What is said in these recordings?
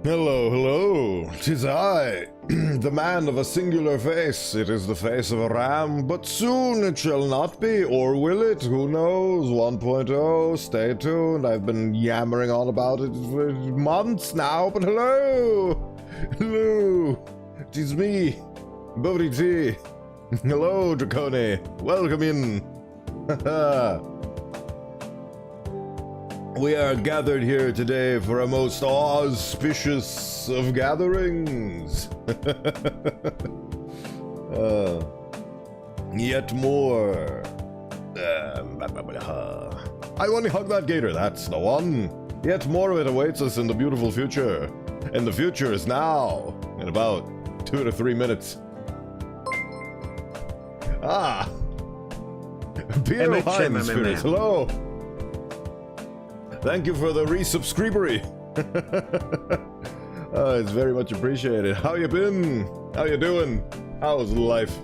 Hello, hello, 'tis I, the man of a singular face. It is the face of a ram, but soon it shall not be, or will it? Who knows? 1.0, stay tuned. I've been yammering on about it for months now, but hello! Hello! 'Tis me, Bodhi T. Hello, Dracone. Welcome in. We are gathered here today for a most auspicious of gatherings. Yet more. I want to hug that gator, that's the one. Yet more of it awaits us in the beautiful future. And the future is now, in about 2 to 3 minutes. Ah! Peter Hines Spirits, hello! Thank you for the resubscribery. It's very much appreciated. How you been? How you doing? How's life?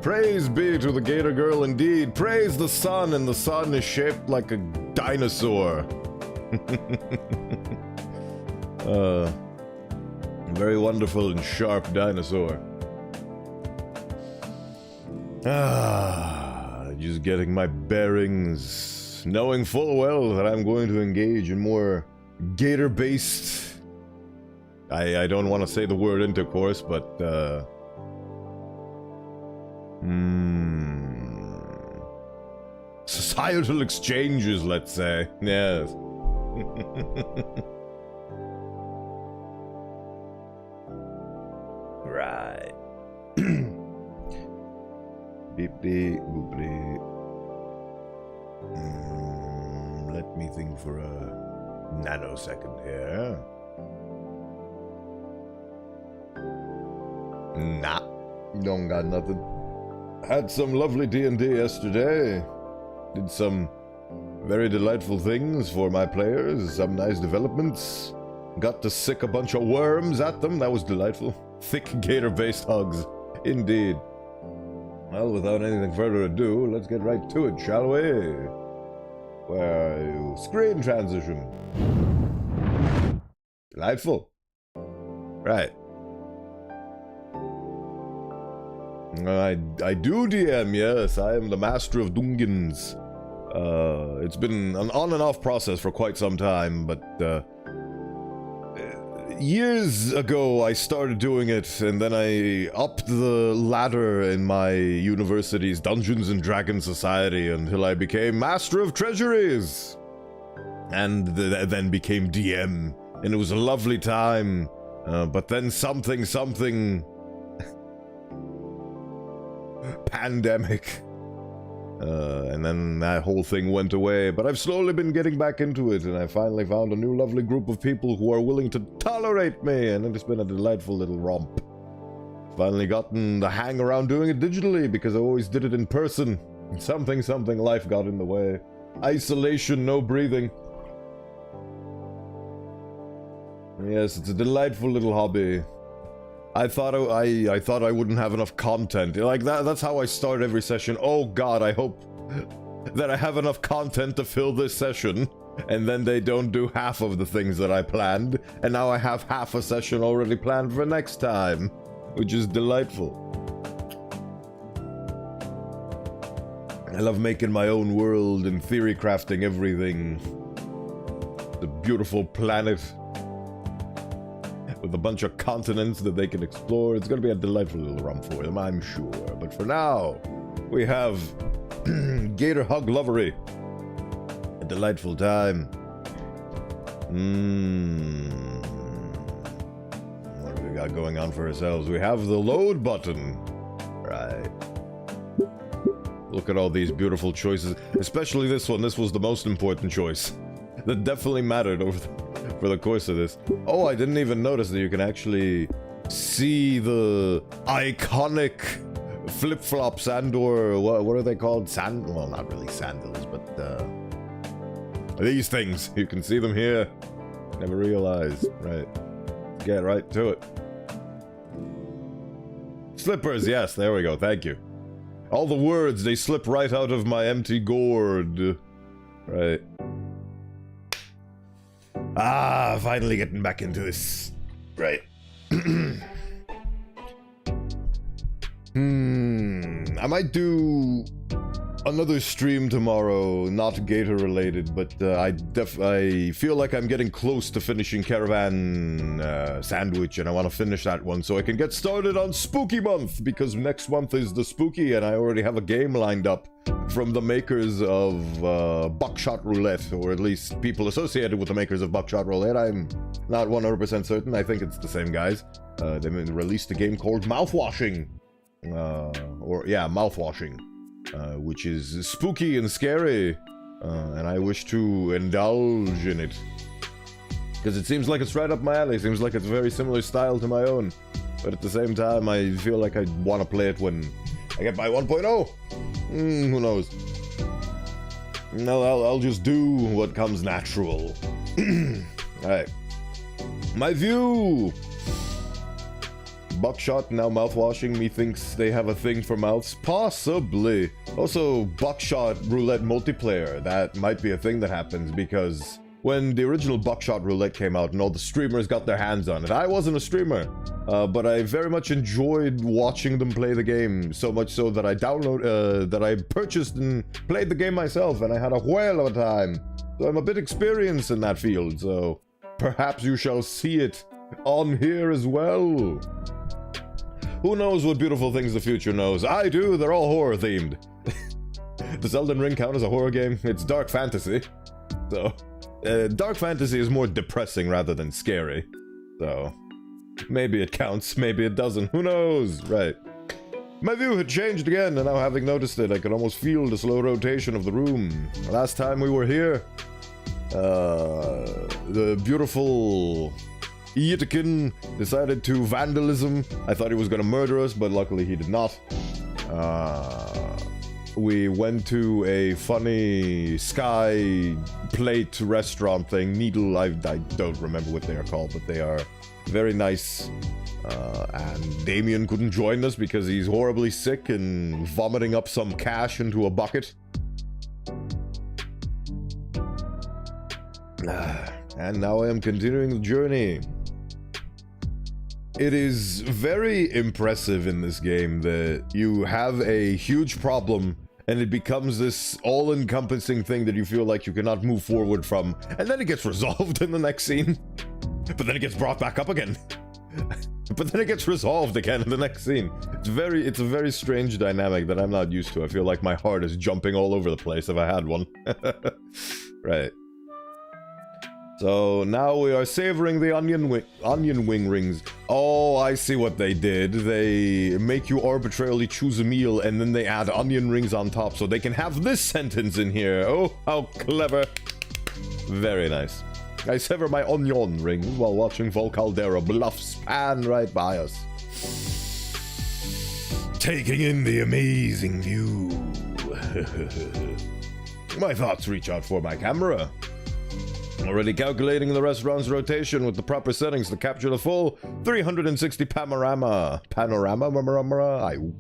Praise be to the Gator Girl indeed. Praise the sun, and the sun is shaped like a dinosaur. Very wonderful and sharp dinosaur. Just getting my bearings, knowing full well that I'm going to engage in more gator-based... I don't want to say the word intercourse, but, societal exchanges, let's say. Yes. Right. Beep-beep, boop-beep. Let me think for a nanosecond here. Nah, don't got nothing. Had some lovely D&D yesterday. Did some very delightful things for my players, some nice developments. Got to sick a bunch of worms at them, that was delightful. Thick gator-based hugs, indeed. Well, without anything further ado, let's get right to it, shall we? Where are you? Screen transition. Delightful. Right. I do DM, yes. I am the master of Dungans. It's been an on and off process for quite some time, but years ago I started doing it, and then I upped the ladder in my university's Dungeons and Dragons Society until I became Master of Treasuries, and then became DM, and it was a lovely time, but then something pandemic, and then that whole thing went away, but I've slowly been getting back into it, and I finally found a new lovely group of people who are willing to tolerate me, and it's been a delightful little romp. Finally gotten the hang around doing it digitally, because I always did it in person. Something life got in the way. Isolation, no breathing. Yes, it's a delightful little hobby. I thought I wouldn't have enough content. Like that's how I start every session. Oh god, I hope that I have enough content to fill this session. And then they don't do half of the things that I planned. And now I have half a session already planned for next time. Which is delightful. I love making my own world and theory crafting everything. The beautiful planet with a bunch of continents that they can explore. It's going to be a delightful little run for them, I'm sure. But for now, we have Gator Hug Lovery. A delightful time. What do we got going on for ourselves? We have the load button. Right. Look at all these beautiful choices. Especially this one. This was the most important choice. that definitely mattered for the course of this. Oh, I didn't even notice that you can actually see the iconic flip-flops and/or what are they called? Well, not really sandals, but these things. You can see them here. Never realized. Right. Get right to it. Slippers, yes, there we go, thank you. All the words, they slip right out of my empty gourd. Right. Ah, finally getting back into this. Right. I might do another stream tomorrow, not Gator related, but I feel like I'm getting close to finishing Caravan Sandwich, and I want to finish that one so I can get started on Spooky Month, because next month is the Spooky, and I already have a game lined up from the makers of Buckshot Roulette, or at least people associated with the makers of Buckshot Roulette. I'm not 100% certain. I think it's the same guys. They released a game called Mouthwashing. Mouthwashing. Which is spooky and scary, and I wish to indulge in it. Because it seems like it's right up my alley, seems like it's a very similar style to my own. But at the same time, I feel like I want to play it when I get my 1.0. Who knows? No, I'll just do what comes natural. Alright. My view! Buckshot, now mouthwashing, methinks they have a thing for mouths. Possibly. Also, Buckshot Roulette multiplayer. That might be a thing that happens, because when the original Buckshot Roulette came out and all the streamers got their hands on it, I wasn't a streamer, but I very much enjoyed watching them play the game, so much so that I purchased and played the game myself, and I had a whale of a time. So I'm a bit experienced in that field, so perhaps you shall see it on here as well. Who knows what beautiful things the future knows? I do, they're all horror themed. Does Elden Ring count as a horror game? It's dark fantasy. So, dark fantasy is more depressing rather than scary. So, maybe it counts, maybe it doesn't, who knows? Right. My view had changed again, and now having noticed it, I could almost feel the slow rotation of the room. Last time we were here, the beautiful Yitikin decided to vandalism. I thought he was gonna murder us, but luckily he did not. We went to a funny sky plate restaurant thing. Needle, I don't remember what they are called, but they are very nice. And Damien couldn't join us because he's horribly sick and vomiting up some cash into a bucket. And now I am continuing the journey. It is very impressive in this game that you have a huge problem and it becomes this all-encompassing thing that you feel like you cannot move forward from, and then it gets resolved in the next scene, but then it gets brought back up again, but then it gets resolved again in the next scene. It's a very strange dynamic that I'm not used to. I feel like my heart is jumping all over the place if I had one. Right. So now we are savoring the onion wing rings. Oh, I see what they did. They make you arbitrarily choose a meal and then they add onion rings on top so they can have this sentence in here. Oh, how clever. Very nice. I sever my onion rings while watching Vol Caldera bluffs pan right by us. Taking in the amazing view. My thoughts reach out for my camera. Already calculating the restaurant's rotation with the proper settings to capture the full 360 panorama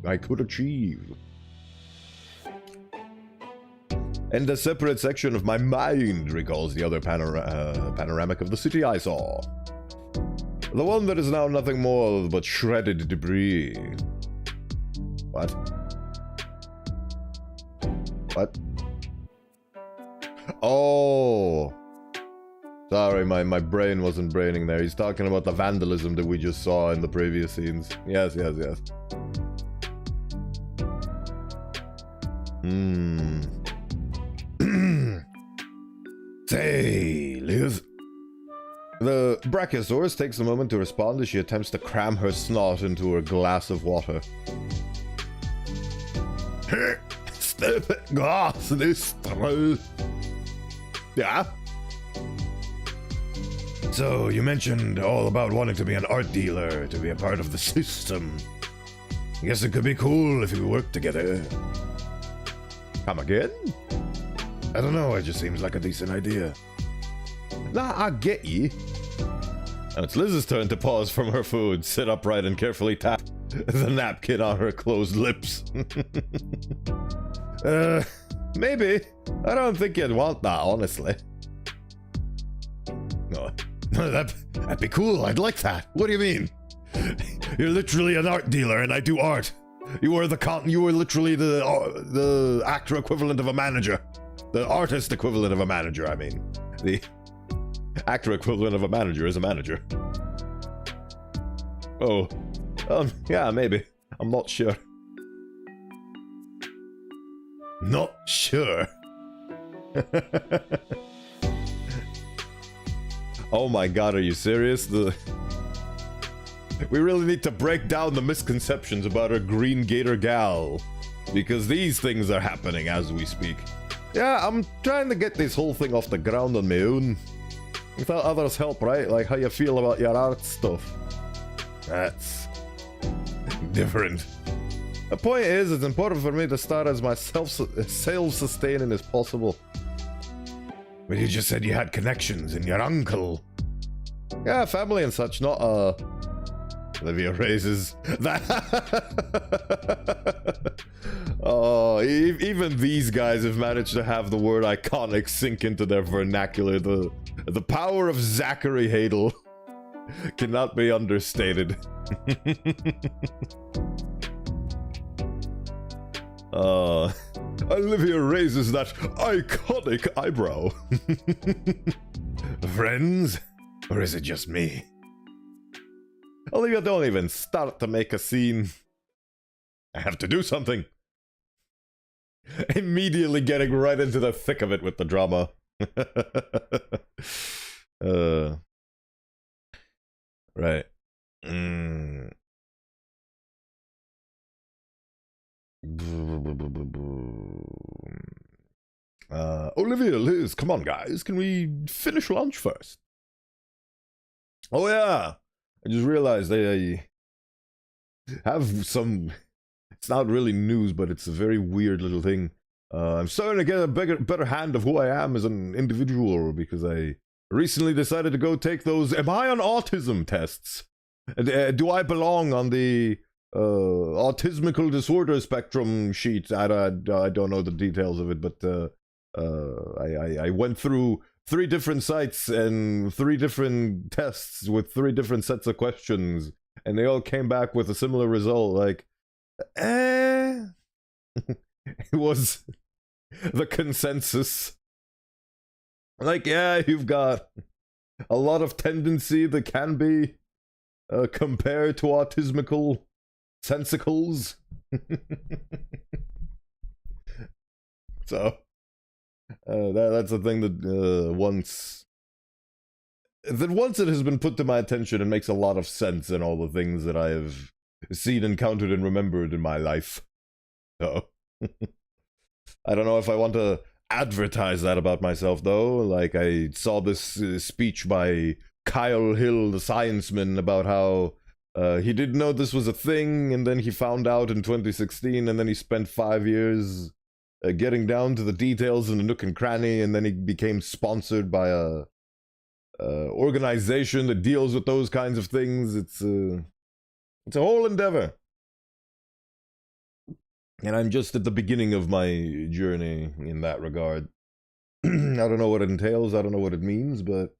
I could achieve. And a separate section of my mind recalls the other panoramic of the city I saw. The one that is now nothing more but shredded debris. What? What? Oh! Sorry, my brain wasn't braining there. He's talking about the vandalism that we just saw in the previous scenes. Yes, yes, yes. Say, Liz. The Brachiosaurus takes a moment to respond as she attempts to cram her snot into her glass of water. Yeah? So, you mentioned all about wanting to be an art dealer, to be a part of the system. I guess it could be cool if we worked together. Come again? I don't know, it just seems like a decent idea. Nah, I get ye. Now it's Liz's turn to pause from her food, sit upright and carefully tap the napkin on her closed lips. Maybe. I don't think you'd want that, honestly. No, that'd be cool, I'd like that. What do you mean? You're literally an art dealer and I do art. You were literally the actor equivalent of a manager. The artist equivalent of a manager, I mean. The actor equivalent of a manager is a manager. Oh. Yeah, maybe. I'm not sure. Not sure. Oh my god, are you serious? We really need to break down the misconceptions about a green gator gal. Because these things are happening as we speak. Yeah, I'm trying to get this whole thing off the ground on my own. Without others' help, right? Like how you feel about your art stuff. That's different. The point is, it's important for me to start as self-sustaining as possible. But you just said you had connections and your uncle. Yeah, family and such, not Olivia raises that. Oh, even these guys have managed to have the word iconic sink into their vernacular. The power of Zachary Hadel cannot be understated. Olivia raises that iconic eyebrow. Friends? Or is it just me? Olivia, don't even start to make a scene. I have to do something. Immediately getting right into the thick of it with the drama. Right. Olivia, Liz, come on guys, can we finish lunch first? Oh yeah, I just realized I have some, it's not really news, but it's a very weird little thing. I'm starting to get a better hand of who I am as an individual because I recently decided to go take those am I on autism tests. Do I belong on the autismical disorder spectrum sheet? I don't know the details of it, but I went through 3 different sites and 3 different tests with 3 different sets of questions, and they all came back with a similar result. Like, it was the consensus. Like, yeah, you've got a lot of tendency that can be compared to autismical sensicles. So that's a thing that once it has been put to my attention, it makes a lot of sense in all the things that I have seen, encountered, and remembered in my life. So I don't know if I want to advertise that about myself, though. Like, I saw this speech by Kyle Hill, the scienceman, about how he didn't know this was a thing, and then he found out in 2016, and then he spent 5 years getting down to the details in the nook and cranny, and then he became sponsored by a organization that deals with those kinds of things. It's a whole endeavor. And I'm just at the beginning of my journey in that regard. I don't know what it entails, I don't know what it means, but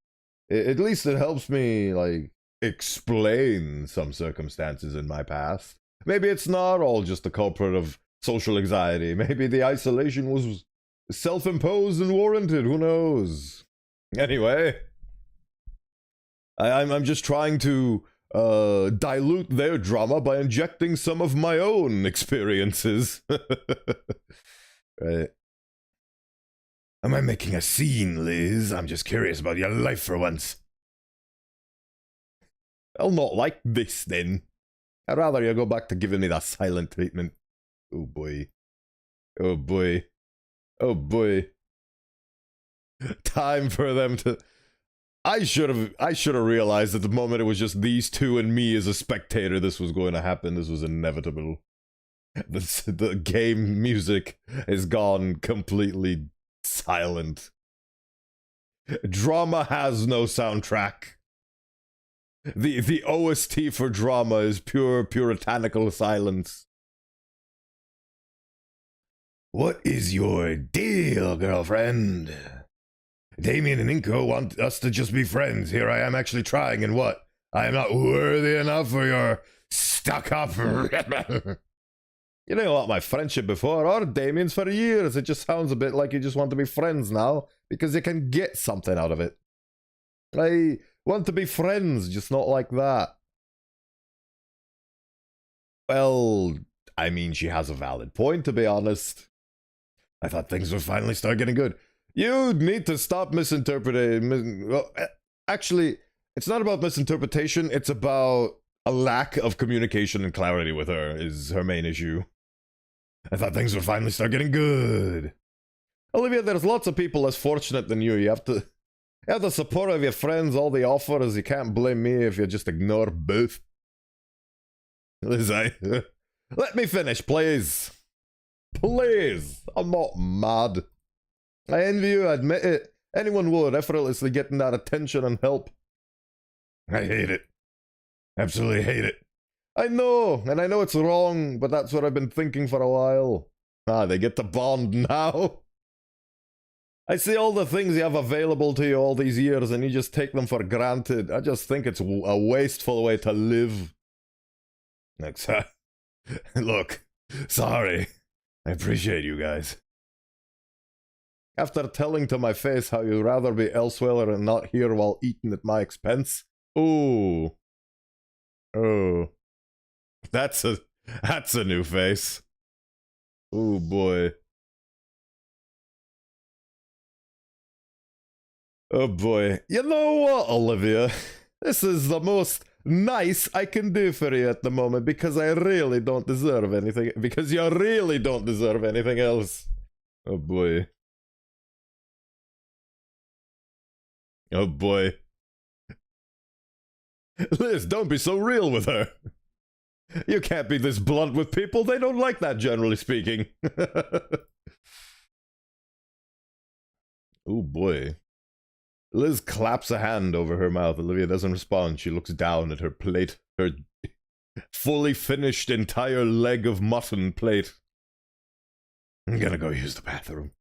at least it helps me, like, explain some circumstances in my past. Maybe it's not all just the culprit of social anxiety. Maybe the isolation was self-imposed and warranted, who knows? Anyway, I'm just trying to dilute their drama by injecting some of my own experiences. Right. Am I making a scene, Liz? I'm just curious about your life for once. I'll not like this, then. I'd rather you go back to giving me that silent treatment. Oh boy. Oh boy. Oh boy. Time for them to... I should have realized at the moment it was just these two and me as a spectator. This was going to happen. This was inevitable. The game music has gone completely silent. Drama has no soundtrack. The OST for drama is pure puritanical silence. What is your deal, girlfriend? Damien and Inko want us to just be friends. Here I am actually trying, and what? I am not worthy enough for your stuck-up... You didn't want my friendship before, or Damien's for years. It just sounds a bit like you just want to be friends now, because you can get something out of it. I want to be friends, just not like that. Well, I mean, she has a valid point, to be honest. I thought things would finally start getting good. You need to stop misinterpreting. Well, actually, it's not about misinterpretation. It's about a lack of communication and clarity with her is her main issue. I thought things would finally start getting good. Olivia, there's lots of people less fortunate than you. You have the support of your friends, all the offers. You can't blame me if you just ignore both. Liz, let me finish, please. Please. I'm not mad. I envy you, I admit it. Anyone would, effortlessly getting that attention and help. I hate it. Absolutely hate it. I know, and I know it's wrong, but that's what I've been thinking for a while. Ah, they get to bond now. I see all the things you have available to you all these years, and you just take them for granted. I just think it's a wasteful way to live. Look, sorry. I appreciate you guys. After telling to my face how you'd rather be elsewhere and not here while eating at my expense. Ooh. Oh. That's a new face. Oh boy. Oh boy. You know what, Olivia? This is the most nice I can do for you at the moment because I really don't deserve anything. Because you really don't deserve anything else. Oh boy. Oh boy. Liz, don't be so real with her. You can't be this blunt with people. They don't like that, generally speaking. Oh boy. Liz claps a hand over her mouth. Olivia doesn't respond. She looks down at her plate. Her fully finished entire leg of mutton plate. I'm gonna go use the bathroom.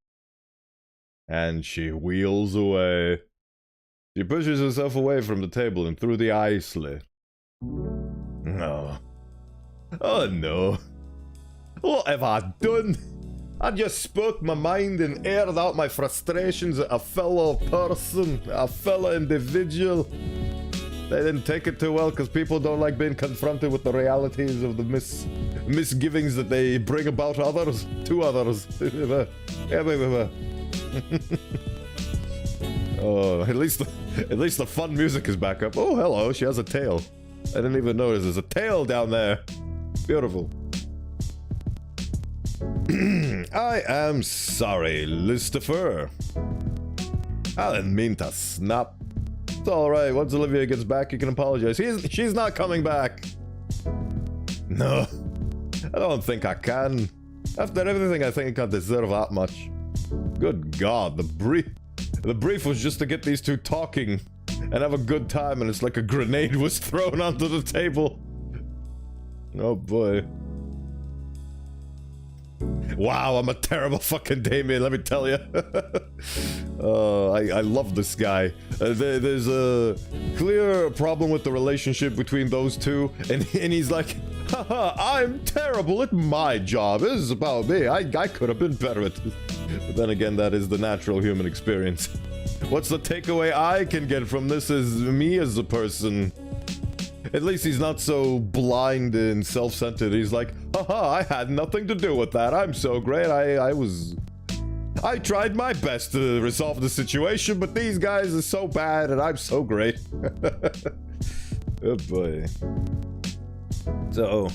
And she wheels away. She pushes herself away from the table and through the eye slit. No. Oh no. What have I done? I just spoke my mind and aired out my frustrations at a fellow person, a fellow individual. They didn't take it too well because people don't like being confronted with the realities of the misgivings that they bring about others, to others. Oh, at least the fun music is back up. Oh, hello, she has a tail. I didn't even notice there's a tail down there. Beautiful. I am sorry, Listifer. I didn't mean to snap. It's alright, once Olivia gets back, you can apologize. She's not coming back. No, I don't think I can. After everything, I think I deserve that much. Good God, the brief was just to get these two talking and have a good time, and it's like a grenade was thrown onto the table. Oh boy. Wow, I'm a terrible fucking Damien, let me tell you. I love this guy. There's a clear problem with the relationship between those two, and he's like, haha, I'm terrible at my job. This is about me. I could have been better at this. But then again, that is the natural human experience. What's the takeaway I can get from this is me as a person. At least he's not so blind and self-centered. He's like, haha, I had nothing to do with that. I'm so great. I tried my best to resolve the situation, but these guys are so bad and I'm so great. Oh boy. So,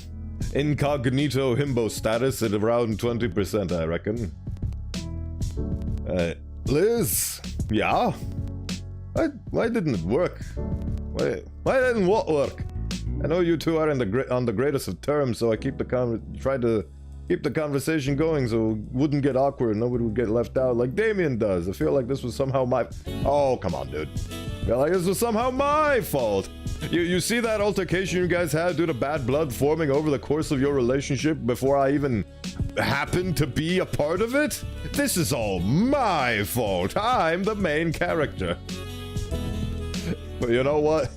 incognito himbo status at around 20%, I reckon. Liz? Yeah? Why didn't it work? Why didn't what work? I know you two are on the greatest of terms, so I tried to keep the conversation going so it wouldn't get awkward, nobody would get left out like Damien does. I feel like this was somehow my... Oh, come on, dude. I feel like this was somehow my fault. You see that altercation you guys had due to bad blood forming over the course of your relationship before I even happened to be a part of it? This is all my fault. I'm the main character. But you know what?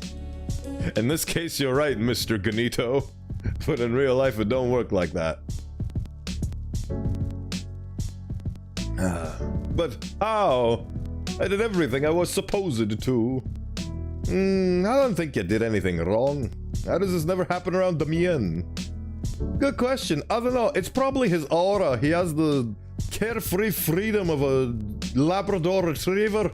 In this case, you're right, Mr. Ganito. But in real life, it don't work like that. But how? I did everything I was supposed to. I don't think you did anything wrong. How does this never happen around Damien? Good question. I don't know. It's probably his aura. He has the carefree freedom of a Labrador Retriever.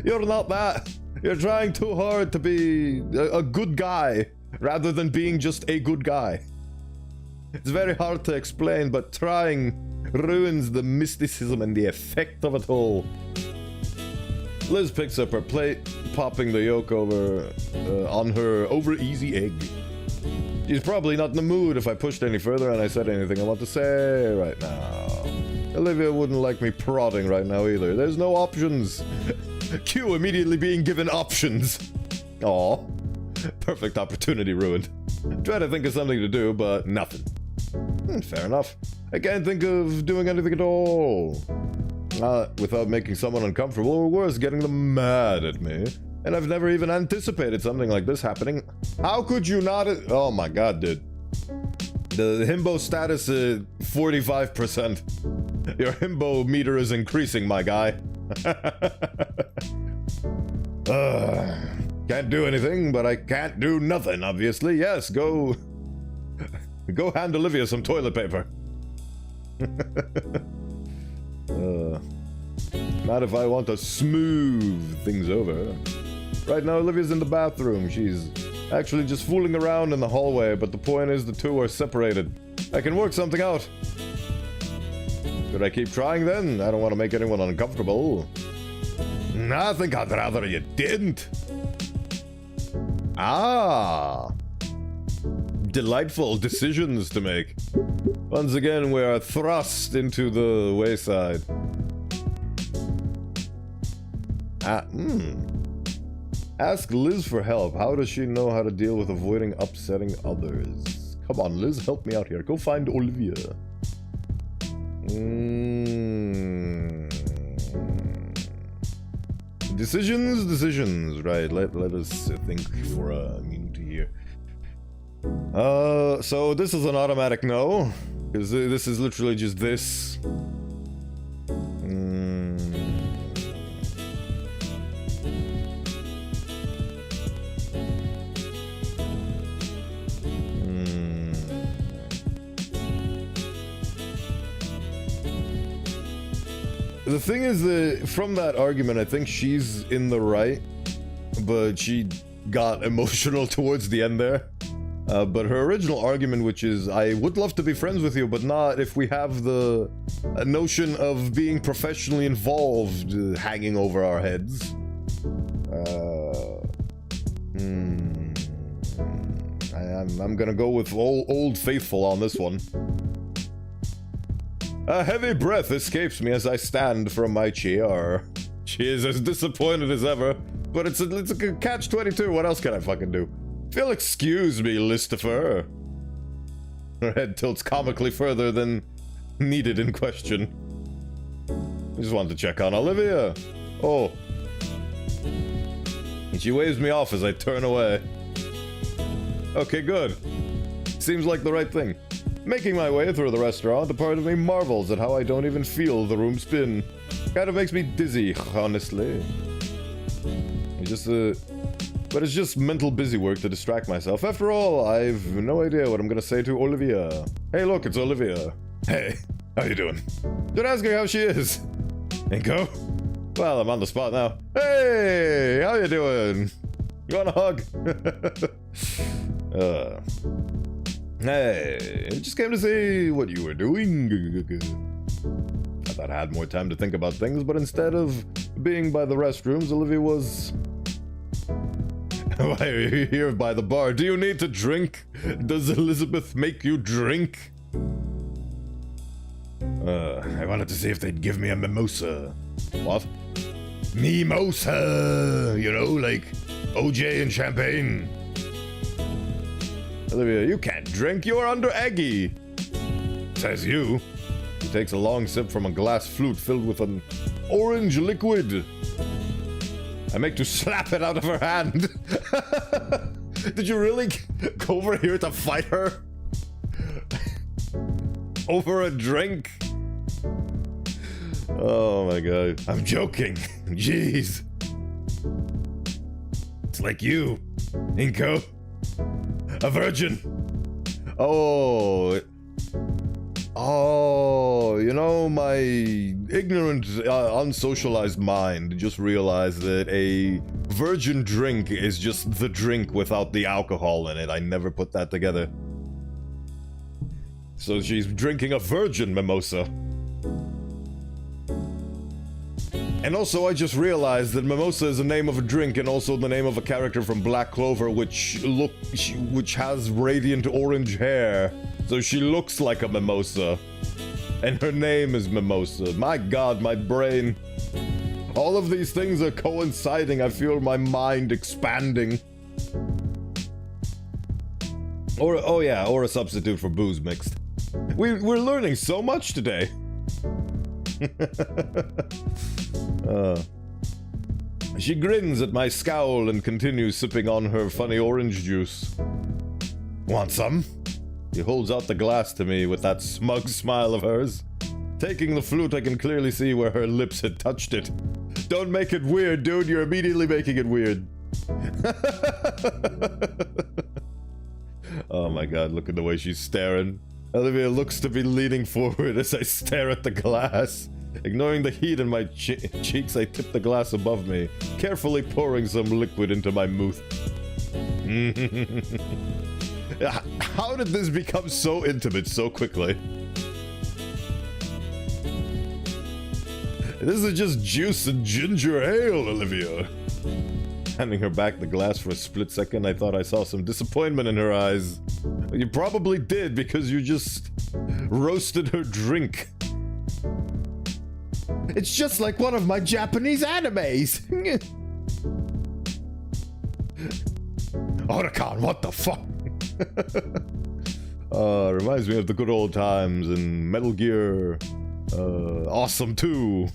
You're not that. You're trying too hard to be a good guy, rather than being just a good guy. It's very hard to explain, but trying ruins the mysticism and the effect of it all. Liz picks up her plate, popping the yolk over on her over-easy egg. She's probably not in the mood if I pushed any further and I said anything I want to say right now. Olivia wouldn't like me prodding right now either. There's no options. Q immediately being given options. Aw. Perfect opportunity ruined. Try to think of something to do, but nothing. Fair enough. I can't think of doing anything at all. Without making someone uncomfortable, or worse, getting them mad at me. And I've never even anticipated something like this happening. How could you not? Oh my god, dude. The himbo status is 45%. Your himbo meter is increasing, my guy. Can't do anything, but I can't do nothing, obviously. Yes, go hand Olivia some toilet paper. Not if I want to smooth things over. Right now, Olivia's in the bathroom. She's actually just fooling around in the hallway, but the point is the two are separated. I can work something out. Should I keep trying then? I don't want to make anyone uncomfortable. I think I'd rather you didn't. Ah. Delightful decisions to make. Once again, we are thrust into the wayside. Ask Liz for help. How does she know how to deal with avoiding upsetting others? Come on, Liz, help me out here. Go find Olivia. Decisions. Right, let us think for a minute here. So this is an automatic no, because this is literally just this. The thing is that from that argument, I think she's in the right, but she got emotional towards the end there. But her original argument, which is, I would love to be friends with you, but not if we have the notion of being professionally involved hanging over our heads. I'm gonna go with Old Faithful on this one. A heavy breath escapes me as I stand from my chair. She is as disappointed as ever, but it's a catch-22. What else can I fucking do? If you'll excuse me, Listifer. Her head tilts comically further than needed in question. I just wanted to check on Olivia. Oh. And she waves me off as I turn away. Okay, good. Seems like the right thing. Making my way through the restaurant, a part of me marvels at how I don't even feel the room spin. Kind of makes me dizzy, honestly. But it's just mental busy work to distract myself. After all, I've no idea what I'm gonna say to Olivia. Hey, look, it's Olivia. Hey, how you doing? Should ask her how she is. Inko? Well, I'm on the spot now. Hey, how you doing? You want a hug? Hey, I just came to see what you were doing. thought I had more time to think about things, but instead of being by the restrooms, Olivia was... Why are you here by the bar? Do you need to drink? Does Elizabeth make you drink? I wanted to see if they'd give me a mimosa. What? Mimosa! You know, like OJ and champagne. Olivia, you can't drink. You're under Eggy. Says you. He takes a long sip from a glass flute filled with an orange liquid. I make to slap it out of her hand. Did you really go over here to fight her? Over a drink? Oh my god. I'm joking. Jeez. It's like you, Inko. A virgin. Oh, you know, my ignorant, unsocialized mind just realized that a virgin drink is just the drink without the alcohol in it. I never put that together. So she's drinking a virgin mimosa. And also, I just realized that mimosa is the name of a drink and also the name of a character from Black Clover, which has radiant orange hair. So she looks like a mimosa. And her name is Mimosa. My god, my brain. All of these things are coinciding. I feel my mind expanding. Or, oh yeah, or a substitute for booze mixed. We're learning so much today. She grins at my scowl and continues sipping on her funny orange juice. Want some? He holds out the glass to me with that smug smile of hers. Taking the flute, I can clearly see where her lips had touched it. Don't make it weird, dude. You're immediately making it weird. Oh my god, look at the way she's staring. Olivia looks to be leaning forward as I stare at the glass. Ignoring the heat in my cheeks, I tip the glass above me, carefully pouring some liquid into my mouth. How did this become so intimate so quickly? This is just juice and ginger ale, Olivia. Handing her back the glass for a split second, I thought I saw some disappointment in her eyes. You probably did, because you just roasted her drink. It's just like one of my Japanese animes. Otacon, what the fuck? Reminds me of the good old times in Metal Gear Awesome 2.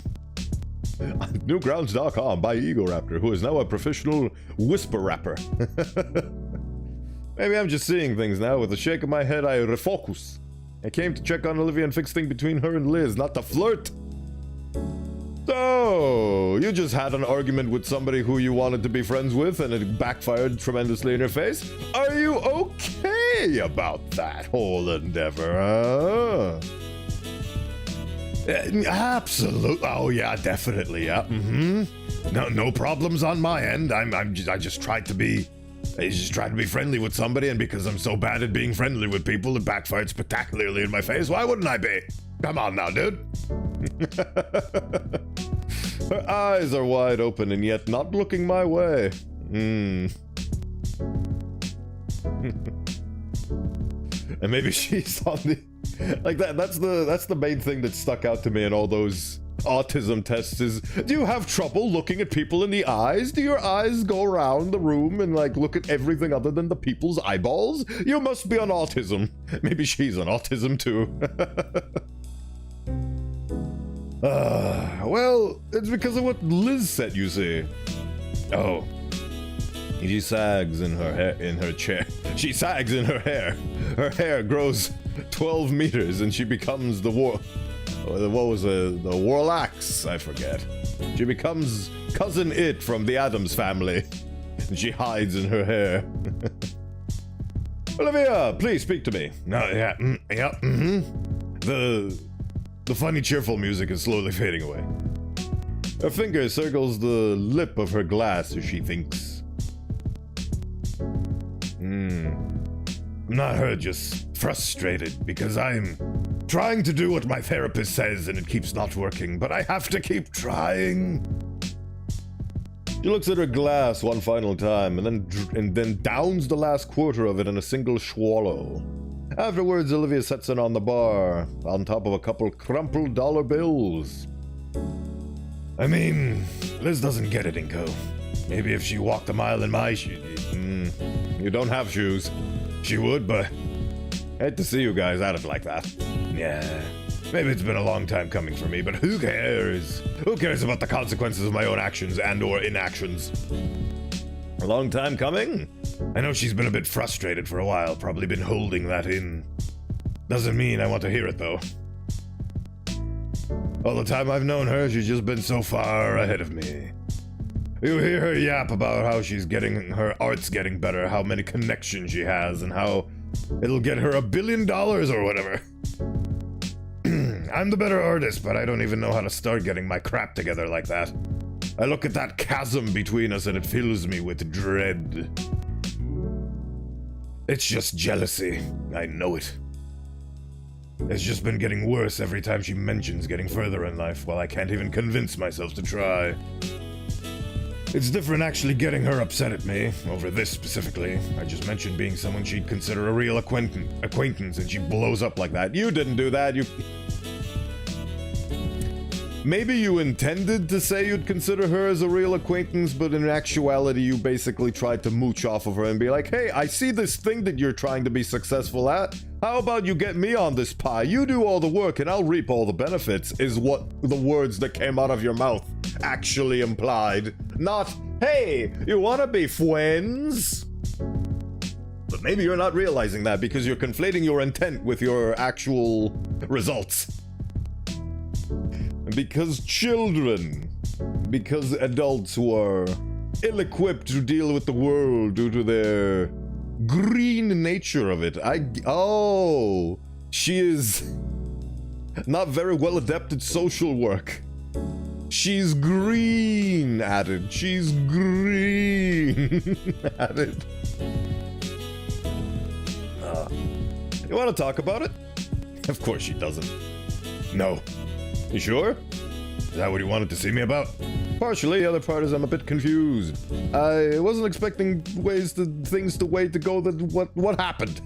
Newgrounds.com by Egoraptor, who is now a professional whisper rapper. Maybe I'm just seeing things now. With a shake of my head, I refocus. I came to check on Olivia and fix things between her and Liz, not to flirt. So, you just had an argument with somebody who you wanted to be friends with and it backfired tremendously in your face? Are you okay about that whole endeavor, huh? Absolutely. Oh yeah, definitely. Yeah. No problems on my end. I just tried to be friendly with somebody, and because I'm so bad at being friendly with people, it backfired spectacularly in my face. Why wouldn't I be? Come on now, dude. Her eyes are wide open and yet not looking my way. And maybe she's on the... Like that's the main thing that stuck out to me in all those autism tests is, do you have trouble looking at people in the eyes? Do your eyes go around the room and like look at everything other than the people's eyeballs? You must be on autism. Maybe she's on autism too. Well, it's because of what Liz said, you see. Oh. She sags in her chair. She sags in her hair. Her hair grows 12 meters and she becomes the Warlax, I forget. She becomes Cousin It from the Addams Family. And she hides in her hair. Olivia, please speak to me. No, yeah, The funny, cheerful music is slowly fading away. Her finger circles the lip of her glass as she thinks. I'm not hurt, just frustrated, because I'm Trying to do what my therapist says and it keeps not working, but I have to keep trying. She looks at her glass one final time and then downs the last quarter of it in a single swallow. Afterwards, Olivia sets it on the bar, on top of a couple crumpled dollar bills. I mean, Liz doesn't get it, Inko. Maybe if she walked a mile in my shoes. You don't have shoes. She would, but I hate to see you guys at it like that. Yeah, maybe it's been a long time coming for me, but who cares? Who cares about the consequences of my own actions and/or inactions? A long time coming? I know she's been a bit frustrated for a while, probably been holding that in. Doesn't mean I want to hear it, though. All the time I've known her, she's just been so far ahead of me. You hear her yap about how her art's getting better, how many connections she has, and how it'll get her $1 billion or whatever. I'm the better artist, but I don't even know how to start getting my crap together like that. I look at that chasm between us and it fills me with dread. It's just jealousy. I know it. It's just been getting worse every time she mentions getting further in life, while I can't even convince myself to try. It's different actually getting her upset at me, over this specifically. I just mentioned being someone she'd consider a real acquaintance and she blows up like that. You didn't do that, you... Maybe you intended to say you'd consider her as a real acquaintance, but in actuality you basically tried to mooch off of her and be like, hey, I see this thing that you're trying to be successful at. How about you get me on this pie? You do all the work and I'll reap all the benefits, is what the words that came out of your mouth actually implied. Not, hey, you wanna be friends? But maybe you're not realizing that because you're conflating your intent with your actual results. Because adults who are ill-equipped to deal with the world due to their green nature of it. She is not very well adept at social work. She's green at it. She's green at it. You want to talk about it? Of course she doesn't. No. You sure? Is that what you wanted to see me about? Partially, the other part is I'm a bit confused. I wasn't expecting things to go what happened.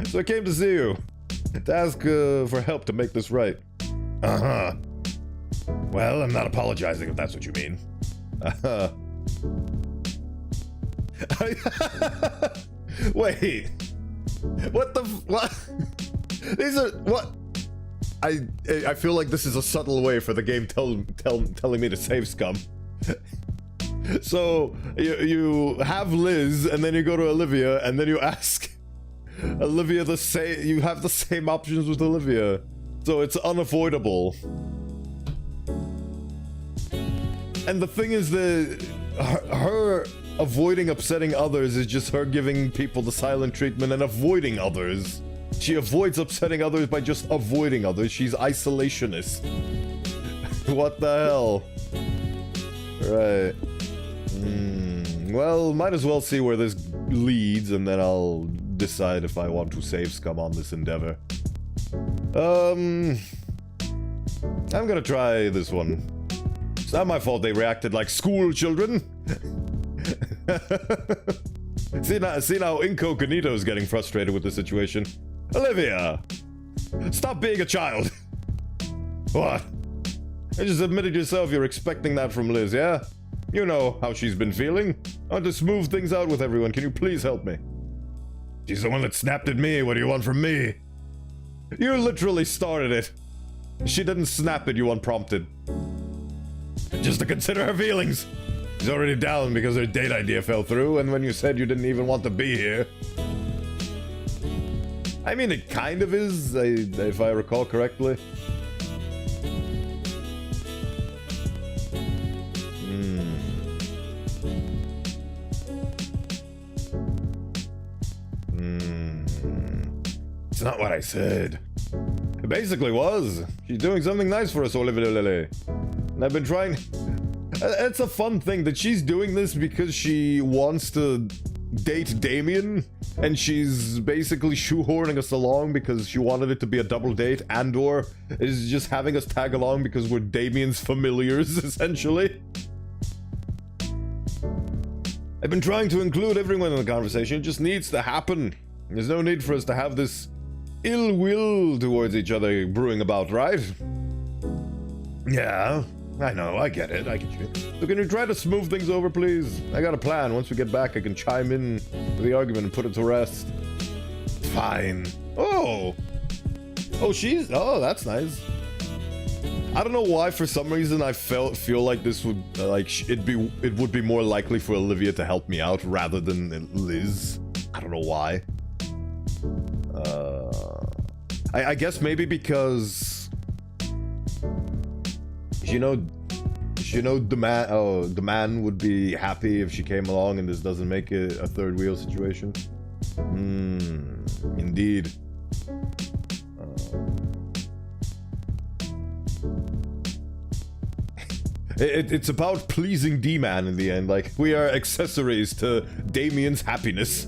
So I came to see you. To ask for help to make this right. Uh-huh. Well, I'm not apologizing if that's what you mean. Uh-huh. Wait. What the what? These are what? I feel like this is a subtle way for the game telling me to save scum. So you have Liz, and then you go to Olivia, and then you ask Olivia the same. You have the same options with Olivia, so it's unavoidable. And the thing is that her avoiding upsetting others is just her giving people the silent treatment and avoiding others. She avoids upsetting others by just avoiding others. She's isolationist. What the hell? Right. Well, might as well see where this leads, and then I'll decide if I want to save scum on this endeavor. I'm gonna try this one. It's not my fault they reacted like school children. See now Incognito's getting frustrated with the situation. Olivia! Stop being a child! What? You just admitted yourself you're expecting that from Liz, yeah? You know how she's been feeling. I want to smooth things out with everyone. Can you please help me? She's the one that snapped at me. What do you want from me? You literally started it. She didn't snap at you unprompted. Just to consider her feelings. She's already down because her date idea fell through, and when you said you didn't even want to be here. I mean, it kind of is, if I recall correctly. It's not what I said. It basically was. She's doing something nice for us, Olivia Lily. And I've been trying... It's a fun thing that she's doing this because she wants to date Damien, and she's basically shoehorning us along because she wanted it to be a double date, and/or is just having us tag along because we're Damien's familiars, essentially. I've been trying to include everyone in the conversation. It just needs to happen. There's no need for us to have this ill will towards each other brewing about, right? Yeah, I know, I get it, I get you. So can you try to smooth things over, please? I got a plan. Once we get back, I can chime in with the argument and put it to rest. Fine. Oh! Oh, that's nice. I don't know why, for some reason, I feel like this would, it would be more likely for Olivia to help me out rather than Liz. I don't know why. I guess maybe because... the man would be happy if she came along and this doesn't make it a third wheel situation. Indeed. It's about pleasing D-Man in the end. Like, we are accessories to Damien's happiness.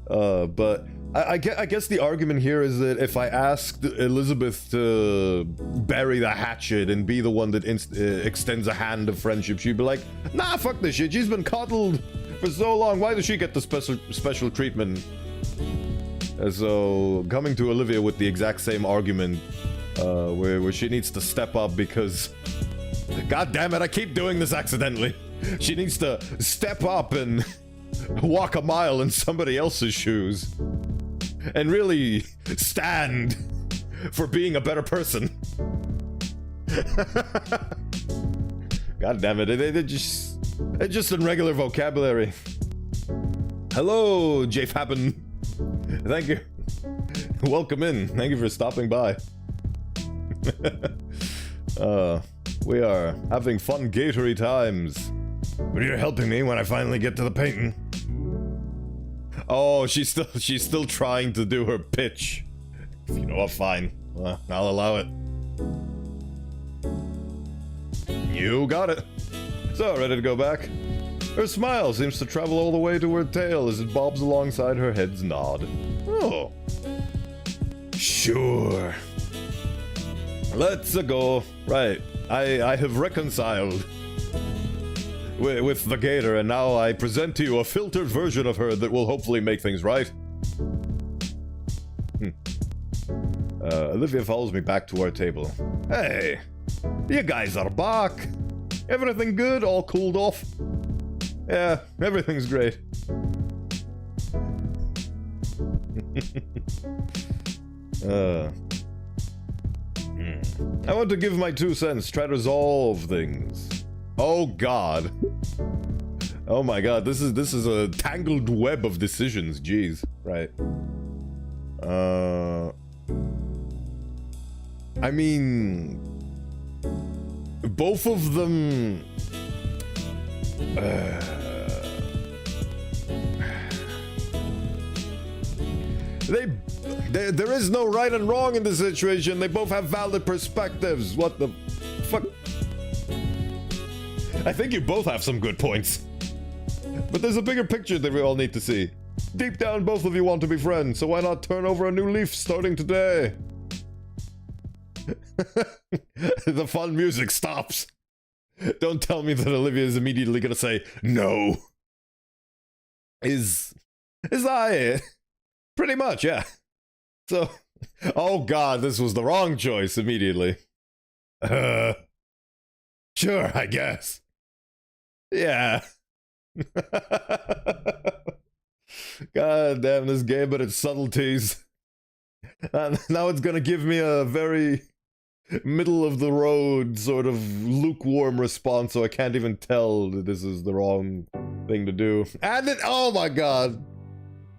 But I guess the argument here is that if I asked Elizabeth to bury the hatchet and be the one that extends a hand of friendship, she'd be like, nah, fuck this shit. She's been coddled for so long. Why does she get the special treatment? And so coming to Olivia with the exact same argument, where she needs to step up because, god damn it, I keep doing this accidentally. She needs to step up and walk a mile in somebody else's shoes and really stand for being a better person. God damn it, it's just in regular vocabulary. Hello, J Fappen. Thank you. Welcome in. Thank you for stopping by. We are having fun Gatory times. But you're helping me when I finally get to the painting. Oh, she's still trying to do her pitch. You know what, fine. I'll allow it. You got it. So, ready to go back? Her smile seems to travel all the way to her tail as it bobs alongside her head's nod. Oh. Sure. Let's go. Right. I have reconciled with the Gator, and now I present to you a filtered version of her that will hopefully make things right. Olivia follows me back to our table. Hey, you guys are back. Everything good? All cooled off? Yeah, everything's great. I want to give my 2 cents, try to resolve things. Oh god. Oh my god, this is a tangled web of decisions, jeez. Right. I mean, both of them there is no right and wrong in this situation. They both have valid perspectives. What the fuck? I think you both have some good points. But there's a bigger picture that we all need to see. Deep down, both of you want to be friends, so why not turn over a new leaf starting today? The fun music stops. Don't tell me that Olivia is immediately gonna say, no. Is I? Pretty much, yeah. So, oh god, this was the wrong choice immediately. Sure, I guess. Yeah. God damn this game, but its subtleties. Now it's gonna give me a very middle of the road sort of lukewarm response, so I can't even tell that this is the wrong thing to do. And it, oh my god.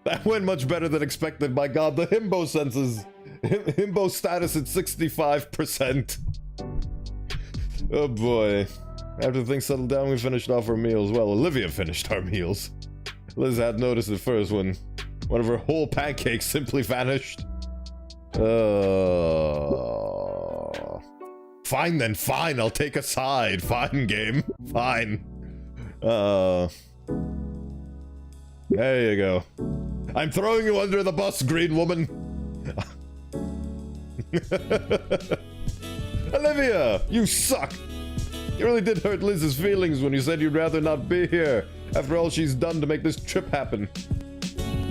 That went much better than expected. My god, the himbo senses. Himbo status at 65%. Oh boy. After things settled down, we finished off our meals. Well, Olivia finished our meals. Liz had noticed at first when one of her whole pancakes simply vanished. Fine then, fine. I'll take a side. Fine, game. Fine. There you go. I'm throwing you under the bus, green woman. Olivia, you suck. You really did hurt Liz's feelings when you said you'd rather not be here after all she's done to make this trip happen.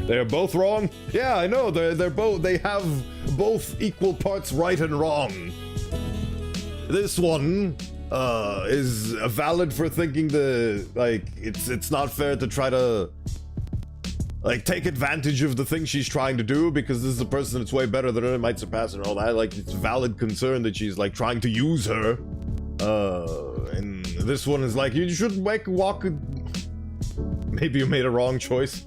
They're both wrong? Yeah, I know. They have both equal parts right and wrong. This one is valid for thinking it's not fair to try to take advantage of the thing she's trying to do because this is a person that's way better than her and might surpass her and all that. Like, it's valid concern that she's like trying to use her. And this one is like, you should walk. Maybe you made a wrong choice.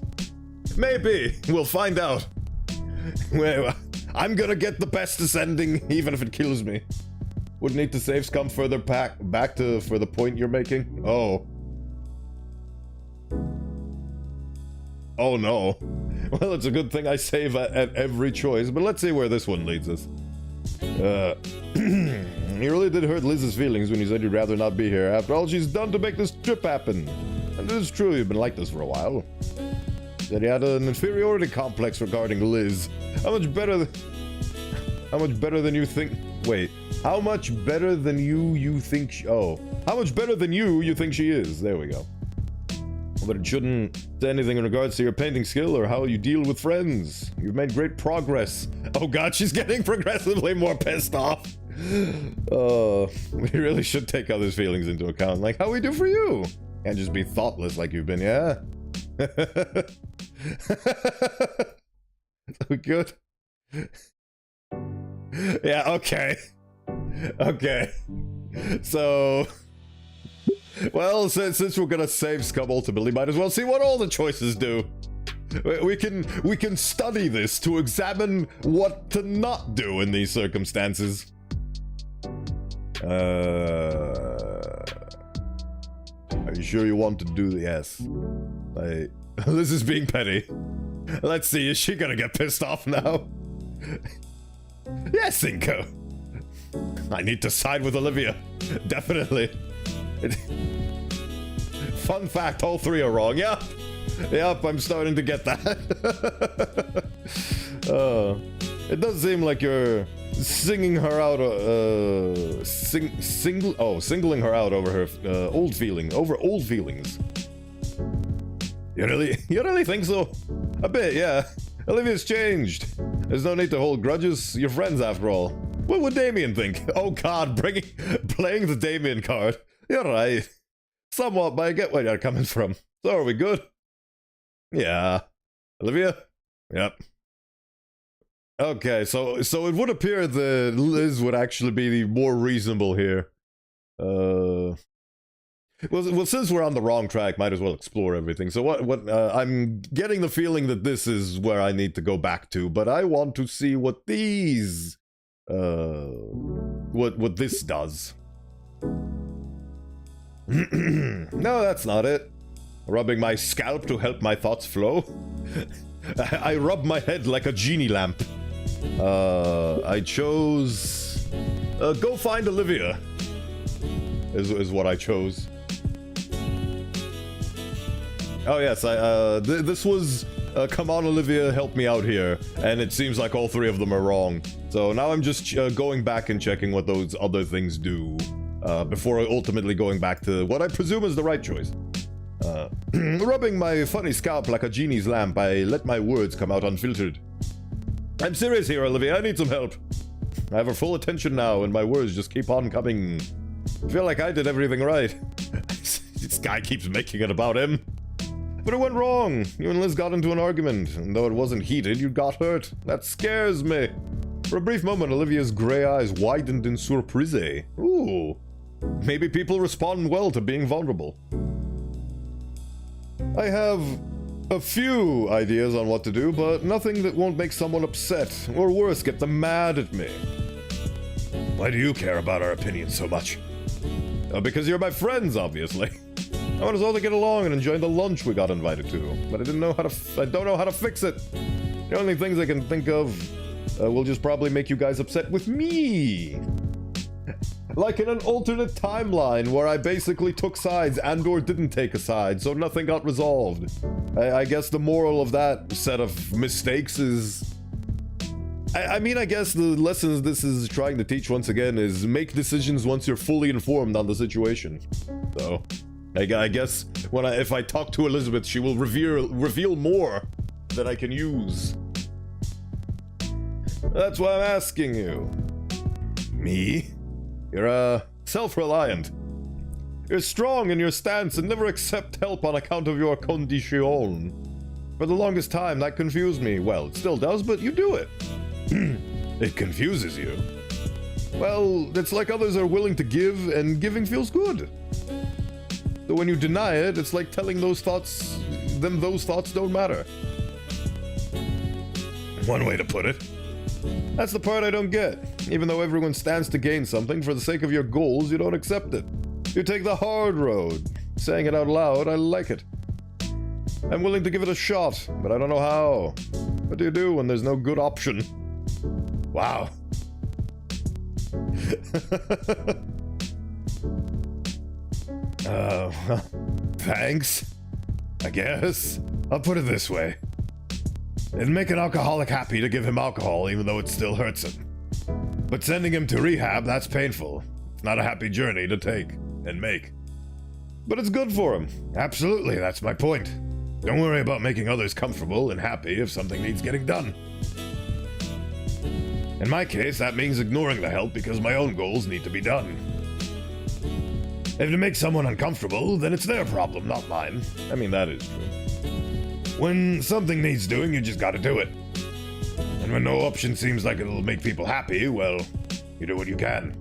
Maybe. We'll find out. Well, I'm gonna get the best ascending, even if it kills me. Would need to save scum further back for the point you're making. Oh. Oh no. Well, it's a good thing I save at every choice, but let's see where this one leads us. You really did hurt Liz's feelings when you said you'd rather not be here. After all she's done to make this trip happen. And it is true, you've been like this for a while. That you had an inferiority complex regarding Liz. How much better than you think... Wait. How much better than you think... How much better than you think she is? There we go. But it shouldn't say anything in regards to your painting skill or how you deal with friends. You've made great progress. Oh god, she's getting progressively more pissed off. We really should take others' feelings into account. Like how we do for you. Can't just be thoughtless like you've been, yeah? So good. Yeah, okay. Okay. So... Well, since we're gonna save scum ultimately, might as well see what all the choices do. We can study this to examine what to not do in these circumstances. Are you sure you want to do the yes? This is being petty. Let's see, is she gonna get pissed off now? Yes, Inko. I need to side with Olivia. Definitely. Fun fact, all three are wrong. Yep. Yep, I'm starting to get that. It does seem like you're singing her out, singling her out over her old feelings. You really think so? A bit, yeah. Olivia's changed. There's no need to hold grudges. You're friends after all. What would Damien think? Oh god, playing the Damien card. You're right. Somewhat, but I get where you're coming from. So are we good? Yeah. Olivia? Yep. Okay, so it would appear that Liz would actually be the more reasonable here. Well, since we're on the wrong track, might as well explore everything. So I'm getting the feeling that this is where I need to go back to, but I want to see what these... what this does. No, that's not it. Rubbing my scalp to help my thoughts flow. I rub my head like a genie lamp. I chose... go find Olivia. Is what I chose. Oh yes, this was... come on Olivia, help me out here. And it seems like all three of them are wrong. So now I'm just going back and checking what those other things do. Before ultimately going back to what I presume is the right choice. Rubbing my funny scalp like a genie's lamp, I let my words come out unfiltered. I'm serious here, Olivia, I need some help. I have her full attention now, and my words just keep on coming. I feel like I did everything right. This guy keeps making it about him. But it went wrong. You and Liz got into an argument, and though it wasn't heated, you got hurt. That scares me. For a brief moment, Olivia's grey eyes widened in surprise. Ooh. Maybe people respond well to being vulnerable. I have a few ideas on what to do, but nothing that won't make someone upset, or worse, get them mad at me. Why do you care about our opinions so much? Because you're my friends, obviously. I want us all to get along and enjoy the lunch we got invited to, but I don't know how to fix it. The only things I can think of will just probably make you guys upset with me. Like in an alternate timeline where I basically took sides and or didn't take a side, so nothing got resolved. I guess the moral of that set of mistakes is... I mean, I guess the lessons this is trying to teach once again is make decisions once you're fully informed on the situation. So, I guess if I talk to Elizabeth, she will reveal more that I can use. That's why I'm asking you. Me? You're, self-reliant. You're strong in your stance and never accept help on account of your condition. For the longest time, that confused me. Well, it still does, but you do it. It confuses you. Well, it's like others are willing to give, and giving feels good. So when you deny it, it's like telling those thoughts don't matter. One way to put it. That's the part I don't get. Even though everyone stands to gain something, for the sake of your goals, you don't accept it. You take the hard road. Saying it out loud, I like it. I'm willing to give it a shot, but I don't know how. What do you do when there's no good option? Wow. Thanks. I guess. I'll put it this way. It'd make an alcoholic happy to give him alcohol, even though it still hurts him. But sending him to rehab, that's painful. It's not a happy journey to take and make. But it's good for him. Absolutely, that's my point. Don't worry about making others comfortable and happy if something needs getting done. In my case, that means ignoring the help because my own goals need to be done. If it makes someone uncomfortable, then it's their problem, not mine. I mean, that is true. When something needs doing, you just gotta do it. And when no option seems like it'll make people happy, well, you do what you can.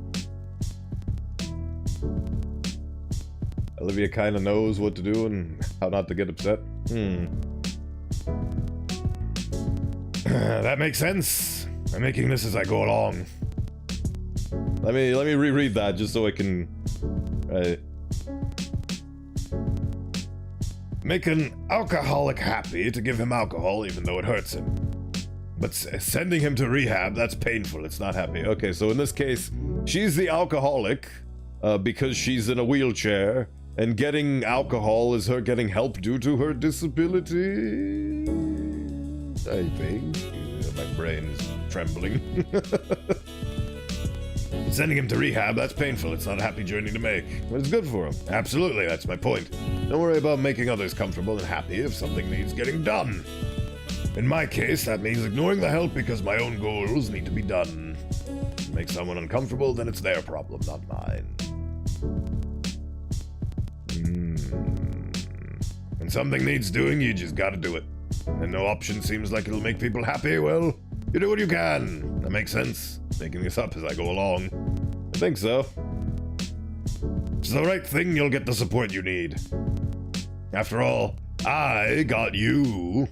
Olivia kinda knows what to do and how not to get upset. That makes sense. I'm making this as I go along. Let me reread that just so I can... Make an alcoholic happy to give him alcohol even though it hurts him. But sending him to rehab, that's painful, it's not happy. Okay, so in this case, she's the alcoholic because she's in a wheelchair, and getting alcohol is her getting help due to her disability. I think. My brain is trembling. Sending him to rehab, that's painful. It's not a happy journey to make. But it's good for him. Absolutely, that's my point. Don't worry about making others comfortable and happy if something needs getting done. In my case, that means ignoring the help because my own goals need to be done. Make someone uncomfortable, then it's their problem, not mine. When something needs doing, you just gotta do it. And no option seems like it'll make people happy, well, you do what you can. That makes sense. Making this up as I go along. I think so. If it's the right thing, you'll get the support you need. After all, I got you.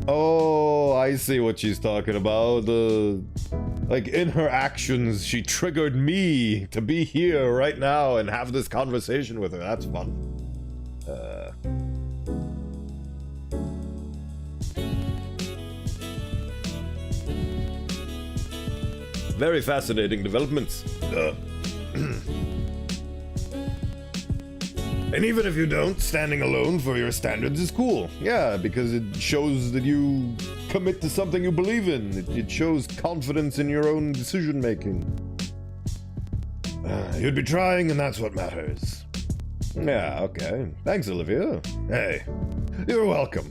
Oh, I see what she's talking about. Like, in her actions, she triggered me to be here right now and have this conversation with her. That's fun. Very fascinating developments. And even if you don't, standing alone for your standards is cool. Yeah, because it shows that you commit to something you believe in. It shows confidence in your own decision-making. You'd be trying, and that's what matters. Yeah, okay. Thanks, Olivia. Hey, you're welcome.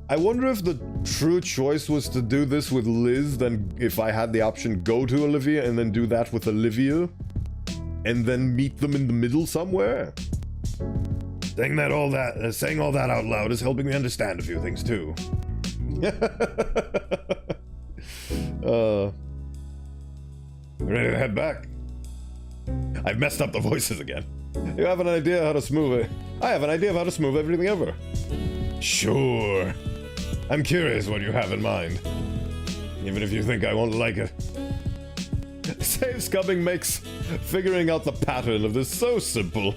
I wonder if the true choice was to do this with Liz, then if I had the option go to Olivia and then do that with Olivia, and then meet them in the middle somewhere. Saying all that out loud is helping me understand a few things too. Ready to head back? I've messed up the voices again. You have an idea how to smooth it? I have an idea of how to smooth everything ever. Sure. I'm curious what you have in mind. Even if you think I won't like it. Save scubbing makes figuring out the pattern of this so simple.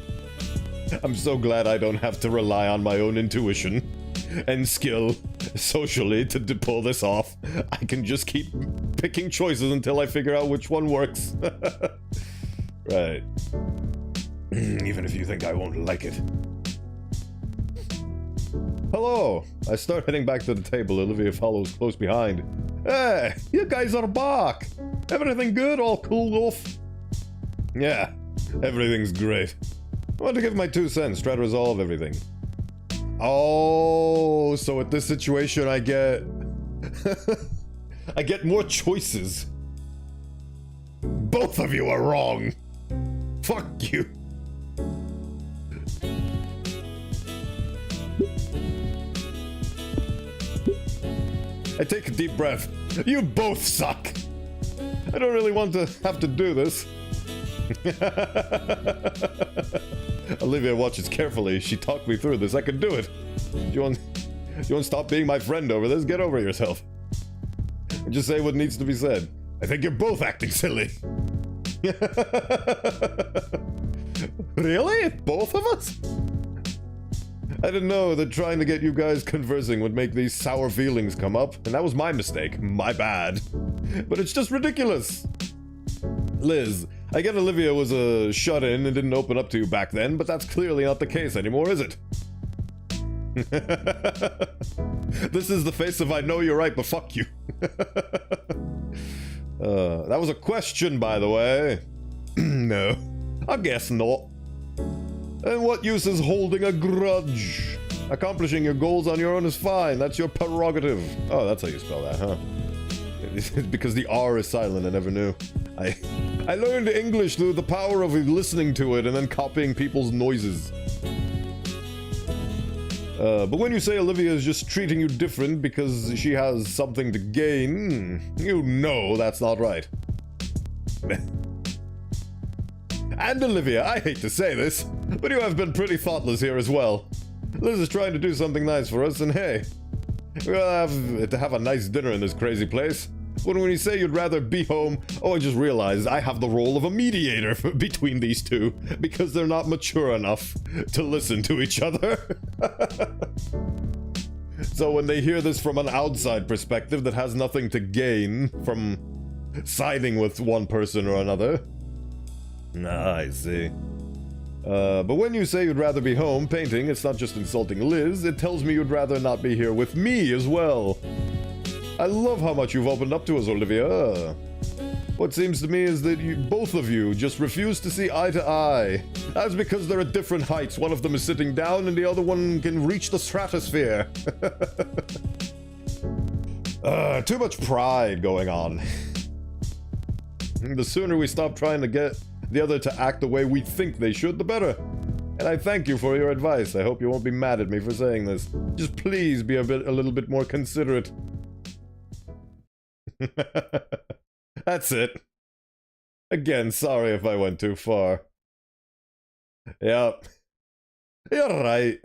I'm so glad I don't have to rely on my own intuition and skill socially to pull this off. I can just keep picking choices until I figure out which one works. Right. Even if you think I won't like it. Hello! I start heading back to the table. Olivia follows close behind. Hey, you guys are back! Everything good? All cooled off? Yeah, everything's great. I want to give my 2 cents, try to resolve everything. Oh, so at this situation I get... I get more choices. Both of you are wrong. Fuck you. I take a deep breath. You both suck. I don't really want to have to do this. Olivia watches carefully. She talked me through this. I can do it. You want to stop being my friend over this? Get over yourself. And just say what needs to be said. I think you're both acting silly. Really? Both of us? I didn't know that trying to get you guys conversing would make these sour feelings come up, and that was my mistake. My bad. But it's just ridiculous. Liz, I get Olivia was a shut-in and didn't open up to you back then, but that's clearly not the case anymore, is it? This is the face of I know you're right, but fuck you. That was a question, by the way. No, I guess not. And what use is holding a grudge? Accomplishing your goals on your own is fine. That's your prerogative. Oh, that's how you spell that, huh? It's because the R is silent, I never knew. I learned English through the power of listening to it and then copying people's noises. But when you say Olivia is just treating you different because she has something to gain, you know that's not right. And Olivia, I hate to say this, but you have been pretty thoughtless here as well. Liz is trying to do something nice for us, and hey, we'll have a nice dinner in this crazy place. But when you say you'd rather be home, oh, I just realized I have the role of a mediator between these two, because they're not mature enough to listen to each other. So when they hear this from an outside perspective that has nothing to gain from siding with one person or another. I see. But when you say you'd rather be home painting, it's not just insulting Liz, it tells me you'd rather not be here with me as well. I love how much you've opened up to us, Olivia. What seems to me is that both of you just refuse to see eye to eye. That's because they're at different heights. One of them is sitting down and the other one can reach the stratosphere. Too much pride going on. The sooner we stop trying to get the other to act the way we think they should, the better. And I thank you for your advice. I hope you won't be mad at me for saying this. Just please be a little bit more considerate. That's it. Again, sorry if I went too far. Yep. You're right.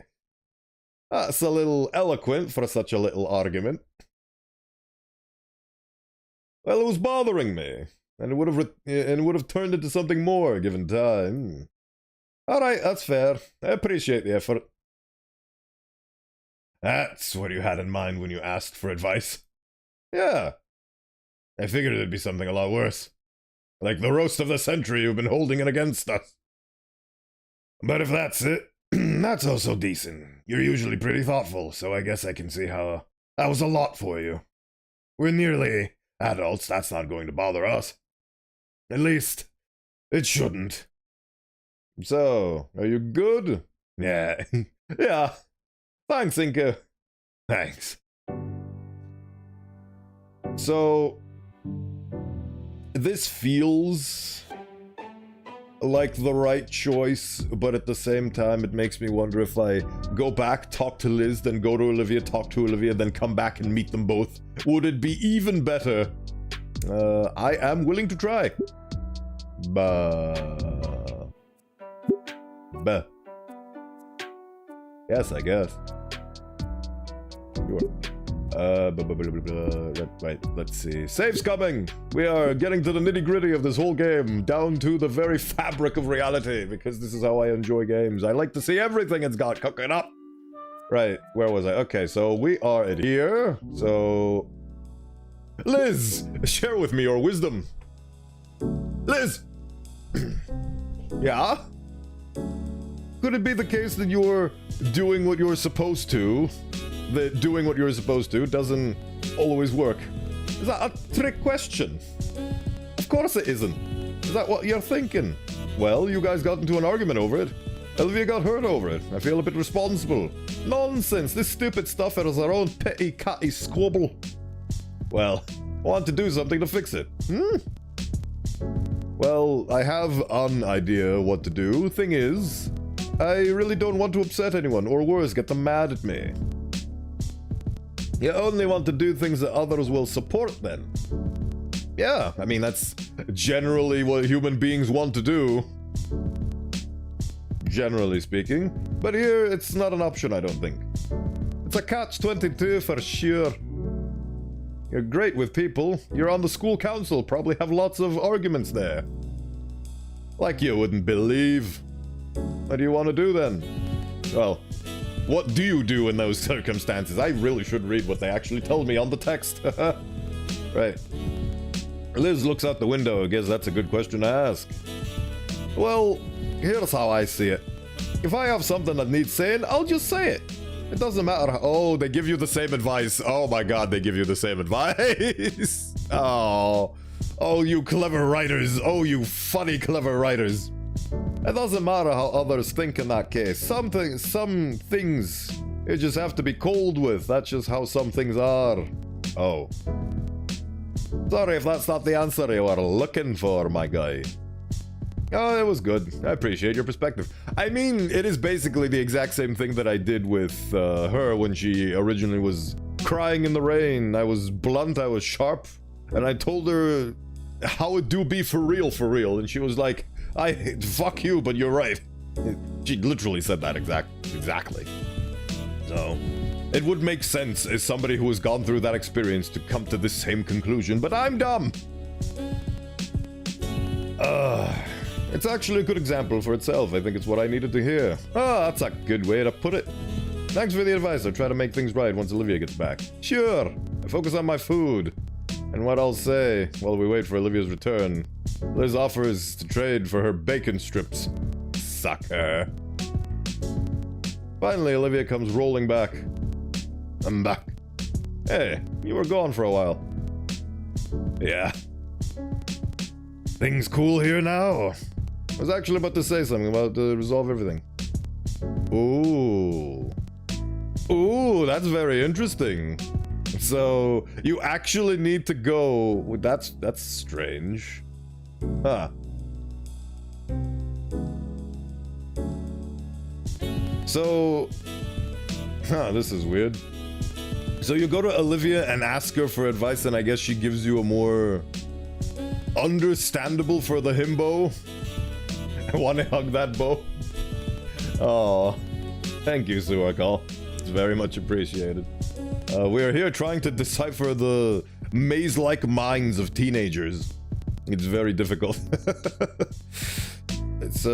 That's a little eloquent for such a little argument. Well, it was bothering me. And it would have turned into something more, given time. Alright, that's fair. I appreciate the effort. That's what you had in mind when you asked for advice. Yeah. I figured it'd be something a lot worse. Like the roast of the century you've been holding it against us. But if that's it, that's also decent. You're usually pretty thoughtful, so I guess I can see how that was a lot for you. We're nearly adults, that's not going to bother us. At least, it shouldn't. So, are you good? Yeah. Yeah. Thanks, Inka. Thanks. So, this feels like the right choice, but at the same time, it makes me wonder if I go back, talk to Liz, then go to Olivia, talk to Olivia, then come back and meet them both. Would it be even better? I am willing to try. Yes, I guess. Sure. Right, let's see. Save's coming! We are getting to the nitty-gritty of this whole game, down to the very fabric of reality, because this is how I enjoy games. I like to see everything it's got cooking up. Right, where was I? Okay, so we are at here. So... Liz! Share with me your wisdom. Liz! Yeah? Could it be the case that you're doing what you're supposed to? That doing what you're supposed to doesn't always work? Is that a trick question? Of course it isn't. Is that what you're thinking? Well, you guys got into an argument over it. Olivia got hurt over it. I feel a bit responsible. Nonsense! This stupid stuff is our own petty catty squabble. Well, I want to do something to fix it. Well, I have an idea what to do. Thing is, I really don't want to upset anyone, or worse, get them mad at me. You only want to do things that others will support then. Yeah, I mean, that's generally what human beings want to do. Generally speaking. But here, it's not an option, I don't think. It's a catch-22 for sure. You're great with people. You're on the school council, probably have lots of arguments there. Like you wouldn't believe. What do you want to do then? Well, what do you do in those circumstances? I really should read what they actually tell me on the text. Right. Liz looks out the window. I guess that's a good question to ask. Well, here's how I see it. If I have something that needs saying, I'll just say it. It doesn't matter. Oh, they give you the same advice. Oh my god, they give you the same advice. Oh, you clever writers. Oh, you funny clever writers. It doesn't matter how others think in that case. Some things you just have to be cold with. That's just how some things are. Oh. Sorry if that's not the answer you were looking for, my guy. Oh, it was good. I appreciate your perspective. I mean, it is basically the exact same thing that I did with her when she originally was crying in the rain. I was blunt, I was sharp, and I told her how it do be for real, and she was like, fuck you, but you're right. She literally said that exactly. So, it would make sense as somebody who has gone through that experience to come to the same conclusion, but I'm dumb. It's actually a good example for itself. I think it's what I needed to hear. That's a good way to put it. Thanks for the advice. I'll try to make things right once Olivia gets back. Sure. I focus on my food. And what I'll say while we wait for Olivia's return. Liz offers to trade for her bacon strips. Sucker. Finally, Olivia comes rolling back. I'm back. Hey, you were gone for a while. Yeah. Things cool here now. I was actually about to say something about to resolve everything. Ooh. Ooh, that's very interesting. So, you actually need to go... That's strange. Huh. So... Huh, this is weird. So you go to Olivia and ask her for advice, and I guess she gives you a more... understandable for the himbo. I want to hug that bow. Oh, thank you, Suakal. It's very much appreciated. We are here trying to decipher the maze-like minds of teenagers. It's very difficult. It's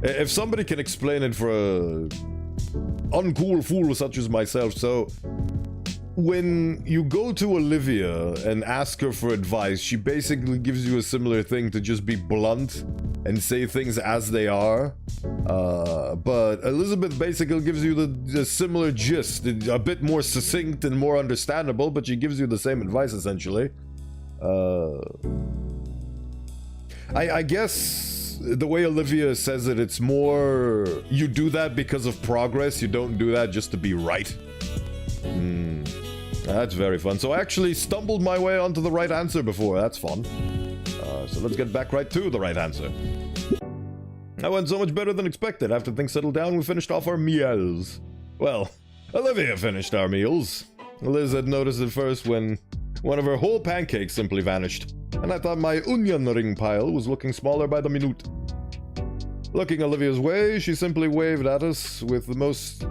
if somebody can explain it for a uncool fool such as myself, so when you go to Olivia and ask her for advice, she basically gives you a similar thing to just be blunt and say things as they are. But Elizabeth basically gives you the similar gist, a bit more succinct and more understandable, but she gives you the same advice essentially. I guess the way Olivia says it, it's more you do that because of progress, you don't do that just to be right. That's very fun. So I actually stumbled my way onto the right answer before. That's fun. So let's get back right to the right answer. That went so much better than expected. After things settled down, we finished off our meals. Well, Olivia finished our meals. Liz had noticed it first when one of her whole pancakes simply vanished, and I thought my onion ring pile was looking smaller by the minute. Looking Olivia's way, she simply waved at us with the most...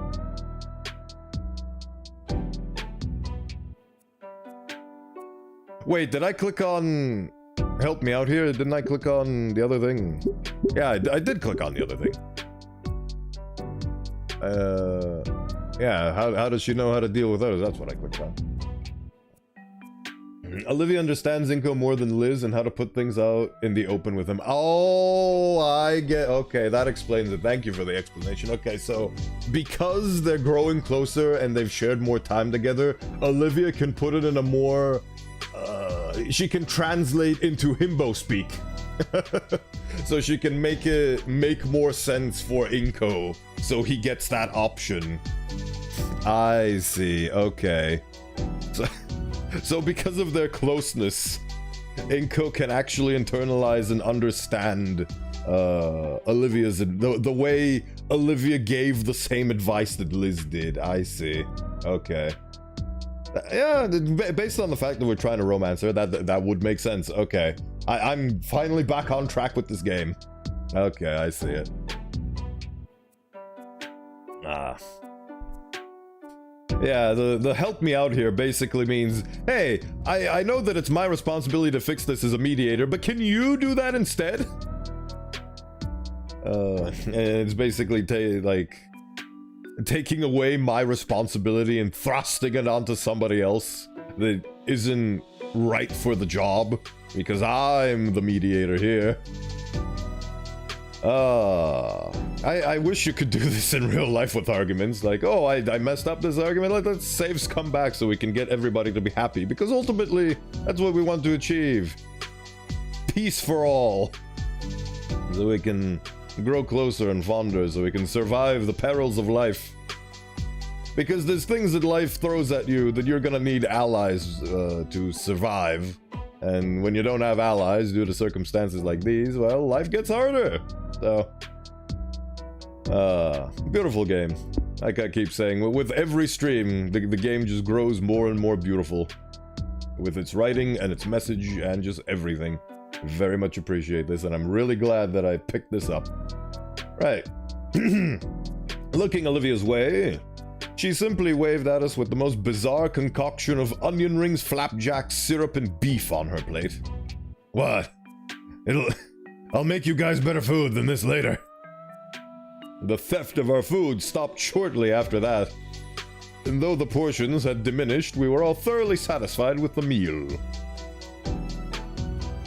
Wait, did I click on... Help me out here? Didn't I click on the other thing? Yeah, I did click on the other thing. Yeah, how does she know how to deal with others? That's what I clicked on. Olivia understands Inko more than Liz and how to put things out in the open with him. Oh, I get... Okay, that explains it. Thank you for the explanation. Okay, so because they're growing closer and they've shared more time together, Olivia can put it in a more... she can translate into himbo speak. So she can make more sense for Inko, so he gets that option. I see, okay. So because of their closeness, Inko can actually internalize and understand Olivia's... The way Olivia gave the same advice that Liz did. I see. Okay. Yeah, based on the fact that we're trying to romance her, that would make sense. Okay. I'm finally back on track with this game. Okay, I see it. Yeah, the help me out here basically means, hey, I know that it's my responsibility to fix this as a mediator, but can you do that instead? And it's basically taking away my responsibility and thrusting it onto somebody else that isn't right for the job, because I'm the mediator here. I wish you could do this in real life with arguments, like, oh, I messed up this argument, let's save come back so we can get everybody to be happy, because ultimately, that's what we want to achieve. Peace for all. So we can grow closer and fonder, so we can survive the perils of life. Because there's things that life throws at you that you're gonna need allies to survive. And when you don't have allies due to circumstances like these, well, life gets harder. So, beautiful game. Like I keep saying, with every stream, the game just grows more and more beautiful. With its writing and its message and just everything. Very much appreciate this, and I'm really glad that I picked this up. Right. Looking Olivia's way, she simply waved at us with the most bizarre concoction of onion rings, flapjacks, syrup, and beef on her plate. What? I'll make you guys better food than this later. The theft of our food stopped shortly after that. And though the portions had diminished, we were all thoroughly satisfied with the meal.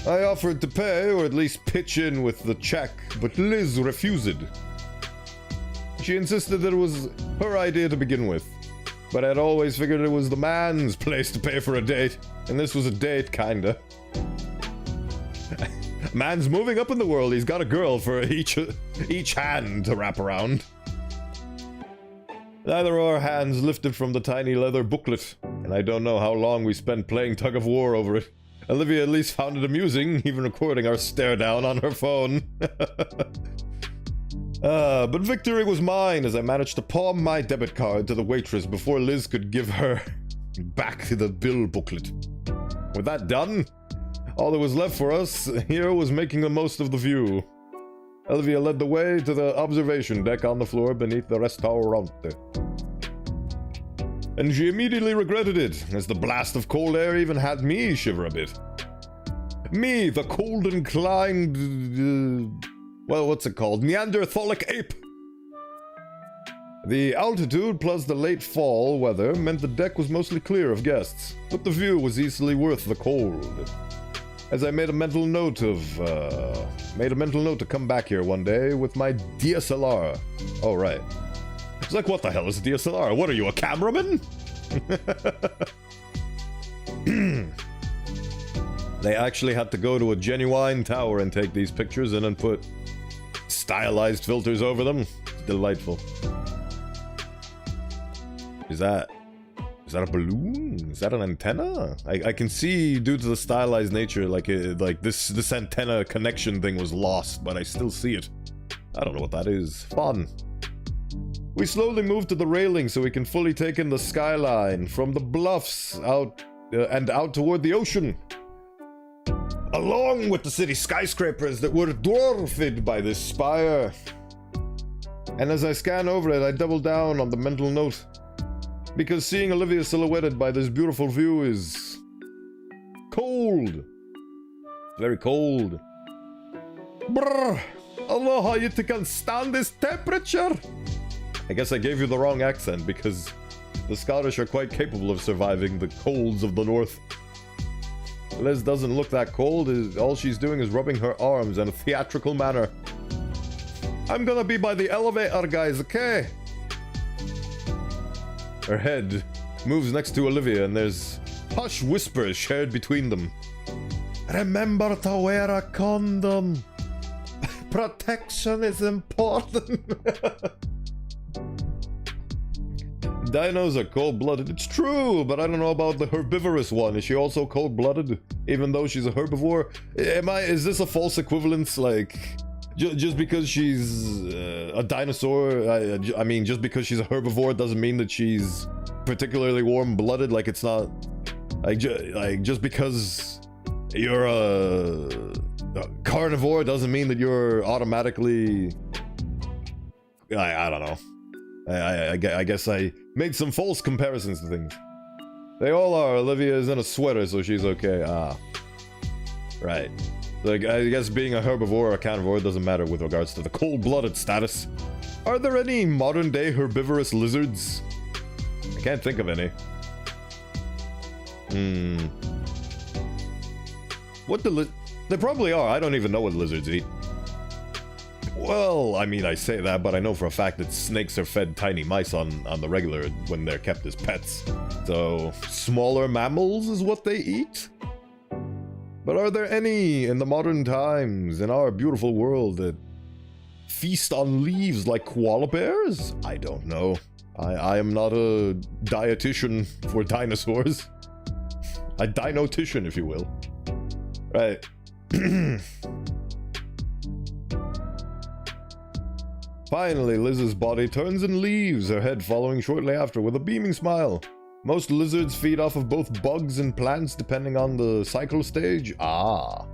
I offered to pay, or at least pitch in with the check, but Liz refused. She insisted that it was her idea to begin with, but I'd always figured it was the man's place to pay for a date, and this was a date, kinda. Man's moving up in the world, he's got a girl for each hand to wrap around. Neither of our hands lifted from the tiny leather booklet, and I don't know how long we spent playing tug of war over it. Olivia at least found it amusing, even recording our stare down on her phone. But victory was mine as I managed to palm my debit card to the waitress before Liz could give her back the bill booklet. With that done, all that was left for us here was making the most of the view. Olivia led the way to the observation deck on the floor beneath the restaurant. And she immediately regretted it, as the blast of cold air even had me shiver a bit. Me, the cold inclined... well, what's it called? Neanderthalic ape! The altitude plus the late fall weather meant the deck was mostly clear of guests, but the view was easily worth the cold. As I made a mental note to come back here one day with my DSLR. Oh, right. It's like, what the hell is a DSLR? What are you, a cameraman? They actually had to go to a genuine tower and take these pictures and then put stylized filters over them. It's delightful. Is that a balloon? Is that an antenna? I can see, due to the stylized nature, like this antenna connection thing was lost, but I still see it. I don't know what that is. Fun. We slowly moved to the railing so we can fully take in the skyline from the bluffs out toward the ocean. Along with the city skyscrapers that were dwarfed by this spire. And as I scan over it, I double down on the mental note. Because seeing Olivia silhouetted by this beautiful view is... cold. Very cold. Brr! I don't know how you can stand this temperature. I guess I gave you the wrong accent, because the Scottish are quite capable of surviving the colds of the north. Liz doesn't look that cold. All she's doing is rubbing her arms in a theatrical manner. I'm gonna be by the elevator, guys, okay? Her head moves next to Olivia, and there's hush whispers shared between them. Remember to wear a condom. Protection is important. Dinos are cold-blooded. It's true, but I don't know about the herbivorous one. Is she also cold-blooded, even though she's a herbivore? Is this a false equivalence? Like, just because she's a dinosaur, I mean, just because she's a herbivore doesn't mean that she's particularly warm-blooded. Like, it's not like just because you're a carnivore doesn't mean that you're automatically. I don't know. I guess I made some false comparisons to things. They all are. Olivia is in a sweater, so she's okay. Ah. Right. Like, I guess being a herbivore or a carnivore doesn't matter with regards to the cold-blooded status. Are there any modern-day herbivorous lizards? I can't think of any. What There probably are. I don't even know what lizards eat. Well, I mean, I say that, but I know for a fact that snakes are fed tiny mice on the regular when they're kept as pets. So, smaller mammals is what they eat? But are there any in the modern times, in our beautiful world, that feast on leaves like koala bears? I don't know. I am not a dietitian for dinosaurs. A dinotician, if you will. Right. Finally, Liz's body turns and leaves, her head following shortly after with a beaming smile. Most lizards feed off of both bugs and plants depending on the cycle stage. Ah.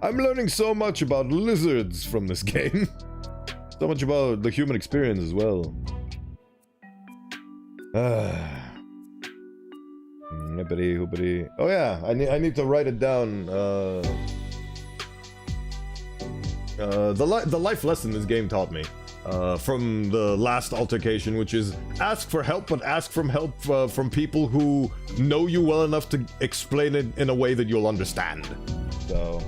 I'm learning so much about lizards from this game. So much about the human experience as well. Hippity hoopity. Oh yeah, I need to write it down. The life lesson this game taught me. From the last altercation, which is ask for help, but ask for help from people who know you well enough to explain it in a way that you'll understand. So...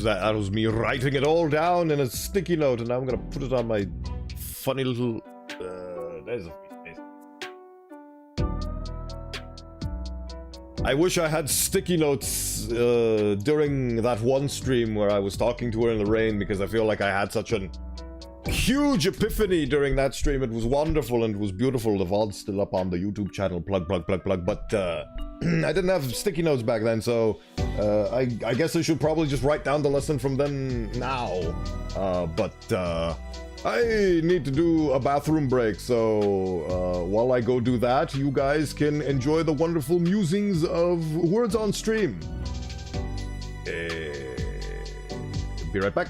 That was me writing it all down in a sticky note, and now I'm gonna put it on my funny little. There's a face. I wish I had sticky notes during that one stream where I was talking to her in the rain, because I feel like I had such a huge epiphany during that stream. It was wonderful and it was beautiful. The VOD's still up on the YouTube channel. Plug. But I didn't have sticky notes back then, so I guess I should probably just write down the lesson from then now. But I need to do a bathroom break, so while I go do that, you guys can enjoy the wonderful musings of words on stream. Be right back.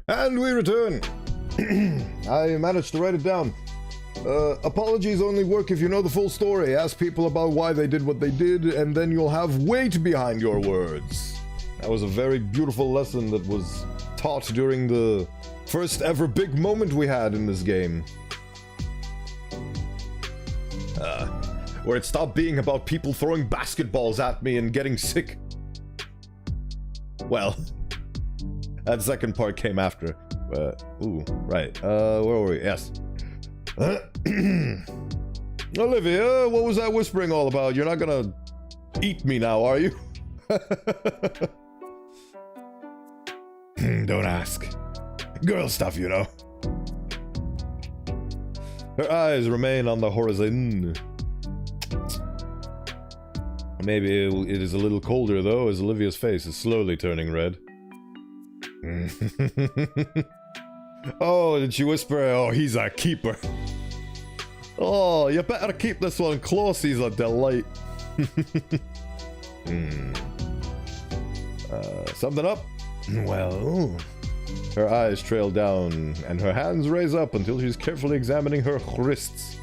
And we return. I managed to write it down. Apologies only work if you know the full story. Ask people about why they did what they did, and then you'll have weight behind your words. That was a very beautiful lesson that was taught during the first ever big moment we had in this game. Where it stopped being about people throwing basketballs at me and getting sick. Well, that second part came after. Ooh, right. Where were we? Yes. Olivia, what was that whispering all about? You're not gonna eat me now, are you? Don't ask. Girl stuff, you know. Her eyes remain on the horizon. Maybe it is a little colder, though, as Olivia's face is slowly turning red. Oh, did she whisper? Oh, he's a keeper. Oh, you better keep this one close, he's a delight. Something up? Well... Her eyes trail down, and her hands raise up until she's carefully examining her wrists.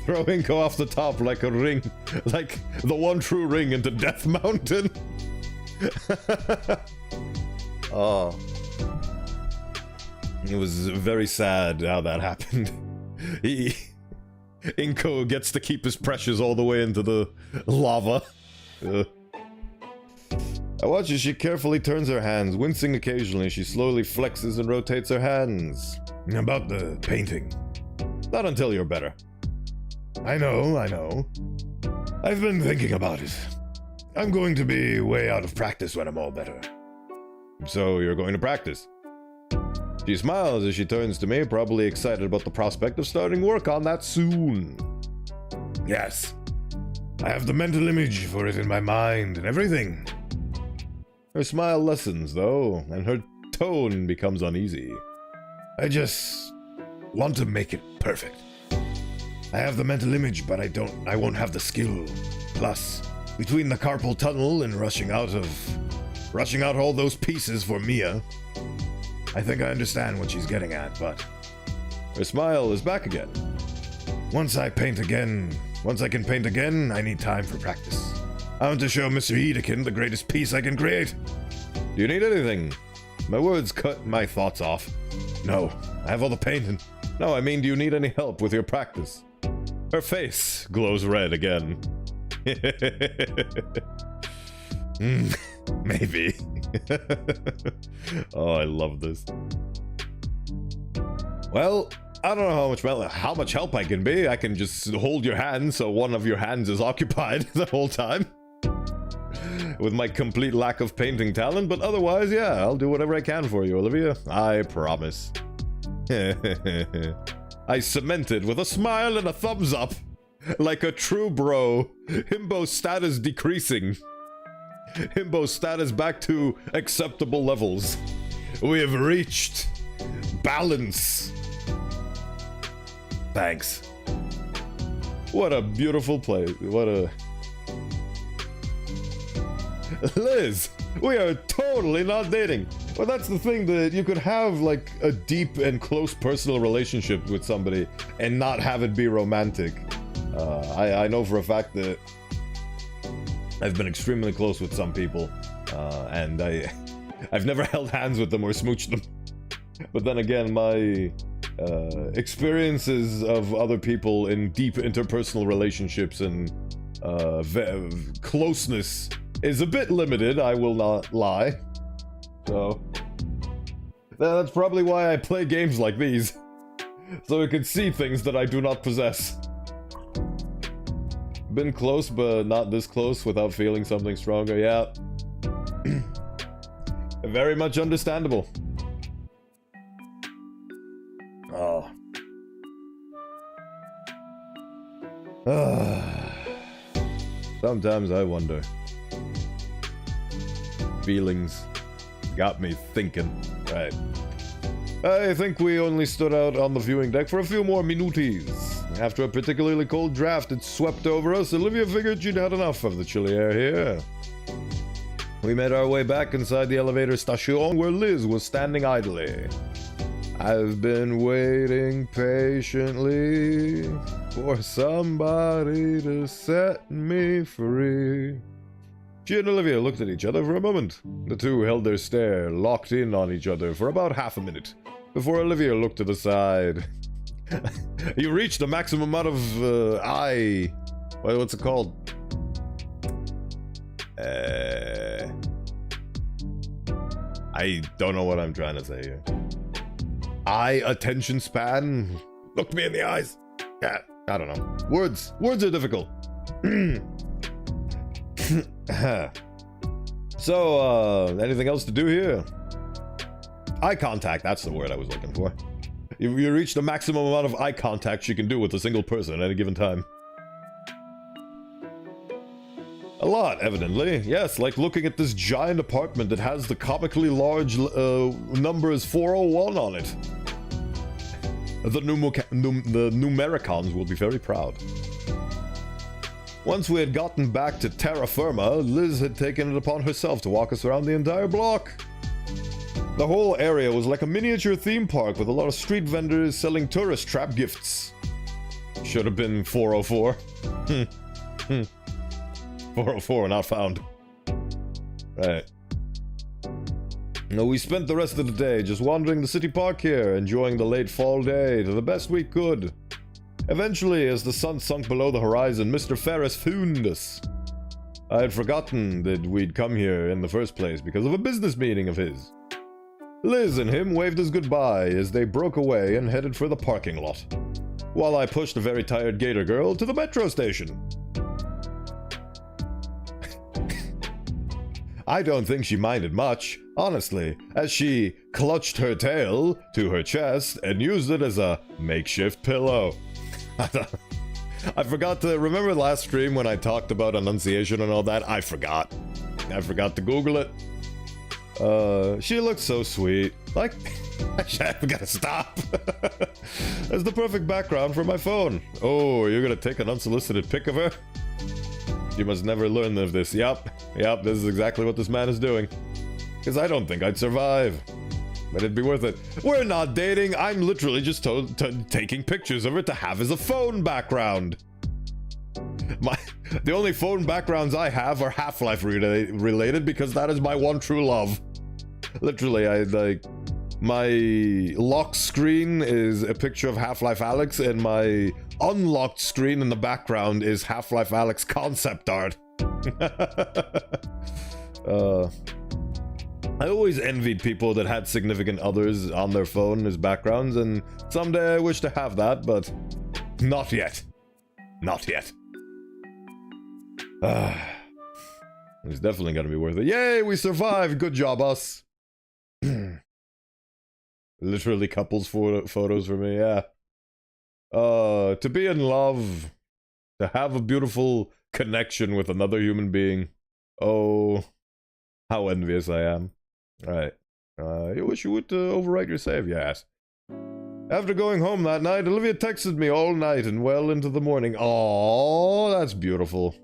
Throwing go off the top like a ring, like the one true ring into Death Mountain. Oh. It was very sad how that happened. Inko gets to keep his precious all the way into the lava. I watch as she carefully turns her hands, wincing occasionally. She slowly flexes and rotates her hands. About the painting. Not until you're better. I know. I've been thinking about it. I'm going to be way out of practice when I'm all better. So you're going to practice? She smiles as she turns to me, probably excited about the prospect of starting work on that soon. Yes. I have the mental image for it in my mind and everything. Her smile lessens, though, and her tone becomes uneasy. I just want to make it perfect. I have the mental image, but I won't have the skill. Plus, between the carpal tunnel and rushing out all those pieces for Mia, I think I understand what she's getting at, but her smile is back again. Once I can paint again, I need time for practice. I want to show Mr. Edekin the greatest piece I can create. Do you need anything? My words cut my thoughts off. No, I have all the painting. No, I mean, do you need any help with your practice? Her face glows red again. Maybe. Oh, I love this. Well, I don't know how much help I can be. I can just hold your hand so one of your hands is occupied the whole time. With my complete lack of painting talent, but otherwise, yeah, I'll do whatever I can for you, Olivia. I promise. I cemented with a smile and a thumbs up. Like a true bro. Himbo's status decreasing. Himbo's status back to acceptable levels. We have reached balance. Thanks. What a beautiful place. What a... Liz, we are totally not dating. Well, that's the thing, that you could have, like, a deep and close personal relationship with somebody and not have it be romantic. I know for a fact that I've been extremely close with some people, and I've never held hands with them or smooched them. But then again, my experiences of other people in deep interpersonal relationships and closeness is a bit limited, I will not lie. So that's probably why I play games like these, so I can see things that I do not possess. Been close, but not this close without feeling something stronger, yeah. Very much understandable. Oh. Sometimes I wonder. Feelings got me thinking. Right. I think we only stood out on the viewing deck for a few more minutes. After a particularly cold draft had swept over us, Olivia figured she'd had enough of the chilly air here. We made our way back inside the elevator station where Liz was standing idly. I've been waiting patiently for somebody to set me free. She and Olivia looked at each other for a moment. The two held their stare, locked in on each other for about half a minute, before Olivia looked to the side. You reached the maximum amount of, what's it called? I don't know what I'm trying to say here. Eye attention span? Look me in the eyes. Yeah, I don't know. Words are difficult. So, anything else to do here? Eye contact, that's the word I was looking for. You reach the maximum amount of eye contact you can do with a single person at any given time. A lot, evidently. Yes, like looking at this giant apartment that has the comically large numbers 401 on it. The Numericons will be very proud. Once we had gotten back to terra firma, Liz had taken it upon herself to walk us around the entire block. The whole area was like a miniature theme park with a lot of street vendors selling tourist trap gifts. Should have been 404. 404, not found. Right. No, we spent the rest of the day just wandering the city park here, enjoying the late fall day to the best we could. Eventually, as the sun sunk below the horizon, Mr. Ferris found us. I had forgotten that we'd come here in the first place because of a business meeting of his. Liz and him waved us goodbye as they broke away and headed for the parking lot, while I pushed a very tired Gator girl to the metro station. I don't think she minded much, honestly, as she clutched her tail to her chest and used it as a makeshift pillow. I forgot to remember last stream when I talked about enunciation and all that. I forgot to Google it. She looked so sweet. Like, I've gotta stop. That's the perfect background for my phone. Oh, you're gonna take an unsolicited pic of her? You must never learn of this. Yep, this is exactly what this man is doing. Because I don't think I'd survive. But it'd be worth it. We're not dating. I'm literally just taking pictures of her to have as a phone background. The only phone backgrounds I have are Half-Life related because that is my one true love. Literally, my lock screen is a picture of Half-Life Alyx, and my unlocked screen in the background is Half-Life Alyx concept art. I always envied people that had significant others on their phone as backgrounds, and someday I wish to have that, but not yet. Not yet. It's definitely gonna be worth it. Yay, we survived! Good job, us. Literally couples photos for me, yeah. To be in love, to have a beautiful connection with another human being. Oh, how envious I am. Right. You wish you would overwrite your save, yes. After going home that night, Olivia texted me all night and well into the morning. Oh, that's beautiful.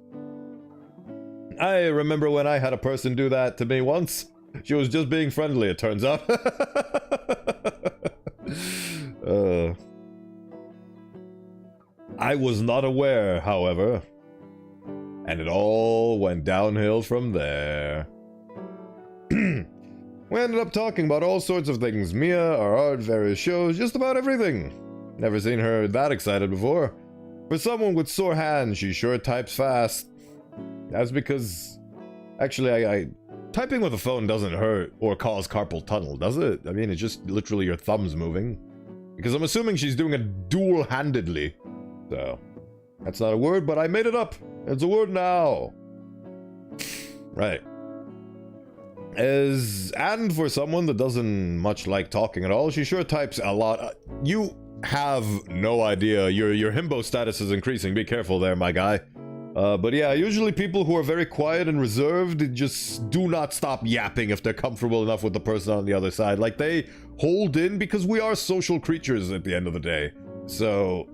I remember when I had a person do that to me once. She was just being friendly, it turns out. I was not aware, however, And it all went downhill from there. We ended up talking about all sorts of things. Mia, our art, various shows, just about everything. Never seen her that excited before. For someone with sore hands, she sure types fast. That's because... Actually, typing with a phone doesn't hurt or cause carpal tunnel, does it? I mean, it's just literally your thumbs moving. Because I'm assuming she's doing it dual-handedly. So, that's not a word, but I made it up. It's a word now. Right. And for someone that doesn't much like talking at all, she sure types a lot. You have no idea. Your himbo status is increasing. Be careful there, my guy. But yeah, usually people who are very quiet and reserved just do not stop yapping if they're comfortable enough with the person on the other side. Like, they hold in because we are social creatures at the end of the day. So,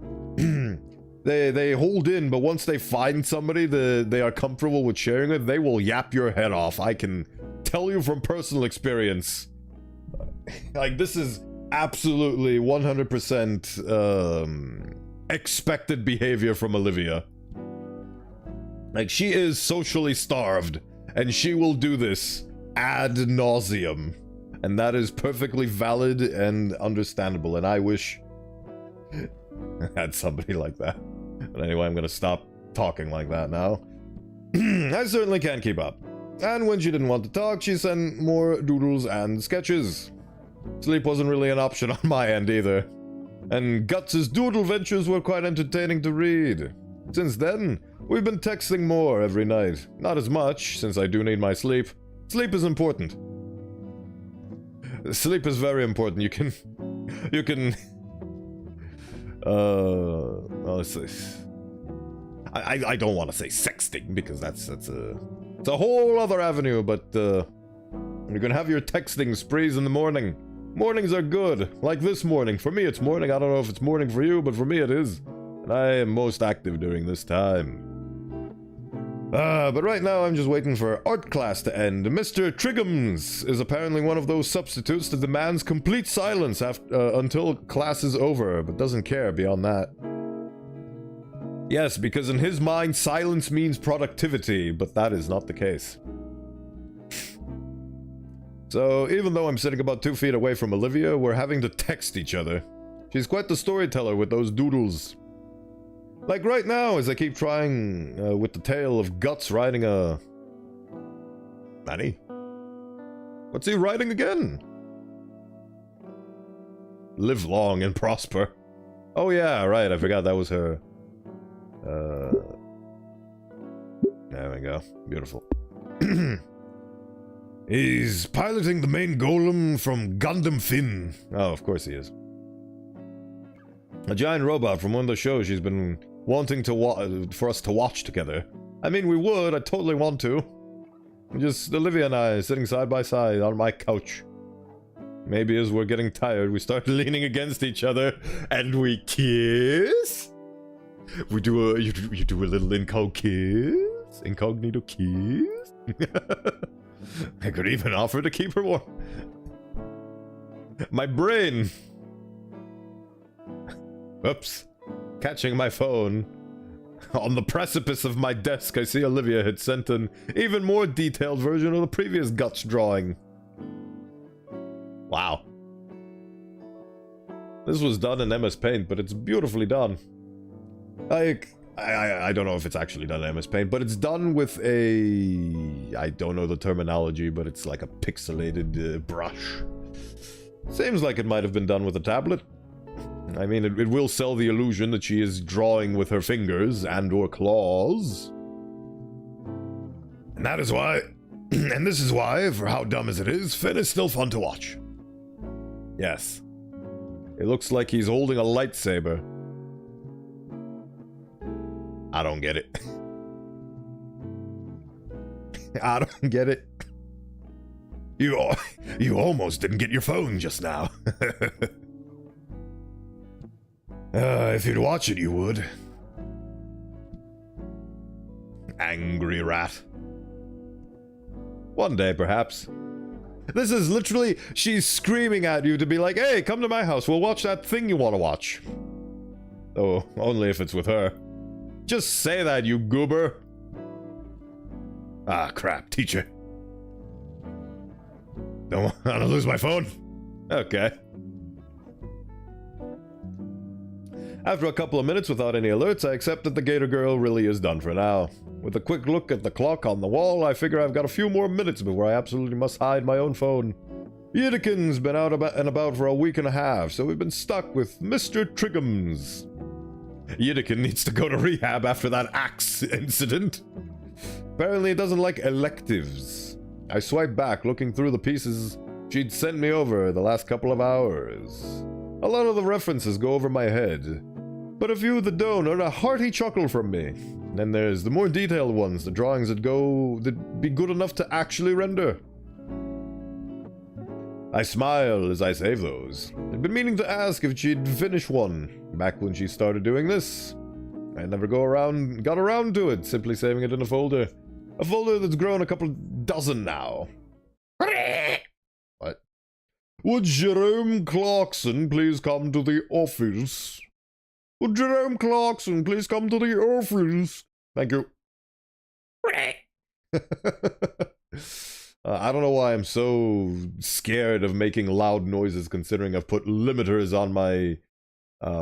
they hold in, but once they find somebody that they are comfortable with sharing with, they will yap your head off. I can tell you from personal experience. Like, this is absolutely 100% expected behavior from Olivia. Like, she is socially starved, and she will do this ad nauseum. And that is perfectly valid and understandable, and I wish I had somebody like that. But anyway, I'm gonna stop talking like that now. I certainly can't keep up. And when she didn't want to talk, she sent more doodles and sketches. Sleep wasn't really an option on my end either. And Guts' doodle ventures were quite entertaining to read. Since then, we've been texting more every night. Not as much, since I do need my sleep. Sleep is important. Sleep is very important. You can... I don't want to say sexting, because that's a... It's a whole other avenue, but, you can have your texting sprees in the morning. Mornings are good, like this morning. For me, it's morning. I don't know if it's morning for you, but for me, it is. And I am most active during this time. But right now, I'm just waiting for art class to end. Mr. Triggums is apparently one of those substitutes that demands complete silence until class is over, but doesn't care beyond that. Yes, because in his mind, silence means productivity, but that is not the case. So, even though I'm sitting about 2 feet away from Olivia, we're having to text each other. She's quite the storyteller with those doodles. Like right now, as I keep trying with the tale of Guts riding a... Wani? What's he riding again? Live long and prosper. Oh yeah, right, I forgot that was her... There we go. Beautiful. He's piloting the main golem from Gundam Finn. Oh, of course he is. A giant robot from one of the shows she's been wanting to for us to watch together. I mean, we would. I totally want to. Just Olivia and I sitting side by side on my couch. Maybe as we're getting tired, we start leaning against each other and we kiss. We do you do a little incognito kiss. I could even offer to keep her warm. My brain. Oops. Catching my phone. On the precipice of my desk, I see Olivia had sent an even more detailed version of the previous Guts drawing. Wow. This was done in MS Paint, but it's beautifully done. I don't know if it's actually done in MS Paint, but it's done with a... I don't know the terminology, but it's like a pixelated brush. Seems like it might have been done with a tablet. I mean, it will sell the illusion that she is drawing with her fingers and or claws. And that is why... and this is why, for how dumb as it is, Finn is still fun to watch. Yes. It looks like he's holding a lightsaber. I don't get it. I don't get it. You almost didn't get your phone just now. If you'd watch it, you would. Angry rat. One day, perhaps. This is literally, she's screaming at you to be like, hey, come to my house, we'll watch that thing you want to watch. Oh, only if it's with her. Just say that, you goober. Ah, crap, teacher. Don't want to lose my phone. Okay. After a couple of minutes without any alerts, I accept that the Gator girl really is done for now. With a quick look at the clock on the wall, I figure I've got a few more minutes before I absolutely must hide my own phone. Yidikin's been out and about for a week and a half, so we've been stuck with Mr. Triggums. Yidikin needs to go to rehab after that axe incident. Apparently he doesn't like electives. I swipe back, looking through the pieces she'd sent me over the last couple of hours. A lot of the references go over my head, but a few that don't earn a hearty chuckle from me. Then there's the more detailed ones, the drawings that'd be good enough to actually render. I smile as I save those. I'd been meaning to ask if she'd finish one, back when she started doing this. I never got around to it, simply saving it in a folder. A folder that's grown a couple dozen now. What? Would Jerome Clarkson please come to the office? Would Jerome Clarkson please come to the office? Thank you. I don't know why I'm so scared of making loud noises, considering I've put limiters on my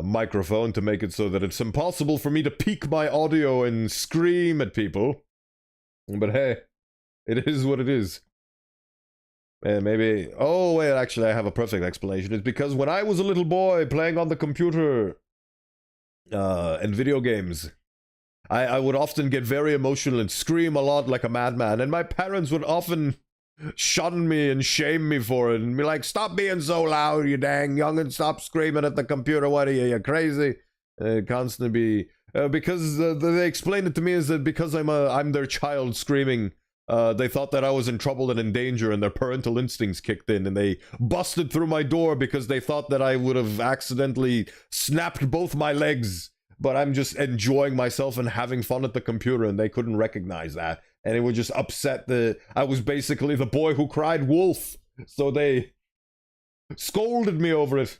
microphone to make it so that it's impossible for me to peak my audio and scream at people. But hey, it is what it is. And maybe... Oh, wait, actually, I have a perfect explanation. It's because when I was a little boy playing on the computer and video games, I would often get very emotional and scream a lot like a madman, and my parents would often shun me and shame me for it and be like, stop being so loud, you dang youngin', stop screaming at the computer, what are you crazy? Constantly be... because they explained it to me is that because I'm their child screaming, they thought that I was in trouble and in danger, and their parental instincts kicked in, and they busted through my door because they thought that I would have accidentally snapped both my legs, but I'm just enjoying myself and having fun at the computer, and they couldn't recognize that. And it would just upset I was basically the boy who cried wolf, so they scolded me over it.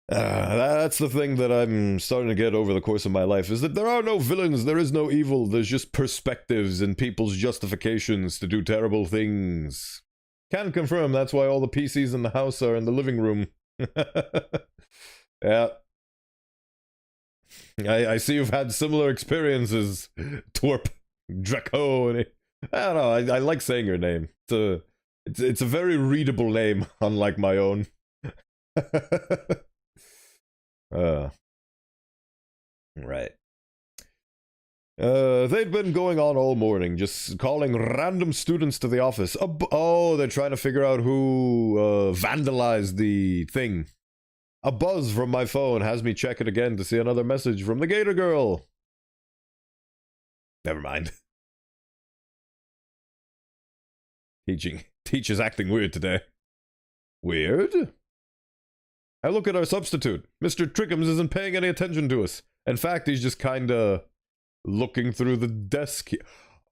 That's the thing that I'm starting to get over the course of my life, is that there are no villains, there is no evil, there's just perspectives and people's justifications to do terrible things. Can confirm that's why all the PCs in the house are in the living room. Yeah. I see you've had similar experiences, Twerp, Draco, and I don't know, I like saying your name. It's a very readable name, unlike my own. Right. They'd been going on all morning, just calling random students to the office. Oh, they're trying to figure out who vandalized the thing. A buzz from my phone has me check it again to see another message from the Gator girl. Never mind. Teach is acting weird today. Weird? I look at our substitute. Mr. Trickums isn't paying any attention to us. In fact, he's just kinda looking through the desk.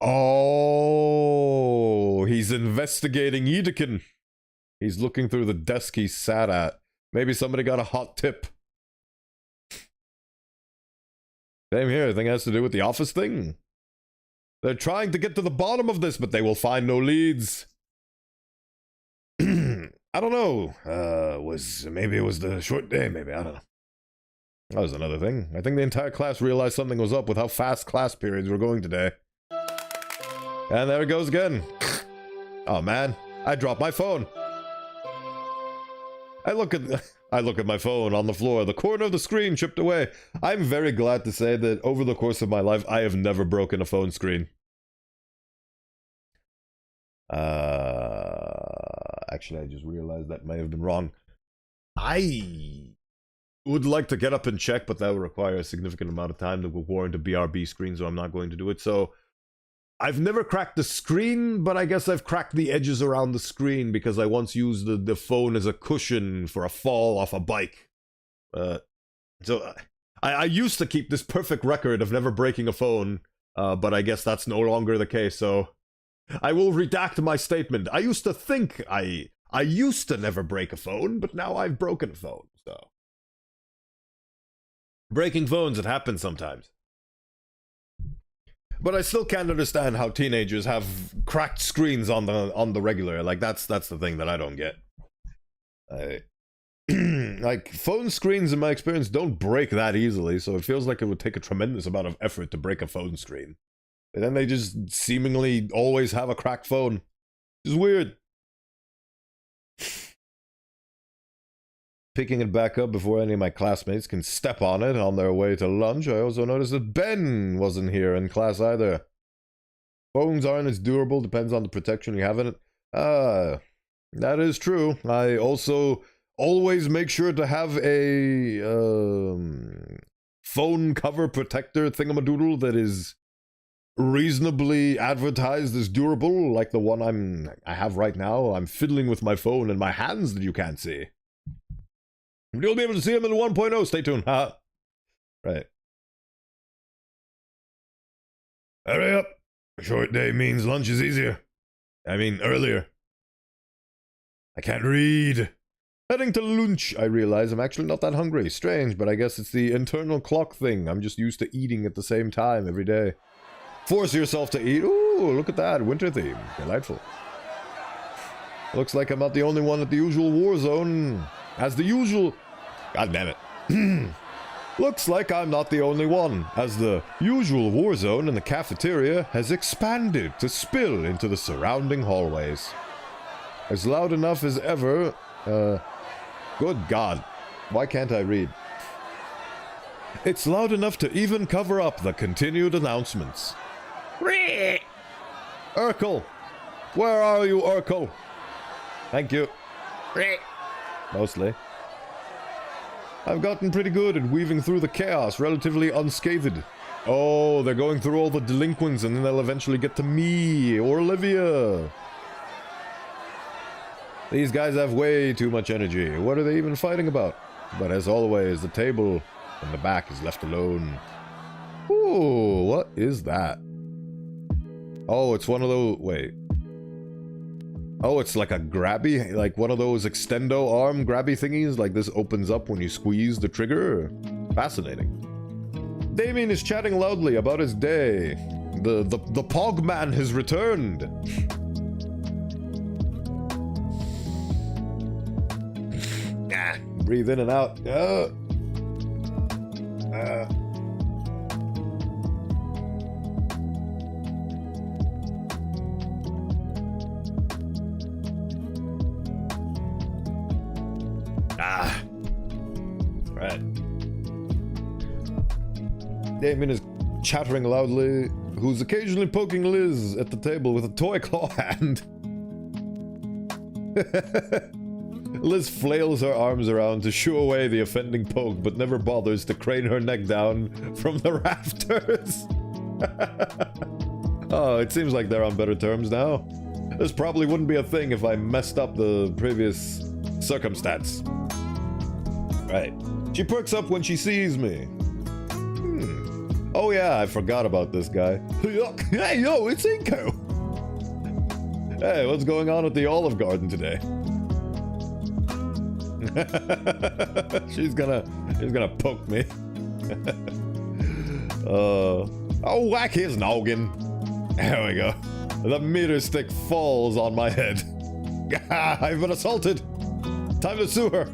Oh, he's investigating Yidikin. He's looking through the desk he sat at. Maybe somebody got a hot tip. Same here, I think it has to do with the office thing. They're trying to get to the bottom of this, but they will find no leads. I don't know. Maybe it was the short day, maybe, I don't know. That was another thing. I think the entire class realized something was up with how fast class periods were going today. And there it goes again. Oh man, I dropped my phone. I look at my phone on the floor, the corner of the screen chipped away. I'm very glad to say that over the course of my life, I have never broken a phone screen. Actually, I just realized that may have been wrong. I would like to get up and check, but that would require a significant amount of time that would warrant a BRB screen, so I'm not going to do it. So, I've never cracked the screen, but I guess I've cracked the edges around the screen because I once used the phone as a cushion for a fall off a bike. So, I used to keep this perfect record of never breaking a phone, but I guess that's no longer the case, so I will redact my statement. I used to think I used to never break a phone, but now I've broken a phone, so Breaking phones, it happens sometimes. But I still can't understand how teenagers have cracked screens on the regular. Like, that's the thing that I don't get. Like, phone screens, in my experience, don't break that easily, so it feels like it would take a tremendous amount of effort to break a phone screen. And then they just seemingly always have a cracked phone. It's weird. Picking it back up before any of my classmates can step on it on their way to lunch, I also noticed that Ben wasn't here in class either. Phones aren't as durable, depends on the protection you have in it. That is true. I also always make sure to have a phone cover protector thingamadoodle that is reasonably advertised as durable, like the one I have right now. I'm fiddling with my phone in my hands that you can't see. You'll be able to see them in 1.0. Stay tuned. Right. Hurry up. A short day means lunch is easier. I mean, earlier. I can't read. Heading to lunch, I realize I'm actually not that hungry. Strange, but I guess it's the internal clock thing. I'm just used to eating at the same time every day. Force yourself to eat. Ooh, look at that. Winter theme. Delightful. Looks like I'm not the only one at the usual war zone. As the usual... God damn it. Looks like I'm not the only one, as the usual war zone in the cafeteria has expanded to spill into the surrounding hallways. As loud enough as ever... good God. Why can't I read? It's loud enough to even cover up the continued announcements. Urkel! Where are you, Urkel? Thank you. Mostly. I've gotten pretty good at weaving through the chaos relatively unscathed. Oh, they're going through all the delinquents and then they'll eventually get to me or Olivia. These guys have way too much energy. What are they even fighting about? But as always, the table in the back is left alone. Ooh, what is that? Oh, it's one of those... Wait. Oh, it's like a grabby, like one of those extendo arm grabby thingies, like this opens up when you squeeze the trigger. Fascinating. Damien is chatting loudly about his day. The Pog Man has returned. Breathe in and out. Right. Damien is chattering loudly, who's occasionally poking Liz at the table with a toy claw hand. Liz flails her arms around to shoo away the offending poke, but never bothers to crane her neck down from the rafters. Oh, it seems like they're on better terms now. This probably wouldn't be a thing if I messed up the previous circumstance. Right. She perks up when she sees me. Oh yeah, I forgot about this guy. Hey, yo, it's Inko! Hey, what's going on at the Olive Garden today? She's gonna poke me. Oh, whack his noggin. There we go. The meter stick falls on my head. I've been assaulted. Time to sue her.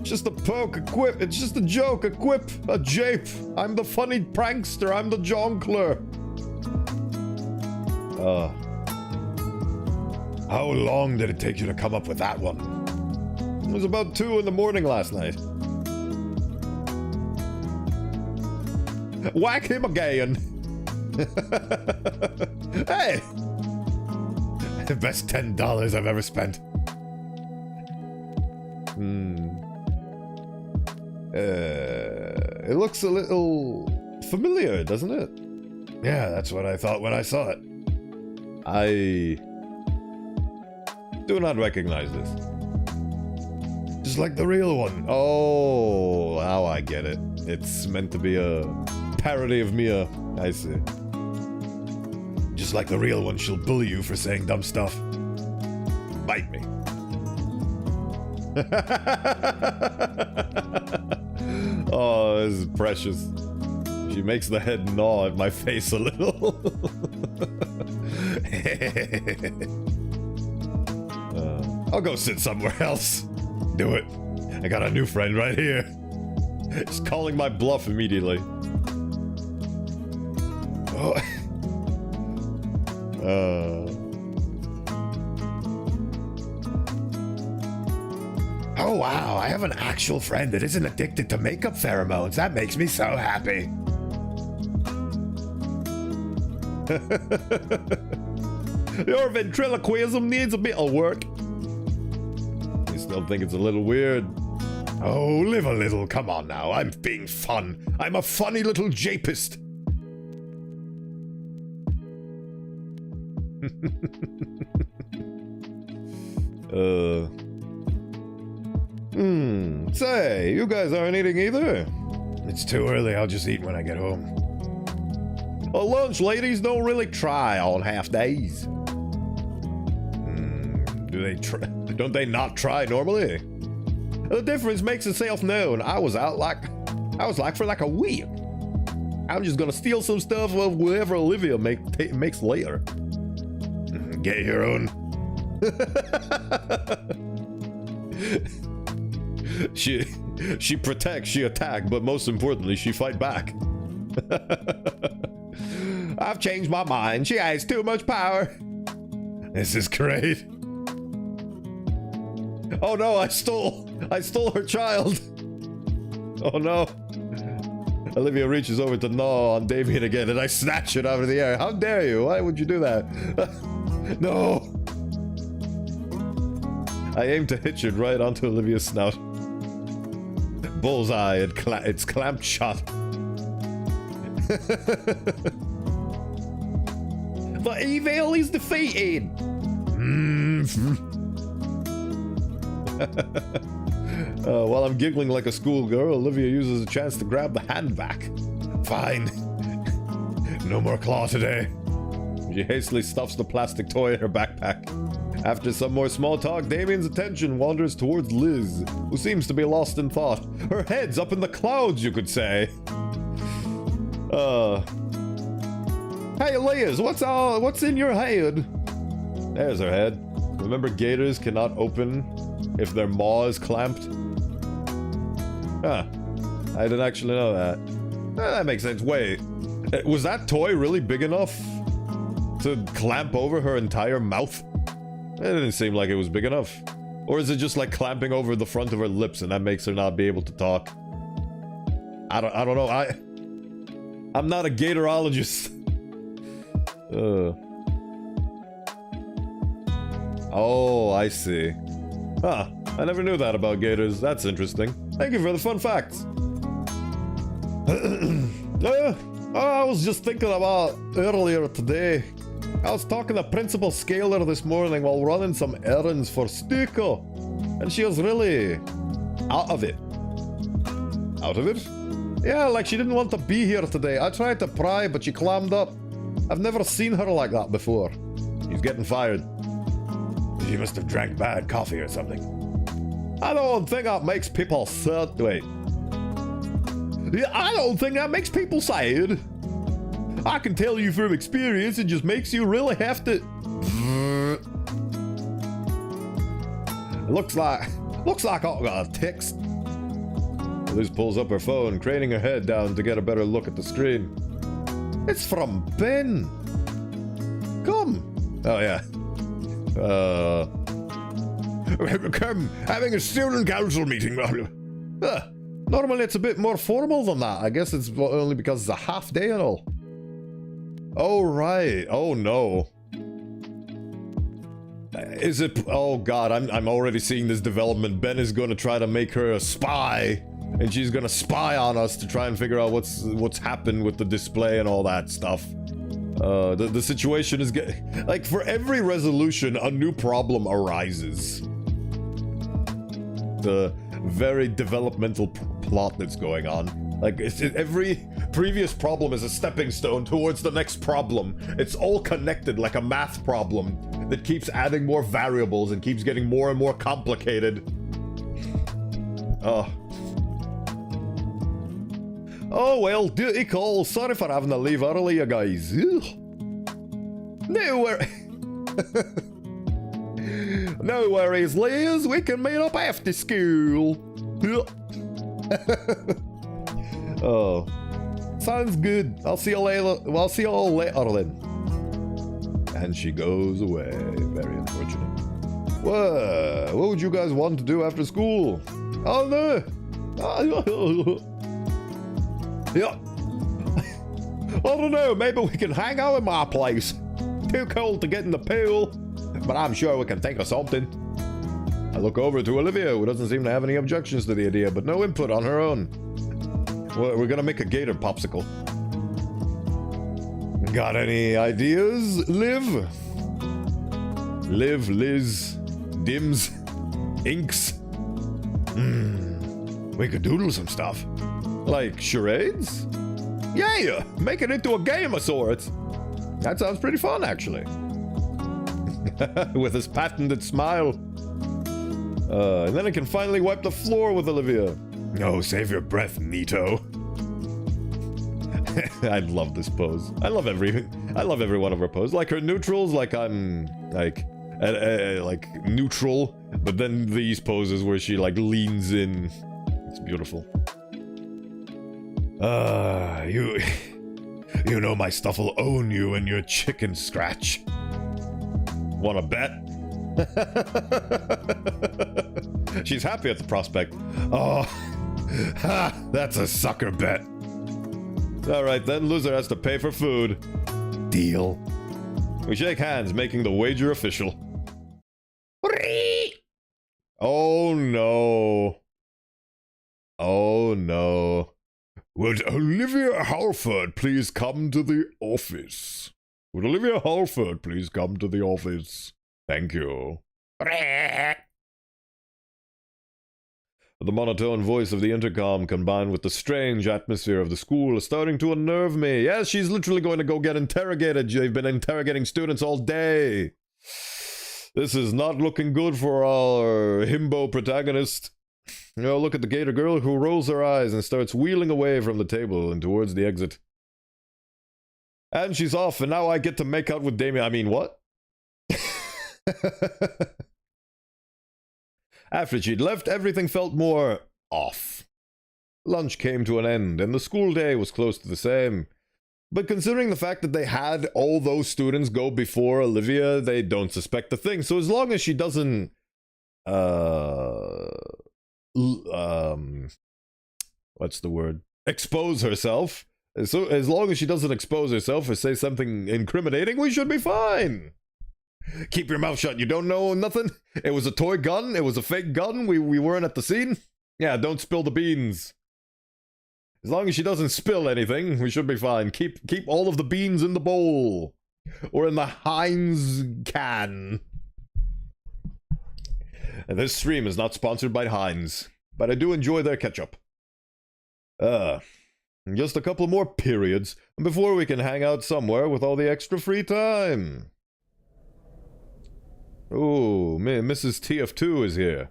Just a poke, a quip. It's just a joke, a quip, a jape. I'm the funny prankster. I'm the jongleur. How long did it take you to come up with that one? It was about 2 in the morning last night. Whack him again. Hey! The best $10 I've ever spent. It looks a little familiar, doesn't it? Yeah, that's what I thought when I saw it. I do not recognize this. Just like the real one. Oh, now I get it. It's meant to be a parody of Mia. I see. Just like the real one, she'll bully you for saying dumb stuff. Bite me. Oh, this is precious. She makes the head gnaw at my face a little. I'll go sit somewhere else. Do it. I got a new friend right here. He's calling my bluff immediately. Oh. Oh wow, I have an actual friend that isn't addicted to makeup pheromones. That makes me so happy. Your ventriloquism needs a bit of work. You still think it's a little weird? Oh, live a little. Come on now. I'm being fun. I'm a funny little japist. Say, you guys aren't eating either? It's too early. I'll just eat when I get home. Well, lunch ladies don't really try on half days. Do they try? Don't they not try normally? The difference makes itself known. I was like for like a week. I'm just gonna steal some stuff of whatever Olivia makes later. Get your own. She protects, she attack, but most importantly, she fight back. I've changed my mind. She has too much power. This is great. Oh no, I stole her child. Oh no. Olivia reaches over to gnaw on Damien again, and I snatch it out of the air. How dare you? Why would you do that? No. I aim to hitch it right onto Olivia's snout. Bullseye, it's clamped shut. The evil is defeated. While I'm giggling like a schoolgirl, Olivia uses a chance to grab the hand back. Fine. No more claw today. She hastily stuffs the plastic toy in her backpack. After some more small talk, Damien's attention wanders towards Liz, who seems to be lost in thought. Her head's up in the clouds, you could say. Hey Liz, what's in your head? There's her head. Remember, gators cannot open if their maw is clamped? Huh. I didn't actually know that. That makes sense. Wait. Was that toy really big enough to clamp over her entire mouth? It didn't seem like it was big enough. Or is it just like clamping over the front of her lips and that makes her not be able to talk? I don't know. I'm not a gatorologist. Oh, I see. Huh. I never knew that about gators. That's interesting. Thank you for the fun facts. I was just thinking about earlier today. I was talking to Principal Scaler this morning while running some errands for Stuco, and she was really out of it. Out of it? Yeah, like she didn't want to be here today. I tried to pry, but she clammed up. I've never seen her like that before. She's getting fired. She must have drank bad coffee or something. I don't think that makes people sad. Wait. Yeah, I don't think that makes people sad. I can tell you from experience, it just makes you really have to... Looks like I got a text. Liz pulls up her phone, craning her head down to get a better look at the screen. It's from Ben. Come. Oh, yeah. Come, having a student council meeting. Normally it's a bit more formal than that. I guess it's only because it's a half day and all. Oh, right. Oh, no. Is it... Oh, God. I'm already seeing this development. Ben is going to try to make her a spy. And she's going to spy on us to try and figure out what's happened with the display and all that stuff. The situation is... Like, for every resolution, a new problem arises. The very developmental plot that's going on. Like, every previous problem is a stepping stone towards the next problem. It's all connected like a math problem that keeps adding more variables and keeps getting more and more complicated. Oh. Oh well, duty call. Sorry for having to leave early, you guys. Ugh. No no worries, Liz. We can meet up after school. Oh, sounds good. I'll see you later. Well, I'll see you all later then. And she goes away. Very unfortunate. What would you guys want to do after school? Oh no. Yeah. I don't know. Maybe we can hang out at my place. Too cold to get in the pool, but I'm sure we can think of something. I look over to Olivia, who doesn't seem to have any objections to the idea, but no input on her own. Well, we're gonna make a Gator popsicle. Got any ideas, Liv? Liz, Dims, Inks? We could doodle some stuff. Like charades? Yeah, make it into a game of sorts. That sounds pretty fun, actually. With his patented smile. And then I can finally wipe the floor with Olivia. No, save your breath, Nito. I love this pose. I love every one of her poses. Like her neutrals, like I'm like neutral, but then these poses where she like leans in. It's beautiful. You know my stuff will own you and your chicken scratch. Wanna bet? She's happy at the prospect. Oh, ha, that's a sucker bet. Alright then, loser has to pay for food. Deal. We shake hands, making the wager official. Oh no. Oh no. Would Olivia Halford please come to the office? Would Olivia Halford please come to the office? Thank you. The monotone voice of the intercom combined with the strange atmosphere of the school is starting to unnerve me. Yes, she's literally going to go get interrogated. They've been interrogating students all day. This is not looking good for our himbo protagonist. You know, look at the Gator girl who rolls her eyes and starts wheeling away from the table and towards the exit. And she's off, and now I get to make out with Damien. I mean, what? After she'd left, everything felt more off. Lunch came to an end, and the school day was close to the same. But considering the fact that they had all those students go before Olivia, they don't suspect a thing. So as long as she doesn't, what's the word? Expose herself. So as long as she doesn't expose herself or say something incriminating, we should be fine. Keep your mouth shut. You don't know nothing? It was a toy gun. It was a fake gun. We weren't at the scene. Yeah, don't spill the beans. As long as she doesn't spill anything, we should be fine. Keep all of the beans in the bowl. Or in the Heinz can. And this stream is not sponsored by Heinz, but I do enjoy their ketchup. Just a couple more periods before we can hang out somewhere with all the extra free time. Oh, Mrs. TF2 is here.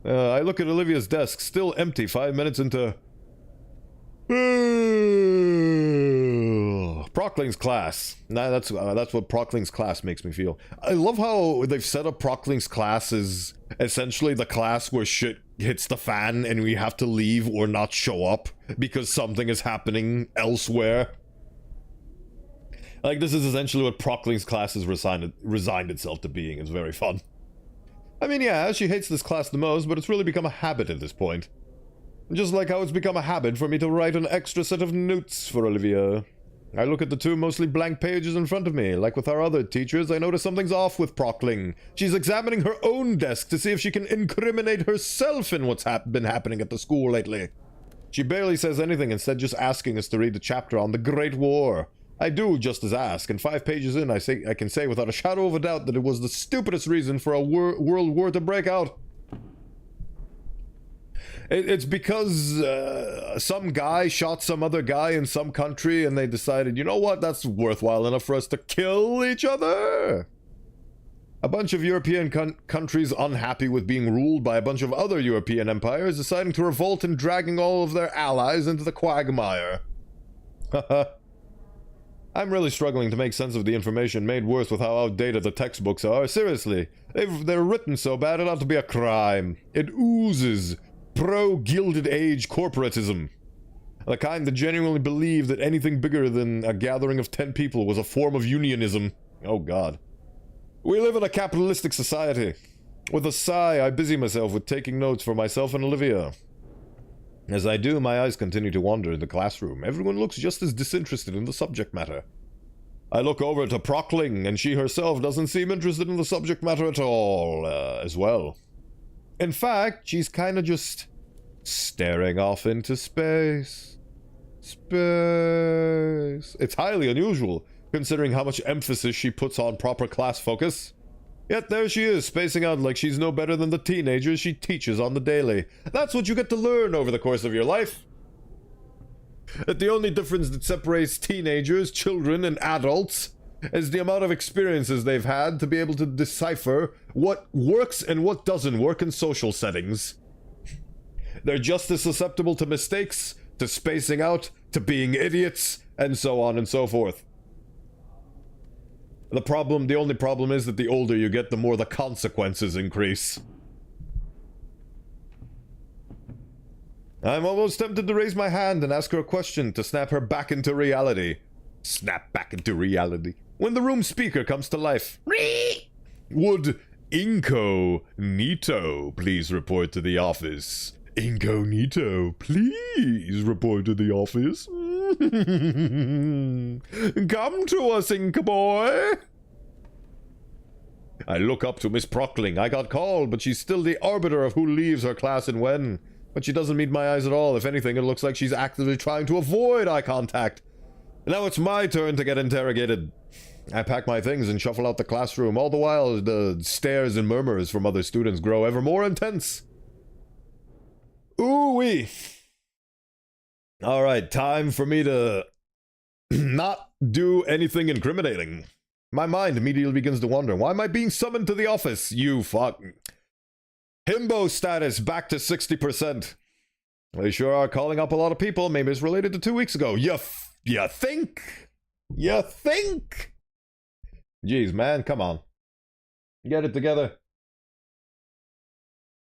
I look at Olivia's desk, still empty 5 minutes into... Prockling's class. Nah, that's what Prockling's class makes me feel. I love how they've set up Prockling's class as essentially the class where shit hits the fan and we have to leave or not show up because something is happening elsewhere. Like, this is essentially what Prockling's class has resigned itself to being. It's very fun. I mean, yeah, she hates this class the most, but it's really become a habit at this point. Just like how it's become a habit for me to write an extra set of notes for Olivia. I look at the two mostly blank pages in front of me. Like with our other teachers, I notice something's off with Prockling. She's examining her own desk to see if she can incriminate herself in what's been happening at the school lately. She barely says anything, instead just asking us to read the chapter on the Great War. I do just as ask, and 5 pages in I can say without a shadow of a doubt that it was the stupidest reason for a world war to break out. It's because some guy shot some other guy in some country and they decided, you know what, that's worthwhile enough for us to kill each other. A bunch of European countries unhappy with being ruled by a bunch of other European empires deciding to revolt and dragging all of their allies into the quagmire. Haha. I'm really struggling to make sense of the information, made worse with how outdated the textbooks are. Seriously, they're written so bad it ought to be a crime. It oozes pro-Gilded Age corporatism. The kind that genuinely believed that anything bigger than a gathering of 10 people was a form of unionism. Oh god. We live in a capitalistic society. With a sigh, I busy myself with taking notes for myself and Olivia. As I do, my eyes continue to wander in the classroom. Everyone looks just as disinterested in the subject matter. I look over to Prockling, and she herself doesn't seem interested in the subject matter at all, as well. In fact, she's kinda just staring off into space. Space. It's highly unusual, considering how much emphasis she puts on proper class focus. Yet there she is, spacing out like she's no better than the teenagers she teaches on the daily. That's what you get to learn over the course of your life. That the only difference that separates teenagers, children, and adults is the amount of experiences they've had to be able to decipher what works and what doesn't work in social settings. They're just as susceptible to mistakes, to spacing out, to being idiots, and so on and so forth. The only problem is that the older you get, the more the consequences increase. I'm almost tempted to raise my hand and ask her a question to snap her back into reality. Snap back into reality. When the room speaker comes to life. Would Incognito please report to the office? Incognito, please report to the office. Come to us, Inca boy. I look up to Miss Prockling. I got called, but she's still the arbiter of who leaves her class and when. But she doesn't meet my eyes at all. If anything, it looks like she's actively trying to avoid eye contact. Now it's my turn to get interrogated. I pack my things and shuffle out the classroom. All the while, the stares and murmurs from other students grow ever more intense. Ooh-wee. Alright, time for me to not do anything incriminating. My mind immediately begins to wonder, why am I being summoned to the office? You fuck. Himbo status back to 60%. They sure are calling up a lot of people. Maybe it's related to 2 weeks ago. You think? You think? Jeez, man, come on. Get it together.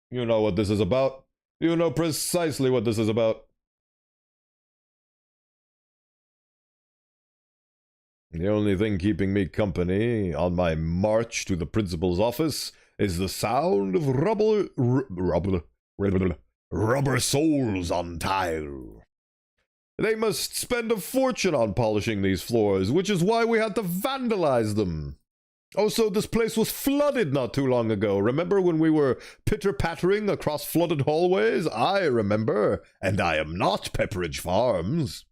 You know what this is about. You know precisely what this is about. The only thing keeping me company on my march to the principal's office is the sound of rubber soles on tile. They must spend a fortune on polishing these floors, which is why we had to vandalize them. Also, this place was flooded not too long ago. Remember when we were pitter-pattering across flooded hallways? I remember, and I am not Pepperidge Farms.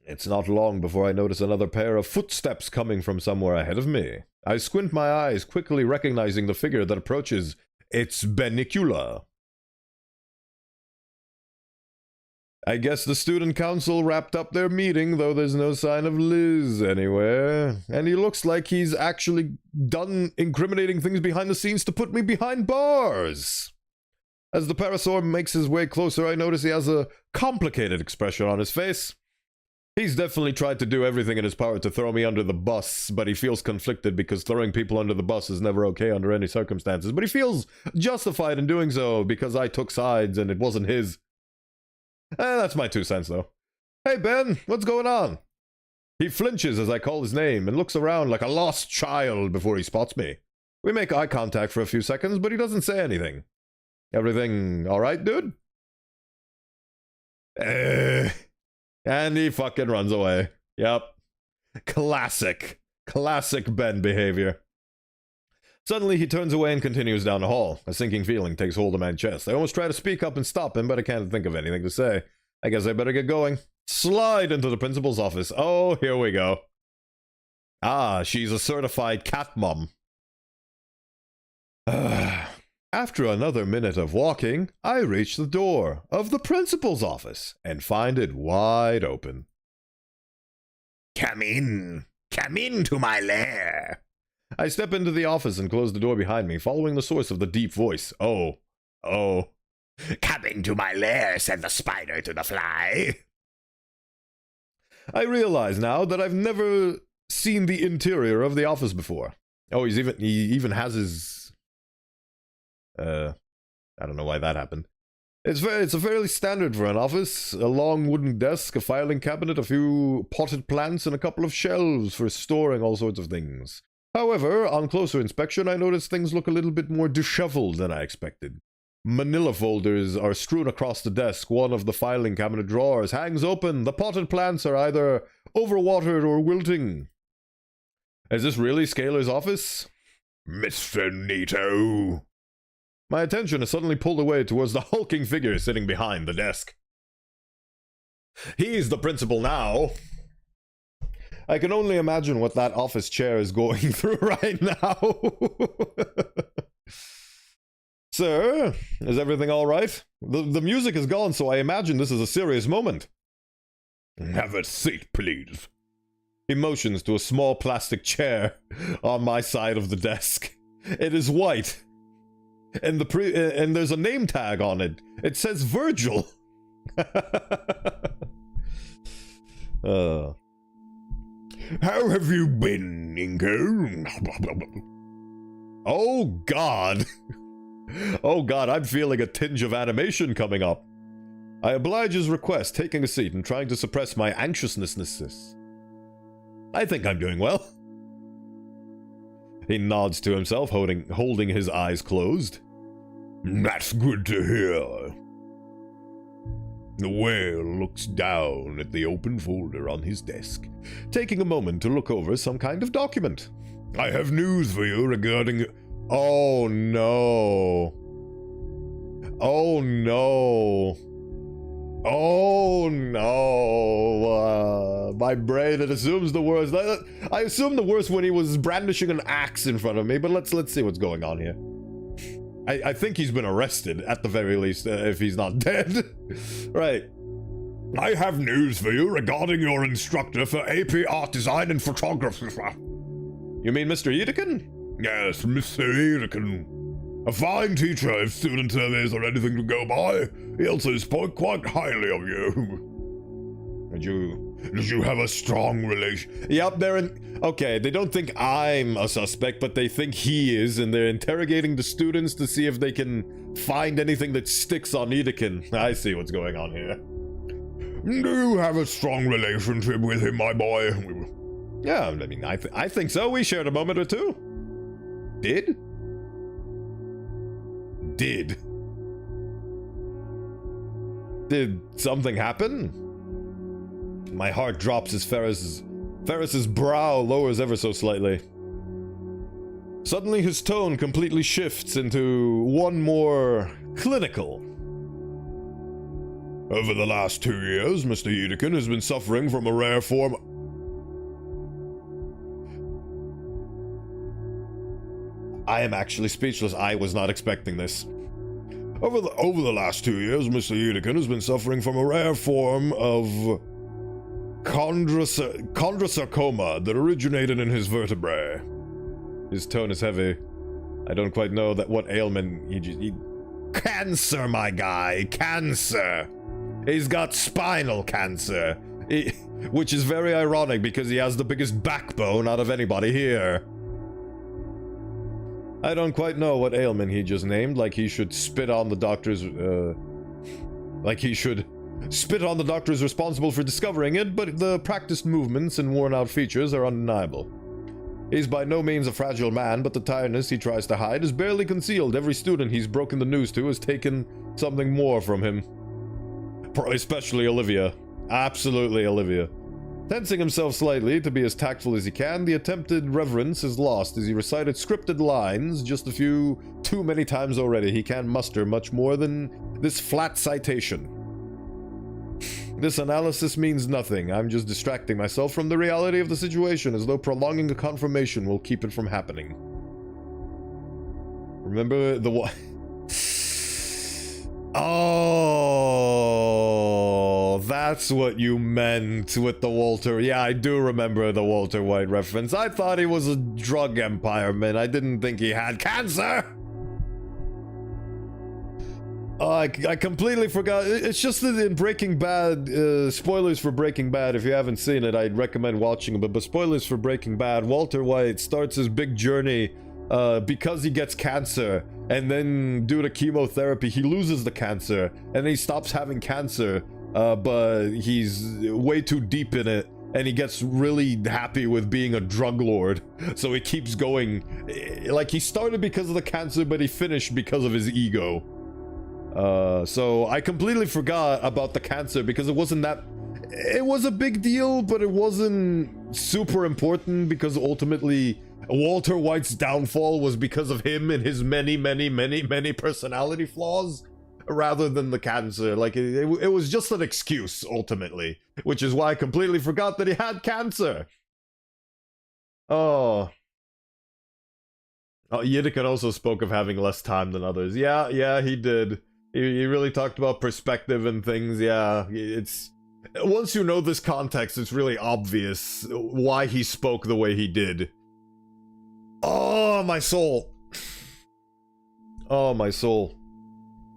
It's not long before I notice another pair of footsteps coming from somewhere ahead of me. I squint my eyes, quickly recognizing the figure that approaches. It's Benicula. I guess the student council wrapped up their meeting, though there's no sign of Liz anywhere. And he looks like he's actually done incriminating things behind the scenes to put me behind bars. As the Parasaur makes his way closer, I notice he has a complicated expression on his face. He's definitely tried to do everything in his power to throw me under the bus, but he feels conflicted because throwing people under the bus is never okay under any circumstances. But he feels justified in doing so because I took sides and it wasn't his. That's my 2 cents, though. Hey, Ben, what's going on? He flinches as I call his name and looks around like a lost child before he spots me. We make eye contact for a few seconds, but he doesn't say anything. Everything alright, dude? And he fucking runs away. Yep. Classic Ben behavior. Suddenly he turns away and continues down the hall. A sinking feeling takes hold of my chest. I almost try to speak up and stop him, but I can't think of anything to say. I guess I better get going. Slide into the principal's office. Oh, here we go. Ah, she's a certified cat mom. After another minute of walking, I reach the door of the principal's office and find it wide open. Come in. Come into my lair. I step into the office and close the door behind me, following the source of the deep voice. Oh. Come into my lair, said the spider to the fly. I realize now that I've never seen the interior of the office before. Oh, he even has his... I don't know why that happened. It's a fairly standard for an office. A long wooden desk, a filing cabinet, a few potted plants, and a couple of shelves for storing all sorts of things. However, on closer inspection, I notice things look a little bit more disheveled than I expected. Manila folders are strewn across the desk. One of the filing cabinet drawers hangs open. The potted plants are either overwatered or wilting. Is this really Scalar's office? Mr. Neato. My attention is suddenly pulled away towards the hulking figure sitting behind the desk. He's the principal now. I can only imagine what that office chair is going through right now. Sir, is everything all right? The music is gone, so I imagine this is a serious moment. Have a seat, please. He motions to a small plastic chair on my side of the desk. It is white. And there's a name tag on it. It says Virgil. How have you been, Ingo? Oh, God. Oh, God, I'm feeling a tinge of animation coming up. I oblige his request, taking a seat and trying to suppress my anxiousness. I think I'm doing well. He nods to himself, holding his eyes closed. That's good to hear. The whale looks down at the open folder on his desk, taking a moment to look over some kind of document. I have news for you regarding... Oh no. Oh no. Oh no. My brain, it assumes the worst. I assumed the worst when he was brandishing an axe in front of me, but let's see what's going on here. I think he's been arrested, at the very least, if he's not dead. Right. I have news for you regarding your instructor for AP Art Design and Photography. You mean Mr. Edekin? Yes, Mr. Edekin. A fine teacher if student surveys are anything to go by. He also spoke quite highly of you. Did you have a strong relation? Yep, okay, they don't think I'm a suspect, but they think he is, and they're interrogating the students to see if they can find anything that sticks on Edekin. I see what's going on here. Do you have a strong relationship with him, my boy? Yeah, I mean, I think so. We shared a moment or two. Did something happen? My heart drops as Ferris's brow lowers ever so slightly. Suddenly his tone completely shifts into one more clinical. Over the last 2 years, Mr. Edekin has been suffering from a rare form... I am actually speechless. I was not expecting this. Over the last 2 years, Mr. Edekin has been suffering from a rare form of chondrosarcoma that originated in his vertebrae. His tone is heavy. I don't quite know what ailment he cancer, my guy, cancer. He's got spinal cancer, which is very ironic because he has the biggest backbone out of anybody here. I don't quite know what ailment he just named, like he should spit on the doctors, responsible for discovering it, but the practiced movements and worn-out features are undeniable. He's by no means a fragile man, but the tiredness he tries to hide is barely concealed. Every student he's broken the news to has taken something more from him. Especially Olivia. Absolutely Olivia. Tensing himself slightly to be as tactful as he can, the attempted reverence is lost as he recited scripted lines just a few too many times already. He can't muster much more than this flat citation. This analysis means nothing. I'm just distracting myself from the reality of the situation, as though prolonging a confirmation will keep it from happening. Remember the Oh, that's what you meant with the Walter. Yeah, I do remember the Walter White reference. I thought he was a drug empire man. I didn't think he had cancer. I completely forgot. It's just that in Breaking Bad, spoilers for Breaking Bad, if you haven't seen it, I'd recommend watching it, but spoilers for Breaking Bad, Walter White starts his big journey because he gets cancer, and then due to chemotherapy, he loses the cancer, and he stops having cancer, but he's way too deep in it, and he gets really happy with being a drug lord, so he keeps going. Like, he started because of the cancer, but he finished because of his ego. So I completely forgot about the cancer because it wasn't that... It was a big deal, but it wasn't super important because ultimately Walter White's downfall was because of him and his many personality flaws rather than the cancer. Like, it was just an excuse, ultimately, which is why I completely forgot that he had cancer. Oh... Yidikin also spoke of having less time than others. Yeah, he did. He really talked about perspective and things. Yeah, it's... Once you know this context, it's really obvious why he spoke the way he did. Oh, my soul. Oh, my soul.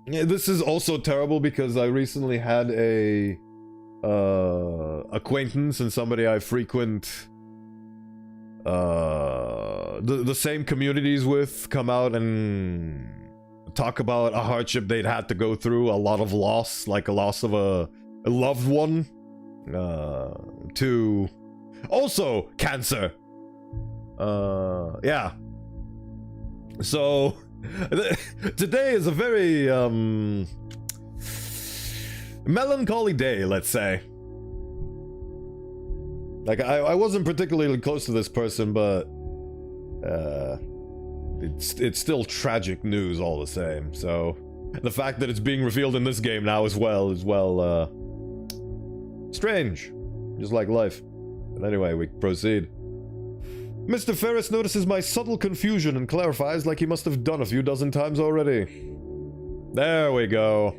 Yeah, this is also terrible because I recently had a... acquaintance and somebody I frequent... the same communities with come out and talk about a hardship they'd had to go through, a lot of loss, like a loss of a loved one, to also cancer. Yeah. So today is a very melancholy day, let's say. Like, I wasn't particularly close to this person, but it's still tragic news all the same. So the fact that it's being revealed in this game now as well is, well, strange. Just like life. But anyway, we proceed. Mr. Ferris notices my subtle confusion and clarifies like he must have done a few dozen times already. There we go.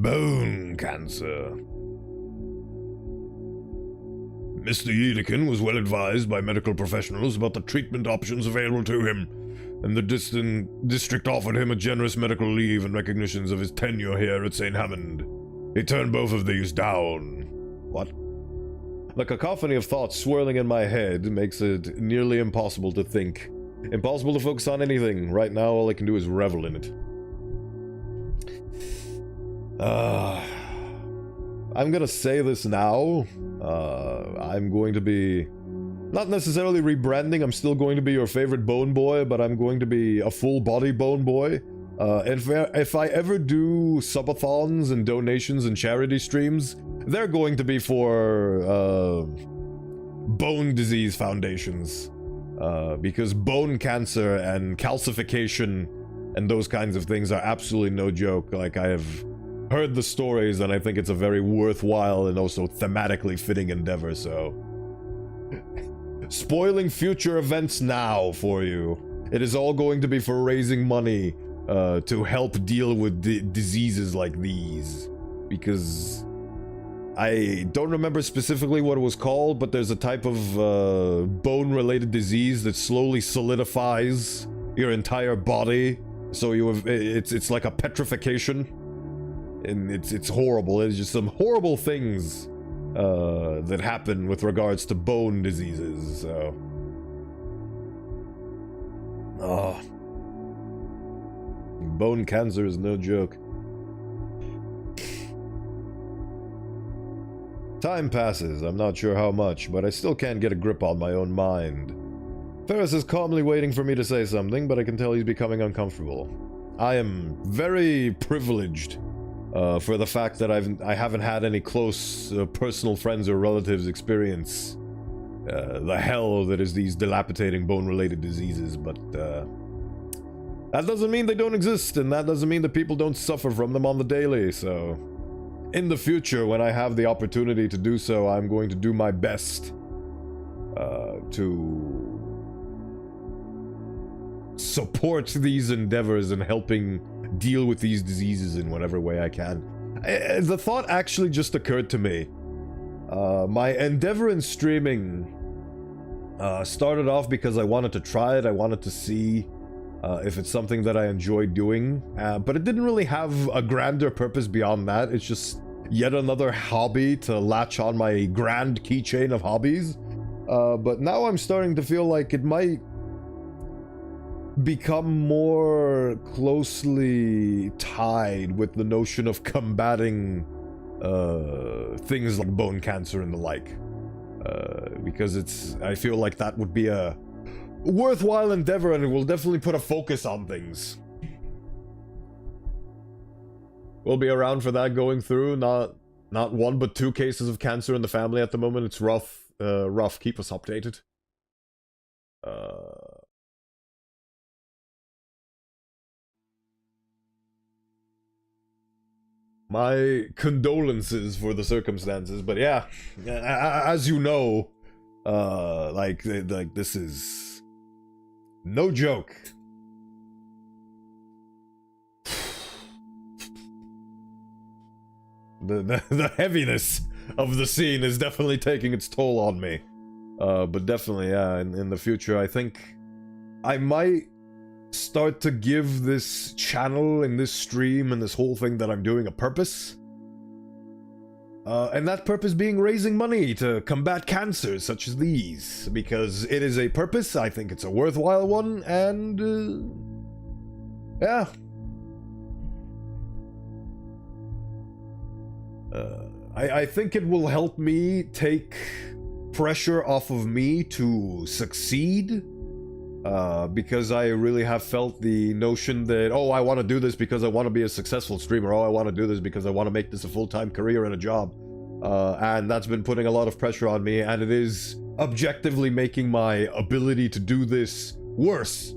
Bone cancer. Mr. Yedekin was well advised by medical professionals about the treatment options available to him, and the district offered him a generous medical leave in recognition of his tenure here at St. Hammond. He turned both of these down. What? The cacophony of thoughts swirling in my head makes it nearly impossible to think. Impossible to focus on anything. Right now, all I can do is revel in it. I'm gonna say this now. I'm going to be not necessarily rebranding. I'm still going to be your favorite bone boy, but I'm going to be a full body bone boy. If I ever do subathons and donations and charity streams, they're going to be for bone disease foundations, because bone cancer and calcification and those kinds of things are absolutely no joke. Like, I have heard the stories, and I think it's a very worthwhile and also thematically fitting endeavor, so... Spoiling future events now for you. It is all going to be for raising money to help deal with diseases like these. Because... I don't remember specifically what it was called, but there's a type of bone-related disease that slowly solidifies your entire body. So it's like a petrification. And it's horrible. It's just some horrible things that happen with regards to bone diseases, so... Oh. Bone cancer is no joke. Time passes, I'm not sure how much, but I still can't get a grip on my own mind. Ferris is calmly waiting for me to say something, but I can tell he's becoming uncomfortable. I am very privileged for the fact that I haven't had any close personal friends or relatives experience the hell that is these dilapidating bone-related diseases, but that doesn't mean they don't exist, and that doesn't mean that people don't suffer from them on the daily, so... In the future, when I have the opportunity to do so, I'm going to do my best to support these endeavors and helping deal with these diseases in whatever way I can. The thought actually just occurred to me. My endeavor in streaming started off because I wanted to try it. I wanted to see if it's something that I enjoy doing, but it didn't really have a grander purpose beyond that. It's just yet another hobby to latch on my grand keychain of hobbies. But now I'm starting to feel like it might become more closely tied with the notion of combating things like bone cancer and the like. Because I feel like that would be a worthwhile endeavor, and it will definitely put a focus on things. We'll be around for that, going through not one but 2 cases of cancer in the family at the moment. It's rough. Keep us updated. My condolences for the circumstances, but yeah, as you know, like this is no joke. The heaviness of the scene is definitely taking its toll on me. But definitely, yeah, in the future, I think I might start to give this channel and this stream and this whole thing that I'm doing a purpose. And that purpose being raising money to combat cancers such as these. Because it is a purpose, I think it's a worthwhile one, and yeah. I think it will help me take pressure off of me to succeed. Because I really have felt the notion that, oh, I want to do this because I want to be a successful streamer. Oh, I want to do this because I want to make this a full-time career and a job. And that's been putting a lot of pressure on me, and it is objectively making my ability to do this worse.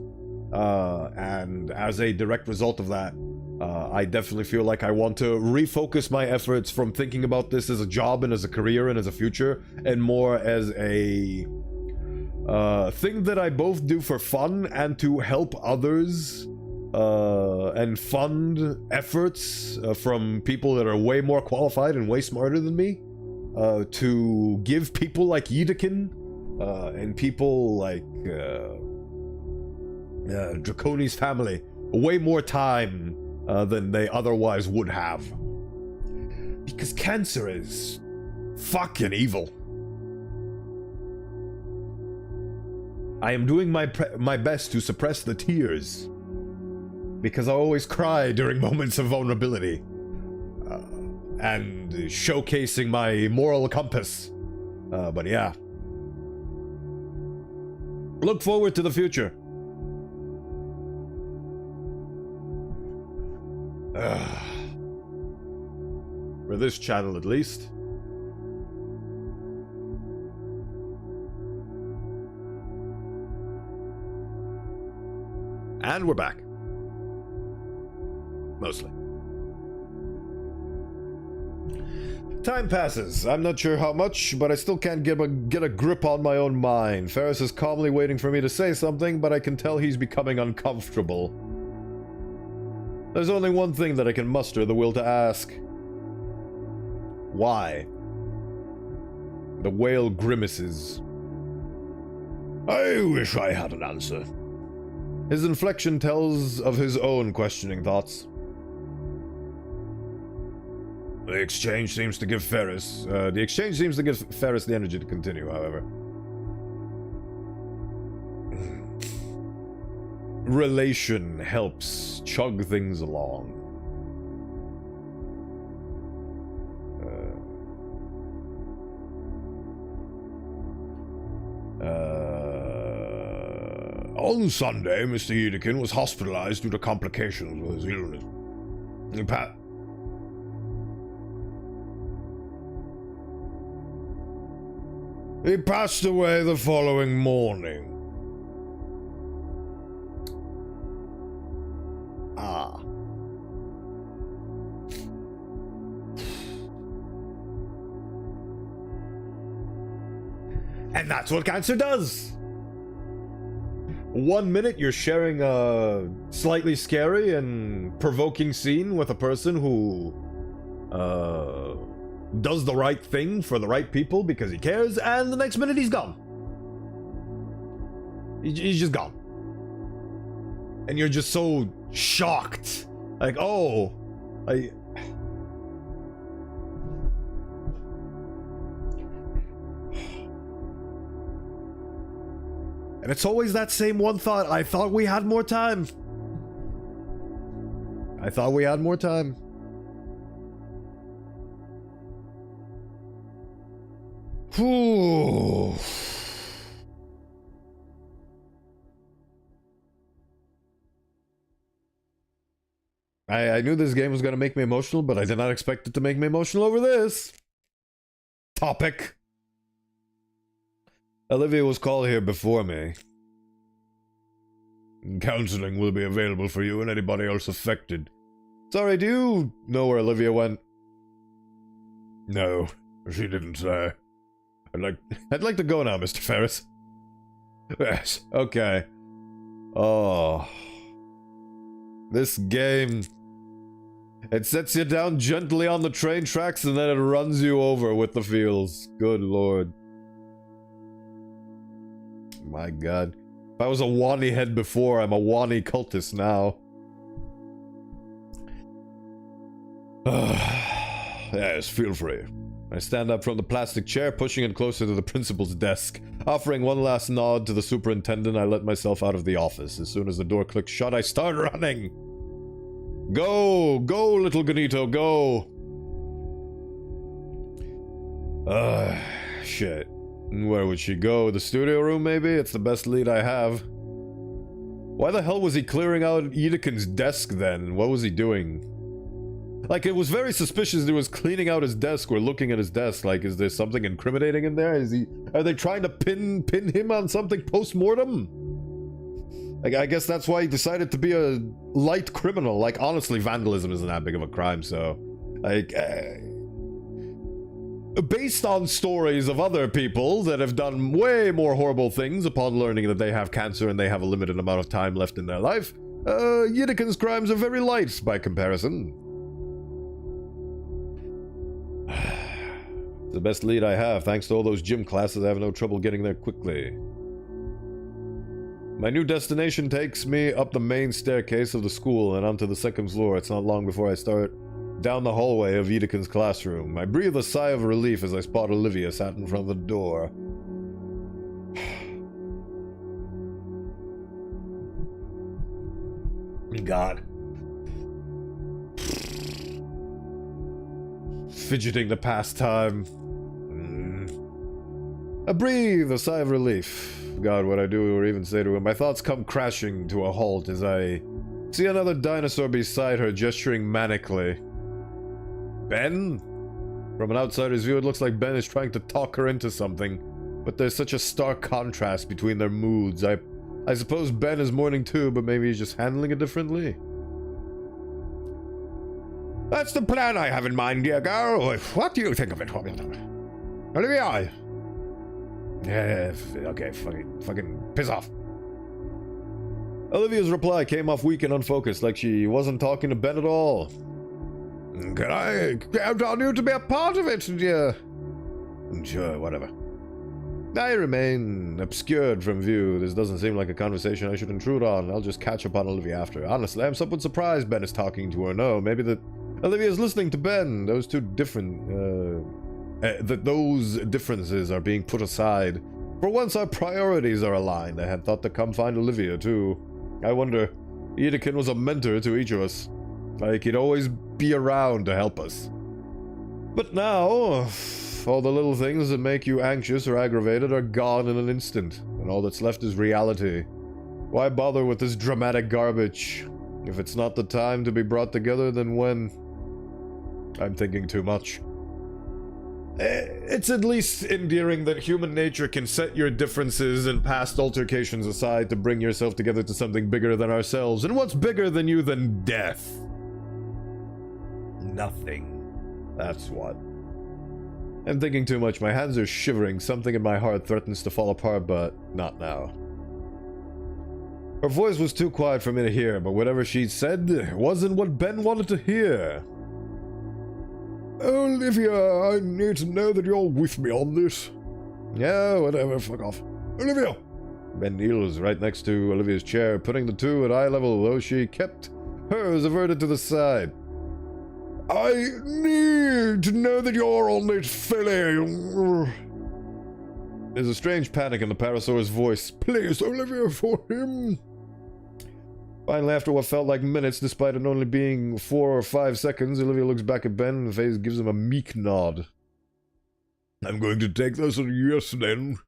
And as a direct result of that, I definitely feel like I want to refocus my efforts from thinking about this as a job and as a career and as a future, and more as a thing that I both do for fun and to help others and fund efforts from people that are way more qualified and way smarter than me, to give people like Yedekin and people like Draconi's family way more time than they otherwise would have. Because cancer is fucking evil. I am doing my best to suppress the tears, because I always cry during moments of vulnerability, and showcasing my moral compass. But yeah. Look forward to the future. For this channel, at least. And we're back. Mostly. Time passes. I'm not sure how much, but I still can't get a grip on my own mind. Ferris is calmly waiting for me to say something, but I can tell he's becoming uncomfortable. There's only one thing that I can muster the will to ask. Why? The whale grimaces. I wish I had an answer. His inflection tells of his own questioning thoughts. The exchange seems to give Ferris the energy to continue, however. Relation helps chug things along. On Sunday, Mr. Yedekin was hospitalized due to complications with his illness. He passed away the following morning. Ah. And that's what cancer does. 1 minute you're sharing a slightly scary and provoking scene with a person who does the right thing for the right people because he cares, and the next minute he's gone. He's just gone. And you're just so shocked. Like, oh, and it's always that same one thought. I thought we had more time. I thought we had more time. Whew. I knew this game was going to make me emotional, but I did not expect it to make me emotional over this topic. Olivia was called here before me. Counseling will be available for you and anybody else affected. Sorry, do you know where Olivia went? No, she didn't say. I'd like to go now, Mr. Ferris. Yes, okay. Oh. This game. It sets you down gently on the train tracks and then it runs you over with the feels. Good lord. My god. If I was a Wani head before, I'm a Wani cultist now. Yes, feel free. I stand up from the plastic chair, pushing it closer to the principal's desk. Offering one last nod to the superintendent, I let myself out of the office. As soon as the door clicked shut, I start running. Go! Go, little Ganito, go! Shit. Where would she go? The studio room, maybe? It's the best lead I have. Why the hell was he clearing out Edekin's desk then? What was he doing? Like, it was very suspicious that he was cleaning out his desk or looking at his desk. Like, is there something incriminating in there? Are they trying to pin him on something post-mortem? Like, I guess that's why he decided to be a light criminal. Like, honestly, vandalism isn't that big of a crime, so... Like, based on stories of other people that have done way more horrible things upon learning that they have cancer and they have a limited amount of time left in their life, Yedekin's crimes are very light by comparison. It's the best lead I have. Thanks to all those gym classes, I have no trouble getting there quickly. My new destination takes me up the main staircase of the school and onto the second floor. It's not long before I start down the hallway of Edekin's classroom. I breathe a sigh of relief as I spot Olivia sat in front of the door. God. Fidgeting the pastime. I breathe a sigh of relief. God, what I do or even say to him. My thoughts come crashing to a halt as I see another dinosaur beside her, gesturing manically. Ben? From an outsider's view, it looks like Ben is trying to talk her into something, but there's such a stark contrast between their moods. I suppose Ben is mourning too, but maybe he's just handling it differently. That's the plan I have in mind, dear girl. What do you think of it? Olivia! Yeah, okay, fucking piss off. Olivia's reply came off weak and unfocused, like she wasn't talking to Ben at all. Can I count on you to be a part of it, dear? Sure, whatever. I remain obscured from view. This doesn't seem like a conversation I should intrude on. I'll just catch up on Olivia after. Honestly, I'm somewhat surprised Ben is talking to her. No, maybe that Olivia's listening to Ben. Those two different, that those differences are being put aside. For once our priorities are aligned. I had thought to come find Olivia, too. I wonder, Edekin was a mentor to each of us. Like, he'd always be around to help us. But now, all the little things that make you anxious or aggravated are gone in an instant, and all that's left is reality. Why bother with this dramatic garbage? If it's not the time to be brought together, then when? I'm thinking too much. It's at least endearing that human nature can set your differences and past altercations aside to bring yourself together to something bigger than ourselves. And what's bigger than you than death? Nothing. That's what. I'm thinking too much. My hands are shivering. Something in my heart threatens to fall apart, but not now. Her voice was too quiet for me to hear, but whatever she said wasn't what Ben wanted to hear. Olivia, I need to know that you're with me on this. Yeah, whatever, fuck off. Olivia! Ben kneels right next to Olivia's chair, putting the two at eye level, though she kept hers averted to the side. I need to know that you're on this, filly. There's a strange panic in the Parasaur's voice. Please, Olivia, for him. Finally, after what felt like minutes, despite it only being 4 or 5 seconds, Olivia looks back at Ben and the face gives him a meek nod. I'm going to take this as a yes, then.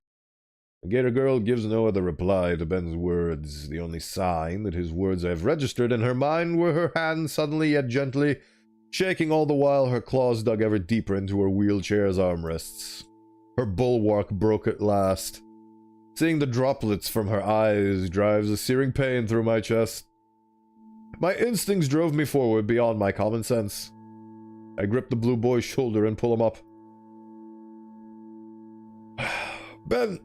The Gator girl gives no other reply to Ben's words. The only sign that his words have registered in her mind were her hand suddenly yet gently shaking all the while her claws dug ever deeper into her wheelchair's armrests. Her bulwark broke at last. Seeing the droplets from her eyes drives a searing pain through my chest. My instincts drove me forward beyond my common sense. I grip the blue boy's shoulder and pull him up. Ben!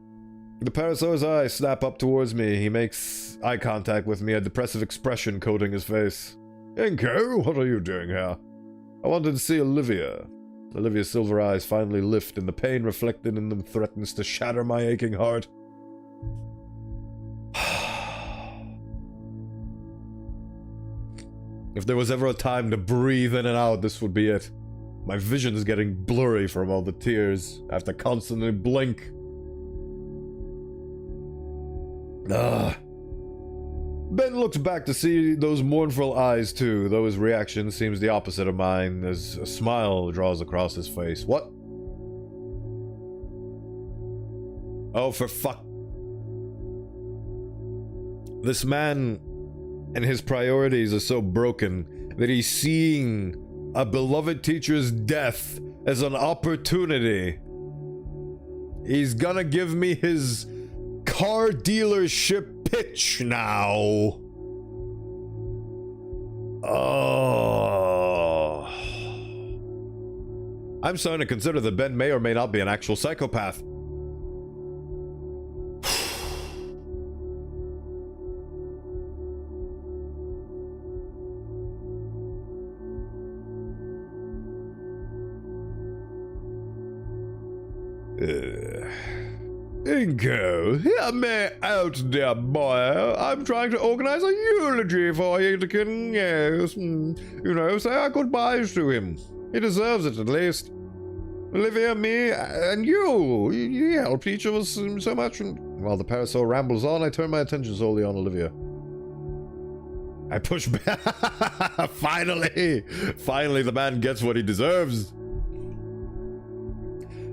The Parasaur's eyes snap up towards me. He makes eye contact with me, a depressive expression coating his face. Inko, what are you doing here? I wanted to see Olivia. Olivia's silver eyes finally lift, and the pain reflected in them threatens to shatter my aching heart. If there was ever a time to breathe in and out, this would be it. My vision is getting blurry from all the tears. I have to constantly blink. Ben looks back to see those mournful eyes too, though his reaction seems the opposite of mine as a smile draws across his face. What? Oh, for fuck. This man and his priorities are so broken that he's seeing a beloved teacher's death as an opportunity. He's gonna give me his car dealership pitch now. Oh. I'm starting to consider that Ben may or may not be an actual psychopath. Inko, hear me out, dear boy. I'm trying to organize a eulogy for Yedikin, yes. You know, say our goodbyes to him. He deserves it, at least. Olivia, me, and you. You helped each of us so much. And while the Parasaur rambles on, I turn my attention solely on Olivia. I push back. Finally! Finally, the man gets what he deserves.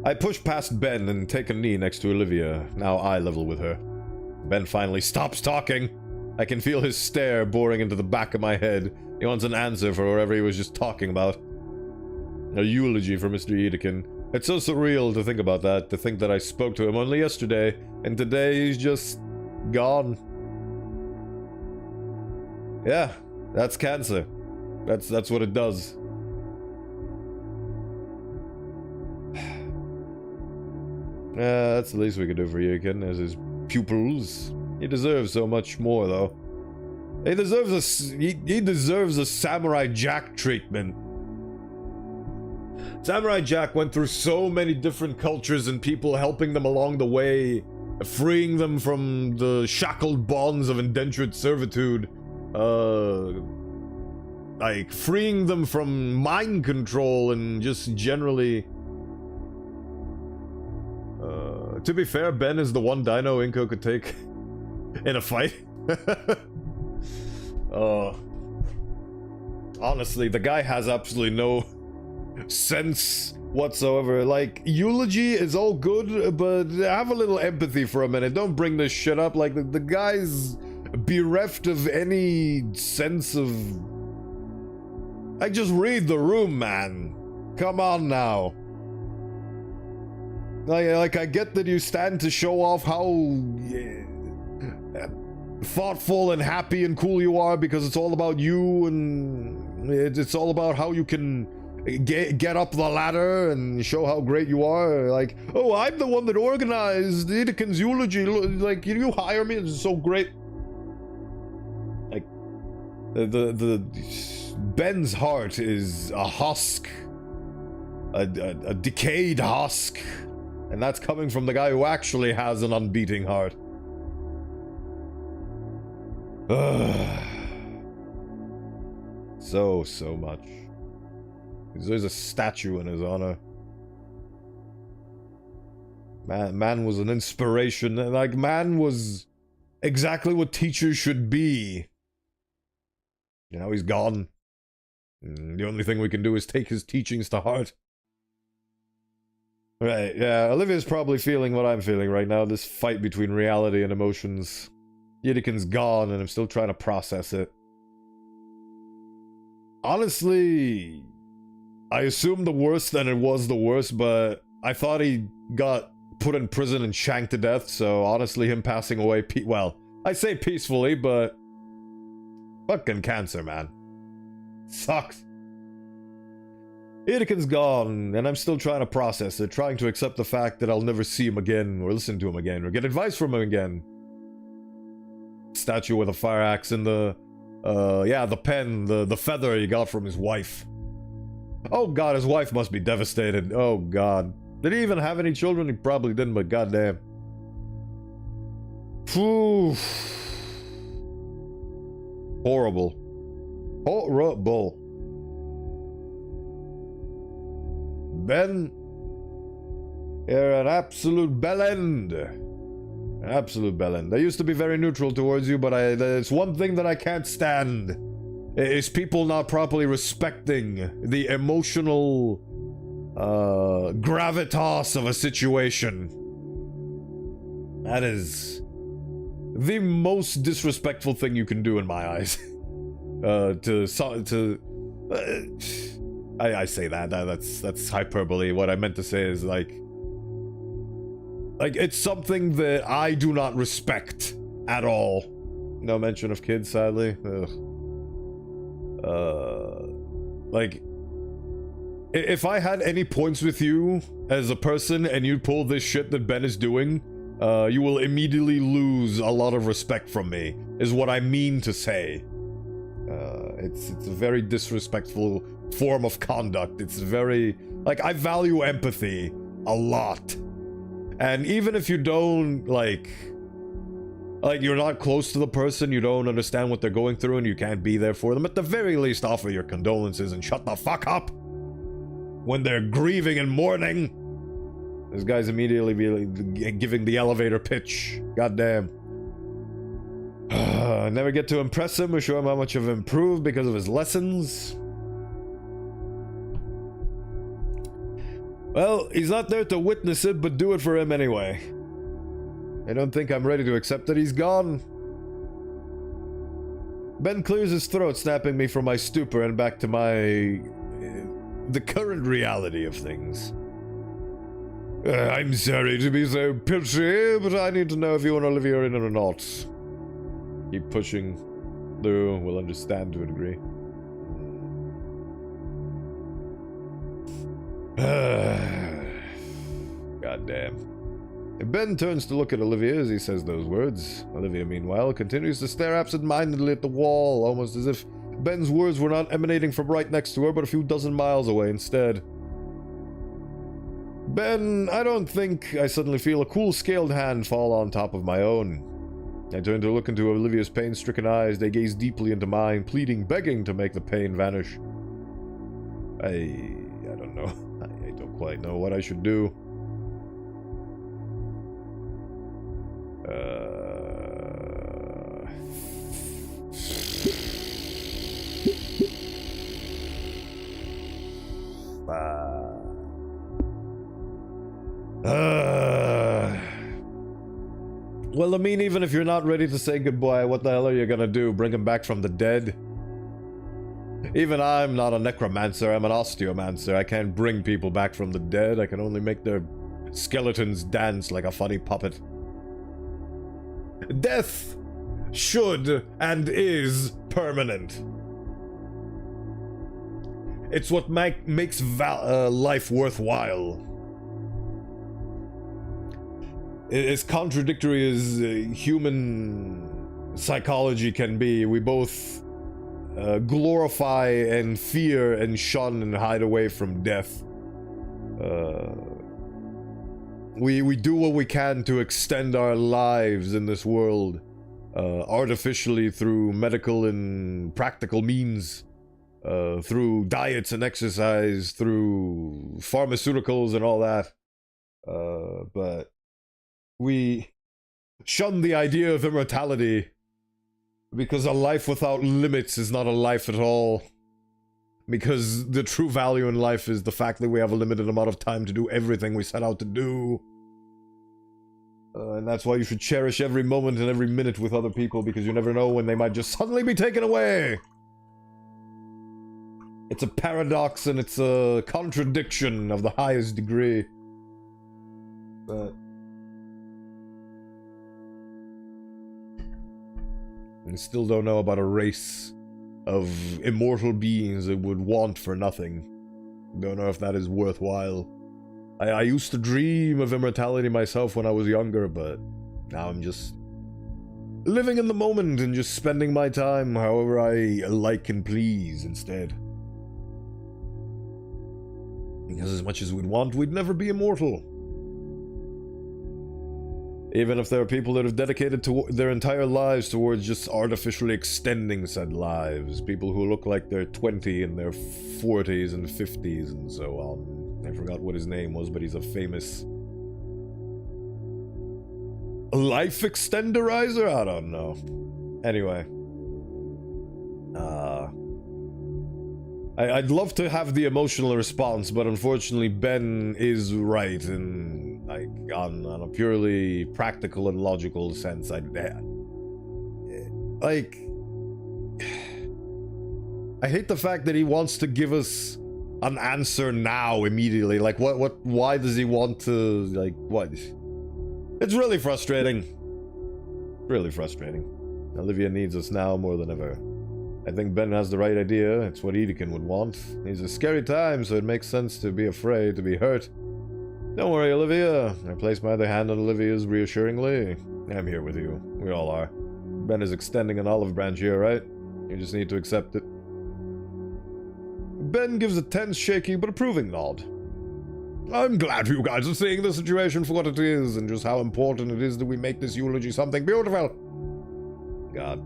I push past Ben and take a knee next to Olivia, now eye level with her. Ben finally stops talking. I can feel his stare boring into the back of my head. He wants an answer for whatever he was just talking about. A eulogy for Mr. Edekin. It's so surreal to think about that, to think that I spoke to him only yesterday, and today he's just gone. Yeah, that's cancer. That's what it does. That's the least we could do for Edekin as his pupils. He deserves so much more, though. He deserves a Samurai Jack treatment. Samurai Jack went through so many different cultures and people helping them along the way, freeing them from the shackled bonds of indentured servitude, like freeing them from mind control and just generally. To be fair, Ben is the one dino Inko could take in a fight. Honestly, the guy has absolutely no sense whatsoever. Like, eulogy is all good, but have a little empathy for a minute. Don't bring this shit up. Like, the guy's bereft of any sense of... Like, just read the room, man. Come on now. Like, I get that you stand to show off how thoughtful and happy and cool you are because it's all about you and it's all about how you can get up the ladder and show how great you are. Like, oh, I'm the one that organized Edekin's eulogy. Like, you hire me? It's so great. Ben's heart is a husk, a decayed husk, and that's coming from the guy who actually has an unbeating heart. So much. There's a statue in his honor. Man was an inspiration. Like, man was exactly what teachers should be. You know, he's gone. The only thing we can do is take his teachings to heart. Right, yeah, Olivia's probably feeling what I'm feeling right now, this fight between reality and emotions. Yidikin's gone, and I'm still trying to process it. Honestly, I assumed the worst, and it was the worst, but I thought he got put in prison and shanked to death, so honestly, him passing away, well, I say peacefully, but fucking cancer, man. Sucks. Yidikin's gone, and I'm still trying to process it, trying to accept the fact that I'll never see him again, or listen to him again, or get advice from him again. Statue with a fire axe in the, yeah, the pen, the feather he got from his wife. Oh god, his wife must be devastated. Oh god. Did he even have any children? He probably didn't, but goddamn. Phew. Horrible. Horrible. Ben, you're an absolute bellend. An absolute bellend. I used to be very neutral towards you, but there's one thing that I can't stand. Is people not properly respecting the emotional gravitas of a situation. That is the most disrespectful thing you can do in my eyes. I say that's hyperbole. What I meant to say is like it's something that I do not respect at all. No mention of kids, sadly. Ugh. Like, if I had any points with you as a person and you pull this shit that Ben is doing, you will immediately lose a lot of respect from me, is what I mean to say. It's a very disrespectful form of conduct. It's very, like, I value empathy a lot. And even if you don't, like you're not close to the person, you don't understand what they're going through, and you can't be there for them, at the very least offer your condolences and shut the fuck up when they're grieving and mourning. This guy's immediately giving the elevator pitch. Goddamn. I never get to impress him or show him how much I've improved because of his lessons. Well, he's not there to witness it, but do it for him anyway. I don't think I'm ready to accept that he's gone. Ben clears his throat, snapping me from my stupor and back to the current reality of things. I'm sorry to be so pitchy, but I need to know if you want Olivia in or not. Keep pushing through, we'll understand to a degree. God damn. Ben turns to look at Olivia as he says those words. Olivia, meanwhile, continues to stare absent-mindedly at the wall, almost as if Ben's words were not emanating from right next to her, but a few dozen miles away instead. Ben, I don't think I suddenly feel a cool scaled hand fall on top of my own. I turn to look into Olivia's pain-stricken eyes. They gaze deeply into mine, pleading, begging to make the pain vanish. I don't know. I don't quite know what I should do. Well, I mean, even if you're not ready to say goodbye, what the hell are you gonna do? Bring him back from the dead? Even I'm not a necromancer, I'm an osteomancer. I can't bring people back from the dead. I can only make their skeletons dance like a funny puppet. Death should and is permanent. It's what makes life worthwhile. As contradictory as human psychology can be, we both glorify and fear and shun and hide away from death. We do what we can to extend our lives in this world, artificially through medical and practical means, through diets and exercise, through pharmaceuticals and all that. But we shun the idea of immortality because a life without limits is not a life at all. Because the true value in life is the fact that we have a limited amount of time to do everything we set out to do. And that's why you should cherish every moment and every minute with other people, because you never know when they might just suddenly be taken away. It's a paradox and it's a contradiction of the highest degree. But I still don't know about a race of immortal beings that would want for nothing. Don't know if that is worthwhile. I used to dream of immortality myself when I was younger, but now I'm just living in the moment and just spending my time however I like and please instead. Because as much as we'd want, we'd never be immortal. Even if there are people that have dedicated their entire lives towards just artificially extending said lives. People who look like they're 20 in their 40s and 50s and so on. I forgot what his name was, but he's a famous life extenderizer? I don't know. Anyway. I'd love to have the emotional response, but unfortunately Ben is right in, like, on a purely practical and logical sense. I hate the fact that he wants to give us an answer now, immediately. Like, why does he want to, like, what? It's really frustrating. Really frustrating. Olivia needs us now more than ever. I think Ben has the right idea. It's what Edekin would want. It's a scary time, so it makes sense to be afraid, to be hurt. Don't worry, Olivia. I place my other hand on Olivia's reassuringly. I'm here with you. We all are. Ben is extending an olive branch here, right? You just need to accept it. Ben gives a tense, shaky, but approving nod. I'm glad you guys are seeing the situation for what it is, and just how important it is that we make this eulogy something beautiful. God.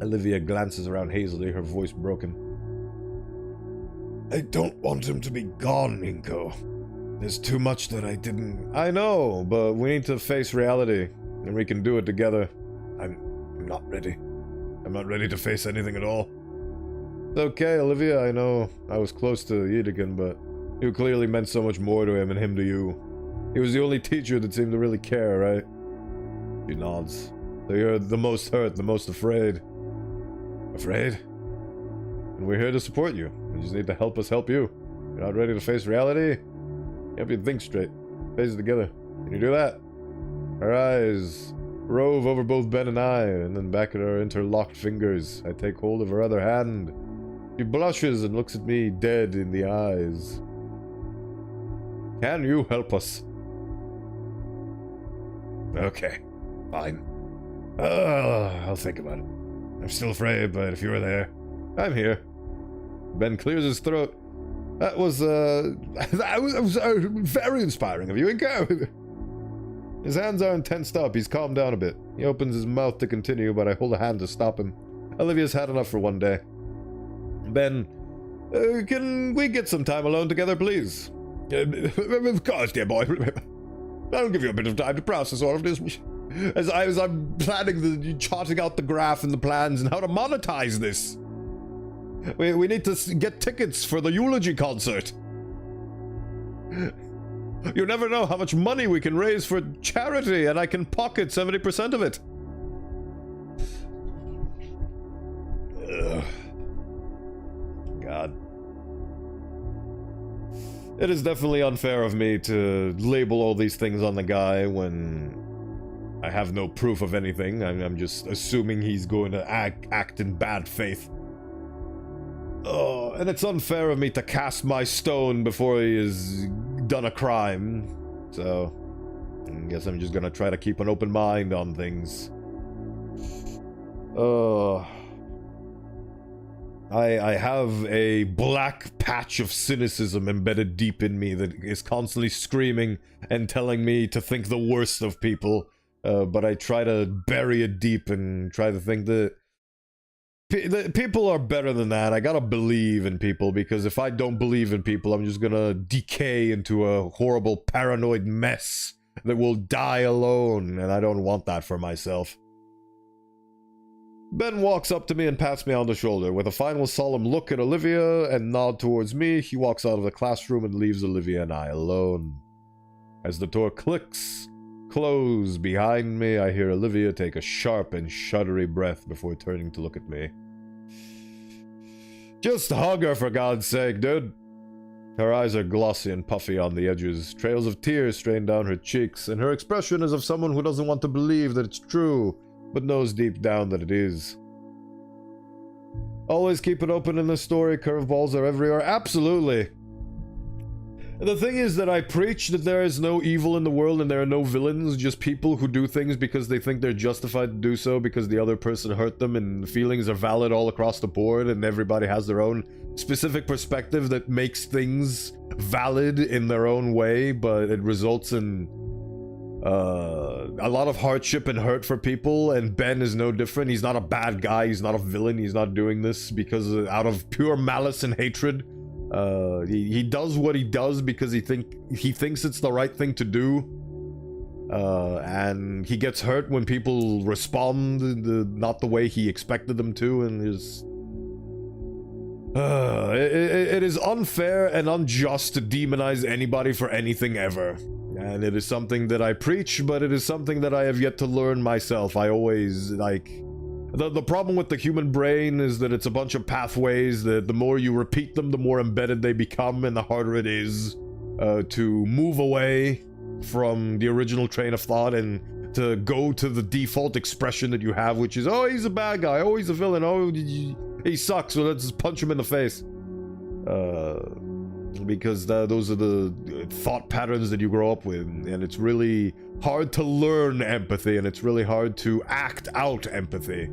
Olivia glances around hazily, her voice broken. I don't want him to be gone, Inko. There's too much that I didn't... I know, but we need to face reality, and we can do it together. I'm not ready. I'm not ready to face anything at all. It's okay, Olivia, I know I was close to Edekin, but you clearly meant so much more to him and him to you. He was the only teacher that seemed to really care, right? She nods. So you're the most hurt, the most afraid. Afraid? And we're here to support you. You just need to help us help you. You're not ready to face reality? Help you think straight. Face it together. Can you do that? Our eyes rove over both Ben and I, and then back at our interlocked fingers. I take hold of her other hand. She blushes and looks at me dead in the eyes. Can you help us? Okay. Fine. I'll think about it. I'm still afraid, but if you were there, I'm here. Ben clears his throat. That was very inspiring of you, Inko. His hands aren't tensed up. He's calmed down a bit. He opens his mouth to continue, but I hold a hand to stop him. Olivia's had enough for one day. Ben, can we get some time alone together, please? Of course, dear boy. I'll give you a bit of time to process all of this. As I'm charting out the graph and the plans and how to monetize this. We need to get tickets for the eulogy concert. You never know how much money we can raise for charity, and I can pocket 70% of it. Ugh. God. It is definitely unfair of me to label all these things on the guy when I have no proof of anything. I'm just assuming he's going to act in bad faith. Oh, and it's unfair of me to cast my stone before he has done a crime. So, I guess I'm just gonna try to keep an open mind on things. Oh. I have a black patch of cynicism embedded deep in me that is constantly screaming and telling me to think the worst of people. But I try to bury it deep and try to think that people are better than that. I gotta believe in people, because if I don't believe in people, I'm just gonna decay into a horrible paranoid mess that will die alone, and I don't want that for myself. Ben walks up to me and pats me on the shoulder. With a final solemn look at Olivia and nod towards me, he walks out of the classroom and leaves Olivia and I alone. As the door clicks close behind me, I hear Olivia take a sharp and shuddery breath before turning to look at me. Just hug her, for God's sake, dude. Her eyes are glossy and puffy on the edges. Trails of tears strain down her cheeks, and her expression is of someone who doesn't want to believe that it's true, but knows deep down that it is. Always keep it open in this story. Curveballs are everywhere. Absolutely. The thing is that I preach that there is no evil in the world and there are no villains, just people who do things because they think they're justified to do so because the other person hurt them, and feelings are valid all across the board, and everybody has their own specific perspective that makes things valid in their own way, but it results in a lot of hardship and hurt for people, and Ben is no different. He's not a bad guy, he's not a villain, he's not doing this because out of pure malice and hatred. He does what he does because he thinks it's the right thing to do, and he gets hurt when people respond not the way he expected them to, and it is unfair and unjust to demonize anybody for anything ever. And it is something that I preach, but it is something that I have yet to learn myself. I always, like... The problem with the human brain is that it's a bunch of pathways that the more you repeat them, the more embedded they become, and the harder it is to move away from the original train of thought and to go to the default expression that you have, which is, oh, he's a bad guy, oh, he's a villain, oh, he sucks, so let's just punch him in the face. Because those are the thought patterns that you grow up with, and it's really hard to learn empathy, and it's really hard to act out empathy.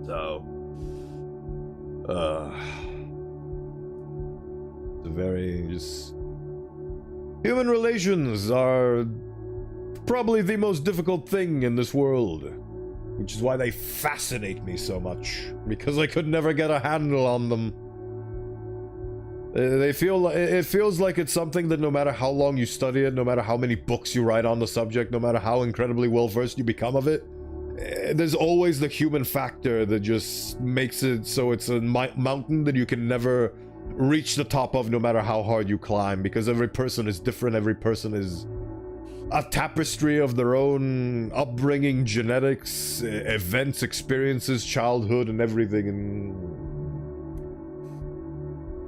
So, it's a very just... Human relations are probably the most difficult thing in this world, which is why they fascinate me so much, because I could never get a handle on them. It feels like it's something that no matter how long you study it, no matter how many books you write on the subject, no matter how incredibly well versed you become of it, there's always the human factor that just makes it so it's a mountain that you can never reach the top of, no matter how hard you climb, because every person is different. Every person is a tapestry of their own upbringing, genetics, events, experiences, childhood, and everything, and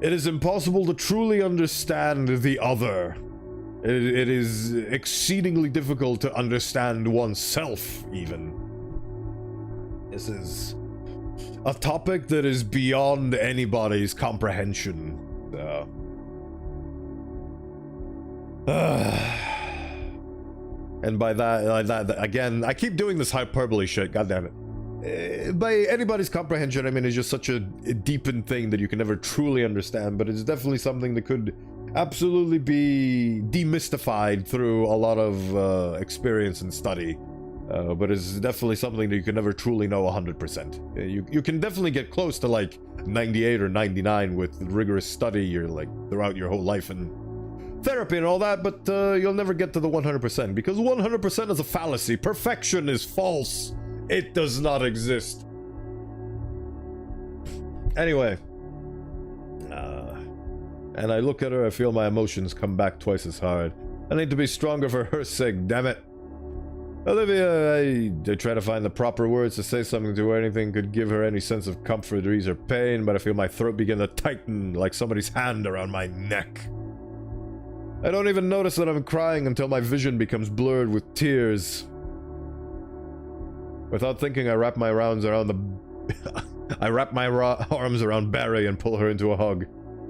it is impossible to truly understand the other. It is exceedingly difficult to understand oneself, even. This is a topic that is beyond anybody's comprehension. And by that, again, I keep doing this hyperbole shit, goddammit. By anybody's comprehension, I mean, it's just such a deepened thing that you can never truly understand, but it's definitely something that could absolutely be demystified through a lot of experience and study. But it's definitely something that you can never truly know 100%. You can definitely get close to like 98 or 99 with rigorous study, throughout your whole life and therapy and all that, but you'll never get to the 100%, because 100% is a fallacy. Perfection is false. It does not exist. Anyway. And I look at her, I feel my emotions come back twice as hard. I need to be stronger for her sake, damn it. Olivia, I try to find the proper words to say something to her. Anything could give her any sense of comfort or ease her pain, but I feel my throat begin to tighten like somebody's hand around my neck. I don't even notice that I'm crying until my vision becomes blurred with tears. Without thinking, I wrap my arms around arms around Barry and pull her into a hug.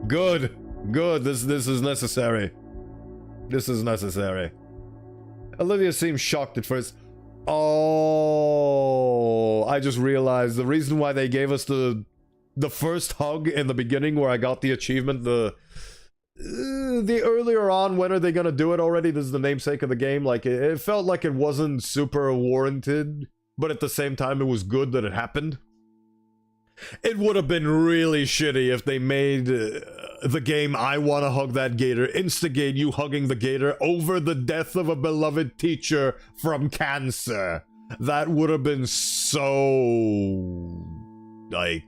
Good. This is necessary. This is necessary. Olivia seems shocked at first. Oh, I just realized the reason why they gave us the the first hug in the beginning where I got the achievement, the earlier on, when are they gonna do it already? This is the namesake of the game. Like, it felt like it wasn't super warranted, but at the same time, it was good that it happened. It would have been really shitty if they made the game I Wanna Hug That Gator instigate you hugging the gator over the death of a beloved teacher from cancer. That would have been so... like...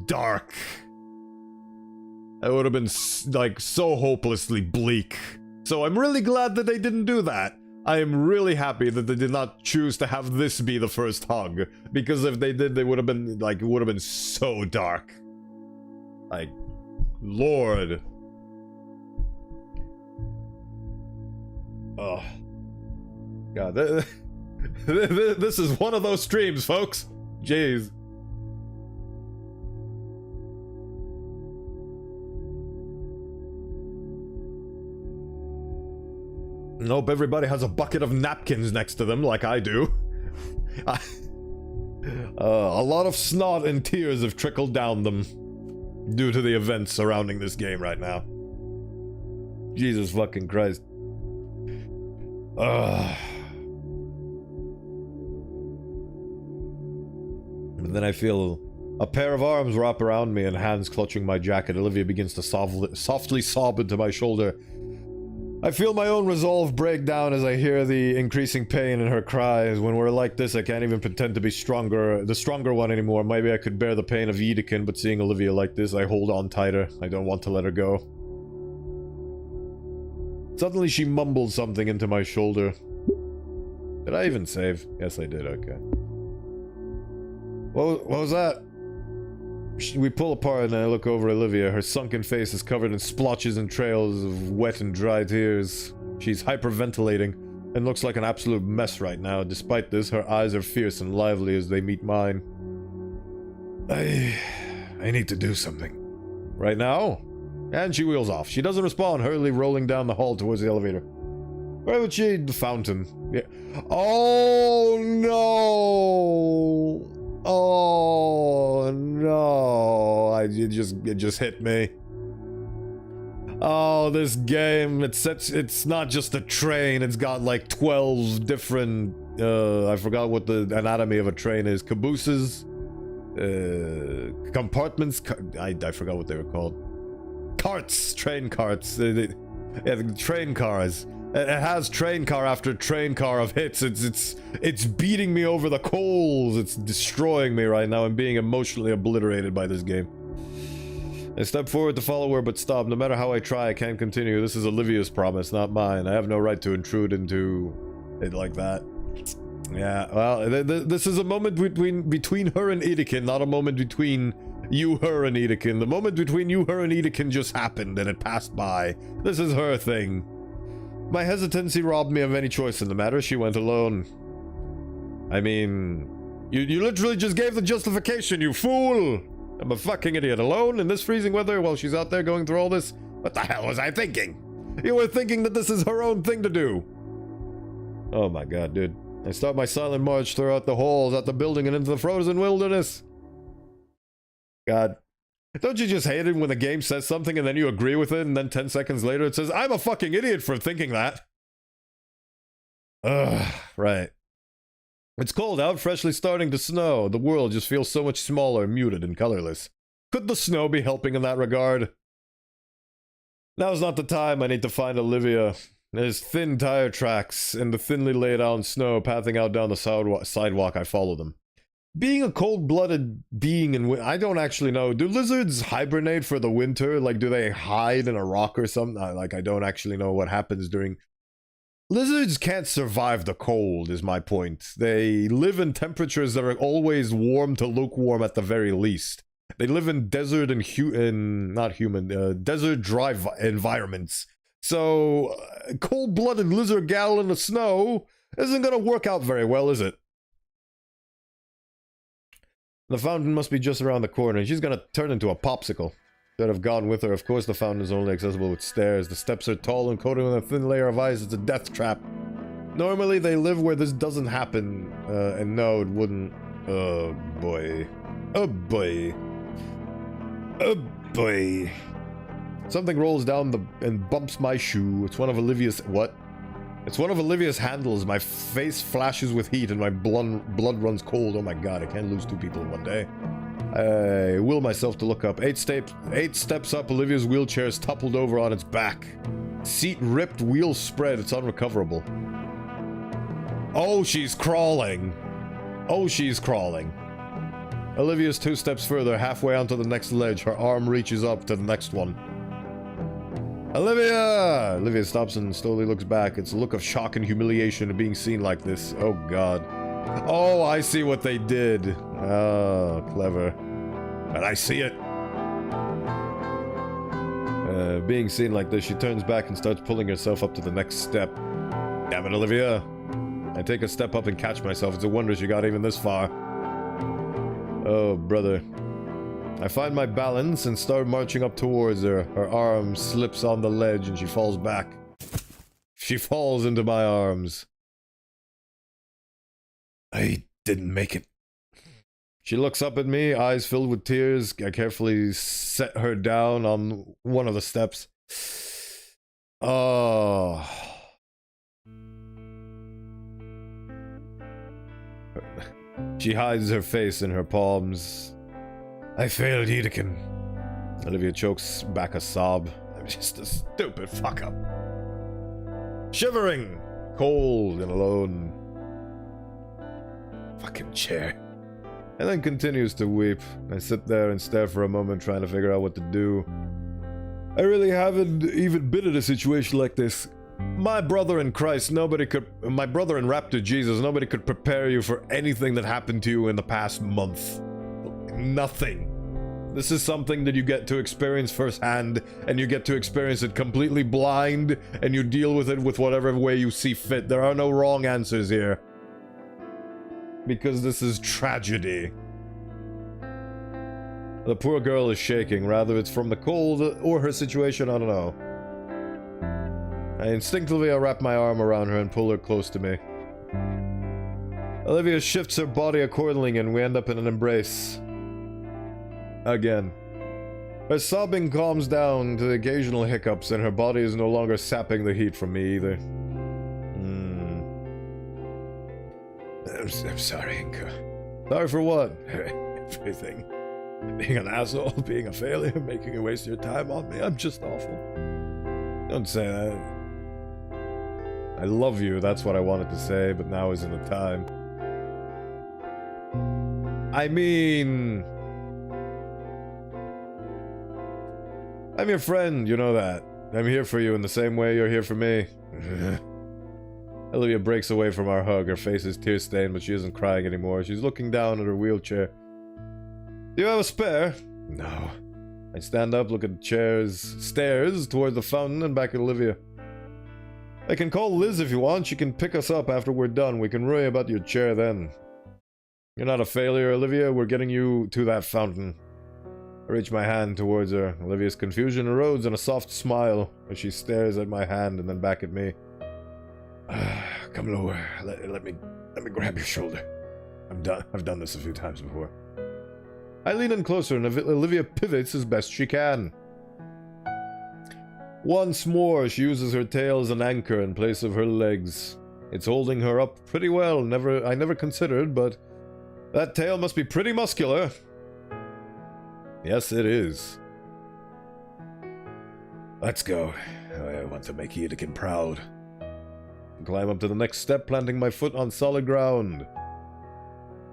dark. It would have been, like, so hopelessly bleak. So I'm really glad that they didn't do that. I am really happy that they did not choose to have this be the first hug. Because if they did, they would have been, like, it would have been so dark. Like, Lord. Oh. God, this is one of those streams, folks. Jeez. Nope, everybody has a bucket of napkins next to them, like I do. A lot of snot and tears have trickled down them due to the events surrounding this game right now. Jesus fucking Christ. And then I feel a pair of arms wrap around me and hands clutching my jacket. Olivia begins to softly sob into my shoulder. I feel my own resolve break down as I hear the increasing pain in her cries. When we're like this, I can't even pretend to be the stronger one anymore. Maybe I could bear the pain of Edekin, but seeing Olivia like this, I hold on tighter. I don't want to let her go. Suddenly she mumbled something into my shoulder. Did I even save? Yes, I did, okay. What was that? We pull apart and I look over Olivia. Her sunken face is covered in splotches and trails of wet and dry tears. She's hyperventilating and looks like an absolute mess right now. Despite this, her eyes are fierce and lively as they meet mine. I need to do something. Right now? And she wheels off. She doesn't respond, hurriedly rolling down the hall towards the elevator. Where would she? The fountain. Yeah. Oh no! Oh no! It just hit me. Oh, this game, it's not just a train, it's got like 12 different, I forgot what the anatomy of a train is. Cabooses, compartments, I forgot what they were called. Carts, train carts, yeah, the train cars. It has train car after train car of hits. It's beating me over the coals. It's destroying me right now. I'm being emotionally obliterated by this game. I step forward to follow her, but stop. No matter how I try, I can't continue. This is Olivia's promise, not mine. I have no right to intrude into it like that. Yeah, well, this is a moment between her and Edekin, not a moment between you, her, and Edekin. The moment between you, her, and Edekin just happened, and it passed by. This is her thing. My hesitancy robbed me of any choice in the matter. She went alone. I mean, you literally just gave the justification, you fool! I'm a fucking idiot. Alone in this freezing weather while she's out there going through all this? What the hell was I thinking? You were thinking that this is her own thing to do. Oh my god, dude. I start my silent march throughout the halls, out the building, and into the frozen wilderness. God. Don't you just hate it when the game says something and then you agree with it and then 10 seconds later it says, I'm a fucking idiot for thinking that? Ugh, right. It's cold out, freshly starting to snow. The world just feels so much smaller, muted, and colorless. Could the snow be helping in that regard? Now's not the time. I need to find Olivia. There's thin tire tracks and the thinly laid out snow pathing out down the sidewalk. I follow them. Being a cold-blooded being, and I don't actually know. Do lizards hibernate for the winter? Like, do they hide in a rock or something? I don't actually know what happens during... Lizards can't survive the cold, is my point. They live in temperatures that are always warm to lukewarm at the very least. They live in desert and desert dry environments. So, cold-blooded lizard gal in the snow isn't gonna work out very well, is it? The fountain must be just around the corner. She's gonna turn into a popsicle. Should have gone with her. Of course the fountain is only accessible with stairs. The steps are tall and coated with a thin layer of ice. It's a death trap. Normally they live where this doesn't happen. And no, it wouldn't. Oh, boy. Oh boy. Oh boy. Something rolls down and bumps my shoe. It's one of Olivia's... What? It's one of Olivia's handles. My face flashes with heat and my blood runs cold. Oh my god, I can't lose two people in one day. I will myself to look up. 8 steps up, Olivia's wheelchair is toppled over on its back. Seat ripped, wheels spread. It's unrecoverable. Oh, she's crawling. Oh, she's crawling. Olivia's 2 steps further, halfway onto the next ledge. Her arm reaches up to the next one. Olivia! Olivia stops and slowly looks back. It's a look of shock and humiliation at being seen like this. Oh, God. Oh, I see what they did. Oh, clever. And I see it. Being seen like this, she turns back and starts pulling herself up to the next step. Damn it, Olivia. I take a step up and catch myself. It's a wonder she got even this far. Oh, brother. I find my balance and start marching up towards her. Her arm slips on the ledge and she falls back. She falls into my arms. I didn't make it. She looks up at me, eyes filled with tears. I carefully set her down on one of the steps. Oh. She hides her face in her palms. I failed, Edekin. Olivia chokes back a sob. I'm just a stupid fuck-up. Shivering, cold, and alone. Fucking chair. And then continues to weep. I sit there and stare for a moment, trying to figure out what to do. I really haven't even been in a situation like this. My brother in Christ, my brother in Raptor Jesus, nobody could prepare you for anything that happened to you in the past month. Nothing. This is something that you get to experience firsthand, and you get to experience it completely blind, and you deal with it with whatever way you see fit. There are no wrong answers here. Because this is tragedy. The poor girl is shaking. Rather it's from the cold or her situation, I don't know. I instinctively wrap my arm around her and pull her close to me. Olivia shifts her body accordingly and we end up in an embrace. Again. Her sobbing calms down to the occasional hiccups and her body is no longer sapping the heat from me either. I'm sorry, Inka. Sorry for what? Everything. Being an asshole, being a failure, making you waste your time on me. I'm just awful. Don't say that. I love you, that's what I wanted to say, but now isn't the time. I mean... I'm your friend, you know that. I'm here for you in the same way you're here for me. Olivia breaks away from our hug. Her face is tear-stained, but she isn't crying anymore. She's looking down at her wheelchair. Do you have a spare? No. I stand up, look at the stairs toward the fountain, and back at Olivia. I can call Liz if you want. She can pick us up after we're done. We can worry about your chair then. You're not a failure, Olivia. We're getting you to that fountain. I reach my hand towards her. Olivia's confusion erodes in a soft smile as she stares at my hand and then back at me. Come lower. Let me grab your shoulder. I've done this a few times before. I lean in closer and Olivia pivots as best she can. Once more, she uses her tail as an anchor in place of her legs. It's holding her up pretty well. I never considered, but that tail must be pretty muscular. Yes, it is. Let's go. I want to make Edekin proud. Climb up to the next step, planting my foot on solid ground.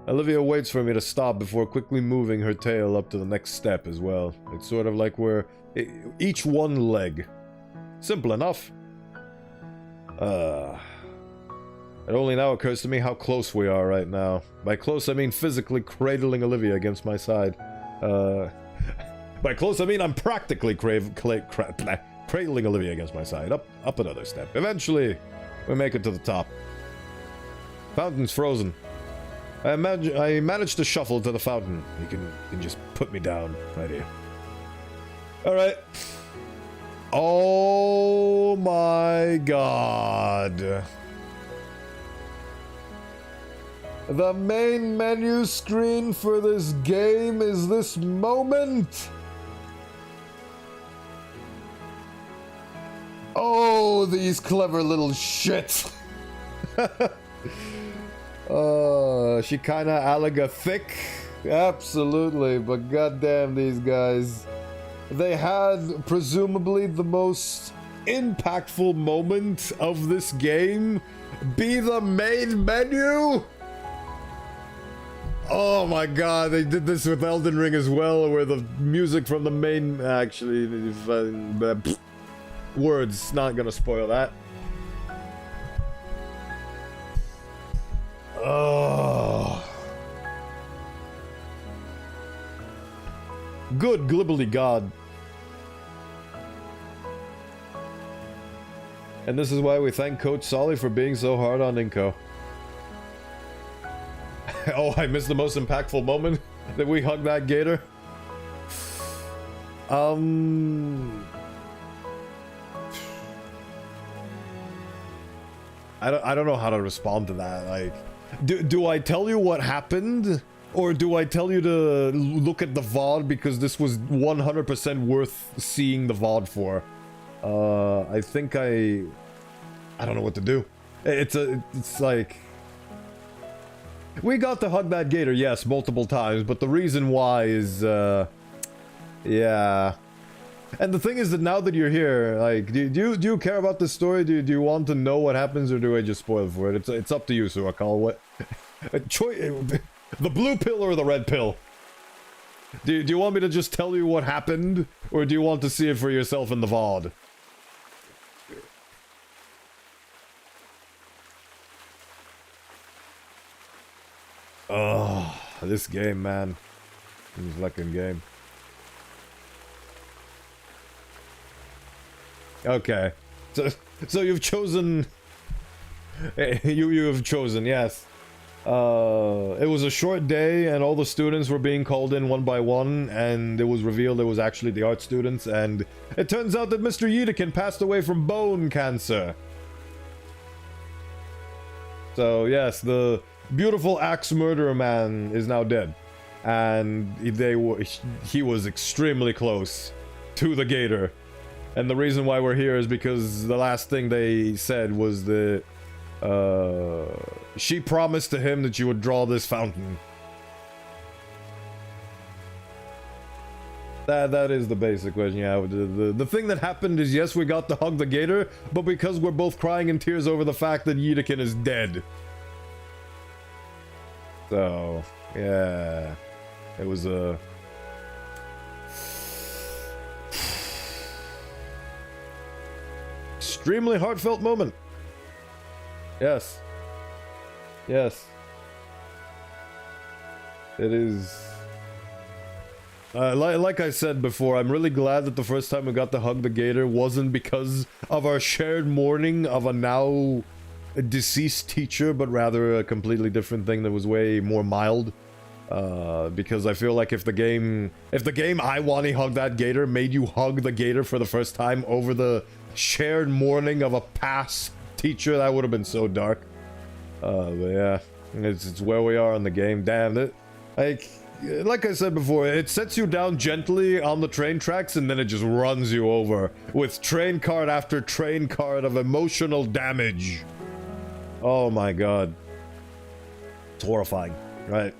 Olivia waits for me to stop before quickly moving her tail up to the next step as well. It's sort of like we're each one leg. Simple enough. It only now occurs to me how close we are right now. By close, I mean physically cradling Olivia against my side. By close, I mean I'm practically cradling Olivia against my side. Up another step. Eventually, we make it to the top. Fountain's frozen. I managed to shuffle to the fountain. You can just put me down right here. Alright. Oh my god. The main menu screen for this game is this moment. Oh, these clever little shits. She kinda Alaga thick. Absolutely, but goddamn these guys. They had presumably the most impactful moment of this game be the main menu. Oh my god, they did this with Elden Ring as well, where the music from the main... Actually, words, not gonna spoil that. Oh. Good glibbly god. And this is why we thank Coach Solly for being so hard on Inko. Oh, I missed the most impactful moment that we hugged that gator. I don't know how to respond to that. Like, do I tell you what happened? Or do I tell you to look at the VOD because this was 100% worth seeing the VOD for? I think I don't know what to do. It's like... We got to hug that gator, yes, multiple times, but the reason why is, yeah. And the thing is that now that you're here, like, do you care about this story? Do you want to know what happens, or do I just spoil for it? It's up to you, Surakal. What? The blue pill or the red pill? Do you want me to just tell you what happened, or do you want to see it for yourself in the VOD? Oh, this game, man. This fucking game. Okay. So you've chosen... You have chosen, yes. It was a short day, and all the students were being called in one by one, and it was revealed it was actually the art students, and it turns out that Mr. Yedekin passed away from bone cancer. So, yes, the beautiful axe murderer man is now dead. And he was extremely close to the gator. And the reason why we're here is because the last thing they said was that she promised to him that she would draw this fountain. That is the basic question, yeah. The thing that happened is, yes, we got to hug the gator, but because we're both crying in tears over the fact that Yedekin is dead. So, yeah. It was a... extremely heartfelt moment. Yes. Yes. It is... like I said before, I'm really glad that the first time we got to hug the gator wasn't because of our shared mourning of a now deceased teacher, but rather a completely different thing that was way more mild. Because I feel like if the game I Wani Hug That Gator made you hug the gator for the first time over the shared mourning of a past teacher, that would have been so dark. But yeah, it's where we are in the game. Damn it. Like I said before, it sets you down gently on the train tracks and then it just runs you over with train card after train card of emotional damage. Oh my god. It's horrifying, right?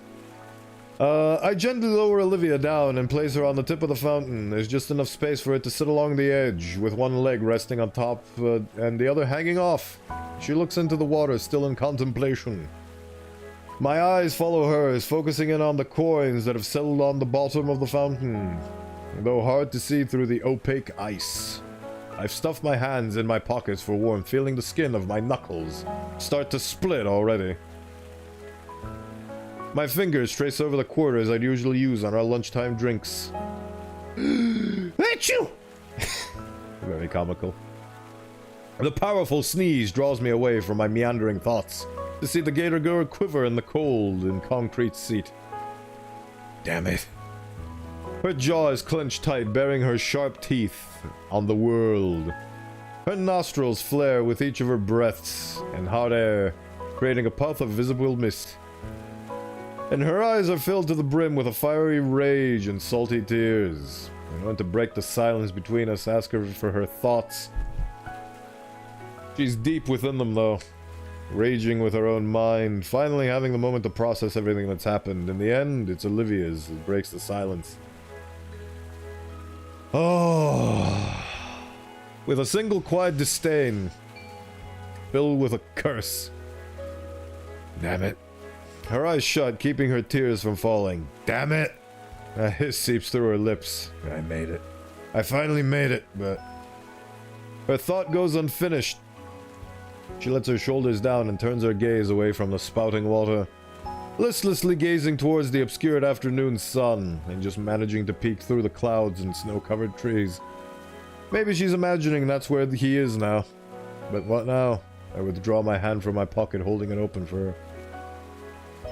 I gently lower Olivia down and place her on the tip of the fountain. There's just enough space for it to sit along the edge, with one leg resting on top and the other hanging off. She looks into the water, still in contemplation. My eyes follow hers, focusing in on the coins that have settled on the bottom of the fountain, though hard to see through the opaque ice. I've stuffed my hands in my pockets for warmth, feeling the skin of my knuckles start to split already. My fingers trace over the quarters I'd usually use on our lunchtime drinks. Achoo! Very comical. The powerful sneeze draws me away from my meandering thoughts to see the gator girl quiver in the cold and concrete seat. Damn it. Her jaw is clenched tight, bearing her sharp teeth on the world. Her nostrils flare with each of her breaths, and hot air, creating a puff of visible mist. and her eyes are filled to the brim with a fiery rage and salty tears. I want to break the silence between us, ask her for her thoughts. She's deep within them, though, raging with her own mind, finally having the moment to process everything that's happened. In the end, it's Olivia's that breaks the silence. Oh, with a single quiet disdain, filled with a curse. Damn it. Her eyes shut, keeping her tears from falling. Damn it! A hiss seeps through her lips. I made it. I finally made it, but... Her thought goes unfinished. She lets her shoulders down and turns her gaze away from the spouting water, listlessly gazing towards the obscured afternoon sun, and just managing to peek through the clouds and snow-covered trees. Maybe she's imagining that's where he is now. But what now? I withdraw my hand from my pocket, holding it open for her.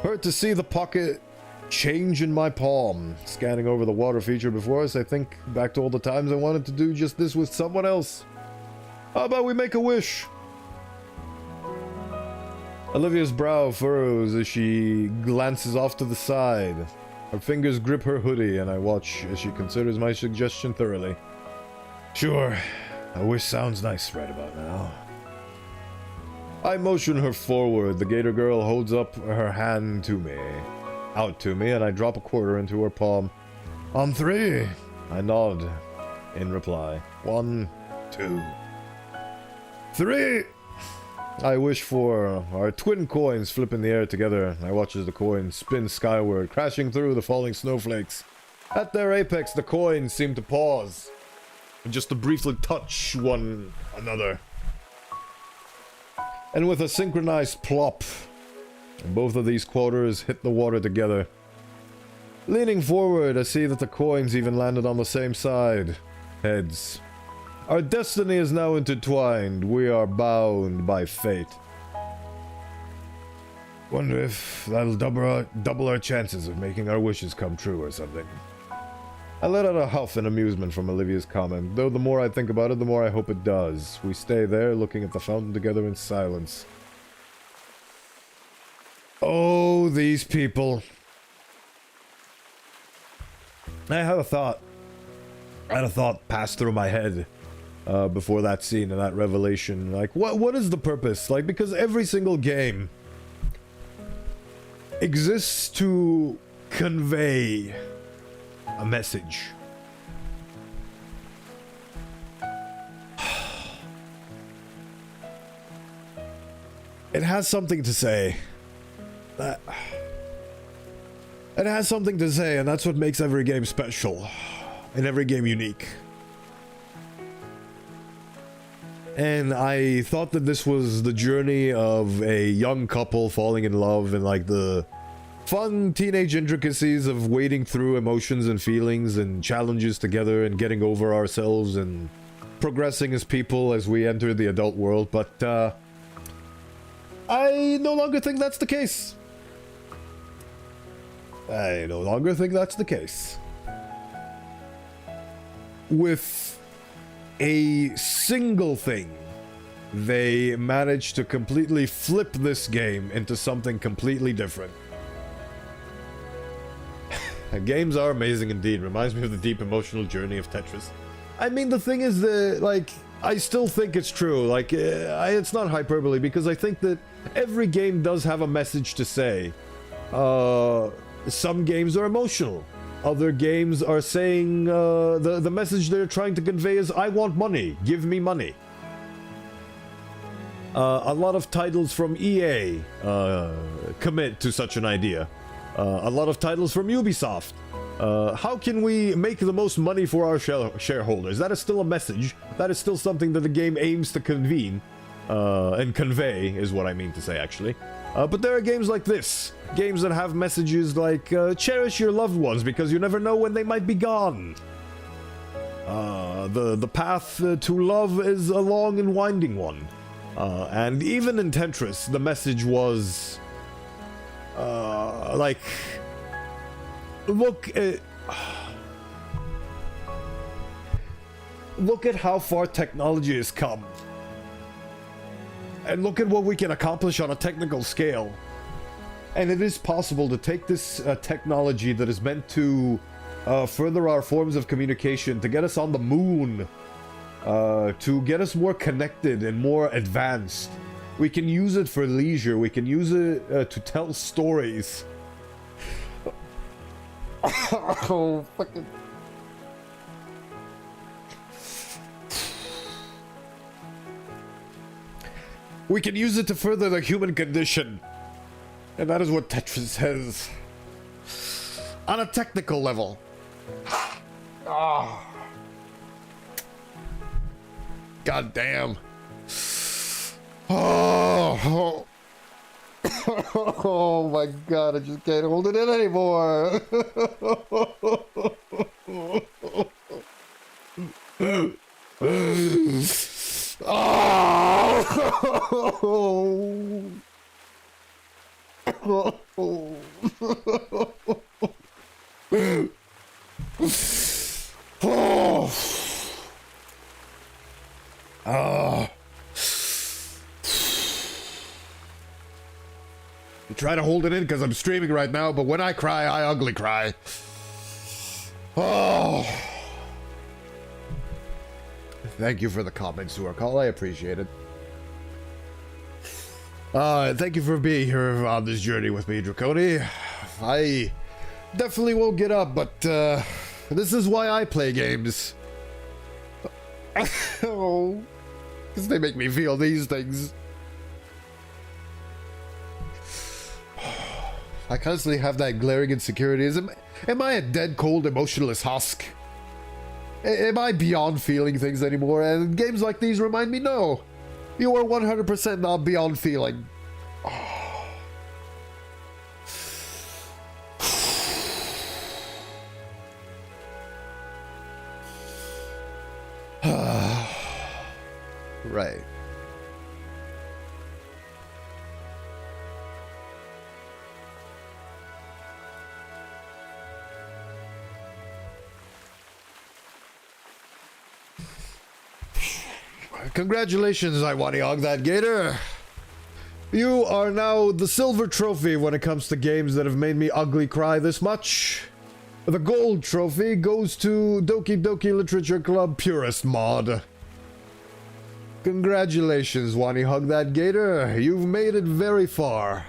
Hurt to see the pocket change in my palm. Scanning over the water feature before us, I think back to all the times I wanted to do just this with someone else. How about we make a wish? Olivia's brow furrows as she glances off to the side. Her fingers grip her hoodie, and I watch as she considers my suggestion thoroughly. Sure, a wish sounds nice right about now. I motion her forward. The Gator girl holds up her hand out to me, and I drop a quarter into her palm. On 3. I nod in reply. 1, 2, 3. I wish for. Our twin coins flip in the air together. I watch as the coins spin skyward, crashing through the falling snowflakes. At their apex, the coins seem to pause, just to briefly touch one another. And with a synchronized plop, both of these quarters hit the water together. Leaning forward, I see that the coins even landed on the same side. Heads. Our destiny is now intertwined. We are bound by fate. Wonder if that'll double our chances of making our wishes come true or something. I let out a huff in amusement from Olivia's comment, though the more I think about it, the more I hope it does. We stay there, looking at the fountain together in silence. Oh, these people. I had a thought pass through my head before that scene and that revelation. Like, what is the purpose? Like, because every single game exists to convey a message. It has something to say. It has something to say, and that's what makes every game special and every game unique. And I thought that this was the journey of a young couple falling in love and like the fun teenage intricacies of wading through emotions and feelings and challenges together and getting over ourselves and progressing as people as we enter the adult world. But I no longer think that's the case. I no longer think that's the case. With a single thing, they managed to completely flip this game into something completely different. Games are amazing indeed. Reminds me of the deep emotional journey of Tetris. I mean, the thing is that, like, I still think it's true. Like, it's not hyperbole, because I think that every game does have a message to say. Some games are emotional. Other games are saying, the message they're trying to convey is, I want money, give me money. A lot of titles from EA commit to such an idea. A lot of titles from Ubisoft. How can we make the most money for our shareholders? That is still a message. That is still something that the game aims to convene. And convey is what I mean to say, actually. But there are games like this. Games that have messages like, cherish your loved ones because you never know when they might be gone. The path to love is a long and winding one. And even in Tetris, the message was... like... Look at how far technology has come. And look at what we can accomplish on a technical scale. And it is possible to take this technology that is meant to further our forms of communication, to get us on the moon, to get us more connected and more advanced. We can use it for leisure. We can use it to tell stories. Oh, fucking... We can use it to further the human condition. And that is what Tetris says. On a technical level. Oh. God damn. Oh. Oh my god, I just can't hold it in anymore. I'm trying to hold it in because I'm streaming right now, but when I cry, I ugly cry. Oh. Thank you for the comments, Suarcall. I appreciate it. Thank you for being here on this journey with me, Draconi. I definitely won't get up, but this is why I play games. Oh, because they make me feel these things. I constantly have that glaring insecurity. Am I a dead, cold, emotionless husk? Am I beyond feeling things anymore? And games like these remind me, no. You are 100% not beyond feeling. Oh. Right. Congratulations, Wani, that Gator. You are now the silver trophy when it comes to games that have made me ugly cry this much. The gold trophy goes to Doki Doki Literature Club Purist Mod. Congratulations, Wani that Gator. You've made it very far.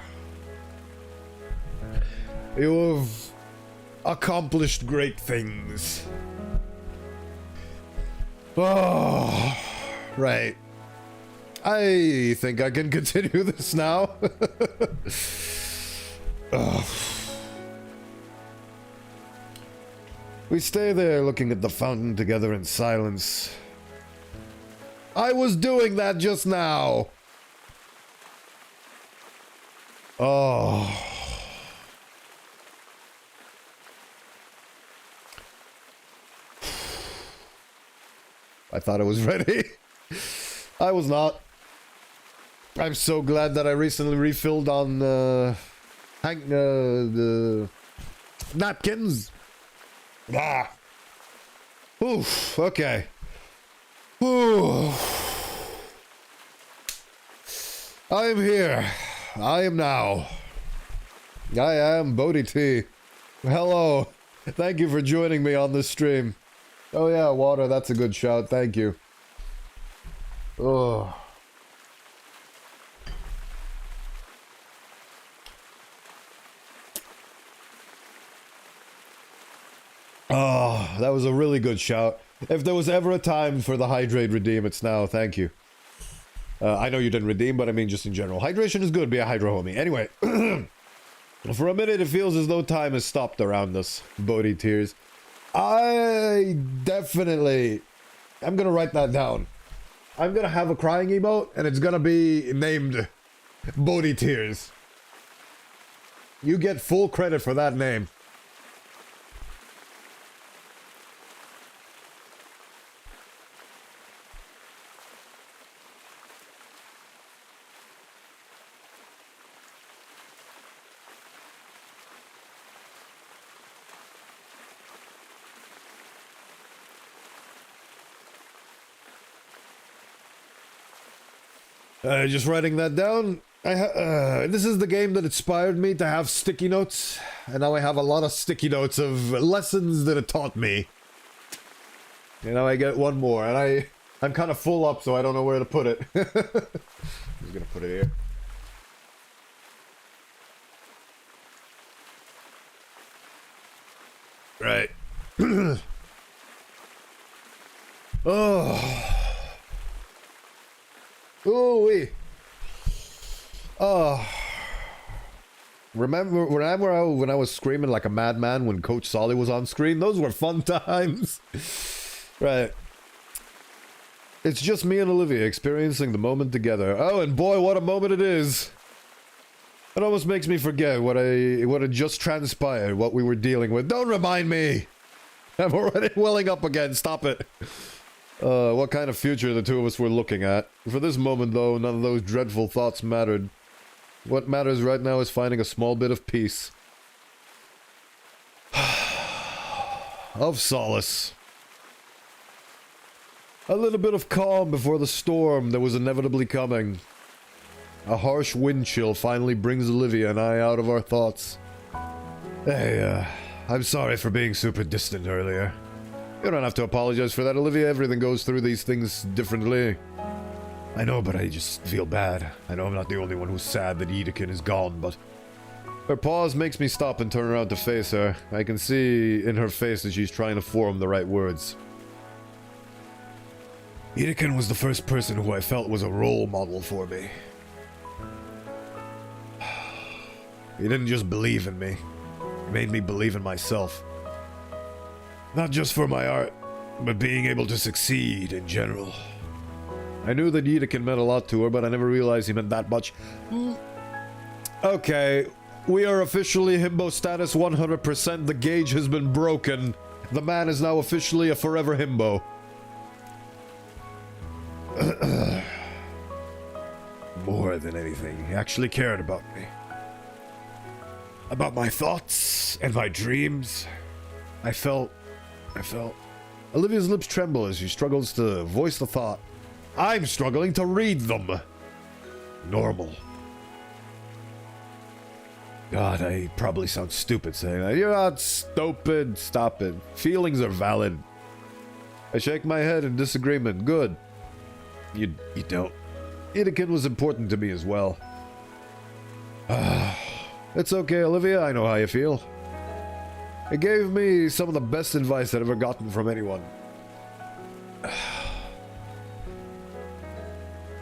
You have accomplished great things. Oh... Right. I think I can continue this now. We stay there looking at the fountain together in silence. I was doing that just now. Oh. I thought I was ready. I was not. I'm so glad that I recently refilled on the napkins. Ah. Oof. Okay. Ooh. I am here. I am now. I am Bodhi T. Hello. Thank you for joining me on this stream. Oh yeah, water. That's a good shout. Thank you. Oh. Oh, that was a really good shout. If there was ever a time for the hydrate redeem, it's now. Thank you. I know you didn't redeem, but I mean just in general. Hydration is good. Be a hydro homie. Anyway. For a minute, it feels as though time has stopped around us. Bodhi tears. I'm gonna write that down. I'm gonna have a crying emote, and it's gonna be named Bodhi Tears. You get full credit for that name. Just writing that down. This is the game that inspired me to have sticky notes, and now I have a lot of sticky notes of lessons that it taught me. And now I get one more, and I'm kind of full up, so I don't know where to put it. I'm just gonna put it here. Right. Oh. Ooh wee. Oh. Remember when I was screaming like a madman when Coach Solly was on screen? Those were fun times. Right. It's just me and Olivia experiencing the moment together. Oh, and boy, what a moment it is. It almost makes me forget what had just transpired, what we were dealing with. Don't remind me! I'm already welling up again, stop it. What kind of future the two of us were looking at. For this moment, though, none of those dreadful thoughts mattered. What matters right now is finding a small bit of peace. Of solace. A little bit of calm before the storm that was inevitably coming. A harsh wind chill finally brings Olivia and I out of our thoughts. Hey, I'm sorry for being super distant earlier. You don't have to apologize for that, Olivia. Everything goes through these things differently. I know, but I just feel bad. I know I'm not the only one who's sad that Edekin is gone, but... Her pause makes me stop and turn around to face her. I can see in her face that she's trying to form the right words. Edekin was the first person who I felt was a role model for me. He didn't just believe in me. He made me believe in myself. Not just for my art, but being able to succeed in general. I knew that Edekin meant a lot to her, but I never realized he meant that much. Okay, we are officially himbo status 100%. The gauge has been broken. The man is now officially a forever himbo. More than anything, he actually cared about me. About my thoughts and my dreams. I felt... Olivia's lips tremble as she struggles to voice the thought. I'm struggling to read them. Normal. God, I probably sound stupid saying that. You're not stupid. Stop it. Feelings are valid. I shake my head in disagreement. Good. You don't. Edekin was important to me as well. It's okay, Olivia. I know how you feel. It gave me some of the best advice I've ever gotten from anyone.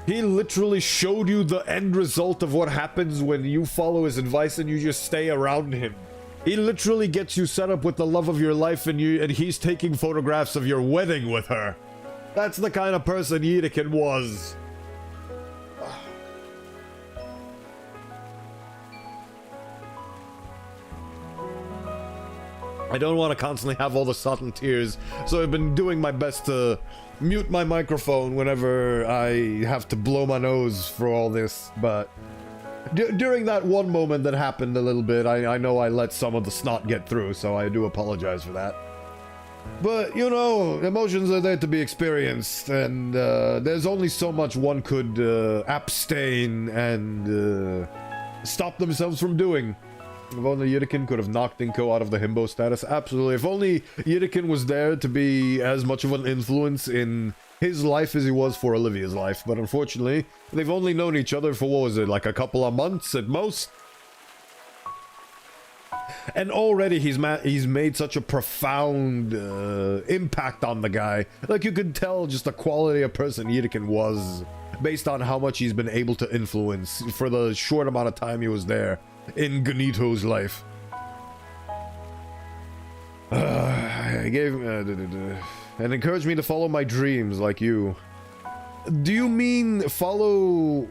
He literally showed you the end result of what happens when you follow his advice and you just stay around him. He literally gets you set up with the love of your life and he's taking photographs of your wedding with her. That's the kind of person Edekin was. I don't want to constantly have all the sudden tears, so I've been doing my best to mute my microphone whenever I have to blow my nose for all this, but during that one moment that happened a little bit, I know I let some of the snot get through, so I do apologize for that. But, you know, emotions are there to be experienced, and there's only so much one could abstain and stop themselves from doing. If only Edekin could have knocked Inko out of the himbo status. Absolutely. If only Edekin was there to be as much of an influence in his life as he was for Olivia's life. But unfortunately, they've only known each other for, what was it, like a couple of months at most? And already he's made such a profound impact on the guy. Like, you could tell just the quality of person Edekin was based on how much he's been able to influence for the short amount of time he was there in Ganito's life. I gave and encouraged me to follow my dreams like you. Do you mean follow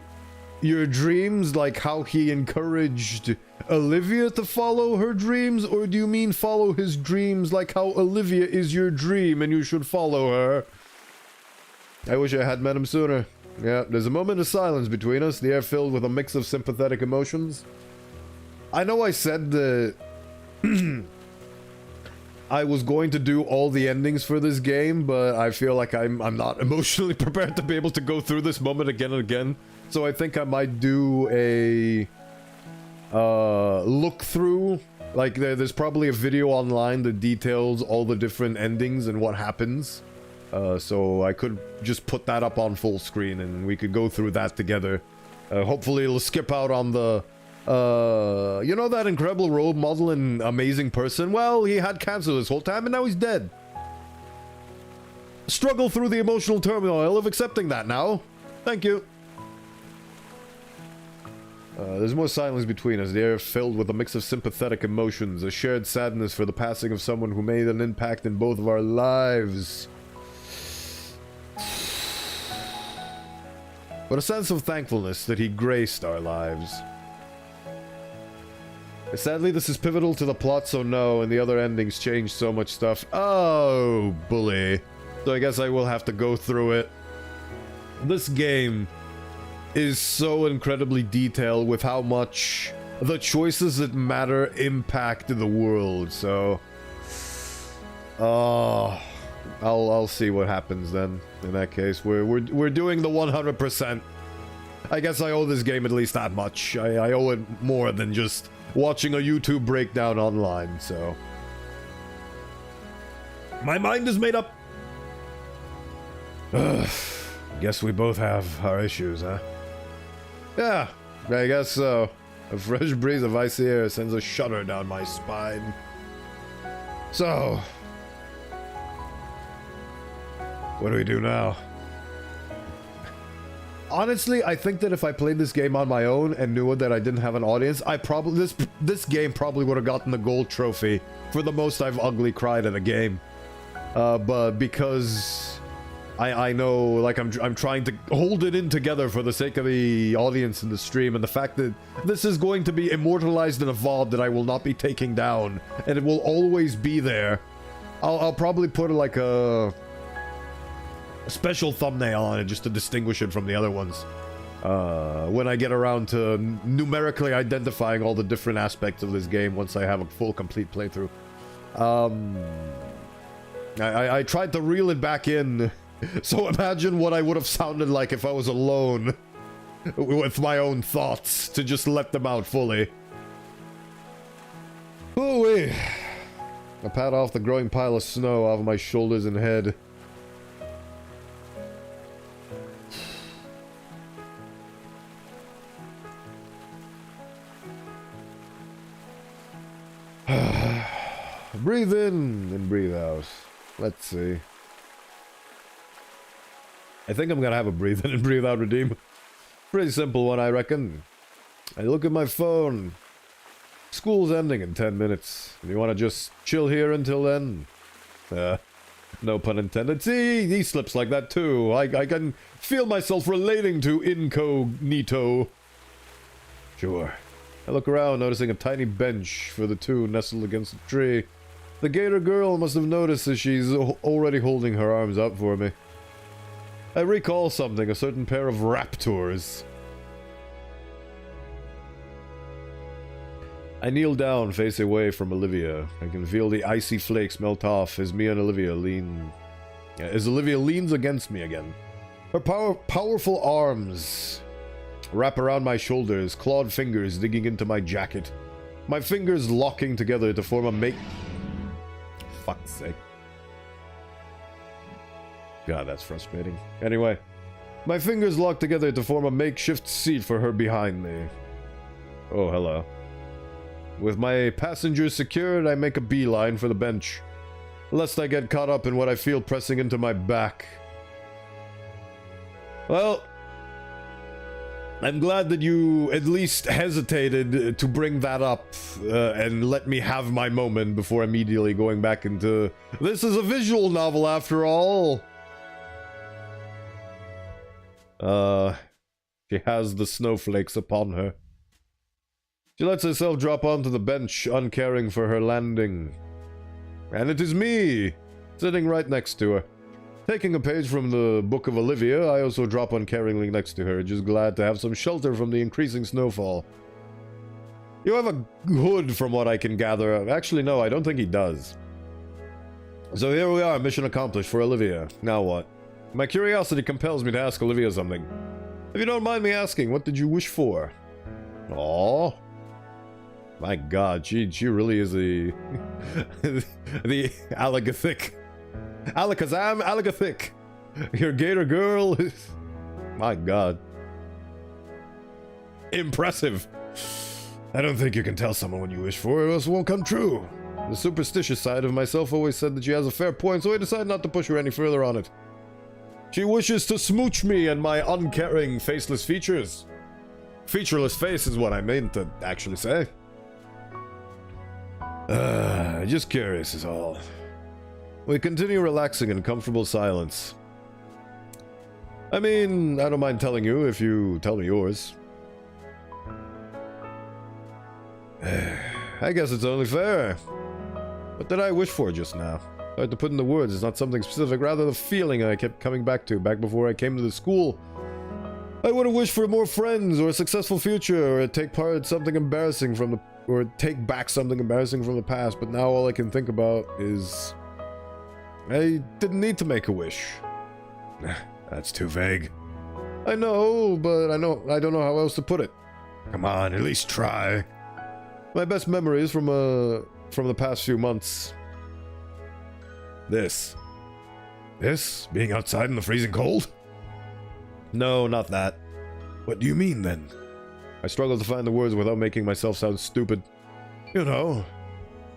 your dreams like how he encouraged Olivia to follow her dreams, or do you mean follow his dreams like how Olivia is your dream and you should follow her? I wish I had met him sooner. Yeah, there's a moment of silence between us, the air filled with a mix of sympathetic emotions. I know I said that I was going to do all the endings for this game, but I feel like I'm not emotionally prepared to be able to go through this moment again and again. So I think I might do a look through. Like there's probably a video online that details all the different endings and what happens. So I could just put that up on full screen and we could go through that together. Hopefully it'll skip out on the you know that incredible role model and amazing person? Well, he had cancer this whole time and now he's dead. Struggle through the emotional turmoil of accepting that now. Thank you. There's more silence between us, the air filled with a mix of sympathetic emotions, a shared sadness for the passing of someone who made an impact in both of our lives. But a sense of thankfulness that he graced our lives. Sadly, this is pivotal to the plot, so no, and the other endings change so much stuff. Oh, bully. So I guess I will have to go through it. This game is so incredibly detailed with how much the choices that matter impact the world, so... I'll see what happens then, in that case. We're doing the 100%. I guess I owe this game at least that much. I owe it more than just watching a YouTube breakdown online, so... My mind is made up! Guess we both have our issues, huh? Yeah, I guess so. A fresh breeze of icy air sends a shudder down my spine. So... what do we do now? Honestly, I think that if I played this game on my own and knew that I didn't have an audience, I probably this game probably would have gotten the gold trophy for the most I've ugly cried at a game. But because I know, like, I'm trying to hold it in together for the sake of the audience in the stream, and the fact that this is going to be immortalized in a VOD that I will not be taking down, and it will always be there. I'll probably put like a special thumbnail on it just to distinguish it from the other ones. When I get around to numerically identifying all the different aspects of this game once I have a full complete playthrough. I tried to reel it back in, so imagine what I would have sounded like if I was alone with my own thoughts, to just let them out fully. Ooh-wee. I pat off the growing pile of snow off my shoulders and head. Breathe in and breathe out. Let's see. I think I'm gonna have a breathe in and breathe out redeem. Pretty simple one, I reckon. I look at my phone. School's ending in 10 minutes. You wanna just chill here until then? No pun intended. See, he slips like that too. I can feel myself relating to incognito. Sure. I look around, noticing a tiny bench for the two nestled against a tree. The Gator girl must have noticed as she's already holding her arms up for me. I recall something, a certain pair of raptors. I kneel down, face away from Olivia. I can feel the icy flakes melt off as me and Olivia lean... as Olivia leans against me again. Her powerful arms wrap around my shoulders, clawed fingers digging into my jacket. My fingers locking together to form a fuck's sake. God, that's frustrating. Anyway, my fingers lock together to form a makeshift seat for her behind me. Oh, hello. With my passengers secured, I make a beeline for the bench, lest I get caught up in what I feel pressing into my back. Well, I'm glad that you at least hesitated to bring that up and let me have my moment before immediately going back into... This is a visual novel after all! She has the snowflakes upon her. She lets herself drop onto the bench, uncaring for her landing. And it is me, sitting right next to her. Taking a page from the Book of Olivia, I also drop uncaringly next to her, just glad to have some shelter from the increasing snowfall. You have a hood from what I can gather. Actually, no, I don't think he does. So here we are, mission accomplished for Olivia. Now what? My curiosity compels me to ask Olivia something. If you don't mind me asking, what did you wish for? Aww. My god, she really is the Alakathic. Alakazam Alakathic. Your gator girl is... My god. Impressive. I don't think you can tell someone what you wish for, or else it won't come true. The superstitious side of myself always said that she has a fair point, so I decided not to push her any further on it. She wishes to smooch me and my uncaring, faceless features. Featureless face is what I meant to actually say. Just curious is all. We continue relaxing in comfortable silence. I mean, I don't mind telling you if you tell me yours. I guess it's only fair. What did I wish for just now? Hard to put into words, it's not something specific, rather the feeling I kept coming back to, back before I came to the school. I would have wished for more friends, or a successful future, or take part in something embarrassing from the... or take back something embarrassing from the past, but now all I can think about is... I didn't need to make a wish. That's too vague. I know, but I don't know how else to put it. Come on, at least try. My best memories from the past few months. This? Being outside in the freezing cold? No, not that. What do you mean, then? I struggle to find the words without making myself sound stupid. You know,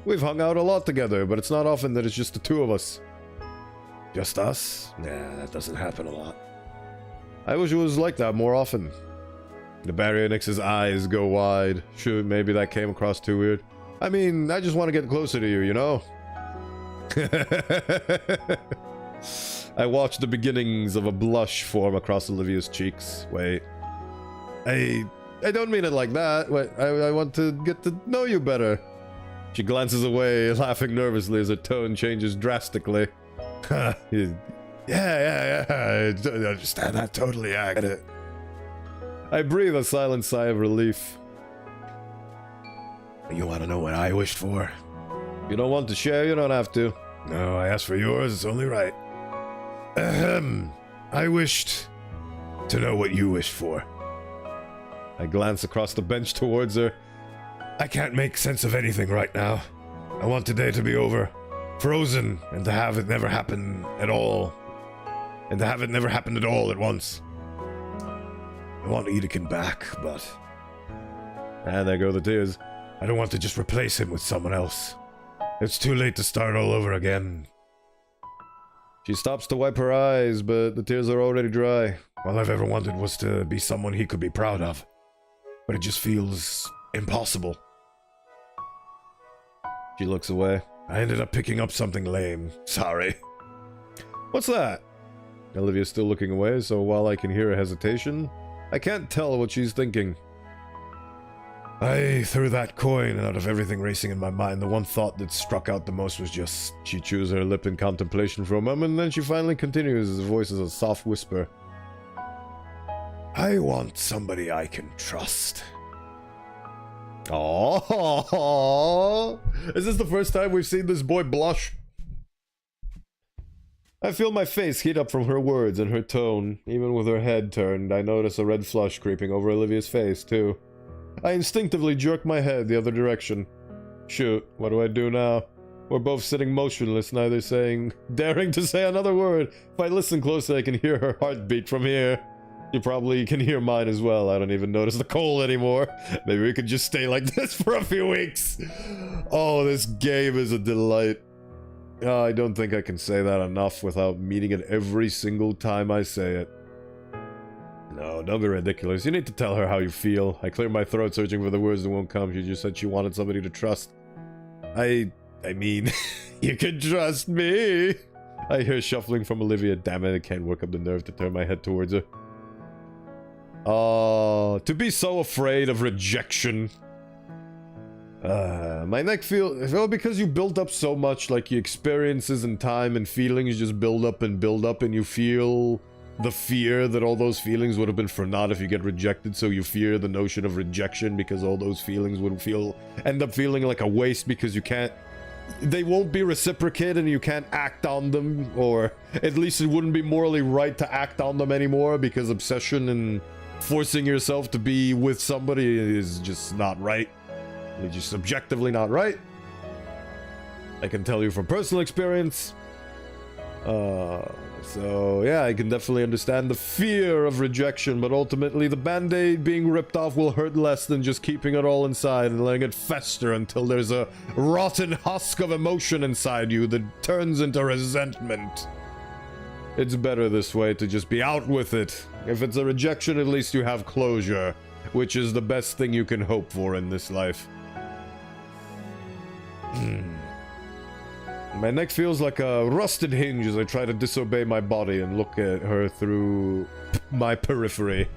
we've hung out a lot together, but it's not often that it's just the two of us. Just us? Nah, that doesn't happen a lot. I wish it was like that more often. The Baryonyx's eyes go wide. Shoot, maybe that came across too weird. I mean, I just want to get closer to you, you know? I watched the beginnings of a blush form across Olivia's cheeks. Wait. I don't mean it like that. Wait, I want to get to know you better. She glances away, laughing nervously as her tone changes drastically. Yeah, I understand that totally, I get it. I breathe a silent sigh of relief. You want to know what I wished for? If you don't want to share, you don't have to. No, I asked for yours, it's only right. I wished to know what you wished for. I glance across the bench towards her. I can't make sense of anything right now. I want today to be over. Frozen, and to have it never happen at all. And to have it never happen at all at once. I want Edekin back, but... And there go the tears. I don't want to just replace him with someone else. It's too late to start all over again. She stops to wipe her eyes, but the tears are already dry. All I've ever wanted was to be someone he could be proud of. But it just feels impossible. She looks away. I ended up picking up something lame. Sorry. What's that? Olivia's still looking away, so while I can hear her hesitation, I can't tell what she's thinking. I threw that coin, and out of everything racing in my mind, the one thought that struck out the most was just... She chews her lip in contemplation for a moment, and then she finally continues, as her voice is a soft whisper. I want somebody I can trust. Aww. Is this the first time we've seen this boy blush? I feel my face heat up from her words and her tone. Even with her head turned, I notice a red flush creeping over Olivia's face, too. I instinctively jerk my head the other direction. Shoot, what do I do now? We're both sitting motionless, neither daring to say another word. If I listen closely, I can hear her heartbeat from here. You probably can hear mine as well. I don't even notice the cold anymore. Maybe we could just stay like this for a few weeks. Oh, this game is a delight. I don't think I can say that enough without meaning it every single time I say it. No, don't be ridiculous. You need to tell her how you feel. I cleared my throat searching for the words that won't come. She just said she wanted somebody to trust. I mean, you can trust me. I hear shuffling from Olivia. Damn it, I can't work up the nerve to turn my head towards her. To be so afraid of rejection. My neck feels... Well, because you built up so much, like your experiences and time and feelings just build up, and you feel the fear that all those feelings would have been for naught if you get rejected, so you fear the notion of rejection because all those feelings would end up feeling like a waste because you can't they won't be reciprocated and you can't act on them, or at least it wouldn't be morally right to act on them anymore, because obsession and forcing yourself to be with somebody is just not right. It's just objectively not right. I can tell you from personal experience. So yeah, I can definitely understand the fear of rejection, but ultimately the band-aid being ripped off will hurt less than just keeping it all inside and letting it fester until there's a rotten husk of emotion inside you that turns into resentment. It's better this way, to just be out with it. If it's a rejection, at least you have closure, which is the best thing you can hope for in this life. My neck feels like a rusted hinge as I try to disobey my body and look at her through my periphery.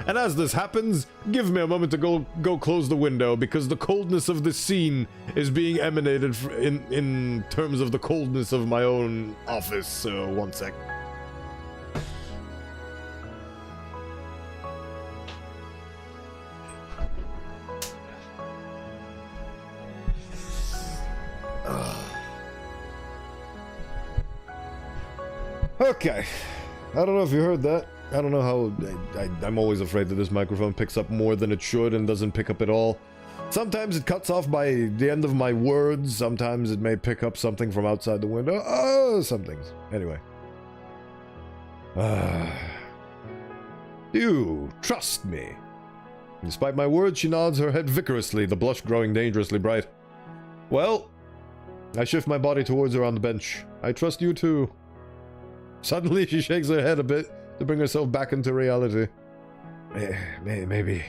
And as this happens, give me a moment to go close the window, because the coldness of this scene is being emanated in terms of the coldness of my own office. So, one sec. Okay, I don't know if you heard that. I don't know how... I'm always afraid that this microphone picks up more than it should and doesn't pick up at all. Sometimes it cuts off by the end of my words. Sometimes it may pick up something from outside the window. Oh, some things. Anyway. You trust me. Despite my words, she nods her head vigorously, the blush growing dangerously bright. Well, I shift my body towards her on the bench. I trust you too. Suddenly, she shakes her head a bit to bring herself back into reality. Maybe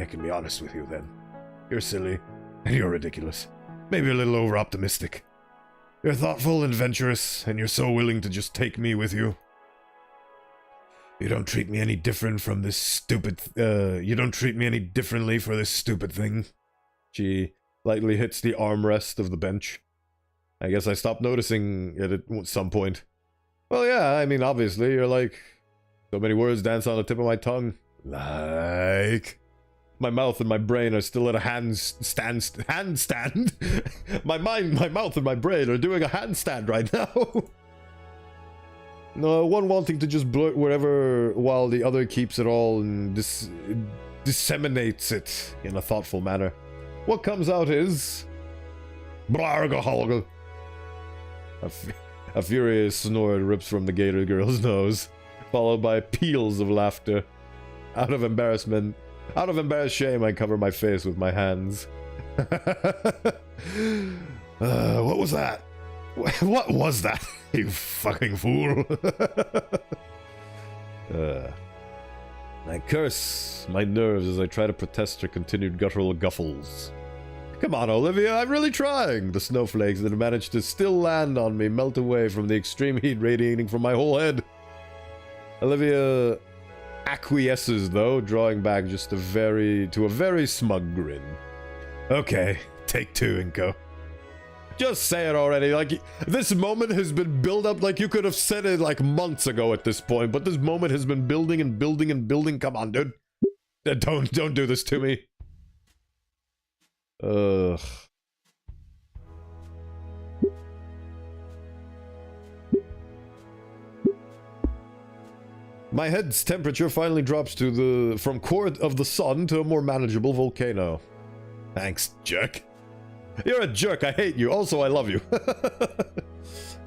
I can be honest with you then. You're silly, and you're ridiculous. Maybe a little over-optimistic. You're thoughtful and adventurous, and you're so willing to just take me with you. You don't treat me any different from this stupid... you don't treat me any differently for this stupid thing. She lightly hits the armrest of the bench. I guess I stopped noticing it at some point. Well, yeah, I mean, obviously, you're like... So many words dance on the tip of my tongue. Like... My mouth and my brain are still at a handstand. my mouth and my brain are doing a handstand right now. No, one wanting to just blurt wherever while the other keeps it all and disseminates it in a thoughtful manner. What comes out is... A furious snort rips from the Gator girl's nose, followed by peals of laughter. Out of embarrassed shame, I cover my face with my hands. What was that? What was that, you fucking fool? I curse my nerves as I try to protest her continued guttural guffles. Come on, Olivia, I'm really trying! The snowflakes that managed to still land on me melt away from the extreme heat radiating from my whole head. Olivia acquiesces, though, drawing back just to a very smug grin. Okay, take two, Inko. Just say it already, like, this moment has been built up like you could have said it like months ago at this point, but this moment has been building and building and building. Come on, dude. Don't do this to me. Ugh. My head's temperature finally drops to from court of the sun to a more manageable volcano. Thanks, jerk. You're a jerk, I hate you. Also, I love you.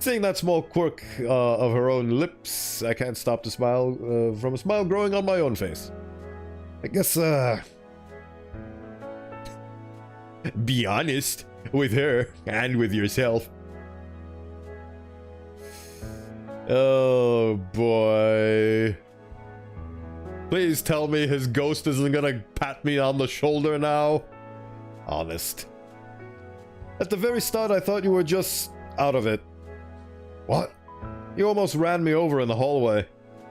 Seeing that small quirk of her own lips, I can't stop to smile from a smile growing on my own face. I guess, be honest with her and with yourself. Oh boy. Please tell me his ghost isn't gonna pat me on the shoulder now. Honest. At the very start, I thought you were just out of it. What? You almost ran me over in the hallway.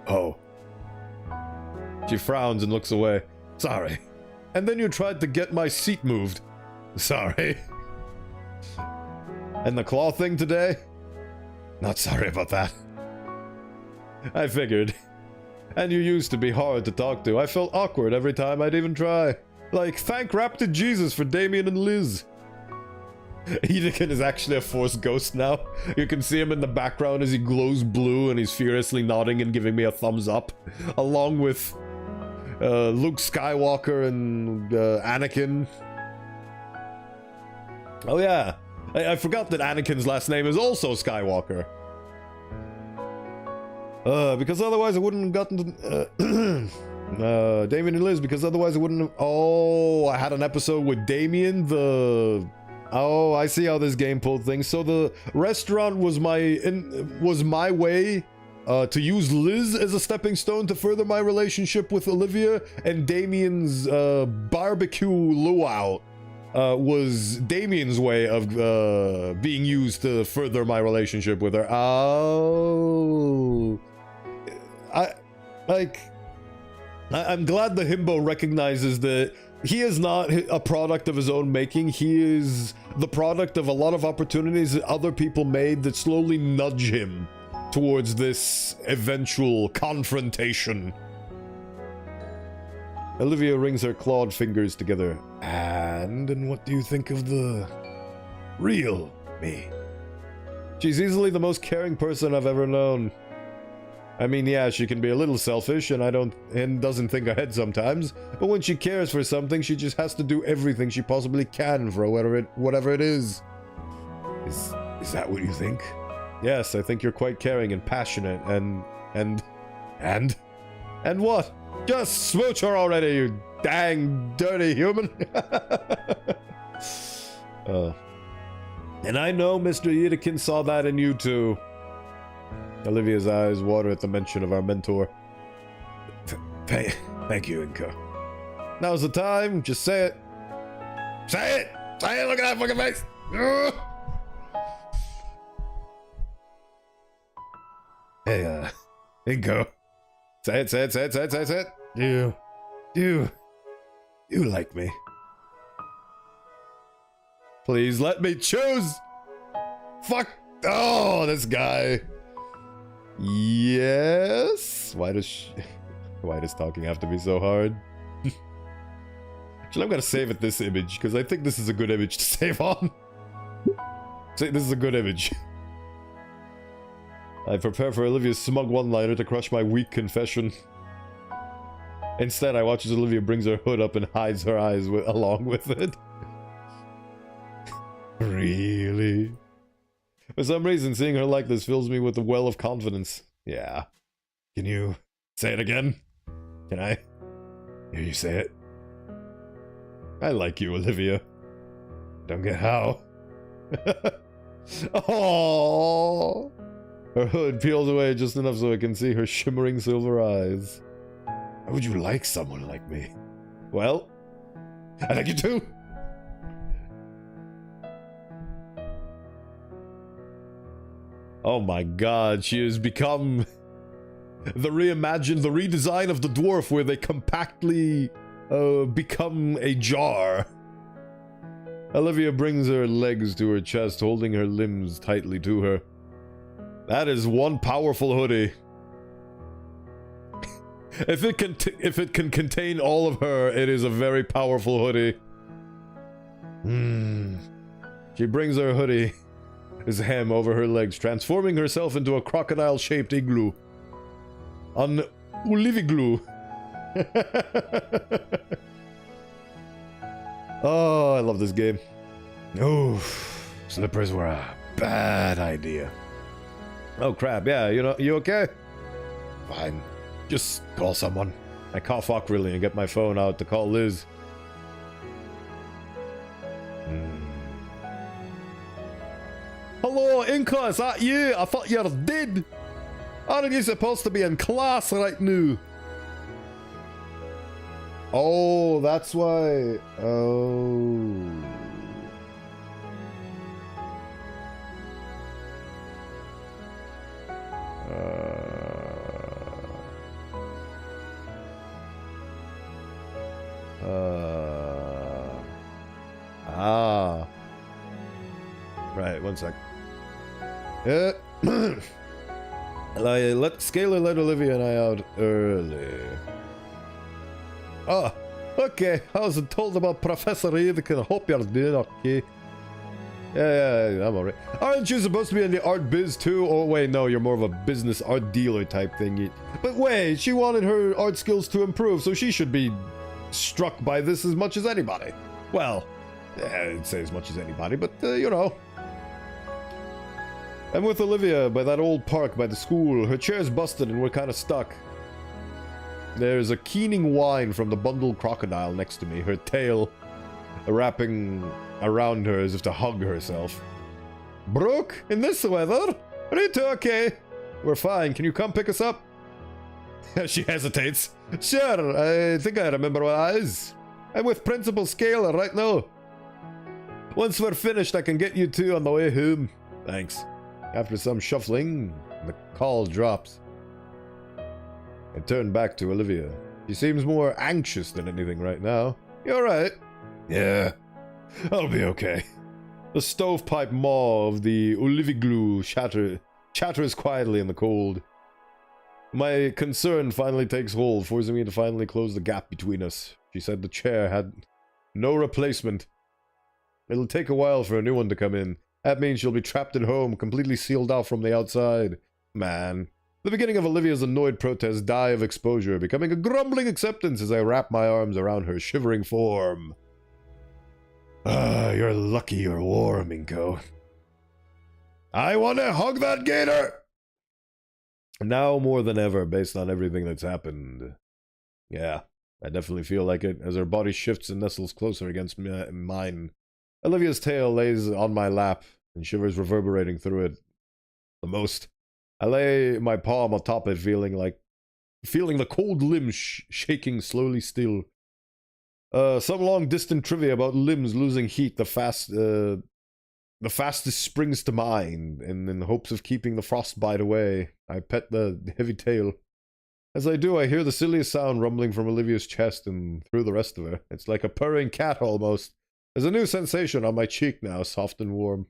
Oh. She frowns and looks away. Sorry. And then you tried to get my seat moved. Sorry. And the claw thing today? Not sorry about that. I figured. And you used to be hard to talk to. I felt awkward every time I'd even try. Like, thank rap to Jesus for Damien and Liz. Edekin is actually a Force ghost now. You can see him in the background as he glows blue and he's furiously nodding and giving me a thumbs up. Along with Luke Skywalker and Anakin. Oh yeah, I forgot that Anakin's last name is also Skywalker. Because otherwise I wouldn't have gotten to... Damien and Liz, because otherwise I wouldn't have... Oh, I had an episode with Damien, the... Oh, I see how this game pulled things. So the restaurant was my way to use Liz as a stepping stone to further my relationship with Olivia, and Damien's barbecue luau was Damien's way of being used to further my relationship with her. Oh... I'm glad the himbo recognizes that he is not a product of his own making. He is the product of a lot of opportunities that other people made that slowly nudge him towards this eventual confrontation. Olivia rings her clawed fingers together. And what do you think of the real me? She's easily the most caring person I've ever known. I mean, yeah, she can be a little selfish and doesn't think ahead sometimes, but when she cares for something, she just has to do everything she possibly can for whatever it is. Is that what you think? Yes, I think you're quite caring and passionate and what? Just smooch her already, you dang dirty human. And I know Mr. Yedekin saw that in you too. Olivia's eyes water at the mention of our mentor. Thank you, Inka. Now's the time. Just say it. Say it! Say it! Look at that fucking face! Hey, Inka. Say it. You like me. Please let me choose! Fuck! Oh, this guy. Yes? Why does talking have to be so hard? Actually, I'm gonna save it this image, because I think this is a good image to save on. This is a good image. I prepare for Olivia's smug one-liner to crush my weak confession. Instead, I watch as Olivia brings her hood up and hides her eyes along with it. Really? For some reason, seeing her like this fills me with a well of confidence. Yeah. Can you say it again? Can I hear you say it? I like you, Olivia. Don't get how. Oh. Her hood peels away just enough so I can see her shimmering silver eyes. Why would you like someone like me? Well, I like you too. Oh my god, she has become the redesign of the dwarf where they compactly become a jar. Olivia brings her legs to her chest, holding her limbs tightly to her. That is one powerful hoodie. If it can contain all of her, it is a very powerful hoodie. She brings her hoodie, his hem over her legs, transforming herself into a crocodile-shaped igloo. An Olivigloo. Oh, I love this game. Oof, slippers were a bad idea. Oh crap, yeah, you okay? Fine. Just call someone. I cough awkwardly and get my phone out to call Liz. Hello, Inka, is that you? I thought you were dead. Aren't you supposed to be in class right now? Oh, that's why. Oh. Right, one sec. Yeah. Scalar let Olivia and I out early. Oh, okay. I was told about Professor Eve. I hope you're doing okay. Yeah, I'm alright. Aren't you supposed to be in the art biz too? Oh, wait, no, you're more of a business art dealer type thing. But wait, she wanted her art skills to improve, so she should be struck by this as much as anybody. Well, I'd say as much as anybody, but, you know. I'm with Olivia by that old park by the school. Her chair's busted and we're kind of stuck. There's a keening whine from the bundled crocodile next to me, her tail wrapping around her as if to hug herself. Brooke, in this weather? Are you two okay? We're fine. Can you come pick us up? She hesitates. Sure, I think I remember what it is. I'm with Principal Scaler right now. Once we're finished, I can get you two on the way home. Thanks. After some shuffling, the call drops. I turn back to Olivia. She seems more anxious than anything right now. You alright? Yeah, I'll be okay. The stovepipe maw of the Oliviglu chatters quietly in the cold. My concern finally takes hold, forcing me to finally close the gap between us. She said the chair had no replacement. It'll take a while for a new one to come in. That means she'll be trapped at home, completely sealed off from the outside. Man. The beginning of Olivia's annoyed protest die of exposure, becoming a grumbling acceptance as I wrap my arms around her shivering form. Ah, you're lucky you're warm, Inko. I want to hug that gator! Now more than ever, based on everything that's happened. Yeah, I definitely feel like it, as her body shifts and nestles closer against mine. Olivia's tail lays on my lap, and shivers reverberating through it. The most. I lay my palm atop it, feeling the cold limbs shaking slowly still. Some long-distant trivia about limbs losing heat the fastest springs to mind, and in hopes of keeping the frostbite away, I pet the heavy tail. As I do, I hear the silliest sound rumbling from Olivia's chest and through the rest of her. It's like a purring cat almost. There's a new sensation on my cheek now, soft and warm.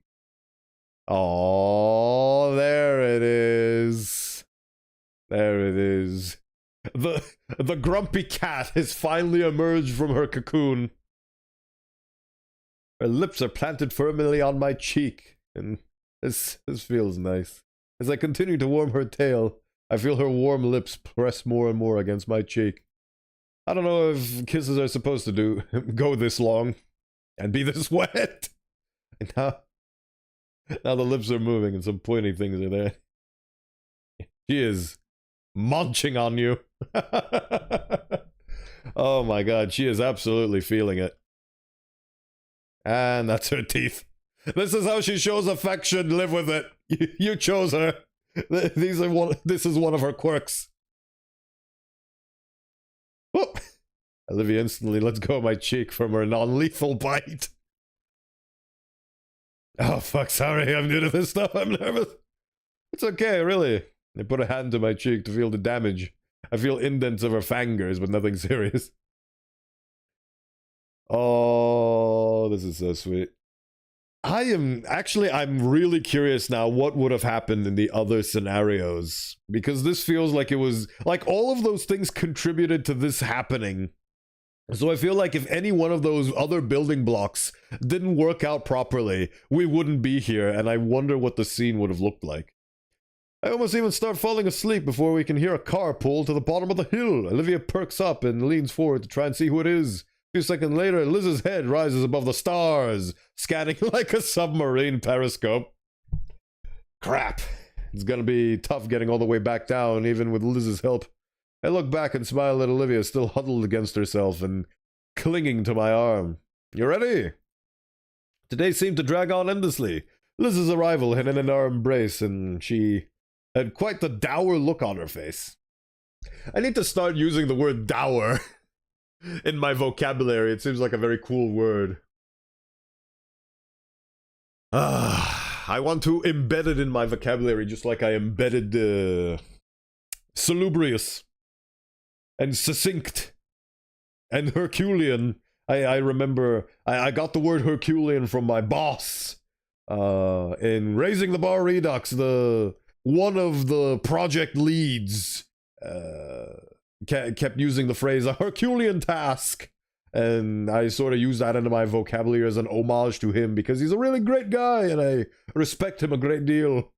Oh, there it is. There it is. The grumpy cat has finally emerged from her cocoon. Her lips are planted firmly on my cheek, and this feels nice. As I continue to warm her tail, I feel her warm lips press more and more against my cheek. I don't know if kisses are supposed to go this long and be this wet. And now the lips are moving and some pointy things are there. She is munching on you. Oh my god, she is absolutely feeling it. And that's her teeth. This is how she shows affection. Live with it. You chose her. This is one of her quirks. Whoop. Olivia instantly lets go of my cheek from her non-lethal bite. Oh fuck, sorry, I'm new to this stuff, I'm nervous. It's okay, really. I put a hand to my cheek to feel the damage. I feel indents of her fingers, but nothing serious. Oh, this is so sweet. I'm really curious now what would have happened in the other scenarios. Because this feels like it was, like all of those things contributed to this happening. So I feel like if any one of those other building blocks didn't work out properly, we wouldn't be here, and I wonder what the scene would have looked like. I almost even start falling asleep before we can hear a car pull to the bottom of the hill. Olivia perks up and leans forward to try and see who it is. A few seconds later, Liz's head rises above the stars, scanning like a submarine periscope. Crap. It's gonna be tough getting all the way back down, even with Liz's help. I look back and smile at Olivia, still huddled against herself and clinging to my arm. You ready? Today seemed to drag on endlessly. Liz's arrival had in our embrace, and she had quite the dour look on her face. I need to start using the word dour in my vocabulary. It seems like a very cool word. I want to embed it in my vocabulary just like I embedded salubrious and succinct and Herculean. I remember I got the word Herculean from my boss in Raising the Bar Redux. One of the project leads kept using the phrase a Herculean task, And I sort of use that into my vocabulary as an homage to him because he's a really great guy and I respect him a great deal.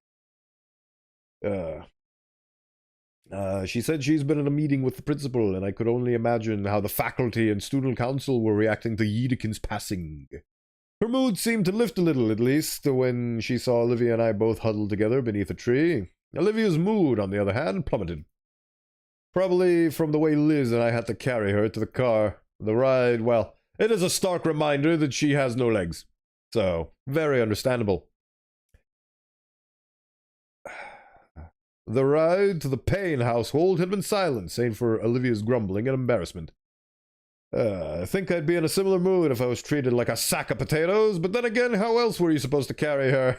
She said she's been in a meeting with the principal, and I could only imagine how the faculty and student council were reacting to Yedekin's passing. Her mood seemed to lift a little, at least, when she saw Olivia and I both huddled together beneath a tree. Olivia's mood, on the other hand, plummeted. Probably from the way Liz and I had to carry her to the car. The ride, well, it is a stark reminder that she has no legs. So, very understandable. The ride to the Payne household had been silent, save for Olivia's grumbling and embarrassment. I think I'd be in a similar mood if I was treated like a sack of potatoes, but then again, how else were you supposed to carry her?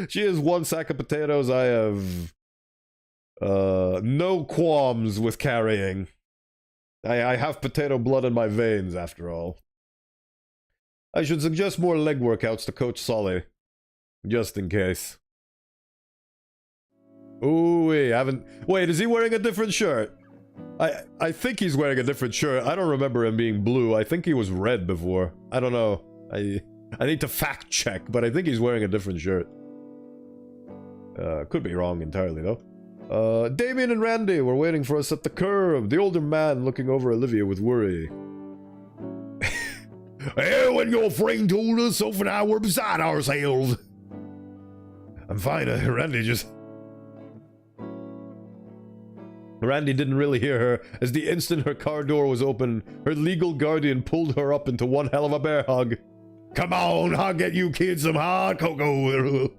She is one sack of potatoes I have no qualms with carrying. I have potato blood in my veins, after all. I should suggest more leg workouts to Coach Solly, just in case. Ooh, wait, is he wearing a different shirt? I think he's wearing a different shirt. I don't remember him being blue. I think he was red before. I don't know. I need to fact check, but I think he's wearing a different shirt. Could be wrong entirely, though. Damien and Randy were waiting for us at the curb, the older man looking over Olivia with worry. Well, when your friend told us, Soph and I were beside ourselves. I'm fine, Randy didn't really hear her, as the instant her car door was open, her legal guardian pulled her up into one hell of a bear hug. Come on, I'll get you kids some hot cocoa.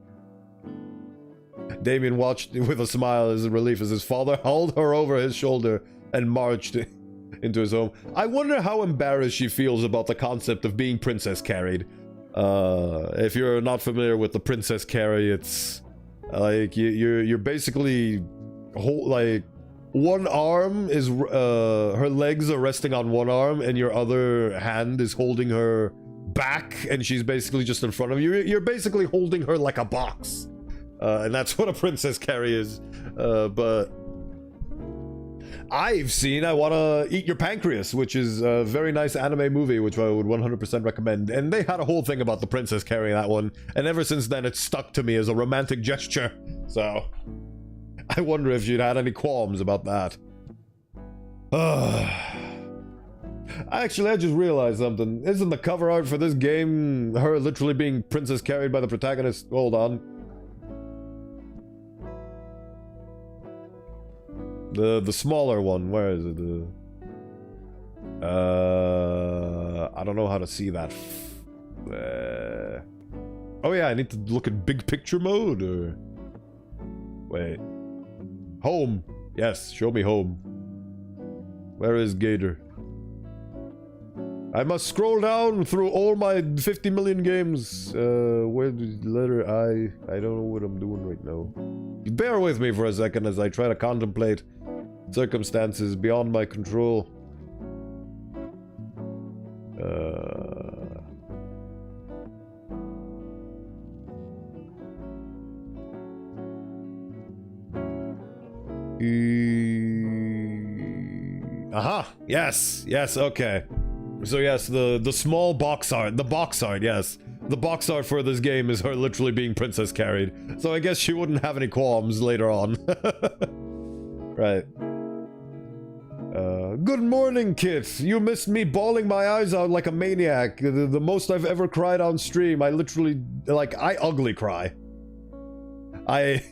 Damien watched with a smile as relief as his father hauled her over his shoulder and marched into his home. I wonder how embarrassed she feels about the concept of being princess carried. If you're not familiar with the princess carry, it's like you're basically one arm is her legs are resting on one arm and your other hand is holding her back and she's basically just in front of you. You're basically holding her like a box. And that's what a princess carry is. But I've seen I Wanna Eat Your Pancreas, which is a very nice anime movie, which I would 100% recommend. And they had a whole thing about the princess carrying that one. And ever since then, it's stuck to me as a romantic gesture. So I wonder if you'd had any qualms about that. Actually, I just realized something. Isn't the cover art for this game her literally being princess carried by the protagonist? Hold on. The smaller one, where is it? I don't know how to see that. Oh yeah, I need to look at big picture mode, or... Wait. Home! Yes, show me home. Where is Gator? I must scroll down through all my 50 million games. Where's the letter I? I don't know what I'm doing right now. Bear with me for a second as I try to contemplate circumstances beyond my control. Aha! Yes! Yes, okay. So yes, the small box art, the box art, yes. The box art for this game is her literally being princess carried. So I guess she wouldn't have any qualms later on. Right. Good morning, Kit. You missed me bawling my eyes out like a maniac. The most I've ever cried on stream. I literally, like, I ugly cry. I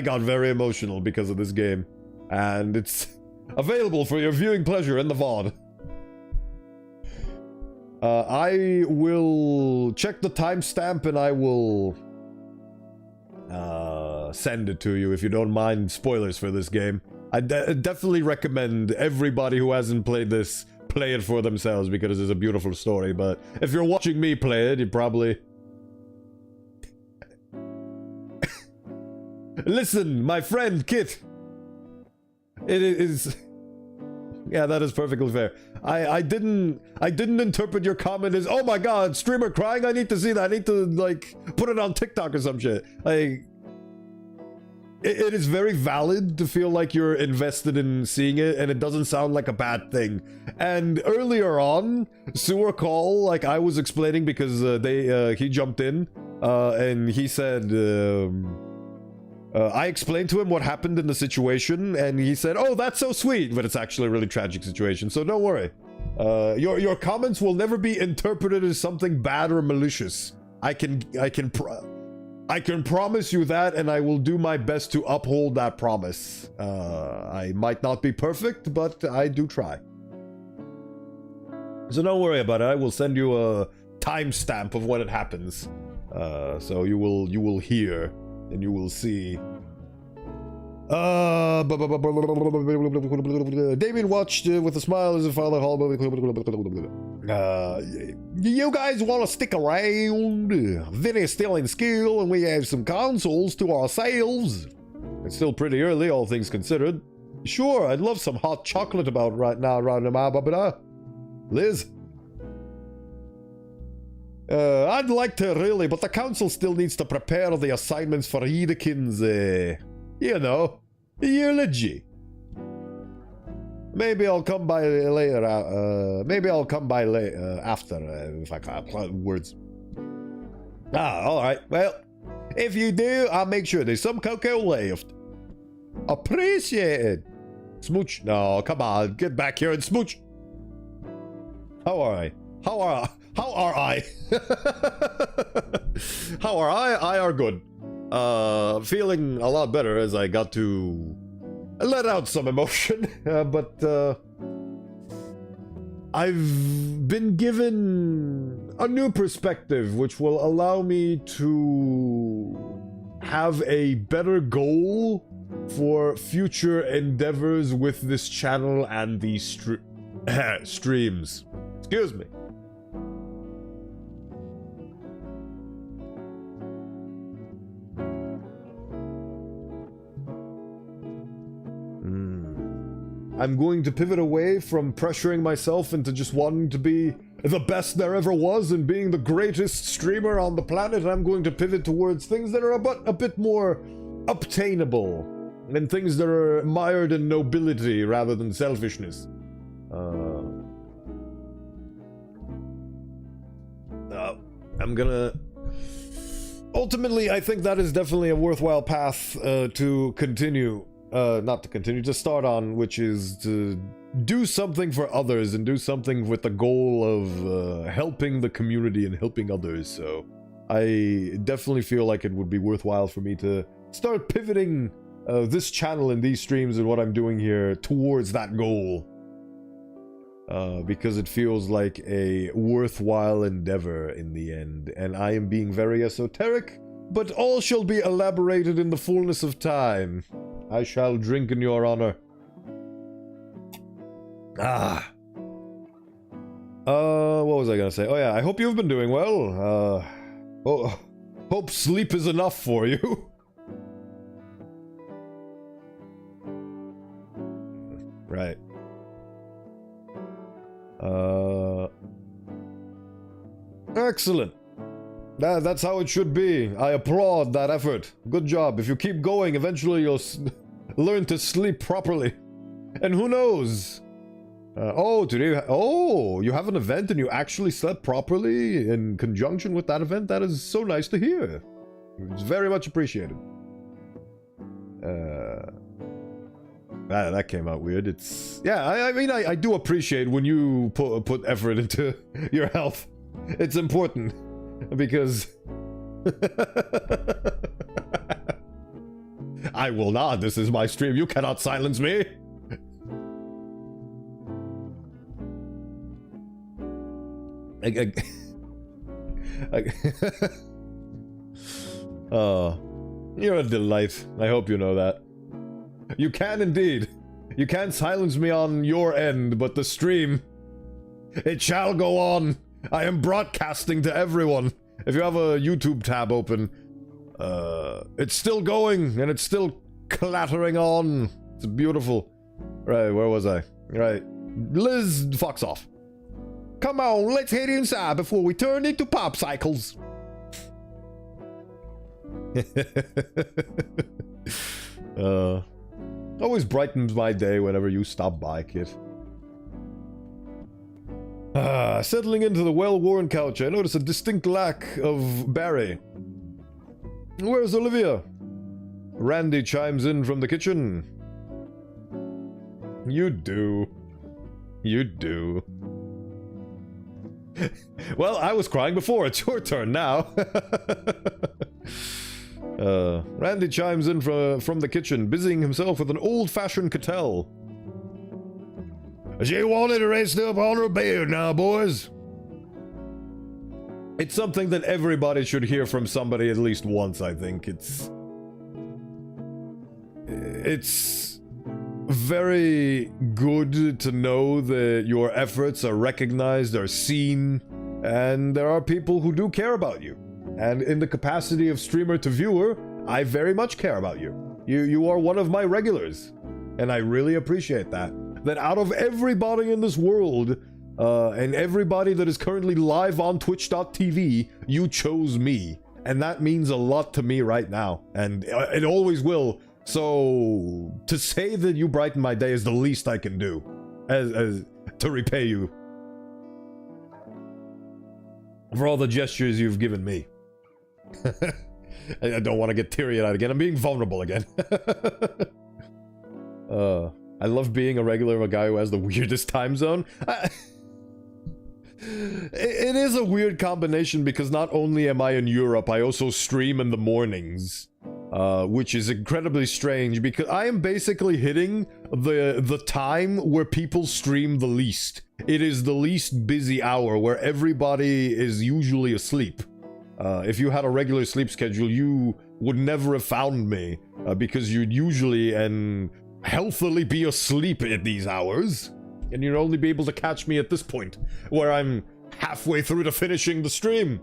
got very emotional because of this game. And it's available for your viewing pleasure in the VOD. I will check the timestamp and I will send it to you if you don't mind spoilers for this game. I definitely recommend everybody who hasn't played this play it for themselves because it's a beautiful story, but if you're watching me play it, you probably... Listen, my friend Kit! It is... Yeah, that is perfectly fair. I didn't interpret your comment as, oh my god, streamer crying, I need to see that, I need to, like, put it on TikTok or some shit. Like... it is very valid to feel like you're invested in seeing it, and it doesn't sound like a bad thing. And earlier on, Sewer Call, like I was explaining because he jumped in and he said, I explained to him what happened in the situation, and he said, "Oh, that's so sweet," but it's actually a really tragic situation, so don't worry. Your comments will never be interpreted as something bad or malicious. I can promise you that, and I will do my best to uphold that promise. I might not be perfect, but I do try. So don't worry about it. I will send you a timestamp of when it happens. So you will hear and you will see. Damien watched with a smile as a father. You guys want to stick around? Vinny's still in school and we have some consoles to ourselves. It's still pretty early, all things considered. Sure, I'd love some hot chocolate about right now, Liz? I'd like to really, but the council still needs to prepare the assignments for Edekin's, you know, eulogy. Maybe I'll come by later, maybe I'll come by later, after, if I can't plan words. Alright, well, if you do, I'll make sure there's some cocoa left. Appreciated. Smooch. No, come on, get back here and smooch. How are I? How are I? How are I? I are good. Feeling a lot better as I got to let out some emotion, but I've been given a new perspective which will allow me to have a better goal for future endeavors with this channel and these streams. Excuse me. I'm going to pivot away from pressuring myself into just wanting to be the best there ever was and being the greatest streamer on the planet. I'm going to pivot towards things that are a bit more obtainable and things that are mired in nobility rather than selfishness. I'm gonna... Ultimately, I think that is definitely a worthwhile path to continue. To start on, which is to do something for others and do something with the goal of helping the community and helping others. So I definitely feel like it would be worthwhile for me to start pivoting this channel and these streams and what I'm doing here towards that goal. Because it feels like a worthwhile endeavor in the end. And I am being very esoteric, but all shall be elaborated in the fullness of time. I shall drink in your honor. What was I gonna say? Oh yeah, I hope you've been doing well. Hope sleep is enough for you. Right. Excellent. That's how it should be. I applaud that effort. Good job. If you keep going, eventually you'll learn to sleep properly. And who knows? You have an event and you actually slept properly in conjunction with that event? That is so nice to hear. It's very much appreciated. That came out weird. It's... Yeah, I mean, I do appreciate when you put effort into your health. It's important. Because I will not. This is my stream. You cannot silence me. You're a delight. I hope you know that. You can indeed. You can silence me on your end, but the stream, it shall go on. I am broadcasting to everyone. If you have a YouTube tab open, it's still going and it's still clattering on. It's beautiful. Right, where was I? Right. Liz, fucks off. Come on, let's head inside before we turn into popsicles. Always brightens my day whenever you stop by, kid. Settling into the well-worn couch, I notice a distinct lack of Barry. Where's Olivia? Randy chimes in from the kitchen. You do. You do. Well, I was crying before. It's your turn now. Randy chimes in from the kitchen, busying himself with an old-fashioned kettle. She wanted to rest up on her bed now, boys. It's something that everybody should hear from somebody at least once, I think. It's very good to know that your efforts are recognized, are seen, and there are people who do care about you. And in the capacity of streamer to viewer, I very much care about you. You are one of my regulars, and I really appreciate that. That out of everybody in this world, and everybody that is currently live on twitch.tv, you chose me. And that means a lot to me right now, and it always will. So, to say that you brighten my day is the least I can do, as to repay you for all the gestures you've given me. I don't want to get teary-eyed again. I'm being vulnerable again. I love being a regular of a guy who has the weirdest time zone. It is a weird combination because not only am I in Europe, I also stream in the mornings. Which is incredibly strange because I am basically hitting the time where people stream the least. It is the least busy hour where everybody is usually asleep. If you had a regular sleep schedule, you would never have found me because you'd usually and healthily be asleep at these hours. And you'd only be able to catch me at this point where I'm halfway through to finishing the stream.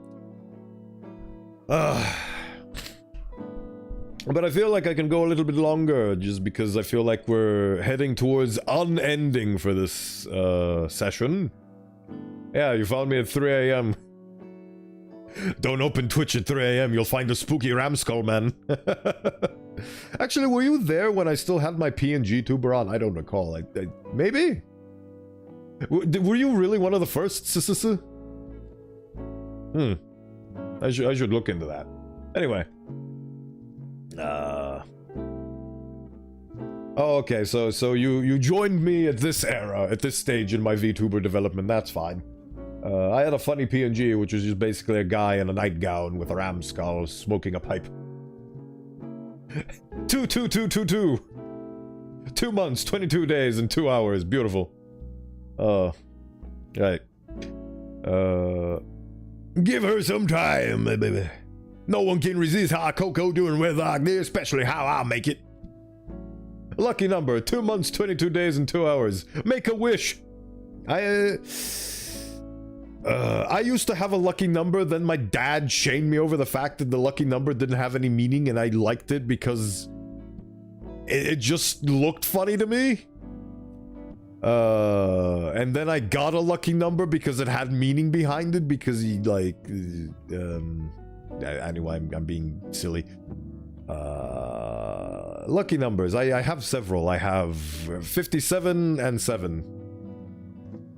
But I feel like I can go a little bit longer just because I feel like we're heading towards unending for this session. Yeah, you found me at 3 a.m. Don't open Twitch at 3 a.m. You'll find a spooky ramskull, man. Actually, were you there when I still had my PNG tuber on? I don't recall. Maybe? Were you really one of the first? I should look into that. Anyway. Oh, okay, so you joined me at this era, at this stage in my VTuber development, that's fine. I had a funny PNG, which was just basically a guy in a nightgown with a ram skull smoking a pipe. 2 months, 22 days, and 2 hours, beautiful. Right. Give her some time, baby. No one can resist hot cocoa doing weather like this, especially how I make it. Lucky number, 2 months, 22 days, and 2 hours. Make a wish. I used to have a lucky number, then my dad shamed me over the fact that the lucky number didn't have any meaning, and I liked it because it just looked funny to me. And then I got a lucky number because it had meaning behind it, because he, like, anyway, I'm being silly. Lucky numbers. I have several. I have 57 and 7.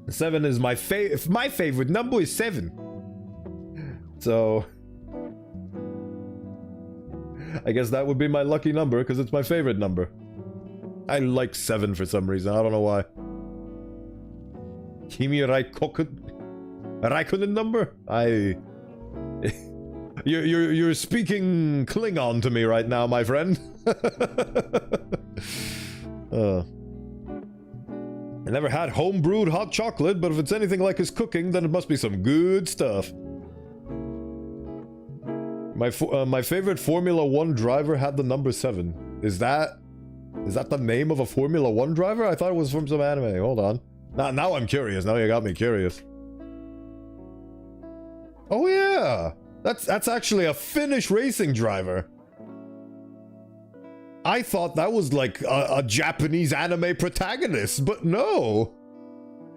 7 is my favorite number is 7. So I guess that would be my lucky number because it's my favorite number. I like 7 for some reason. I don't know why. Kimi Raikkonen number? You're speaking Klingon to me right now, my friend. I never had home-brewed hot chocolate, but if it's anything like his cooking, then it must be some good stuff. My favorite Formula 1 driver had the number 7. Is that the name of a Formula 1 driver? I thought it was from some anime. Hold on. Now I'm curious. Now you got me curious. Oh yeah! That's actually a Finnish racing driver. I thought that was like a Japanese anime protagonist, but no.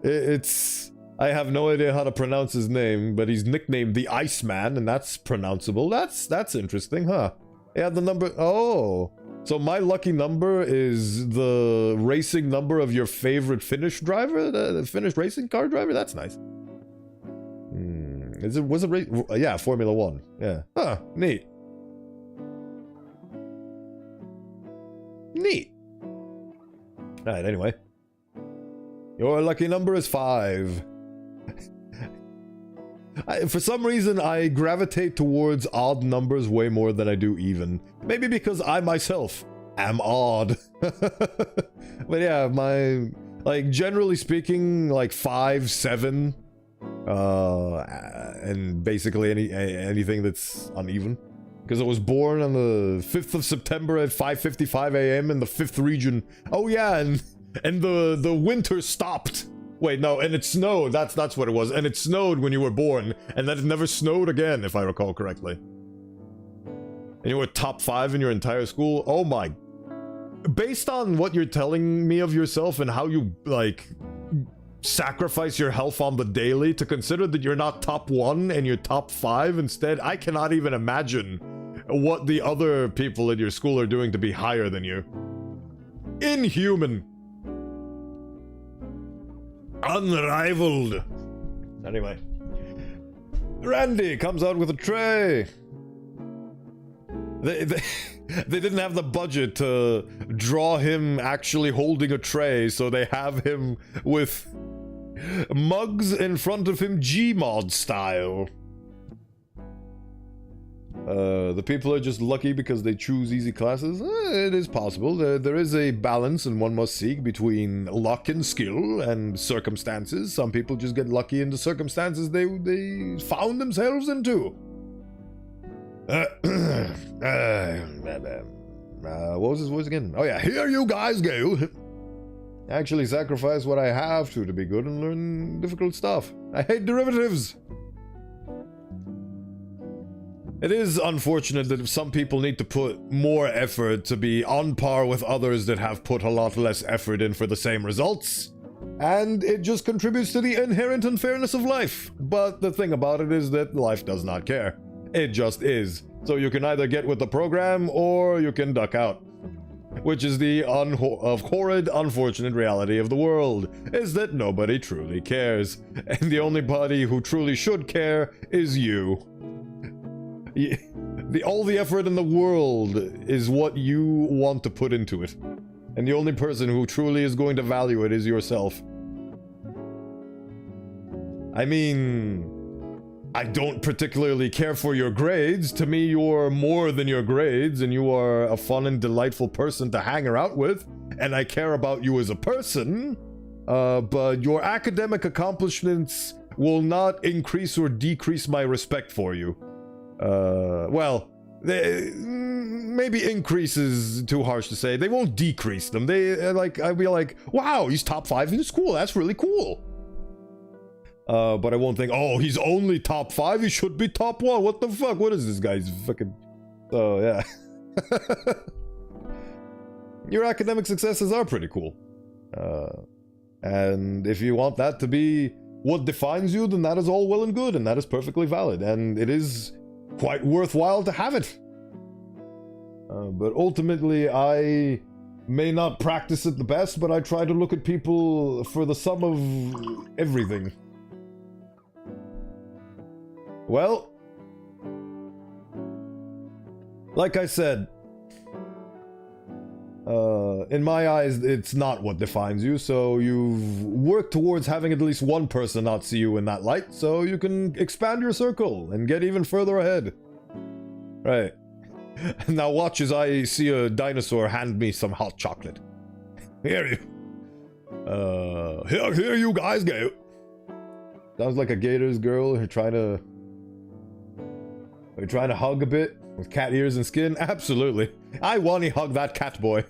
It's... I have no idea how to pronounce his name, but he's nicknamed the Iceman, and that's pronounceable. That's interesting, huh? Yeah, the number... Oh. So my lucky number is the racing number of your favorite Finnish driver, the Finnish racing car driver. That's nice. Was it yeah, Formula 1. Yeah. Huh, neat. Neat. Alright, anyway. Your lucky number is 5. For some reason, I gravitate towards odd numbers way more than I do even. Maybe because I myself am odd. But yeah, like, generally speaking, like 5, 7, and basically anything that's uneven. Because I was born on the 5th of September at 5:55 a.m. in the 5th region. Oh yeah, and the winter stopped. Wait, no, and it snowed. That's what it was. And it snowed when you were born, and then it never snowed again, if I recall correctly. And you were top 5 in your entire school. Oh my. Based on what you're telling me of yourself and how you, like, sacrifice your health on the daily, to consider that you're not top 1 and you're top 5 instead, I cannot even imagine what the other people in your school are doing to be higher than you. Inhuman. Unrivaled. Anyway. Randy comes out with a tray. They didn't have the budget to draw him actually holding a tray, so they have him with mugs in front of him Gmod style. The people are just lucky because they choose easy classes. It is possible. There is a balance, and one must seek between luck and skill and circumstances. Some people just get lucky in the circumstances they found themselves into. What was his voice again? Oh yeah, here you guys go. Actually sacrifice what I have to be good and learn difficult stuff. I hate derivatives. It is unfortunate that some people need to put more effort to be on par with others that have put a lot less effort in for the same results. And it just contributes to the inherent unfairness of life. But the thing about it is that life does not care. It just is. So you can either get with the program or you can duck out. Which is the horrid, unfortunate reality of the world, is that nobody truly cares. And the only body who truly should care is you. All the effort in the world is what you want to put into it. And the only person who truly is going to value it is yourself. I mean, I don't particularly care for your grades. To me, you're more than your grades, and you are a fun and delightful person to hang out with, and I care about you as a person. But your academic accomplishments will not increase or decrease my respect for you. Well, maybe increase is too harsh to say. They won't decrease them. I'd be like, wow, he's top 5 in school. That's really cool. But I won't think, oh, he's only top 5. He should be top 1. What the fuck? What is this guy's fucking... Oh, yeah. Your academic successes are pretty cool. And if you want that to be what defines you, then that is all well and good, and that is perfectly valid, and it is quite worthwhile to have it. But ultimately, I may not practice it the best, but I try to look at people for the sum of everything. Well, like I said, in my eyes, it's not what defines you, so you've worked towards having at least one person not see you in that light, so you can expand your circle and get even further ahead. Right. Now watch as I see a dinosaur hand me some hot chocolate. Here you guys go. Sounds like a Gators girl who's trying to hug a bit with cat ears and skin. Absolutely. I Wani hug that cat boy.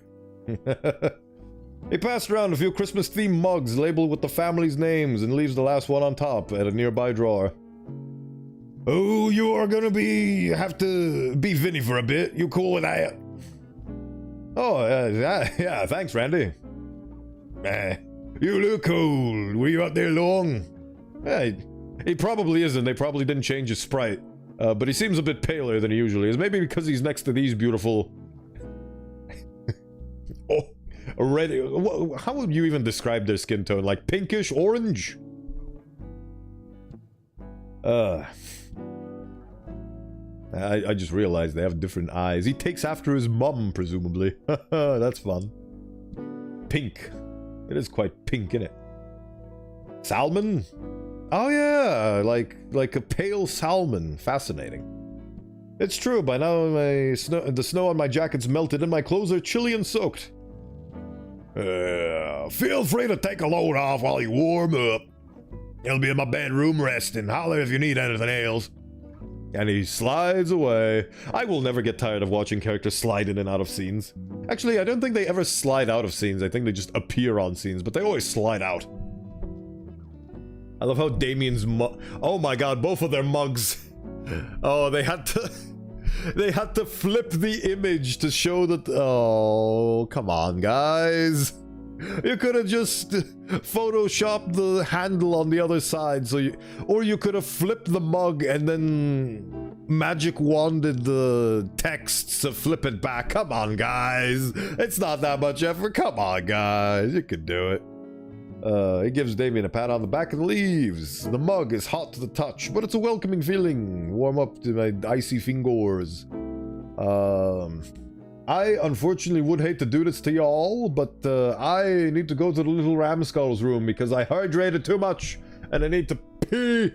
He passed around a few Christmas-themed mugs labeled with the family's names and leaves the last one on top at a nearby drawer. Oh, you are gonna have to be Vinny for a bit. You cool with that? Oh, yeah, thanks, Randy. You look cold. Were you out there long? He probably isn't. They probably didn't change his sprite. But he seems a bit paler than he usually is. Maybe because he's next to these beautiful red. How would you even describe their skin tone? Like pinkish orange? I just realized they have different eyes. He takes after his mum, presumably. That's fun. Pink. It is quite pink, isn't it? Salmon? Oh yeah, like a pale salmon. Fascinating. It's true, by now the snow on my jacket's melted and my clothes are chilly and soaked. Feel free to take a load off while you warm up. I'll be in my bedroom resting. Holler if you need anything else. And he slides away. I will never get tired of watching characters slide in and out of scenes. Actually, I don't think they ever slide out of scenes. I think they just appear on scenes, but they always slide out. I love how Damien's oh my god, both of their mugs. Oh, they had to flip the image to show that. Oh, come on, guys. You could have just photoshopped the handle on the other side, or you could have flipped the mug and then magic wanded the text to flip it back. Come on, guys. It's not that much effort. Come on, guys. You could do it. He gives Damien a pat on the back and leaves. The mug is hot to the touch, but it's a welcoming feeling. Warm up to my icy fingers. I unfortunately would hate to do this to y'all, but I need to go to the little Ramskull's room because I hydrated too much and I need to pee.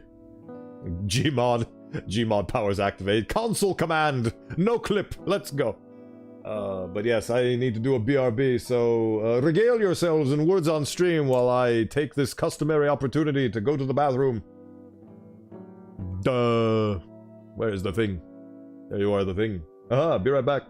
Gmod powers activated. Console command. No clip. Let's go. But yes, I need to do a BRB, so regale yourselves in words on stream while I take this customary opportunity to go to the bathroom. Duh. Where is the thing? There you are, the thing. Aha, be right back.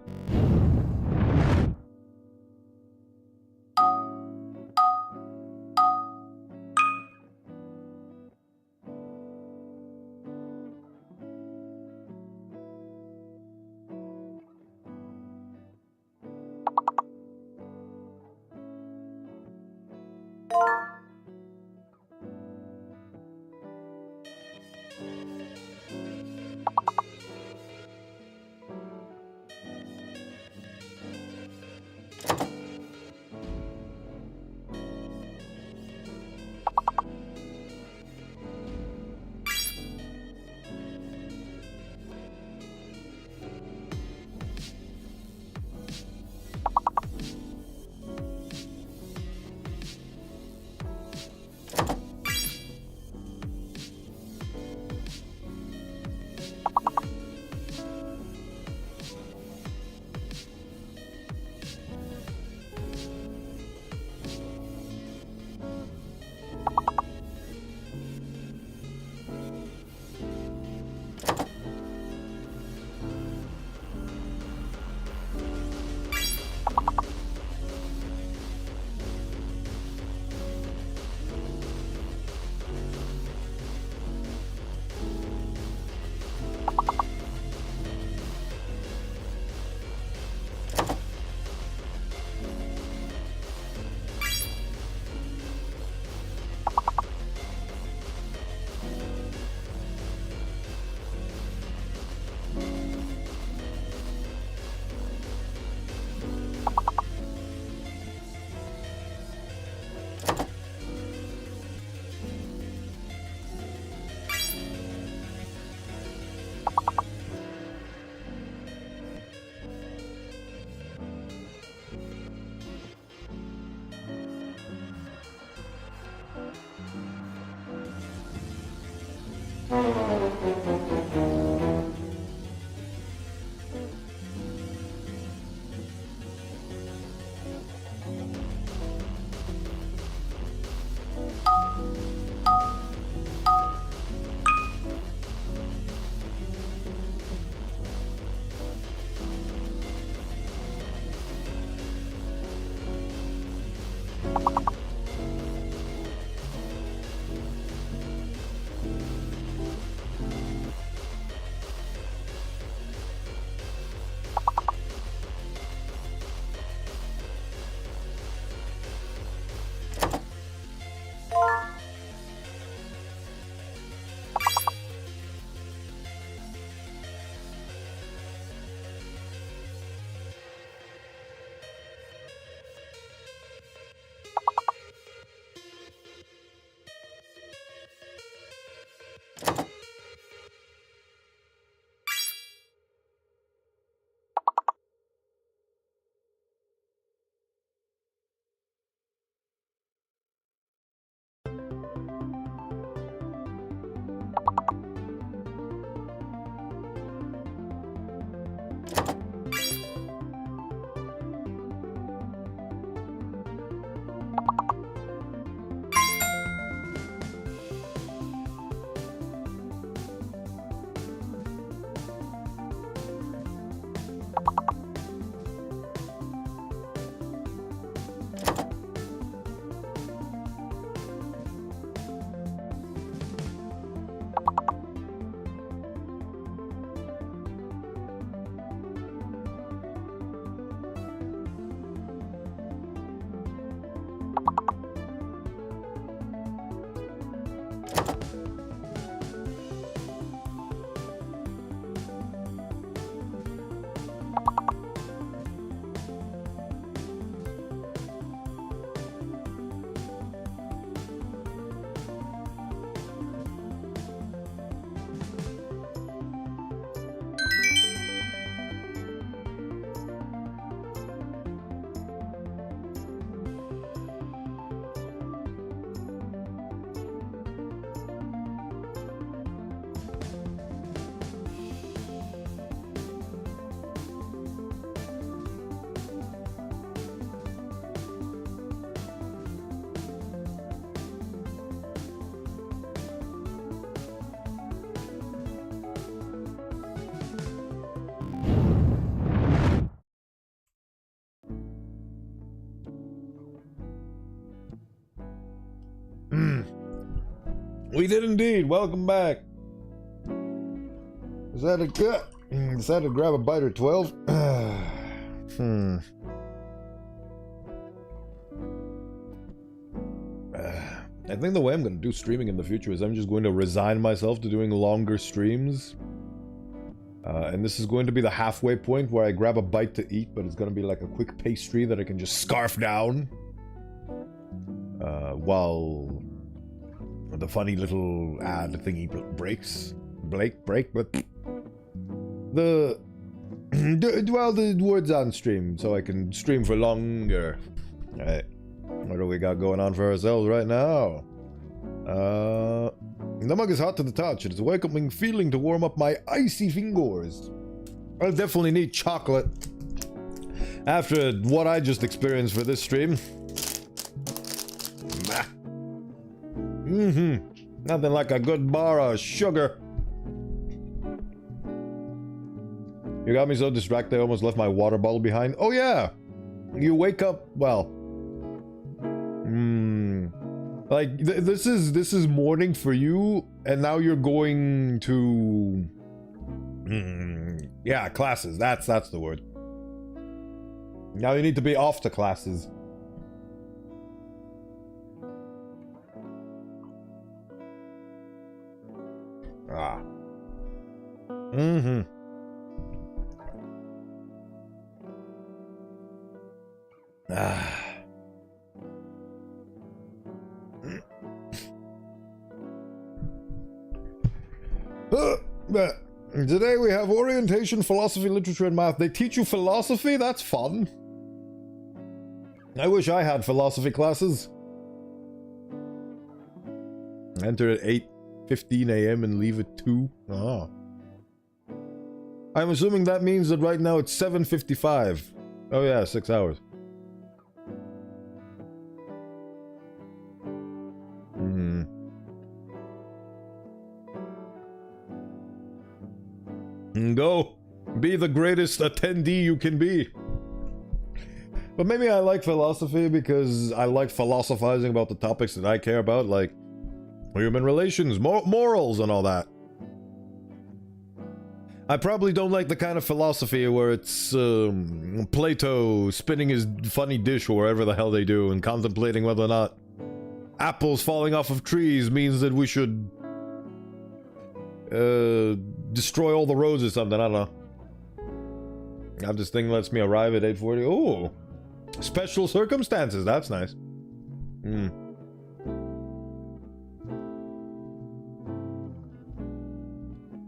We did indeed. Welcome back. Decided to grab a bite or 12. I think the way I'm going to do streaming in the future is I'm just going to resign myself to doing longer streams. And this is going to be the halfway point where I grab a bite to eat, but it's going to be like a quick pastry that I can just scarf down. While the funny little ad thingy breaks. Break, but... The words on stream, so I can stream for longer. Alright. What do we got going on for ourselves right now? The mug is hot to the touch. It is a welcoming feeling to warm up my icy fingers. I'll definitely need chocolate after what I just experienced for this stream. Nothing like a good bar of sugar. You got me so distracted I almost left my water bottle behind. Oh yeah! You wake up, well... Like, this is morning for you, and now you're going to... yeah, classes. That's the word. Now you need to be off to classes. Ah. Ah. Today we have orientation, philosophy, literature, and math. They teach you philosophy? That's fun. I wish I had philosophy classes. Enter at 8:15 a.m. and leave at 2. Ah. I'm assuming that means that right now it's 7:55. Oh yeah, 6 hours. Go. Be the greatest attendee you can be. But maybe I like philosophy because I like philosophizing about the topics that I care about, like human relations, morals, and all that. I probably don't like the kind of philosophy where it's Plato spinning his funny dish or whatever the hell they do and contemplating whether or not apples falling off of trees means that we should destroy all the roads or something. I don't know. Now this thing lets me arrive at 8:40. Oh, special circumstances. That's nice.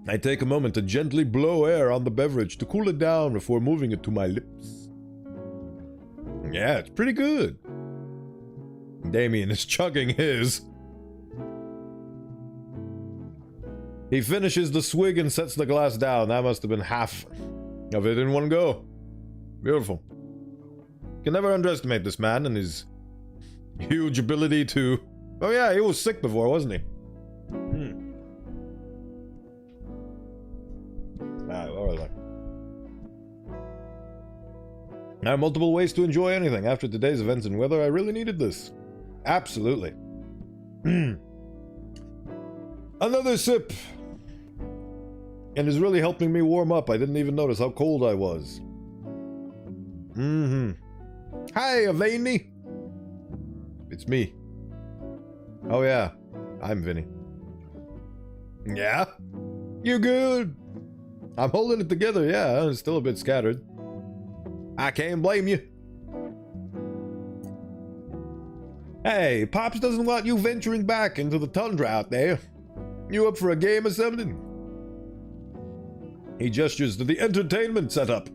I take a moment to gently blow air on the beverage to cool it down before moving it to my lips. Yeah, it's pretty good. Damien is chugging his. He finishes the swig and sets the glass down. That must have been half of it in one go. Beautiful. Can never underestimate this man and his huge ability to... Oh yeah, he was sick before, wasn't he? Alright, what was I? There are multiple ways to enjoy anything. After today's events and weather, I really needed this. Absolutely. Another sip. And it's really helping me warm up. I didn't even notice how cold I was. Hi, Wani. It's me. Oh yeah, I'm Vinny. Yeah? You good? I'm holding it together, yeah. I'm still a bit scattered. I can't blame you. Hey, Pops doesn't want you venturing back into the tundra out there. You up for a game or something? He gestures to the entertainment setup.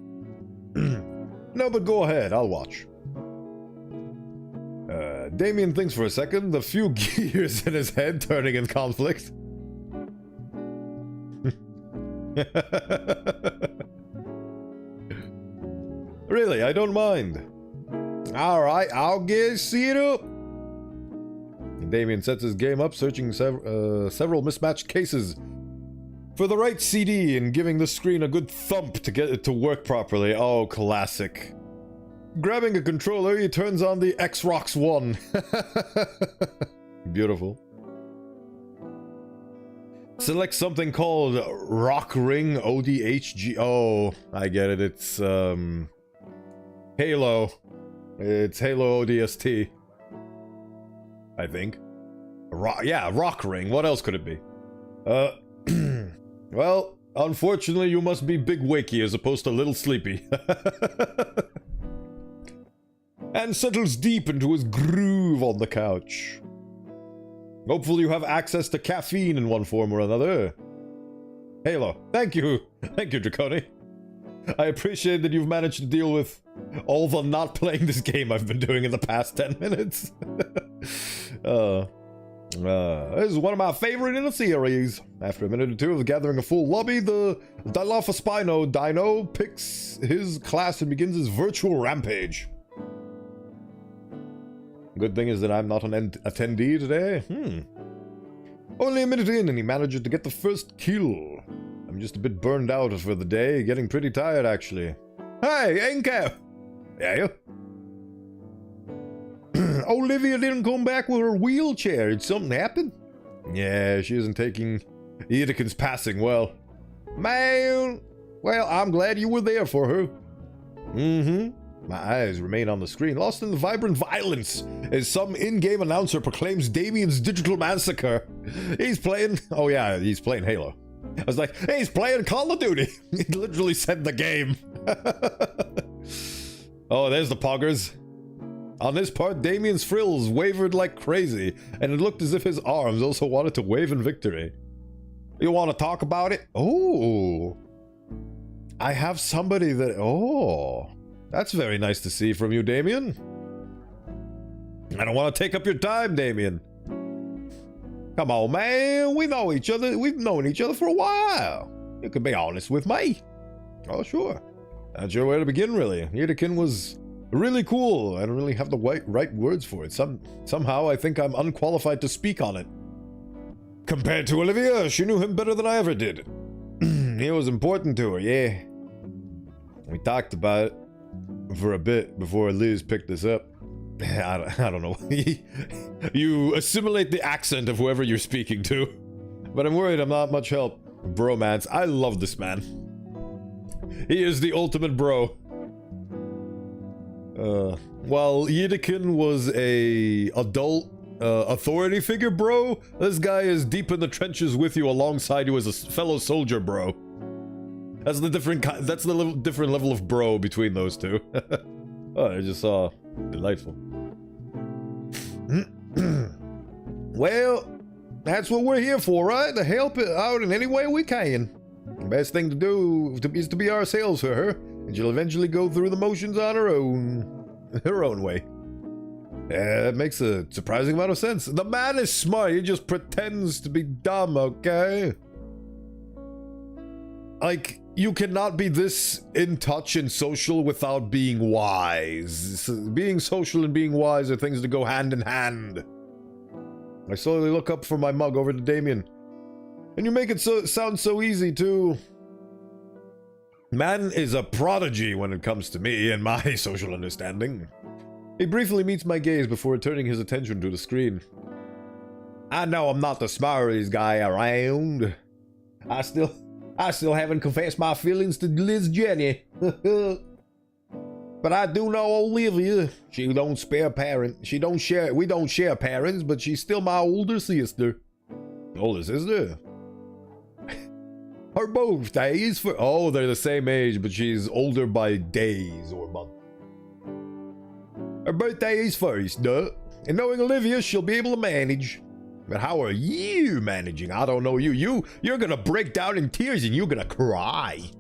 No, but go ahead, I'll watch. Damien thinks for a second, the few gears in his head turning in conflict. Really, I don't mind. Alright, I'll see it up. Damien sets his game up, searching several mismatched cases for the right CD and giving the screen a good thump to get it to work properly. Oh, classic. Grabbing a controller, he turns on the Xbox One. Beautiful. Select something called Rock Ring ODHG. Oh, I get it. It's Halo. It's Halo ODST. I think. Yeah, Rock Ring. What else could it be? Well, unfortunately, you must be big wakey as opposed to little sleepy. And settles deep into his groove on the couch. Hopefully you have access to caffeine in one form or another. Halo, thank you. Thank you, Draconi. I appreciate that you've managed to deal with all the not playing this game I've been doing in the past 10 minutes. This is one of my favorite in the series. After a minute or two of gathering a full lobby, the Dilophospino Dino picks his class and begins his virtual rampage. Good thing is that I'm not an attendee today. Only a minute in and he manages to get the first kill. I'm just a bit burned out for the day, getting pretty tired actually. Hey, Inko! Yeah? Olivia didn't come back with her wheelchair. Did something happen? Yeah, she isn't taking Edekin's passing well. Man, well, I'm glad you were there for her. My eyes remain on the screen, lost in the vibrant violence, as some in-game announcer proclaims Damien's digital massacre. He's playing... Oh yeah, he's playing Halo. I was like, hey, he's playing Call of Duty. He literally said the game. Oh, there's the poggers. On this part, Damien's frills wavered like crazy, and it looked as if his arms also wanted to wave in victory. You want to talk about it? Oh. I have somebody that... Oh. That's very nice to see from you, Damien. I don't want to take up your time, Damien. Come on, man. We know each other. We've known each other for a while. You can be honest with me. Oh, sure. Not sure where to begin, really. Edekin was really cool. I don't really have the right words for it. Somehow I think I'm unqualified to speak on it. Compared to Olivia, she knew him better than I ever did. He was important to her, yeah. We talked about it for a bit before Liz picked this up. I don't know. You assimilate the accent of whoever you're speaking to. But I'm worried I'm not much help. Bromance. I love this man. He is the ultimate bro. While Edekin was a adult authority figure bro, this guy is deep in the trenches with you alongside you as a fellow soldier bro. That's the different different level of bro between those two. Oh, I just saw. Delightful. Well, that's what we're here for, right? To help out in any way we can. The best thing to do is to be ourselves for her, and she'll eventually go through the motions on her own way. Yeah, that makes a surprising amount of sense. The man is smart, he just pretends to be dumb, okay? Like, you cannot be this in touch and social without being wise. Being social and being wise are things that go hand in hand. I slowly look up from my mug over to Damien. And you make it sound so easy, too. Man is a prodigy when it comes to me and my social understanding. He briefly meets my gaze before turning his attention to the screen. I know I'm not the smartest guy around. I still haven't confessed my feelings to Liz Jenny. But I do know Olivia. She don't spare parents. We don't share parents, but she's still my older sister. Older sister? Her birthday is for... Oh, they're the same age, but she's older by days or months. Her birthday is first, duh. And knowing Olivia, she'll be able to manage. But how are you managing? I don't know you. You're gonna break down in tears and you're gonna cry.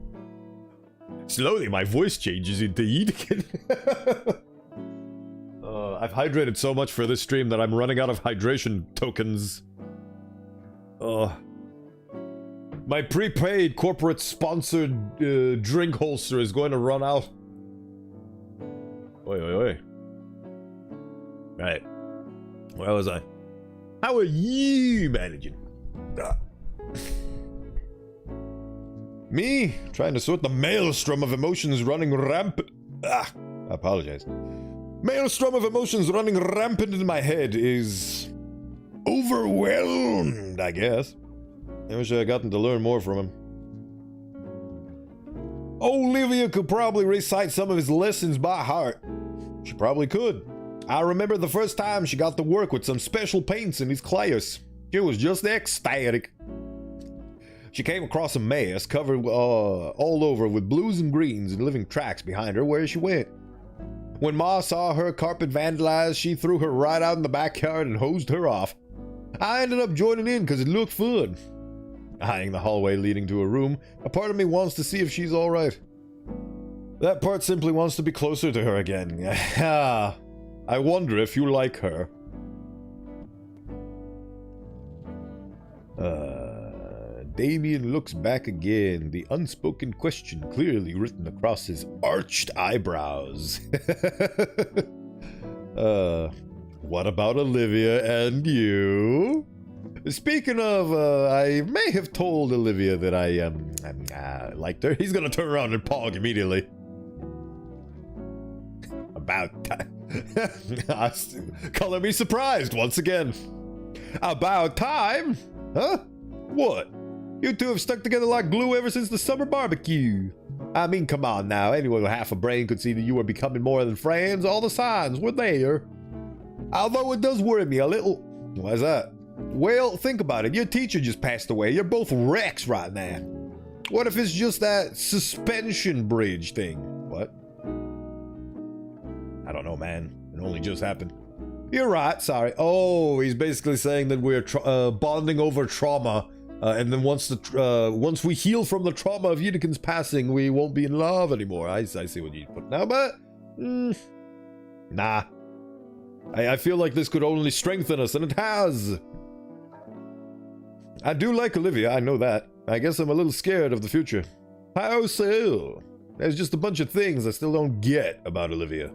Slowly, my voice changes into Edekin. I've hydrated so much for this stream that I'm running out of hydration tokens. My prepaid corporate sponsored drink holster is going to run out. Oi, oi, oi. Right. Where was I? How are you managing? Me? Trying to sort the maelstrom of emotions running rampant. I apologize. Maelstrom of emotions running rampant in my head is overwhelmed, I guess. I wish I had gotten to learn more from him. Olivia could probably recite some of his lessons by heart. She probably could. I remember the first time she got to work with some special paints in his class. She was just ecstatic. She came across a mess covered all over with blues and greens and leaving tracks behind her where she went. When Ma saw her carpet vandalized, she threw her right out in the backyard and hosed her off. I ended up joining in because it looked fun. Eyeing the hallway leading to her room, a part of me wants to see if she's alright. That part simply wants to be closer to her again. I wonder if you like her. Damien looks back again, the unspoken question clearly written across his arched eyebrows. What about Olivia and you? Speaking of, I may have told Olivia that I liked her. He's gonna turn around and pog immediately. About time. Color me surprised once again. About time? Huh? What? You two have stuck together like glue ever since the summer barbecue. I mean, come on now. Anyone with half a brain could see that you were becoming more than friends. All the signs were there. Although it does worry me a little. Why's that? Well, think about it. Your teacher just passed away. You're both wrecks right now. What if it's just that suspension bridge thing? What? I don't know, man. It only just happened. You're right, sorry. Oh, he's basically saying that we're bonding over trauma. And then once we heal from the trauma of Unikin's passing, we won't be in love anymore. I see what you put now, but... nah. I feel like this could only strengthen us, and it has. I do like Olivia, I know that. I guess I'm a little scared of the future. How so? There's just a bunch of things I still don't get about Olivia.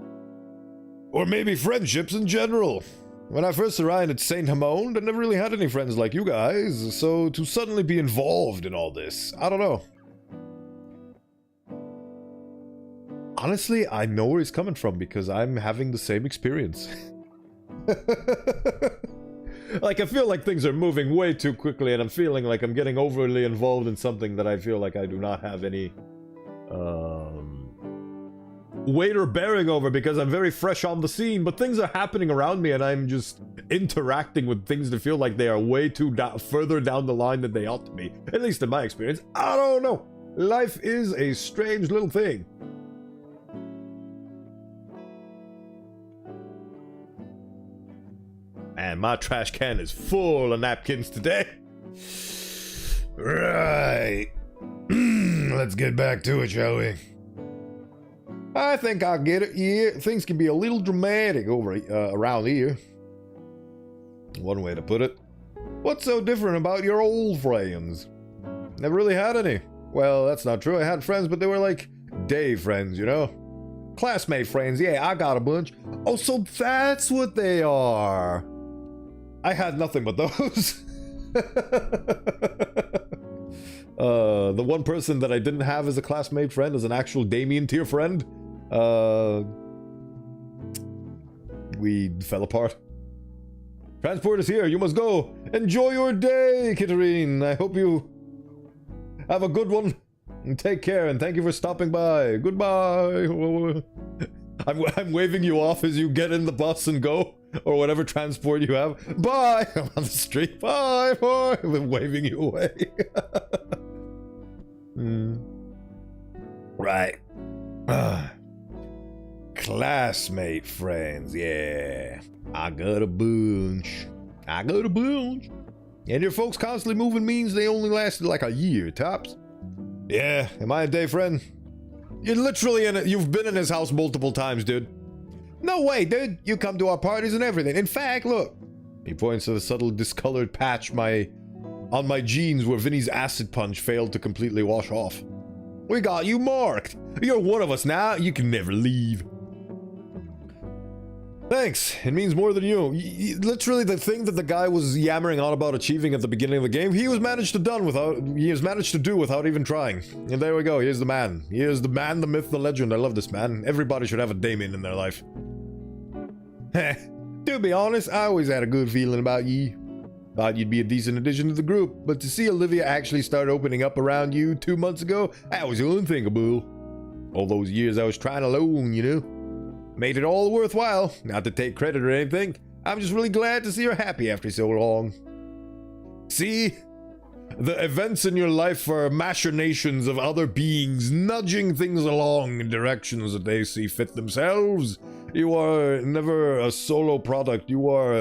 Or maybe friendships in general. When I first arrived at St. Hamond, I never really had any friends like you guys, so to suddenly be involved in all this, I don't know. Honestly, I know where he's coming from because I'm having the same experience. Like, I feel like things are moving way too quickly, and I'm feeling like I'm getting overly involved in something that I feel like I do not have any weight or bearing over because I'm very fresh on the scene, but things are happening around me and I'm just interacting with things that feel like they are way too further down the line than they ought to be. At least in my experience. I don't know. Life is a strange little thing. Man, my trash can is full of napkins today. Right. Let's get back to it, shall we? I think I'll get it. Yeah, things can be a little dramatic over around here. One way to put it. What's so different about your old friends? Never really had any. Well, that's not true. I had friends, but they were like day friends, you know? Classmate friends. Yeah, I got a bunch. Oh, so that's what they are. I had nothing but those. The one person that I didn't have as a classmate friend as an actual Damien tier friend, we fell apart. Transport is here. You must go. Enjoy your day, Kitterine. I hope you have a good one. And take care, and thank you for stopping by. Goodbye. I'm waving you off as you get in the bus and go, or whatever transport you have. Bye. I'm on the street. Bye. Bye. I'm waving you away. Right. Classmate friends, yeah. I got a bunch. And your folks constantly moving means they only lasted like a year, tops. Yeah, am I a day friend? You're literally in it. You've been in his house multiple times, dude. No way, dude. You come to our parties and everything. In fact, look. He points to the subtle discolored patch on my jeans where Vinny's acid punch failed to completely wash off. We got you marked. You're one of us now. You can never leave. Thanks. It means more than you. Literally, the thing that the guy was yammering on about achieving at the beginning of the game, he has managed to do without even trying. And there we go. Here's the man. Here's the man, the myth, the legend. I love this man. Everybody should have a Damien in their life. To be honest, I always had a good feeling about ye. Thought you'd be a decent addition to the group, but to see Olivia actually start opening up around you 2 months ago, that was unthinkable. All those years I was trying alone, you know? Made it all worthwhile. Not to take credit or anything. I'm just really glad to see her happy after so long. See? The events in your life are machinations of other beings nudging things along in directions that they see fit themselves. You are never a solo product. You are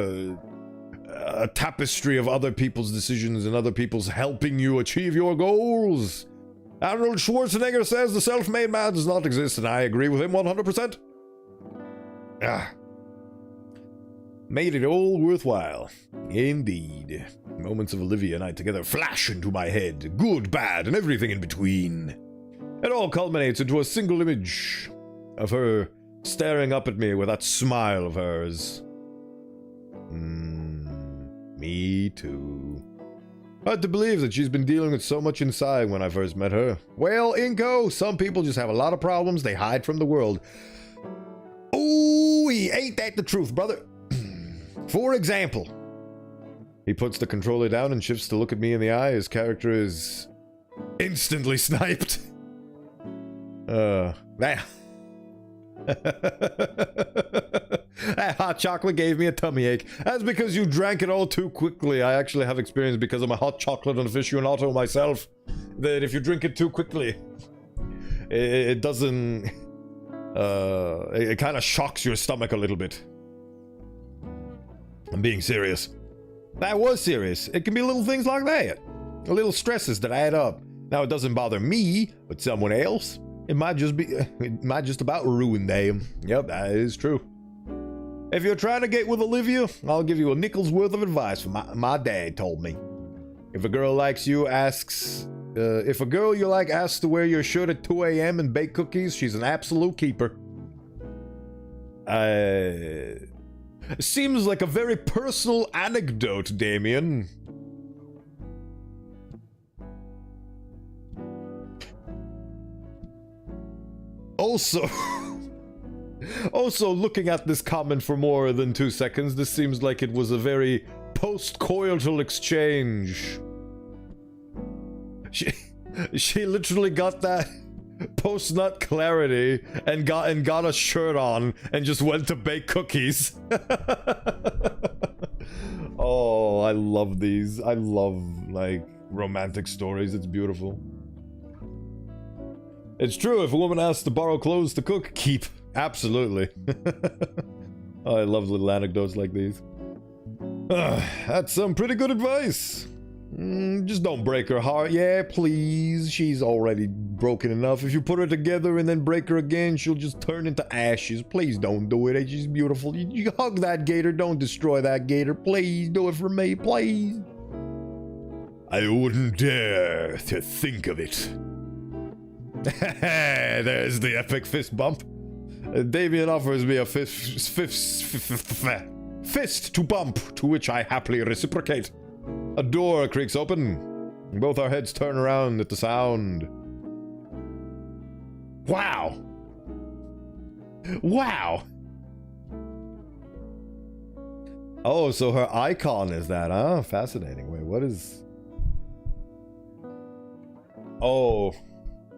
a tapestry of other people's decisions and other people's helping you achieve your goals. Arnold Schwarzenegger says the self-made man does not exist, and I agree with him 100%. Made it all worthwhile. Indeed. Moments of Olivia and I together flash into my head. Good, bad, and everything in between. It all culminates into a single image of her staring up at me with that smile of hers. Me too. Hard to believe that she's been dealing with so much inside when I first met her. Well, Inko, some people just have a lot of problems they hide from the world. Ooh, ain't that the truth, brother? For example, he puts the controller down and shifts to look at me in the eye. His character is instantly sniped. That hot chocolate gave me a tummy ache. That's because you drank it all too quickly. I actually have experience because I'm a hot chocolate aficionado myself. That if you drink it too quickly, it doesn't... it kind of shocks your stomach a little bit. I'm being serious. That was serious. It can be little things like that. Little stresses that add up. Now, it doesn't bother me, but someone else, it might just about ruin them. Yep, that is true. If you're trying to get with Olivia, I'll give you a nickel's worth of advice from my dad told me. If a girl likes you asks... if a girl you like asks to wear your shirt at 2 a.m. and bake cookies, she's an absolute keeper. Seems like a very personal anecdote, Damien. Also, looking at this comment for more than 2 seconds, this seems like it was a very post-coital exchange. She literally got that post-nut clarity and got a shirt on and just went to bake cookies. Oh, I love these. I love, like, romantic stories. It's beautiful. It's true, if a woman asks to borrow clothes to cook, keep. Absolutely. Oh, I love little anecdotes like these. That's some pretty good advice. Just don't break her heart. Yeah, please. She's already broken enough. If you put her together and then break her again, she'll just turn into ashes. Please don't do it. She's beautiful. You hug that gator. Don't destroy that gator. Please do it for me. Please. I wouldn't dare to think of it. There's the epic fist bump. Damien offers me a fist to bump, to which I happily reciprocate. A door creaks open. Both our heads turn around at the sound. Wow. Wow. Oh, so her icon is that, huh? Fascinating. Wait, what is... Oh,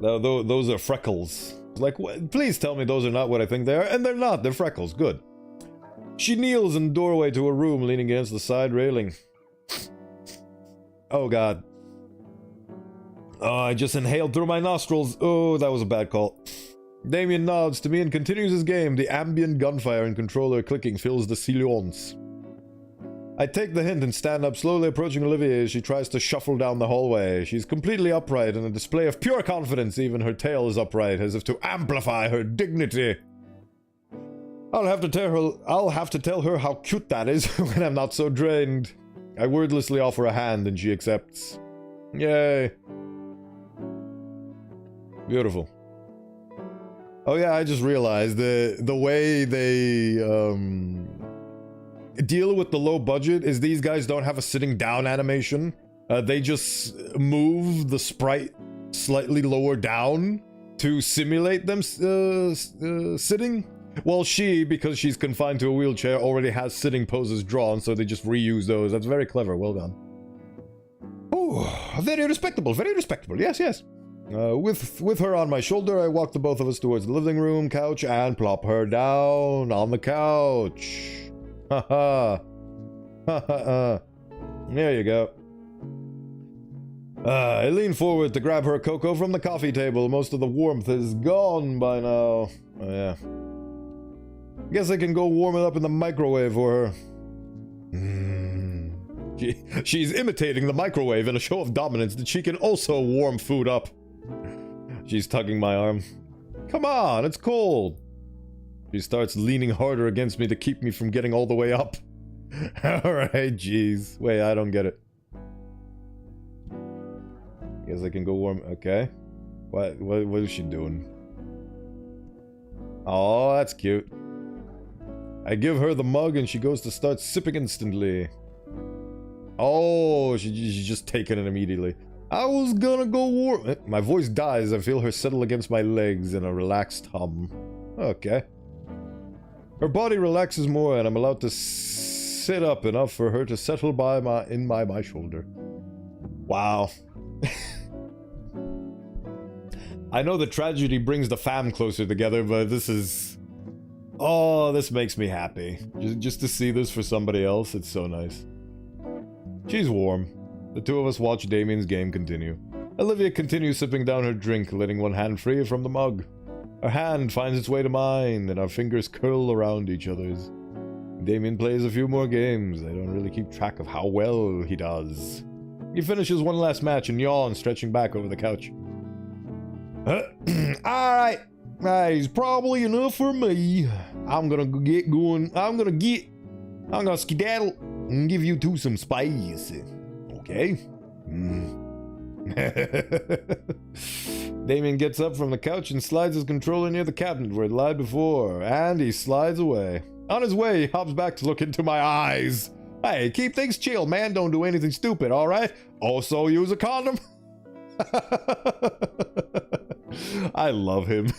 those are freckles. Like, please tell me those are not what I think they are. And they're not. They're freckles. Good. She kneels in the doorway to her room, leaning against the side railing. Oh, God. Oh, I just inhaled through my nostrils. Oh, that was a bad call. Damien nods to me and continues his game. The ambient gunfire and controller clicking fills the silence. I take the hint and stand up, slowly approaching Olivia as she tries to shuffle down the hallway. She's completely upright in a display of pure confidence. Even her tail is upright, as if to amplify her dignity. I'll have to tell her how cute that is when I'm not so drained. I wordlessly offer a hand and she accepts. Yay. Beautiful. Oh yeah, I just realized the way they deal with the low budget is these guys don't have a sitting down animation. They just move the sprite slightly lower down to simulate them sitting. Well, she, because she's confined to a wheelchair, already has sitting poses drawn, so they just reuse those. That's very clever. Well done. Oh, very respectable. Very respectable. Yes, yes. With her on my shoulder, I walk the both of us towards the living room couch and plop her down on the couch. Ha ha. Ha ha ha. There you go. I lean forward to grab her cocoa from the coffee table. Most of the warmth is gone by now. Oh, yeah. Guess I can go warm it up in the microwave for her. She's imitating the microwave in a show of dominance that she can also warm food up. She's tugging my arm. Come on, it's cold. She starts leaning harder against me to keep me from getting all the way up. Alright, jeez. Wait, I don't get it. Guess I can go warm. Okay. What is she doing? Oh, that's cute. I give her the mug and she goes to start sipping instantly. Oh, she's just taking it immediately. I was gonna go warm. My voice dies. I feel her settle against my legs in a relaxed hum. Okay. Her body relaxes more and I'm allowed to sit up enough for her to settle by my shoulder. Wow. I know the tragedy brings the fam closer together, but this is... Oh, this makes me happy. Just to see this for somebody else, it's so nice. She's warm. The two of us watch Damien's game continue. Olivia continues sipping down her drink, letting one hand free from the mug. Her hand finds its way to mine, and our fingers curl around each other's. Damien plays a few more games. I don't really keep track of how well he does. He finishes one last match and yawns, stretching back over the couch. Alright. He's probably enough for me. I'm gonna get going. I'm gonna skedaddle and give you two some spice. Okay. Damien gets up from the couch and slides his controller near the cabinet where it lied before, and he slides away. On his way, he hops back to look into my eyes. Hey, keep things chill, man. Don't do anything stupid, alright? Also use a condom. I love him.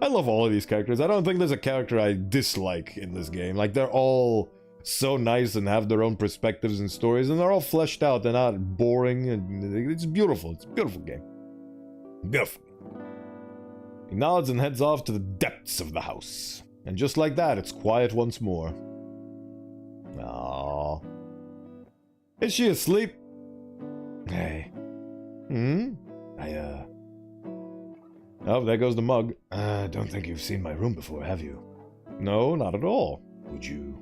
I love all of these characters. I don't think there's a character I dislike in this game. Like, they're all so nice and have their own perspectives and stories, and they're all fleshed out. They're not boring, and it's beautiful. It's a beautiful game. Beautiful. He nods and heads off to the depths of the house. And just like that, it's quiet once more. Aww. Is she asleep? Hey. Oh, there goes the mug. Don't think you've seen my room before, have you? No, not at all. Would you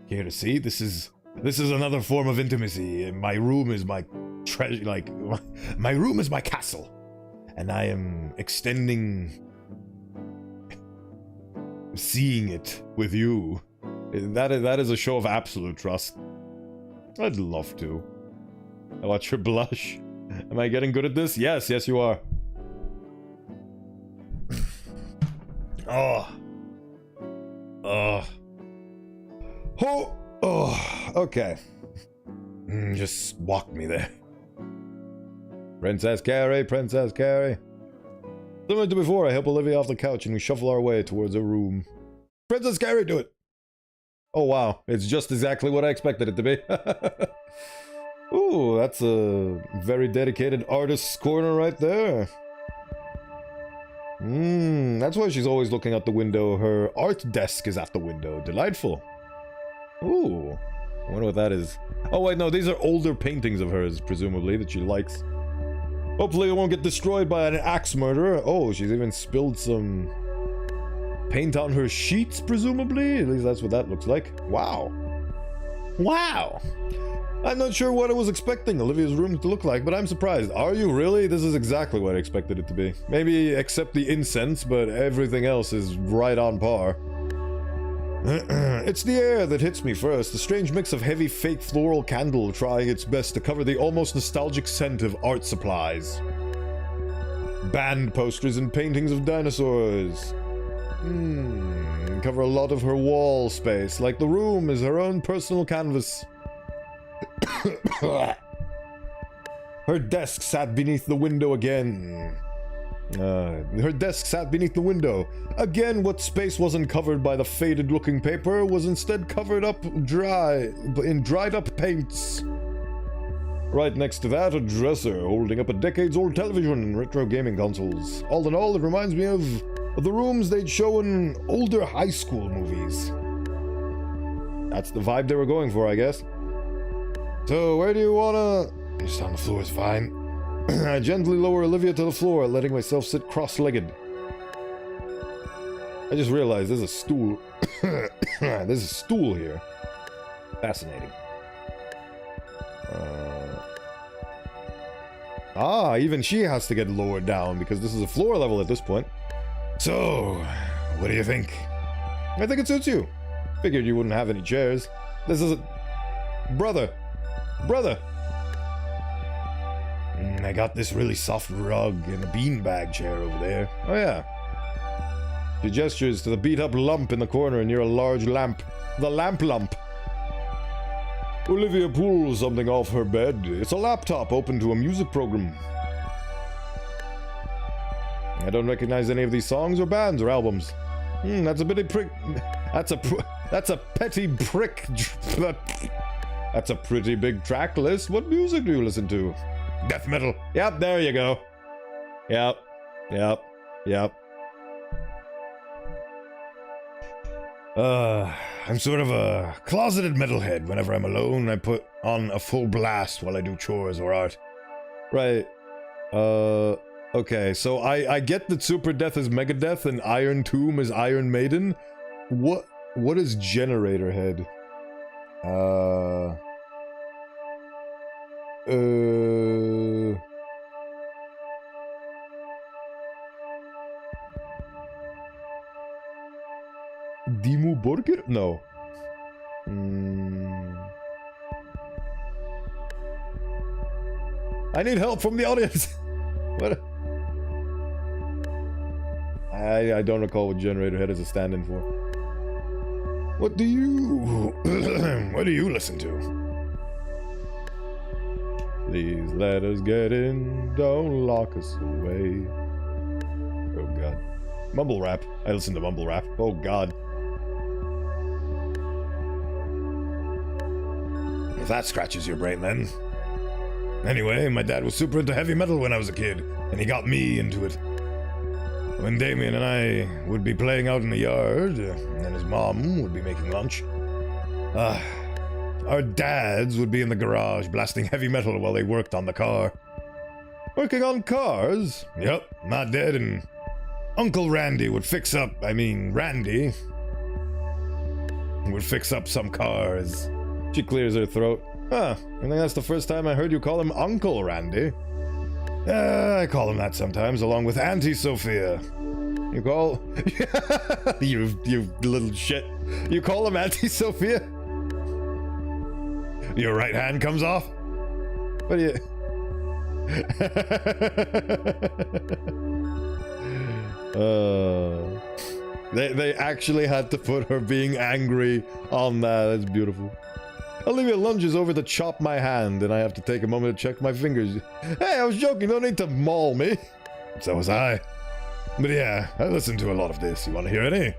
care to see? This is another form of intimacy. My room is my treasure, like, my room is my castle. And I am extending... seeing it with you. That is a show of absolute trust. I'd love to. I watch her blush. Am I getting good at this? Yes, yes you are. Oh. Okay. Just walk me there. Princess Carrie, Princess Carrie. Similar to before, I help Olivia off the couch and we shuffle our way towards her room. Princess Carrie, do it! Oh wow, it's just exactly what I expected it to be. Ooh, that's a very dedicated artist's corner right there. That's why she's always looking out the window. Her art desk is at the window. Delightful. Ooh, I wonder what that is. Oh wait, no, these are older paintings of hers, presumably, that she likes. Hopefully it won't get destroyed by an axe murderer. Oh, she's even spilled some paint on her sheets, presumably. At least that's what that looks like. Wow. Wow. I'm not sure what I was expecting Olivia's room to look like, but I'm surprised. Are you really? This is exactly what I expected it to be. Maybe except the incense, but everything else is right on par. It's the air that hits me first, a strange mix of heavy fake floral candle trying its best to cover the almost nostalgic scent of art supplies. Band posters and paintings of dinosaurs. Cover a lot of her wall space, like the room is her own personal canvas. Her desk sat beneath the window again. Her desk sat beneath the window. Again, what space wasn't covered by the faded-looking paper was instead covered up in dried-up paints. Right next to that, a dresser holding up a decades-old television and retro gaming consoles. All in all, it reminds me of the rooms they'd show in older high school movies. That's the vibe they were going for, I guess. So, where do you wanna... Just on the floor is fine. I gently lower Olivia to the floor, letting myself sit cross-legged. I just realized there's a stool. There's a stool here. Fascinating. Even she has to get lowered down because this is a floor level at this point. So, what do you think? I think it suits you. Figured you wouldn't have any chairs. This is a... Brother! I got this really soft rug and a beanbag chair over there. Oh yeah. She gestures to the beat-up lump in the corner near a large lamp. The lamp lump. Olivia pulls something off her bed. It's a laptop open to a music program. I don't recognize any of these songs or bands or albums. That's a bitty prick. That's a petty prick. That's a pretty big track list. What music do you listen to? Death metal. Yep, there you go. Yep. I'm sort of a closeted metalhead. Whenever I'm alone, I put on a full blast while I do chores or art. Right. Okay, so I get that Super Death is Megadeth and Iron Tomb is Iron Maiden. What is Generator Head? Dimmu Borgir? No. I need help from the audience. What? I don't recall what Generator Head is a stand-in for. What do you listen to? Please let us get in, don't lock us away. Oh god. Mumble rap. I listen to mumble rap. Oh god. If that scratches your brain then. Anyway, my dad was super into heavy metal when I was a kid, and he got me into it. When Damien and I would be playing out in the yard, and then his mom would be making lunch, our dads would be in the garage blasting heavy metal while they worked on the car. Working on cars? Yep, my dad and Uncle Randy would fix up, Randy would fix up some cars. She clears her throat. I think that's the first time I heard you call him Uncle Randy. I call him that sometimes, along with Auntie Sophia. You call... you little shit. You call him Auntie Sophia? Your right hand comes off? What do you... They actually had to put her being angry on that. That's beautiful. Olivia lunges over to chop my hand, and I have to take a moment to check my fingers. Hey, I was joking, don't need to maul me. So was I. But yeah, I listen to a lot of this. You want to hear any?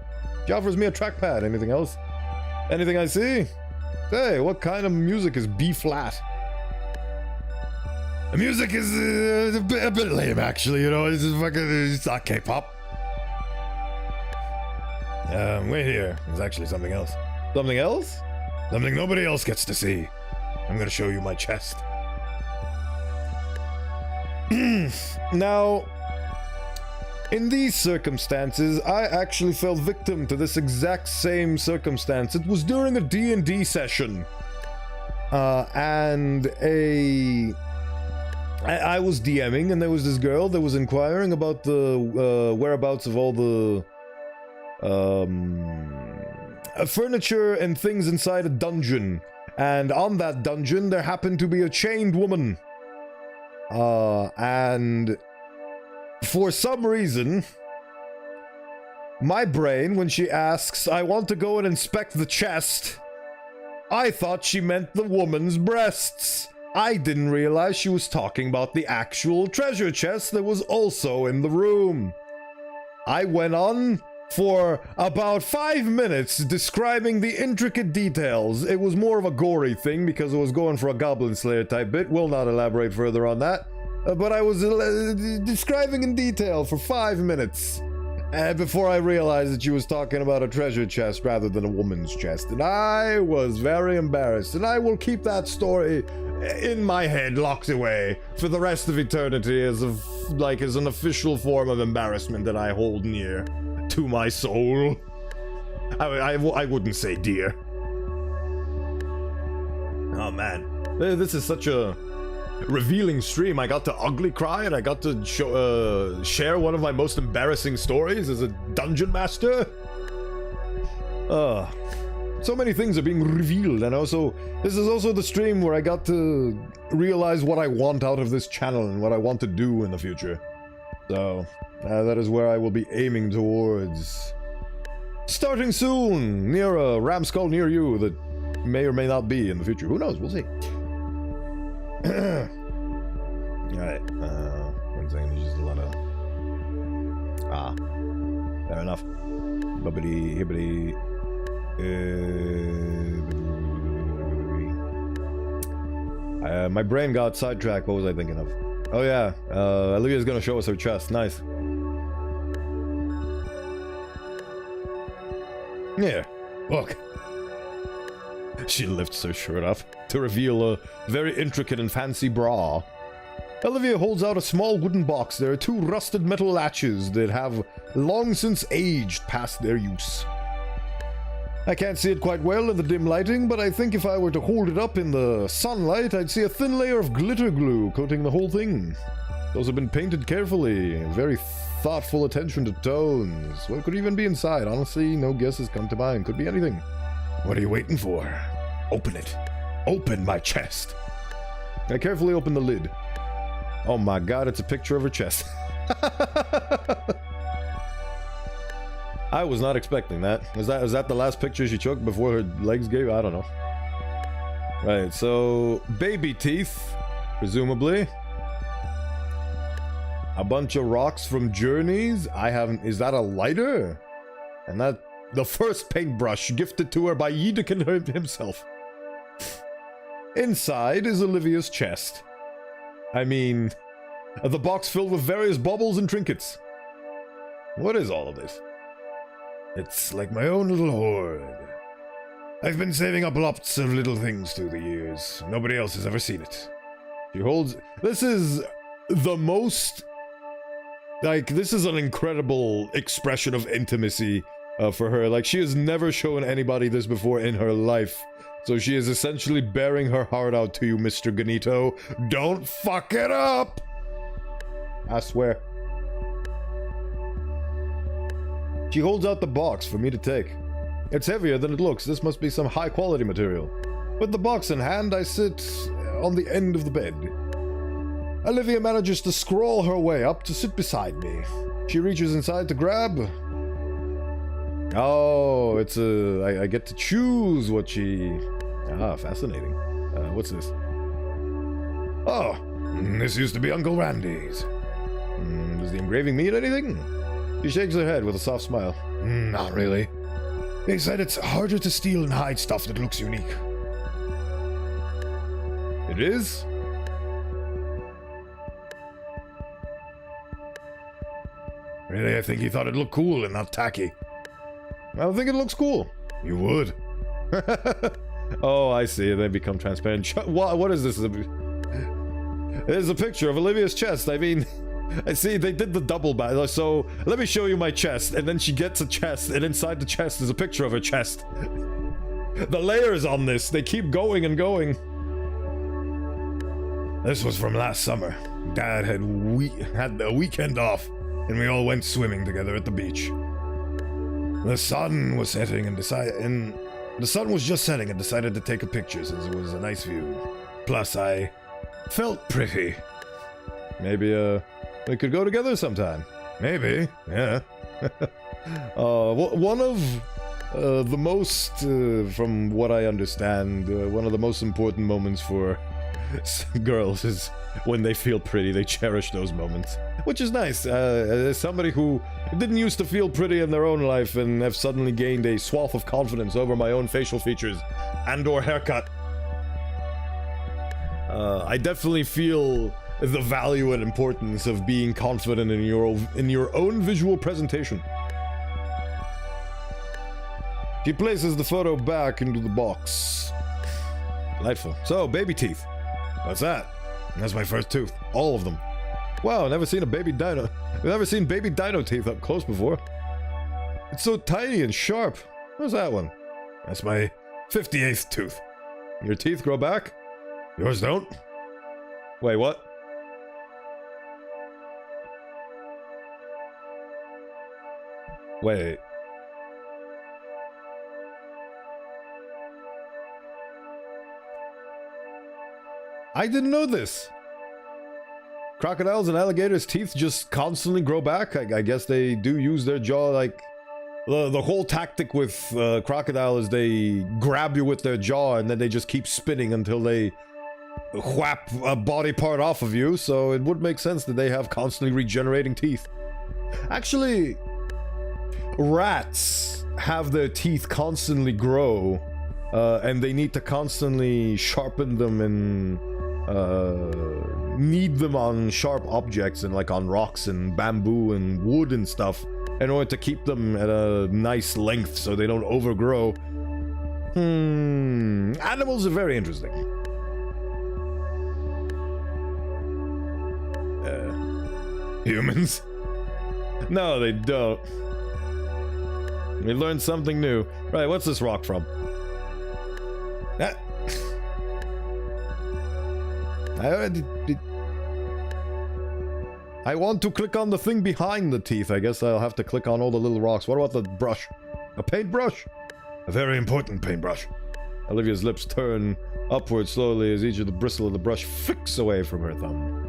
She offers me a trackpad. Anything else? Anything I see? Hey, what kind of music is B-flat? The music is a bit lame, actually, you know, it's not K-pop. Wait here. There's actually something else. Something else? Something nobody else gets to see. I'm gonna show you my chest. Now, in these circumstances, I actually fell victim to this exact same circumstance. It was during a D&D session. And I was DMing, and there was this girl that was inquiring about the whereabouts of all the furniture and things inside a dungeon. And on that dungeon, there happened to be a chained woman. And for some reason, my brain, when she asks, I want to go and inspect the chest, I thought she meant the woman's breasts. I didn't realize she was talking about the actual treasure chest that was also in the room. I went on for about 5 minutes describing the intricate details. It was more of a gory thing because it was going for a Goblin Slayer type bit. Will not elaborate further on that. But I was describing in detail for 5 minutes before I realized that she was talking about a treasure chest rather than a woman's chest. And I was very embarrassed. And I will keep that story in my head, locked away for the rest of eternity as an official form of embarrassment that I hold near to my soul. I wouldn't say dear. Oh man, this is such a revealing stream. I got to ugly cry and I got to share one of my most embarrassing stories as a dungeon master. So many things are being revealed, and also, this is also the stream where I got to realize what I want out of this channel and what I want to do in the future. So, that is where I will be aiming towards. Starting soon, near a ram skull near you that may or may not be in the future. Who knows? We'll see. Alright, 1 second, there's just a lot of... fair enough. Bubbity, hibbity... my brain got sidetracked. What was I thinking of? Oh yeah, Olivia's gonna show us her chest. Nice. Here, look. She lifts her shirt up to reveal a very intricate and fancy bra. Olivia holds out a small wooden box. There are 2 rusted metal latches that have long since aged past their use. I can't see it quite well in the dim lighting, but I think if I were to hold it up in the sunlight, I'd see a thin layer of glitter glue coating the whole thing. Those have been painted carefully. Very thoughtful attention to tones. What could even be inside? Honestly, no guess has come to mind. Could be anything. What are you waiting for? Open it. Open my chest. I carefully open the lid. Oh my god, it's a picture of her chest. I was not expecting that. Was that the last picture she took before her legs gave? I don't know. Right, so baby teeth, presumably. A bunch of rocks from Journeys. Is that a lighter? And that the first paintbrush gifted to her by Yedekin himself. Inside is Olivia's chest. I mean, the box filled with various baubles and trinkets. What is all of this? It's like my own little hoard. I've been saving up lots of little things through the years. Nobody else has ever seen it. She holds... This is the most... this is an incredible expression of intimacy for her. Like, she has never shown anybody this before in her life. So she is essentially bearing her heart out to you, Mr. Ganito. Don't fuck it up! I swear. She holds out the box for me to take. It's heavier than it looks. This must be some high-quality material. With the box in hand, I sit on the end of the bed. Olivia manages to scrawl her way up to sit beside me. She reaches inside to grab... Oh, it's I get to choose what she... fascinating. What's this? Oh, this used to be Uncle Randy's. Does the engraving mean anything? She shakes her head with a soft smile. Not really. They said it's harder to steal and hide stuff that looks unique. It is? Really, I think he thought it looked cool and not tacky. I don't think it looks cool. You would. Oh, I see. They become transparent. What is this? There's a picture of Olivia's chest. I mean... I see, they did the double battle, so let me show you my chest, and then she gets a chest, and inside the chest is a picture of her chest. The layers on this, they keep going and going. This was from last summer. Dad had a weekend off, and we all went swimming together at the beach. The sun was setting and the sun was just setting and decided to take a picture since it was a nice view. Plus, I felt pretty. Maybe, we could go together sometime. Maybe, yeah. One of the most, from what I understand, one of the most important moments for girls is when they feel pretty, they cherish those moments. Which is nice. As somebody who didn't used to feel pretty in their own life and have suddenly gained a swath of confidence over my own facial features and/or haircut. I definitely feel the value and importance of being confident in your own visual presentation. He places the photo back into the box. Delightful. So, baby teeth. What's that? That's my first tooth. All of them. Wow, I've never seen a baby dino. I've never seen baby dino teeth up close before. It's so tiny and sharp. What's that one? That's my 58th tooth. Your teeth grow back? Yours don't? Wait, what? Wait. I didn't know this. Crocodiles and alligators' teeth just constantly grow back. I guess they do use their jaw like... The whole tactic with crocodile is they grab you with their jaw and then they just keep spinning until they whap a body part off of you, so it would make sense that they have constantly regenerating teeth. Actually, rats have their teeth constantly grow, and they need to constantly sharpen them and knead them on sharp objects and like on rocks and bamboo and wood and stuff in order to keep them at a nice length so they don't overgrow. Animals are very interesting. Humans? No, they don't. We learned something new. Right, what's this rock from? I want to click on the thing behind the teeth. I guess I'll have to click on all the little rocks. What about the brush? A paintbrush? A very important paintbrush. Olivia's lips turn upward slowly as each of the bristle of the brush flicks away from her thumb.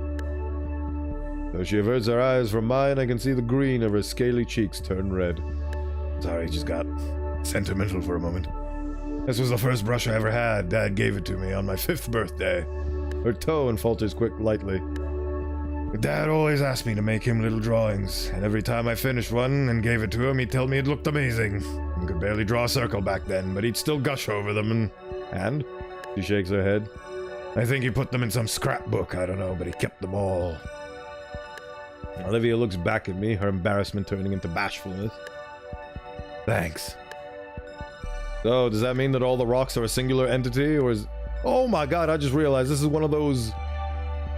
Though she averts her eyes from mine, I can see the green of her scaly cheeks turn red. Sorry, just got sentimental for a moment. This was the first brush I ever had. Dad gave it to me on my 5th birthday. Her toe and falters quick lightly. Dad always asked me to make him little drawings, and every time I finished one and gave it to him, he'd tell me it looked amazing. He could barely draw a circle back then, but he'd still gush over them and... She shakes her head. I think he put them in some scrapbook, I don't know, but he kept them all. Olivia looks back at me, her embarrassment turning into bashfulness. Thanks. So, does that mean that all the rocks are a singular entity, or is... Oh my god, I just realized this is one of those...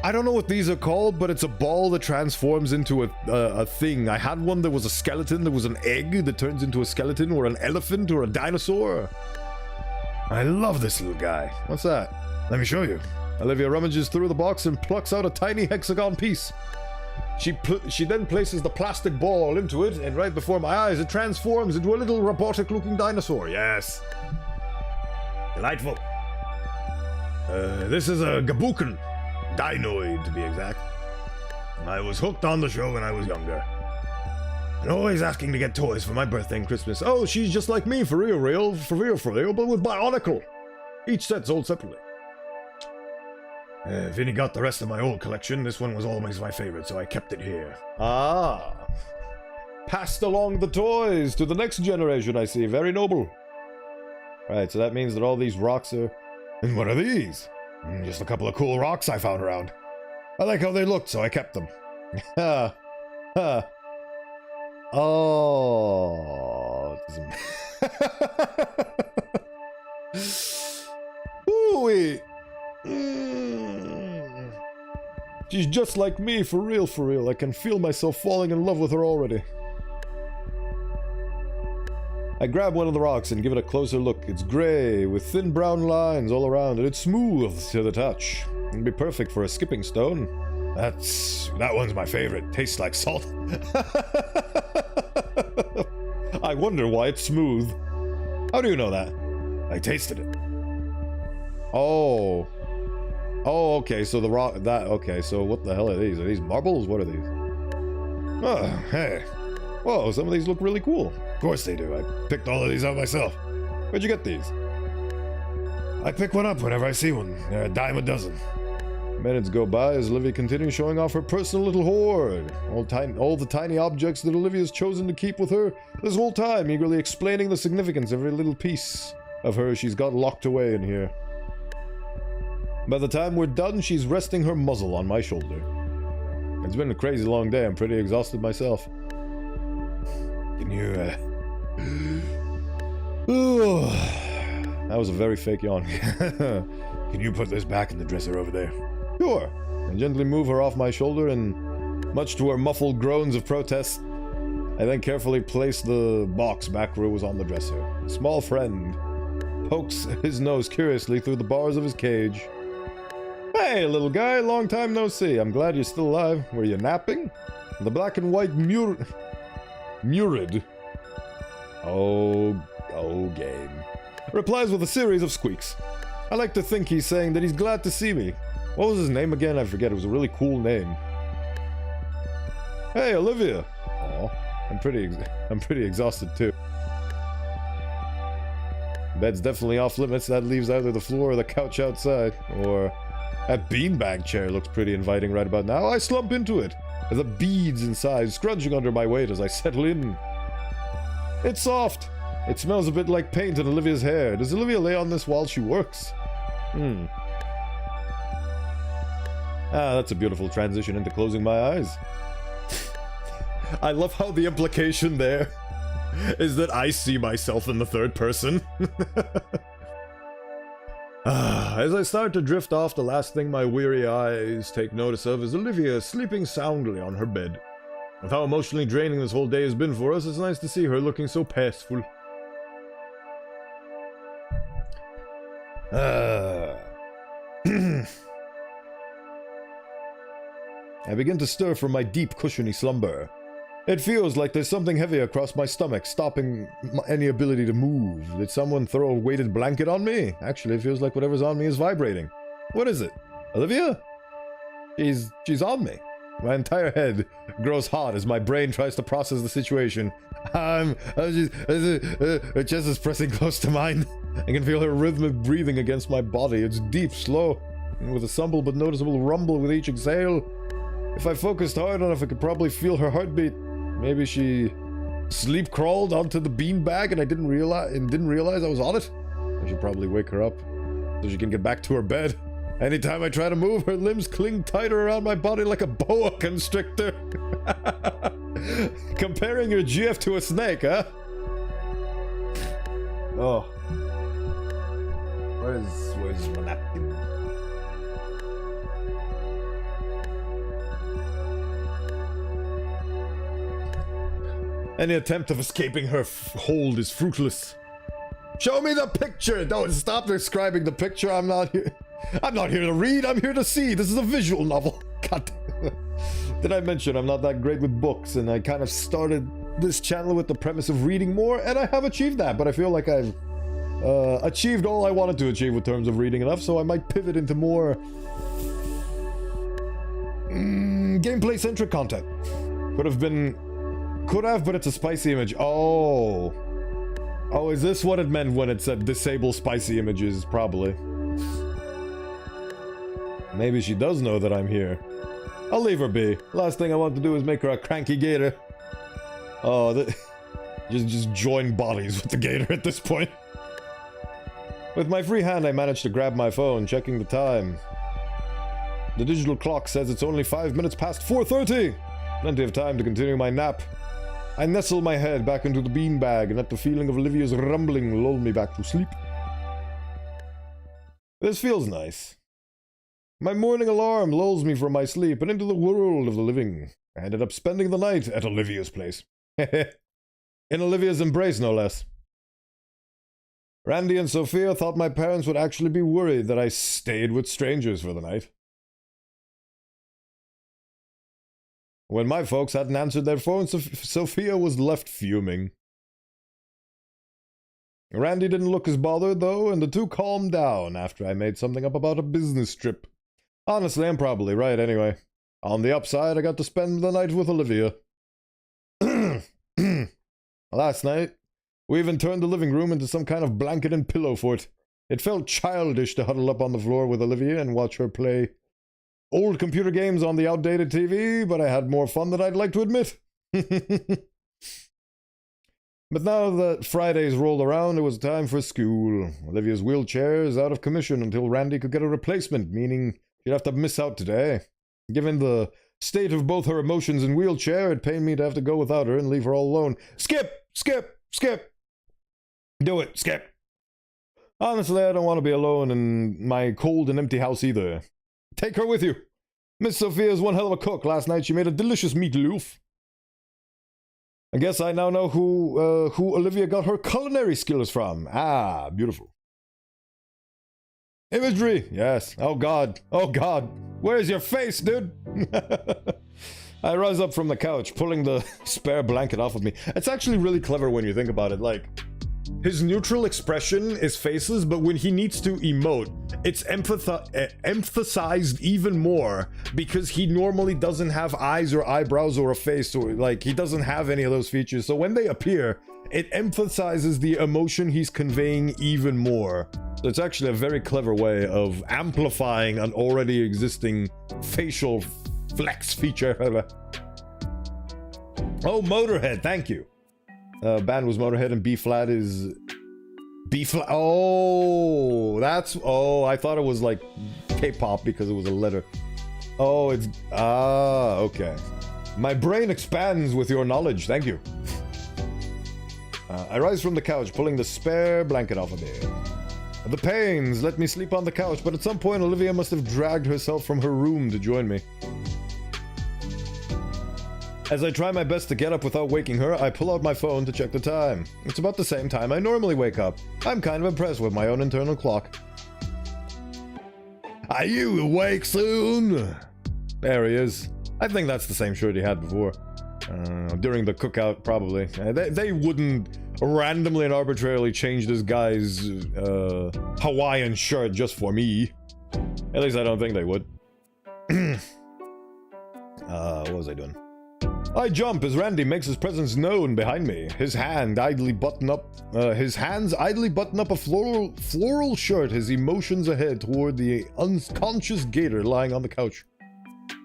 I don't know what these are called, but it's a ball that transforms into a thing. I had one that was a skeleton, there was an egg that turns into a skeleton, or an elephant, or a dinosaur. I love this little guy. What's that? Let me show you. Olivia rummages through the box and plucks out a tiny hexagon piece. She then places the plastic ball into it, and right before my eyes, it transforms into a little robotic-looking dinosaur. Yes. Delightful. This is a Gabuken. Dinoid, to be exact. I was hooked on the show when I was younger. And always asking to get toys for my birthday and Christmas. Oh, she's just like me, for real, but with Bionicle. Each set sold separately. Vinny got the rest of my old collection. This one was always my favorite, so I kept it here. Ah. Passed along the toys to the next generation, I see. Very noble. Right, so that means that all these rocks are... And what are these? Just a couple of cool rocks I found around. I like how they looked, so I kept them. Ha. Ha. Oh. Ooh-wee. She's just like me, for real. I can feel myself falling in love with her already. I grab one of the rocks and give it a closer look. It's gray, with thin brown lines all around, and it's smooth to the touch. It'd be perfect for a skipping stone. That one's my favorite. Tastes like salt. I wonder why it's smooth. How do you know that? I tasted it. Oh. Oh, okay, so the rock, okay, so what the hell are these? Are these marbles? What are these? Oh, hey. Whoa, some of these look really cool. Of course they do. I picked all of these out myself. Where'd you get these? I pick one up whenever I see one. They're a dime a dozen. Minutes go by as Olivia continues showing off her personal little hoard. All the tiny objects that Olivia's chosen to keep with her this whole time, eagerly explaining the significance of every little piece of her she's got locked away in here. By the time we're done, she's resting her muzzle on my shoulder. It's been a crazy long day. I'm pretty exhausted myself. Can you, That was a very fake yawn. Can you put this back in the dresser over there? Sure. I gently move her off my shoulder and, much to her muffled groans of protest, I then carefully place the box back where it was on the dresser. A small friend pokes his nose curiously through the bars of his cage. Hey, little guy, long time no see. I'm glad you're still alive. Were you napping? The black and white Murid. Oh, game. Replies with a series of squeaks. I like to think he's saying that he's glad to see me. What was his name again? I forget. It was a really cool name. Hey, Olivia. Aw, I'm pretty exhausted too. Bed's definitely off limits. That leaves either the floor or the couch outside. Or that beanbag chair looks pretty inviting right about now. I slump into it, the beads inside scrunching under my weight as I settle in. It's soft. It smells a bit like paint in Olivia's hair. Does Olivia lay on this while she works? That's a beautiful transition into closing my eyes. I love how the implication there is that I see myself in the third person. As I start to drift off, the last thing my weary eyes take notice of is Olivia sleeping soundly on her bed. With how emotionally draining this whole day has been for us, it's nice to see her looking so peaceful. I begin to stir from my deep, cushiony slumber. It feels like there's something heavy across my stomach, stopping any ability to move. Did someone throw a weighted blanket on me? Actually, it feels like whatever's on me is vibrating. What is it? Olivia? She's on me. My entire head grows hot as my brain tries to process the situation. Her chest is pressing close to mine. I can feel her rhythmic breathing against my body. It's deep, slow, and with a subtle but noticeable rumble with each exhale. If I focused hard enough, I could probably feel her heartbeat. Maybe she sleep crawled onto the beanbag and I didn't realize I was on it. I should probably wake her up so she can get back to her bed. Anytime I try to move, her limbs cling tighter around my body like a boa constrictor. Comparing your GF to a snake, huh? Oh. Where's my napkin? Any attempt of escaping her hold is fruitless. Show me the picture! Don't stop describing the picture. I'm not here to read, I'm here to see. This is a visual novel. God damn. Did I mention I'm not that great with books, and I kind of started this channel with the premise of reading more, and I have achieved that, but I feel like I've achieved all I wanted to achieve in terms of reading enough, so I might pivot into more gameplay-centric content. Could have, but it's a spicy image. Oh, is this what it meant when it said disable spicy images? Probably. Maybe she does know that I'm here. I'll leave her be. Last thing I want to do is make her a cranky gator. Oh, just join bodies with the gator at this point. With my free hand, I managed to grab my phone, checking the time. The digital clock says it's only 5 minutes past 4:30. Plenty of time to continue my nap. I nestle my head back into the beanbag and let the feeling of Olivia's rumbling lull me back to sleep. This feels nice. My morning alarm lulls me from my sleep and into the world of the living. I ended up spending the night at Olivia's place. In Olivia's embrace, no less. Randy and Sophia thought my parents would actually be worried that I stayed with strangers for the night. When my folks hadn't answered their phones, Sophia was left fuming. Randy didn't look as bothered, though, and the two calmed down after I made something up about a business trip. Honestly, I'm probably right anyway. On the upside, I got to spend the night with Olivia. Last night, we even turned the living room into some kind of blanket and pillow fort. It felt childish to huddle up on the floor with Olivia and watch her play old computer games on the outdated TV, but I had more fun than I'd like to admit. But now that Fridays rolled around, it was time for school. Olivia's wheelchair is out of commission until Randy could get a replacement, meaning she'd have to miss out today. Given the state of both her emotions and wheelchair, it pained me to have to go without her and leave her all alone. Skip! Skip! Skip! Do it, Skip! Honestly, I don't want to be alone in my cold and empty house either. Take her with you. Miss Sophia's one hell of a cook. Last night she made a delicious meatloaf. I guess I now know who Olivia got her culinary skills from. Ah, beautiful. Imagery, yes. Oh god, where's your face, dude? I rise up from the couch, pulling the spare blanket off of me. It's actually really clever when you think about it. Like, his neutral expression is faces, but when he needs to emote, it's emphasized even more because he normally doesn't have eyes or eyebrows or a face, or like he doesn't have any of those features. So when they appear, it emphasizes the emotion he's conveying even more. So it's actually a very clever way of amplifying an already existing facial flex feature. Oh, Motorhead, thank you. Band was Motorhead and B flat is B flat. Oh, that's, oh, I thought it was like K-pop because it was a letter. Oh, it's, okay. My brain expands with your knowledge, thank you. I rise from the couch, pulling the spare blanket off of me. The pains let me sleep on the couch, but at some point Olivia must have dragged herself from her room to join me. As I try my best to get up without waking her, I pull out my phone to check the time. It's about the same time I normally wake up. I'm kind of impressed with my own internal clock. Are you awake soon? There he is. I think that's the same shirt he had before. During the cookout, probably. They wouldn't randomly and arbitrarily change this guy's Hawaiian shirt just for me. At least I don't think they would. What was I doing? I jump as Randy makes his presence known behind me. His hands idly button up a floral shirt, his emotions ahead toward the unconscious Gator lying on the couch.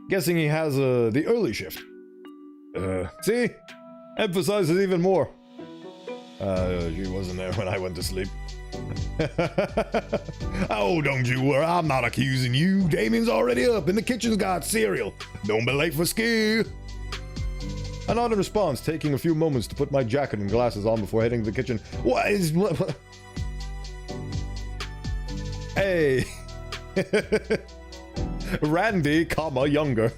Guessing he has the early shift. See? Emphasizes even more. She wasn't there when I went to sleep. Oh, don't you worry, I'm not accusing you. Damien's already up and the kitchen's got cereal. Don't be late for school. I nod in response, taking a few moments to put my jacket and glasses on before heading to the kitchen. What is... Hey. Randy, comma, younger.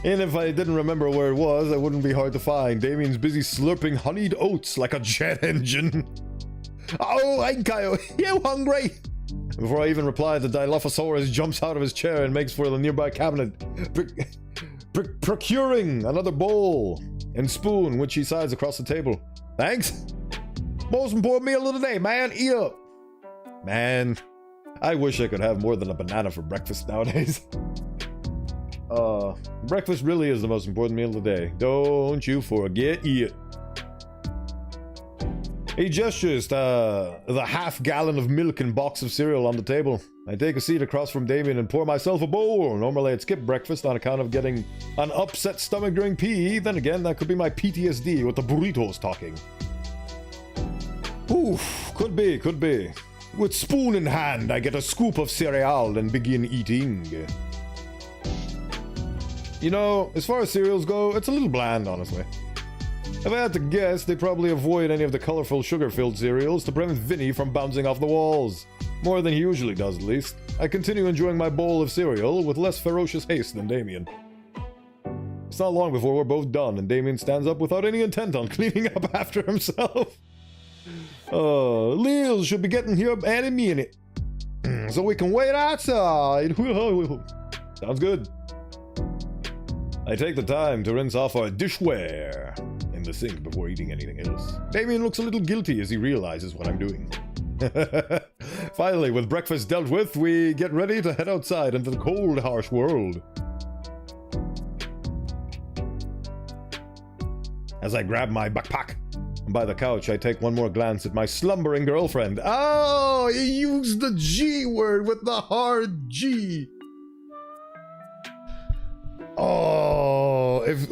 And if I didn't remember where it was, it wouldn't be hard to find. Damien's busy slurping honeyed oats like a jet engine. Oh, hey, Kyle, you hungry? Before I even reply, the Dilophosaurus jumps out of his chair and makes for the nearby cabinet, procuring another bowl and spoon, which he sides across the table. Thanks. Most important meal of the day, man. Eat up. Man, I wish I could have more than a banana for breakfast nowadays. Breakfast really is the most important meal of the day. Don't you forget it. He gestures the half-gallon of milk and box of cereal on the table. I take a seat across from Damien and pour myself a bowl. Normally I'd skip breakfast on account of getting an upset stomach during PE. Then again, that could be my PTSD with the burritos talking. Oof, could be. With spoon in hand, I get a scoop of cereal and begin eating. You know, as far as cereals go, it's a little bland, honestly. If I had to guess, they probably avoid any of the colorful sugar-filled cereals to prevent Vinny from bouncing off the walls. More than he usually does, at least. I continue enjoying my bowl of cereal with less ferocious haste than Damien. It's not long before we're both done, and Damien stands up without any intent on cleaning up after himself. Lil should be getting here any minute, so we can wait outside. Sounds good. I take the time to rinse off our dishware in the sink before eating anything else. Damien looks a little guilty as he realizes what I'm doing. Finally, with breakfast dealt with, we get ready to head outside into the cold, harsh world. As I grab my backpack, by the couch, I take one more glance at my slumbering girlfriend. Oh, you used the G word with the hard G. Oh, if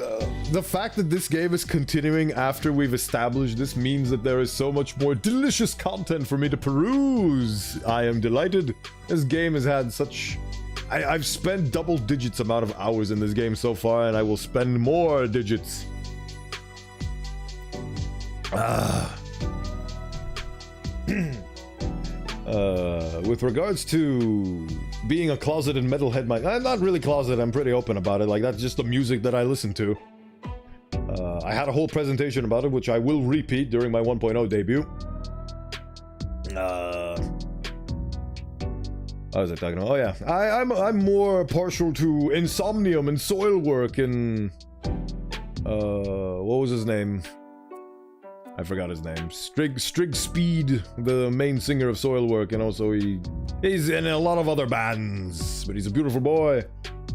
the fact that this game is continuing after we've established this means that there is so much more delicious content for me to peruse. I am delighted. This game has had such... I've spent double digits amount of hours in this game so far, and I will spend more digits. With regards to being a closeted metalhead, I'm not really closeted, I'm pretty open about it. Like, that's just the music that I listen to. I had a whole presentation about it, which I will repeat during my 1.0 debut. What was I talking about? Oh yeah, I'm more partial to Insomnium and Soilwork and what was his name? I forgot his name. Strig Speed, the main singer of Soilwork, and also he's in a lot of other bands, but he's a beautiful boy.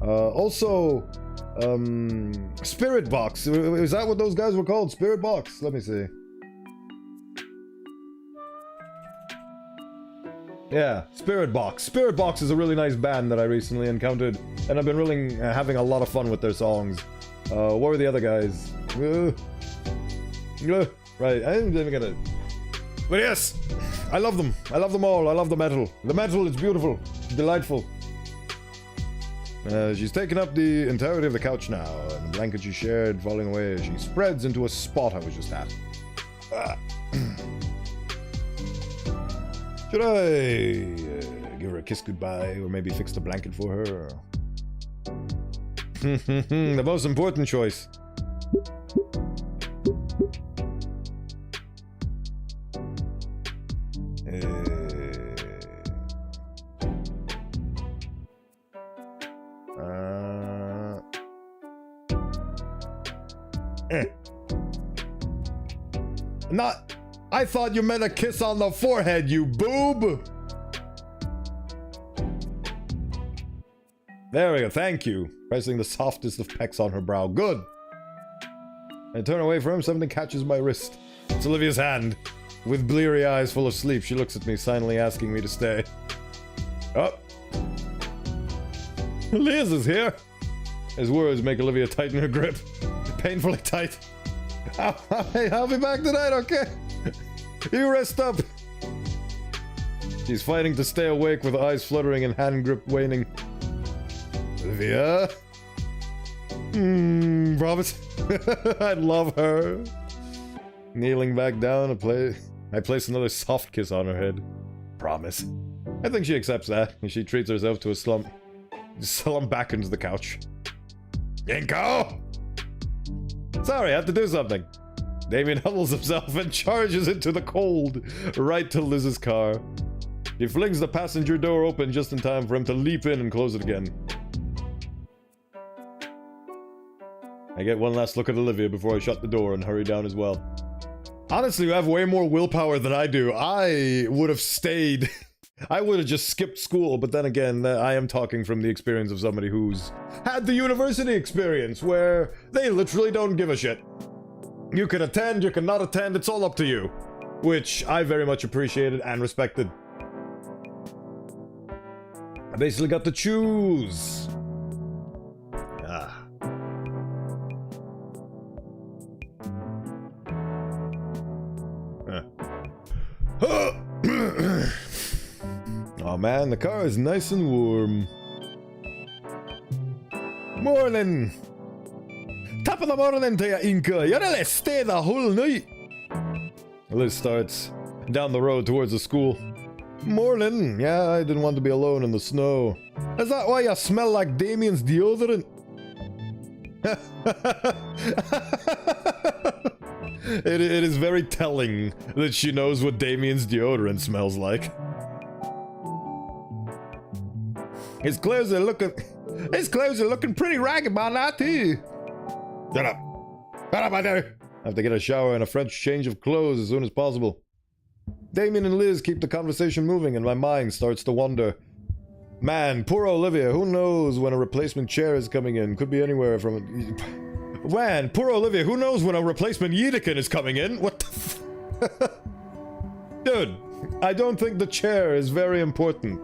Also, Spirit Box. Is that what those guys were called? Spirit Box. Let me see. Yeah, Spirit Box. Spirit Box is a really nice band that I recently encountered, and I've been really having a lot of fun with their songs. What were the other guys? Right, I ain't even gonna... But yes, I love them. I love them all. I love the metal. The metal is beautiful. Delightful. She's taken up the entirety of the couch now, and the blanket she shared falling away as she spreads into a spot I was just at. Should I give her a kiss goodbye, or maybe fix the blanket for her? The most important choice. Not... I thought you meant a kiss on the forehead, you boob! There we go, thank you. Pressing the softest of pecks on her brow. Good! I turn away from him, something catches my wrist. It's Olivia's hand. With bleary eyes full of sleep, she looks at me, silently asking me to stay. Oh. Liz is here! His words make Olivia tighten her grip. Painfully tight. I'll be back tonight, okay? You rest up. She's fighting to stay awake with eyes fluttering and hand grip waning. Olivia? Promise? I love her. Kneeling back down, I place another soft kiss on her head. Promise. I think she accepts that, and she treats herself to a slump. Slump back into the couch. Inko! Sorry, I have to do something. Damien huddles himself and charges into the cold, right to Liz's car. He flings the passenger door open just in time for him to leap in and close it again. I get one last look at Olivia before I shut the door and hurry down as well. Honestly, you have way more willpower than I do. I would have stayed. I would have just skipped school, but then again, I am talking from the experience of somebody who's had the university experience, where they literally don't give a shit. You can attend, you can not attend, it's all up to you. Which I very much appreciated and respected. I basically got to choose. Oh man, the car is nice and warm. Morning! Top of the morning to you, Inka. You're gonna stay the whole night. Liz starts down the road towards the school. Morning. Yeah, I didn't want to be alone in the snow. Is that why you smell like Damien's deodorant? It is very telling that she knows what Damien's deodorant smells like. His clothes are looking pretty ragged by now too. Shut up. Shut up, I do. I have to get a shower and a fresh change of clothes as soon as possible. Damien and Liz keep the conversation moving and my mind starts to wander. Man, poor Olivia, who knows when a replacement chair is coming in? Could be anywhere from... Man, poor Olivia, who knows when a replacement Yeetikin is coming in? What the f... Dude, I don't think the chair is very important.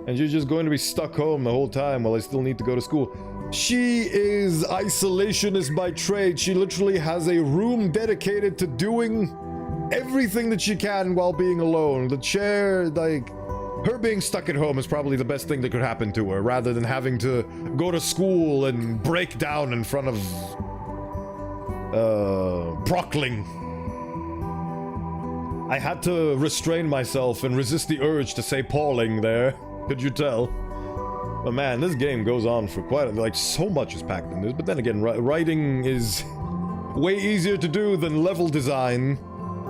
And you're just going to be stuck home the whole time while I still need to go to school. She is isolationist by trade. She literally has a room dedicated to doing everything that she can while being alone. The chair, like, her being stuck at home is probably the best thing that could happen to her, rather than having to go to school and break down in front of Brockling. I had to restrain myself and resist the urge to say Pauling there. Could you tell? But man, this game goes on for quite like so much is packed in this. But then again, writing is way easier to do than level design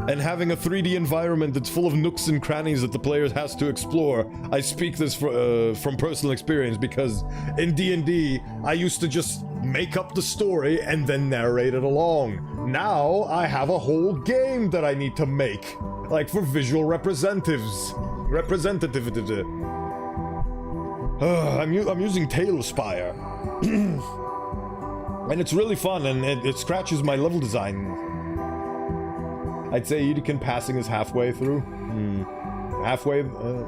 and having a 3D environment that's full of nooks and crannies that the player has to explore. I speak this from personal experience because in D&D, I used to just make up the story and then narrate it along. Now I have a whole game that I need to make, like for visual representatives. I'm using Tailspire. And it's really fun, and it scratches my level design. I'd say Edekin passing is halfway through. Halfway through.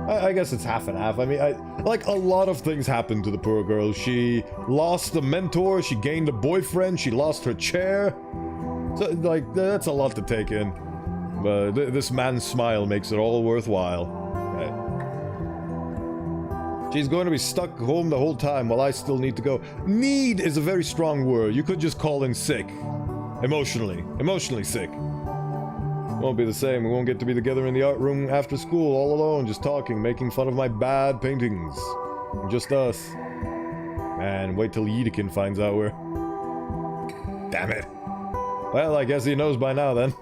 I guess it's half and half. I mean, like, a lot of things happened to the poor girl. She lost a mentor, she gained a boyfriend, she lost her chair. So, like, that's a lot to take in. But this man's smile makes it all worthwhile. Right. She's going to be stuck home the whole time while I still need to go. Need is a very strong word. You could just call in sick. Emotionally sick. Won't be the same. We won't get to be together in the art room after school, all alone, just talking, making fun of my bad paintings. Just us. Man, wait till Yedekin finds out we're... Damn it. Well, I guess he knows by now then.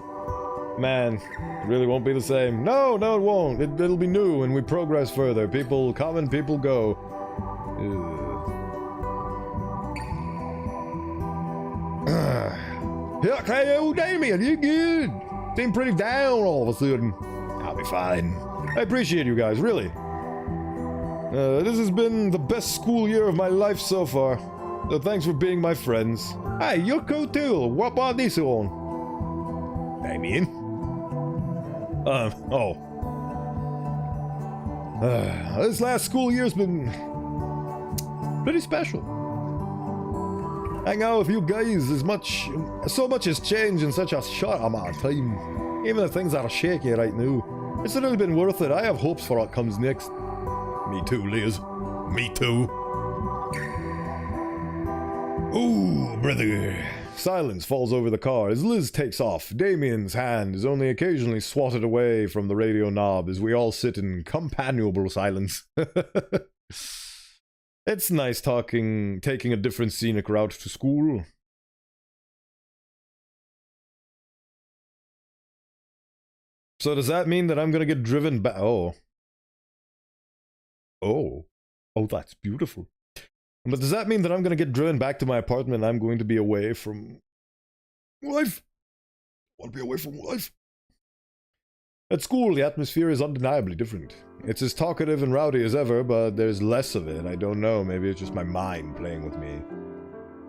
Man, it really won't be the same. No, it won't. It'll be new and we progress further. People come and people go. Okay, oh, Damien, you good? Seem pretty down all of a sudden. I'll be fine. I appreciate you guys, really. This has been the best school year of my life so far. So thanks for being my friends. Hey, you're cool too. What about this on? Damien? This last school year's been pretty special. Hang out with you guys so much has changed in such a short amount of time. Even the things that are shaky right now. It's really been worth it. I have hopes for what comes next. Me too, Liz. Me too. Ooh, brother. Silence falls over the car as Liz takes off. Damien's hand is only occasionally swatted away from the radio knob as we all sit in companionable silence. It's nice taking a different scenic route to school. So does that mean that I'm gonna get driven back? Oh, that's beautiful. But does that mean that I'm gonna get driven back to my apartment and I'm going to be away from life? I want to be away from life. At school, the atmosphere is undeniably different. It's as talkative and rowdy as ever, but there's less of it. I don't know, maybe it's just my mind playing with me.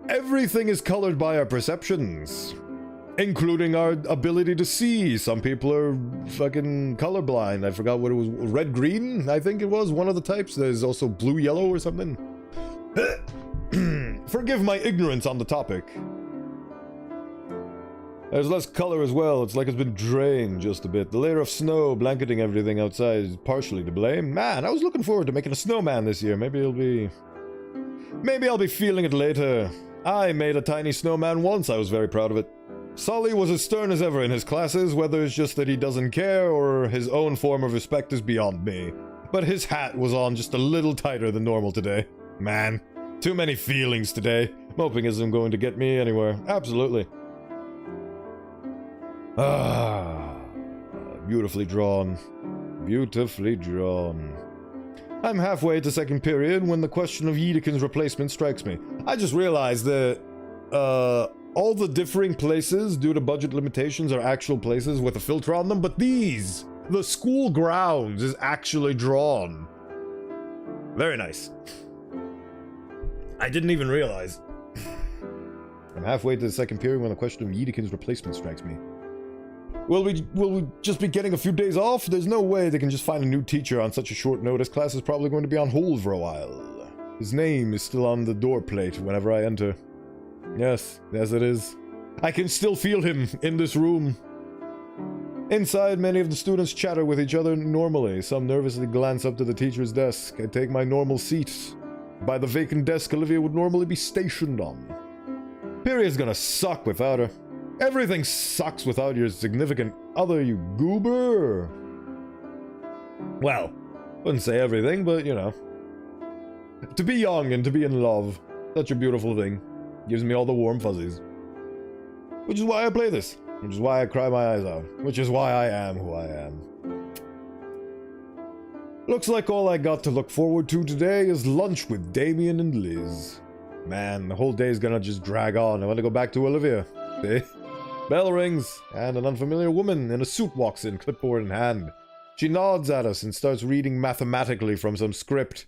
Everything is colored by our perceptions, including our ability to see. Some people are fucking colorblind. I forgot what it was. Red-green, I think it was, one of the types. There's also blue-yellow or something. Forgive my ignorance on the topic. There's less color as well. It's like it's been drained just a bit. The layer of snow blanketing everything outside is partially to blame. Man, I was looking forward to making a snowman this year. Maybe I'll be feeling it later. I made a tiny snowman once. I was very proud of it. Sully was as stern as ever in his classes, whether it's just that he doesn't care or his own form of respect is beyond me. But his hat was on just a little tighter than normal today. Man, too many feelings today. Moping isn't going to get me anywhere. Absolutely. Beautifully drawn. Beautifully drawn. I'm halfway to second period when the question of Yedekin's replacement strikes me. I just realized that all the differing places due to budget limitations are actual places with a filter on them, but these, the school grounds, is actually drawn. Very nice. I didn't even realize. I'm halfway to the second period when the question of Yedekin's replacement strikes me. Will we just be getting a few days off? There's no way they can just find a new teacher on such a short notice. Class is probably going to be on hold for a while. His name is still on the door plate whenever I enter. Yes, it is. I can still feel him in this room. Inside, many of the students chatter with each other normally. Some nervously glance up to the teacher's desk. I take my normal seat by the vacant desk Olivia would normally be stationed on. Period's gonna suck without her. Everything sucks without your significant other, you goober. Well, wouldn't say everything, but you know. To be young and to be in love, such a beautiful thing. Gives me all the warm fuzzies. Which is why I play this. Which is why I cry my eyes out. Which is why I am who I am. Looks like all I got to look forward to today is lunch with Damien and Liz. Man, the whole day's gonna just drag on. I want to go back to Olivia. See? Bell rings, and an unfamiliar woman in a suit walks in, clipboard in hand. She nods at us and starts reading mathematically from some script.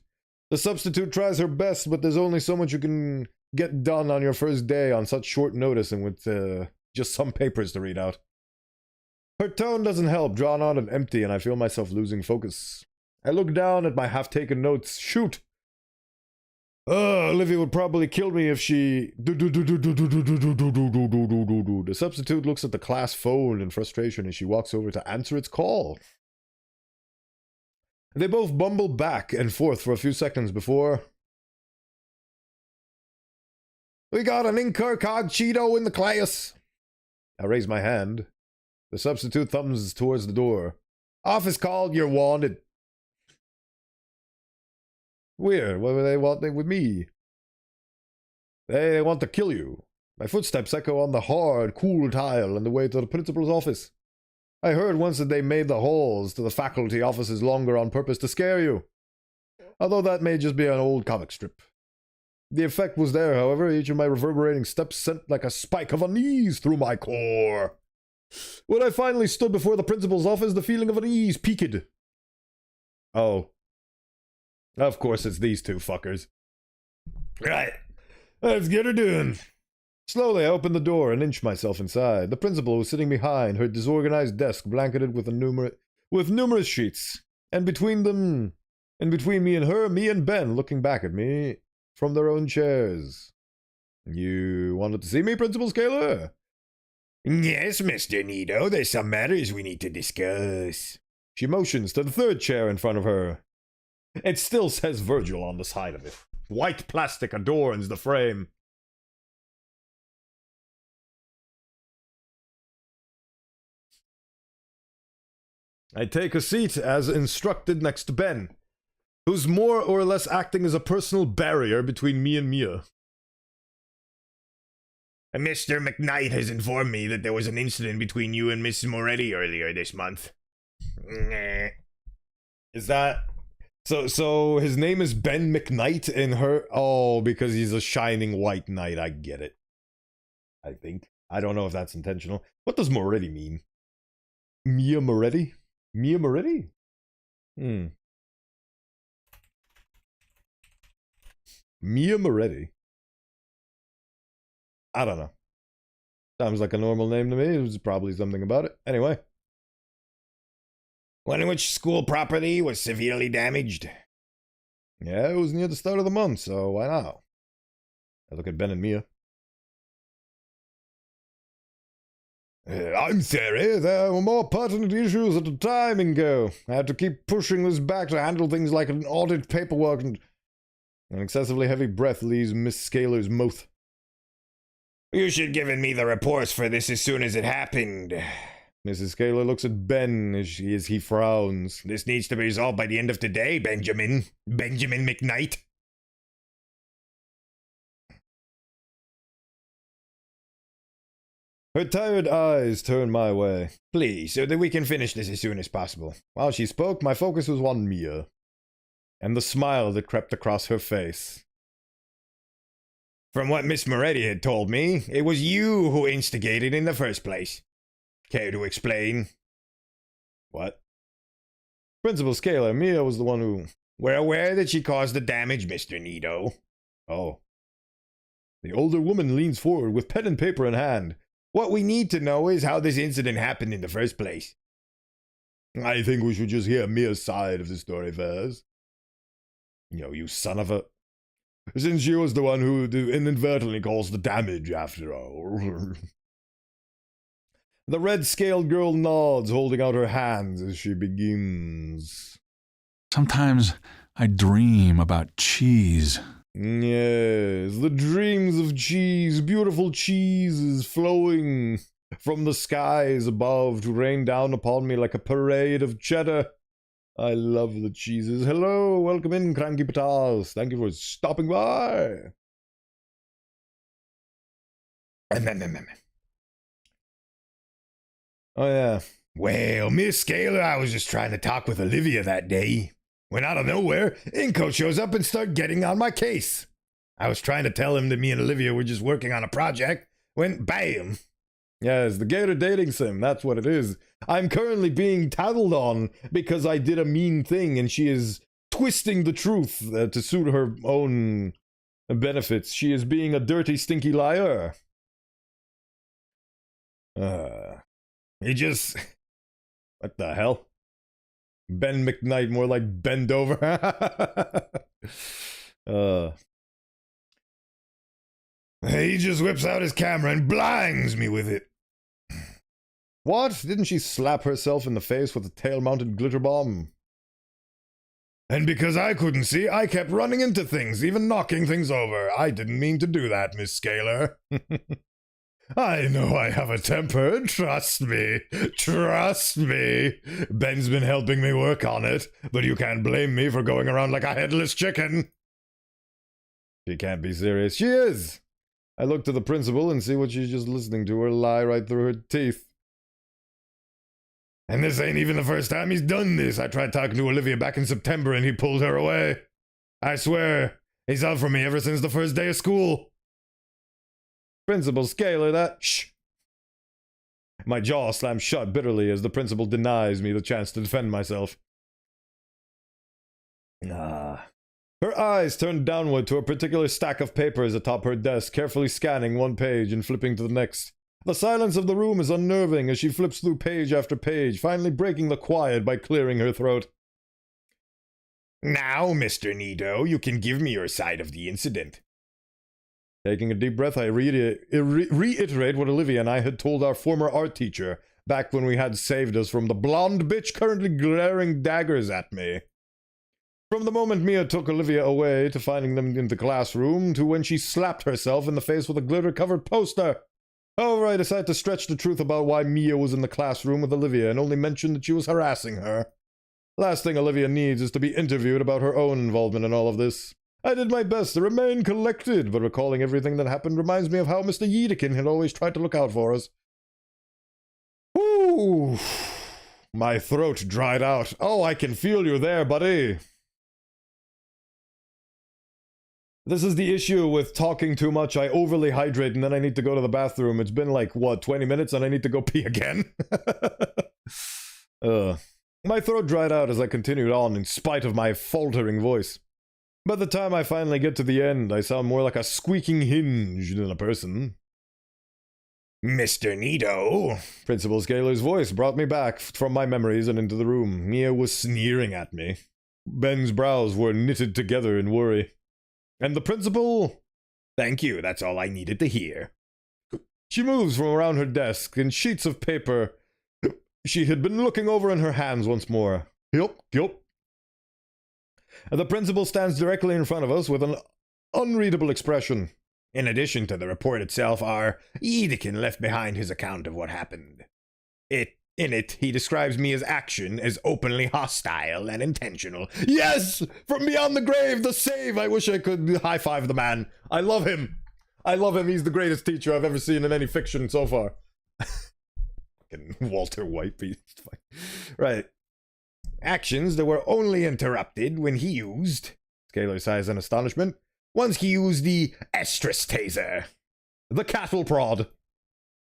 The substitute tries her best, but there's only so much you can get done on your first day on such short notice and with just some papers to read out. Her tone doesn't help, drawn out and empty, and I feel myself losing focus. I look down at my half-taken notes. Shoot! Olivia would probably kill me if she... The substitute looks at the class phone in frustration as she walks over to answer its call. They both bumble back and forth for a few seconds before... We got an incogito in the class. I raise my hand. The substitute thumbs towards the door. Office called, you're wanted. Weird, what were they wanting with me? They want to kill you. My footsteps echo on the hard, cool tile on the way to the principal's office. I heard once that they made the halls to the faculty offices longer on purpose to scare you. Although that may just be an old comic strip. The effect was there, however. Each of my reverberating steps sent like a spike of unease through my core. When I finally stood before the principal's office, the feeling of unease peaked. Oh. Of course it's these two fuckers. Right. Let's get her doing. Slowly I opened the door and inched myself inside. The principal was sitting behind her disorganized desk, blanketed with numerous sheets. And between them, and between me and her, me and Ben looking back at me from their own chairs. You wanted to see me, Principal Scalar? Yes, Mr. Nito, there's some matters we need to discuss. She motions to the third chair in front of her. It still says Virgil on the side of it. White plastic adorns the frame. I take a seat as instructed next to Ben, who's more or less acting as a personal barrier between me and Mia. Mr. McKnight has informed me that there was an incident between you and Mrs. Moretti earlier this month. Is that... So his name is Ben McKnight and her... Oh, because he's a shining white knight. I get it. I think. I don't know if that's intentional. What does Moretti mean? Mia Moretti? Mia Moretti? Mia Moretti? I don't know. Sounds like a normal name to me. There's probably something about it. Anyway. One in which school property was severely damaged. Yeah, it was near the start of the month, so why not? I look at Ben and Mia. I'm sorry, there were more pertinent issues at the time, Ingo. I had to keep pushing this back to handle things like an audit paperwork and... An excessively heavy breath leaves Miss Scalar's mouth. You should give me the reports for this as soon as it happened. Mrs. Scalar looks at Ben as he frowns. This needs to be resolved by the end of today, Benjamin. Benjamin McKnight. Her tired eyes turned my way. Please, so that we can finish this as soon as possible. While she spoke, my focus was on Mia, and the smile that crept across her face. From what Miss Moretti had told me, it was you who instigated in the first place. Care to explain? What? Principal Scalar, Mia was the one who... We're aware that she caused the damage, Mr. Nito. Oh. The older woman leans forward with pen and paper in hand. What we need to know is how this incident happened in the first place. I think we should just hear Mia's side of the story first. You son of a... Since she was the one who inadvertently caused the damage, after all. The red-scaled girl nods, holding out her hands as she begins. Sometimes I dream about cheese. Yes, the dreams of cheese, beautiful cheeses flowing from the skies above to rain down upon me like a parade of cheddar. I love the cheeses. Hello, welcome in, Cranky Patas. Thank you for stopping by. Oh, yeah. Well, Miss Scaler, I was just trying to talk with Olivia that day, when out of nowhere, Inco shows up and started getting on my case. I was trying to tell him that me and Olivia were just working on a project, when bam! Yes, the Gator dating sim, that's what it is. I'm currently being tattled on because I did a mean thing and she is twisting the truth to suit her own benefits. She is being a dirty, stinky liar. He just... What the hell? Ben McKnight, more like bend over. He just whips out his camera and blinds me with it. What? Didn't she slap herself in the face with a tail-mounted glitter bomb? And because I couldn't see, I kept running into things, even knocking things over. I didn't mean to do that, Miss Scaler. I know I have a temper, trust me. Trust me. Ben's been helping me work on it, but you can't blame me for going around like a headless chicken. She can't be serious. She is! I look to the principal and see what she's just listening to her lie right through her teeth. And this ain't even the first time he's done this. I tried talking to Olivia back in September and he pulled her away. I swear, he's out for me ever since the first day of school. Principal Scaler, that... Shh! My jaw slams shut bitterly as the principal denies me the chance to defend myself. Her eyes turned downward to a particular stack of papers atop her desk, carefully scanning one page and flipping to the next. The silence of the room is unnerving as she flips through page after page, finally breaking the quiet by clearing her throat. Now, Mr. Nito, you can give me your side of the incident. Taking a deep breath, I reiterate what Olivia and I had told our former art teacher, back when we had saved us from the blonde bitch currently glaring daggers at me. From the moment Mia took Olivia away, to finding them in the classroom, to when she slapped herself in the face with a glitter-covered poster. However, I decided to stretch the truth about why Mia was in the classroom with Olivia and only mentioned that she was harassing her. Last thing Olivia needs is to be interviewed about her own involvement in all of this. I did my best to remain collected, but recalling everything that happened reminds me of how Mr. Yedekin had always tried to look out for us. Whew! My throat dried out. Oh, I can feel you there, buddy. This is the issue with talking too much. I overly hydrate and then I need to go to the bathroom. It's been like, what, 20 minutes and I need to go pee again? My throat dried out as I continued on in spite of my faltering voice. By the time I finally get to the end, I sound more like a squeaking hinge than a person. Mr. Nito. Principal Scaler's voice brought me back from my memories and into the room. Mia was sneering at me. Ben's brows were knitted together in worry. And the principal? Thank you, that's all I needed to hear. She moves from around her desk in sheets of paper she had been looking over in her hands once more. Yup. The principal stands directly in front of us with an unreadable expression. In addition to the report itself, our Yedekin left behind his account of what happened. In it, he describes Mia's action as openly hostile and intentional. Yes! From beyond the grave, the save! I wish I could high-five the man. I love him. He's the greatest teacher I've ever seen in any fiction so far. Fucking Walter White beast. Right. Actions that were only interrupted when he used... Scaler sighs in astonishment. Once he used the estrus taser. The cattle prod.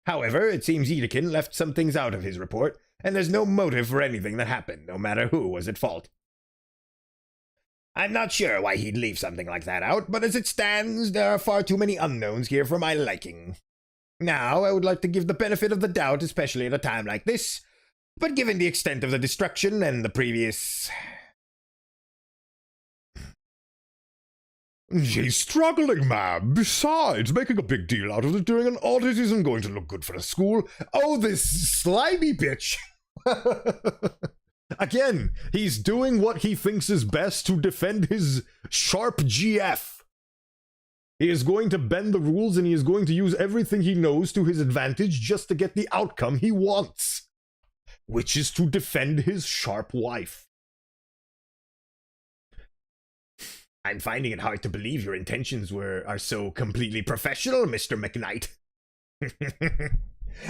However, it seems Yedekin left some things out of his report, and there's no motive for anything that happened, no matter who was at fault. I'm not sure why he'd leave something like that out, but as it stands, there are far too many unknowns here for my liking. Now, I would like to give the benefit of the doubt, especially at a time like this, but given the extent of the destruction and the previous... She's struggling, ma'am. Besides, making a big deal out of it during an audit isn't going to look good for the school. Oh, this slimy bitch! Again, he's doing what he thinks is best to defend his sharp GF. He is going to bend the rules and he is going to use everything he knows to his advantage just to get the outcome he wants, which is to defend his sharp wife. I'm finding it hard to believe your intentions are so completely professional, Mr. McKnight.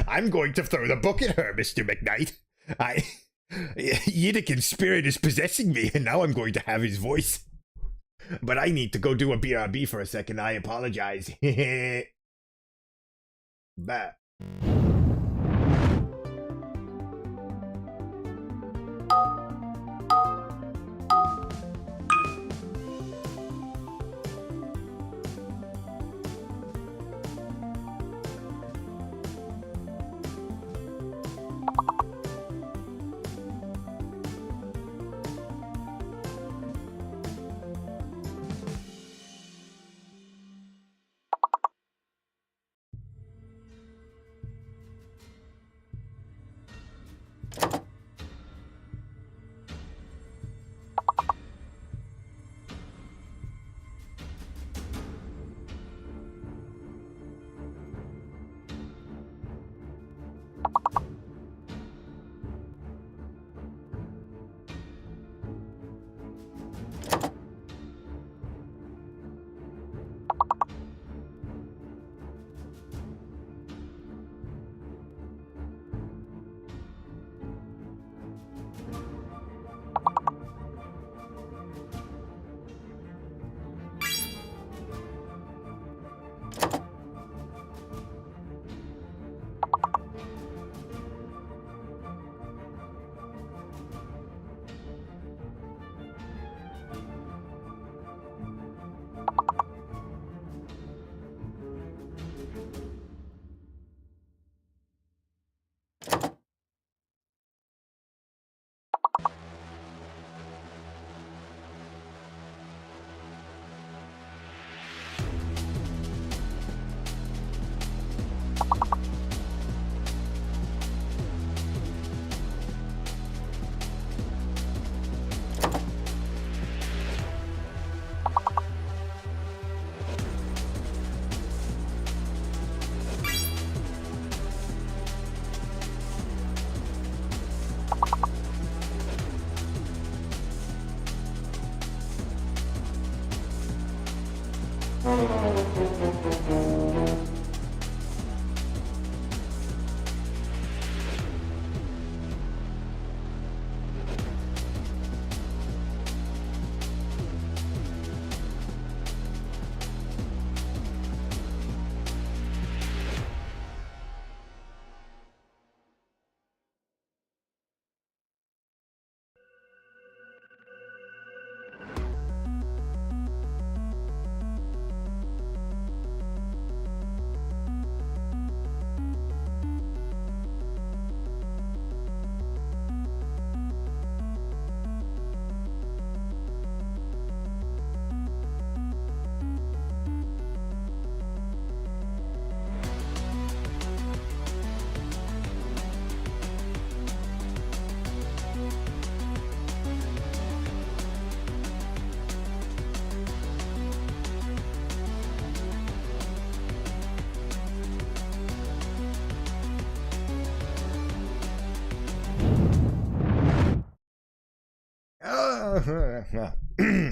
I'm going to throw the book at her, Mr. McKnight. Yidikin's spirit is possessing me, and now I'm going to have his voice. But I need to go do a BRB for a second. I apologize. Bah.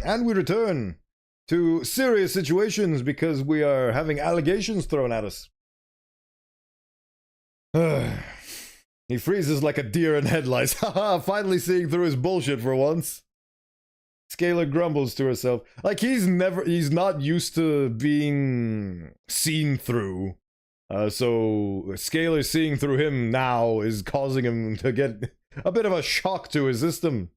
And we return to serious situations because we are having allegations thrown at us. He freezes like a deer in headlights. Haha, finally seeing through his bullshit for once. Scalar grumbles to herself. Like he's not used to being seen through. So Scalar seeing through him now is causing him to get a bit of a shock to his system.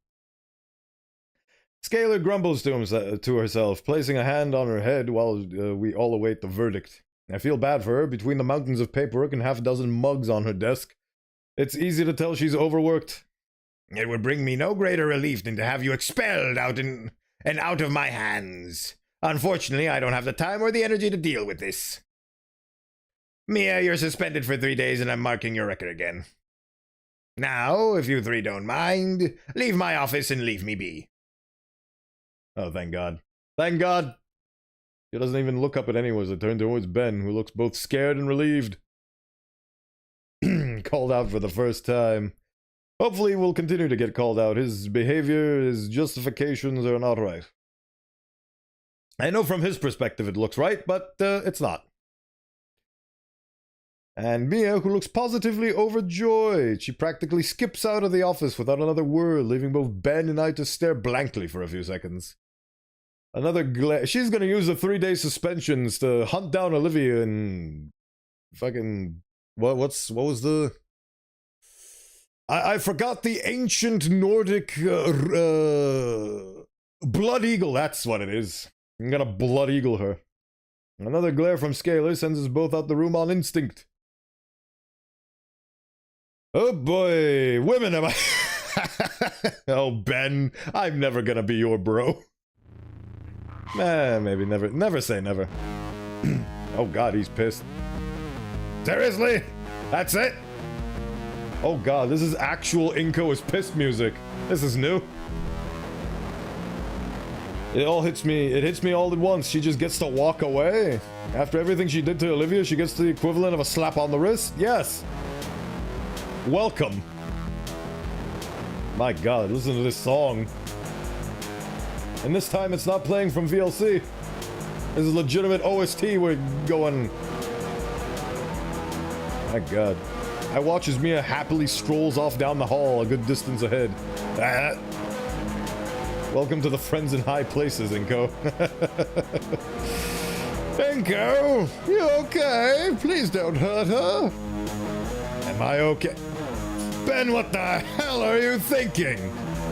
Scalar grumbles to herself, placing a hand on her head while we all await the verdict. I feel bad for her. Between the mountains of paperwork and half a dozen mugs on her desk, it's easy to tell she's overworked. It would bring me no greater relief than to have you expelled out of my hands. Unfortunately, I don't have the time or the energy to deal with this. Mia, you're suspended for 3 days and I'm marking your record again. Now, if you three don't mind, leave my office and leave me be. Oh, thank God. Thank God! She doesn't even look up at anyone as I turn towards Ben, who looks both scared and relieved. Called out for the first time. Hopefully we'll continue to get called out. His behavior, his justifications are not right. I know from his perspective it looks right, but it's not. And Mia, who looks positively overjoyed. She practically skips out of the office without another word, leaving both Ben and I to stare blankly for a few seconds. Another glare. She's gonna use the 3-day suspensions to hunt down Olivia and fucking what was the I forgot the ancient Nordic blood eagle. That's what it is. I'm gonna blood eagle her. Another glare from Scalar sends us both out the room on instinct. Oh boy, women am I? Oh Ben, I'm never gonna be your bro. Maybe never. Never say never. Oh God, he's pissed. Seriously? That's it? Oh God, this is actual Inko is pissed music. This is new. It all hits me. It hits me all at once. She just gets to walk away. After everything she did to Olivia, she gets the equivalent of a slap on the wrist. Yes. Welcome. My God, listen to this song. And this time it's not playing from VLC. This is legitimate OST we're going. My God. I watch as Mia happily strolls off down the hall a good distance ahead. Welcome to the friends in high places, Inko. Inko, you okay? Please don't hurt her. Am I okay? Ben, what the hell are you thinking?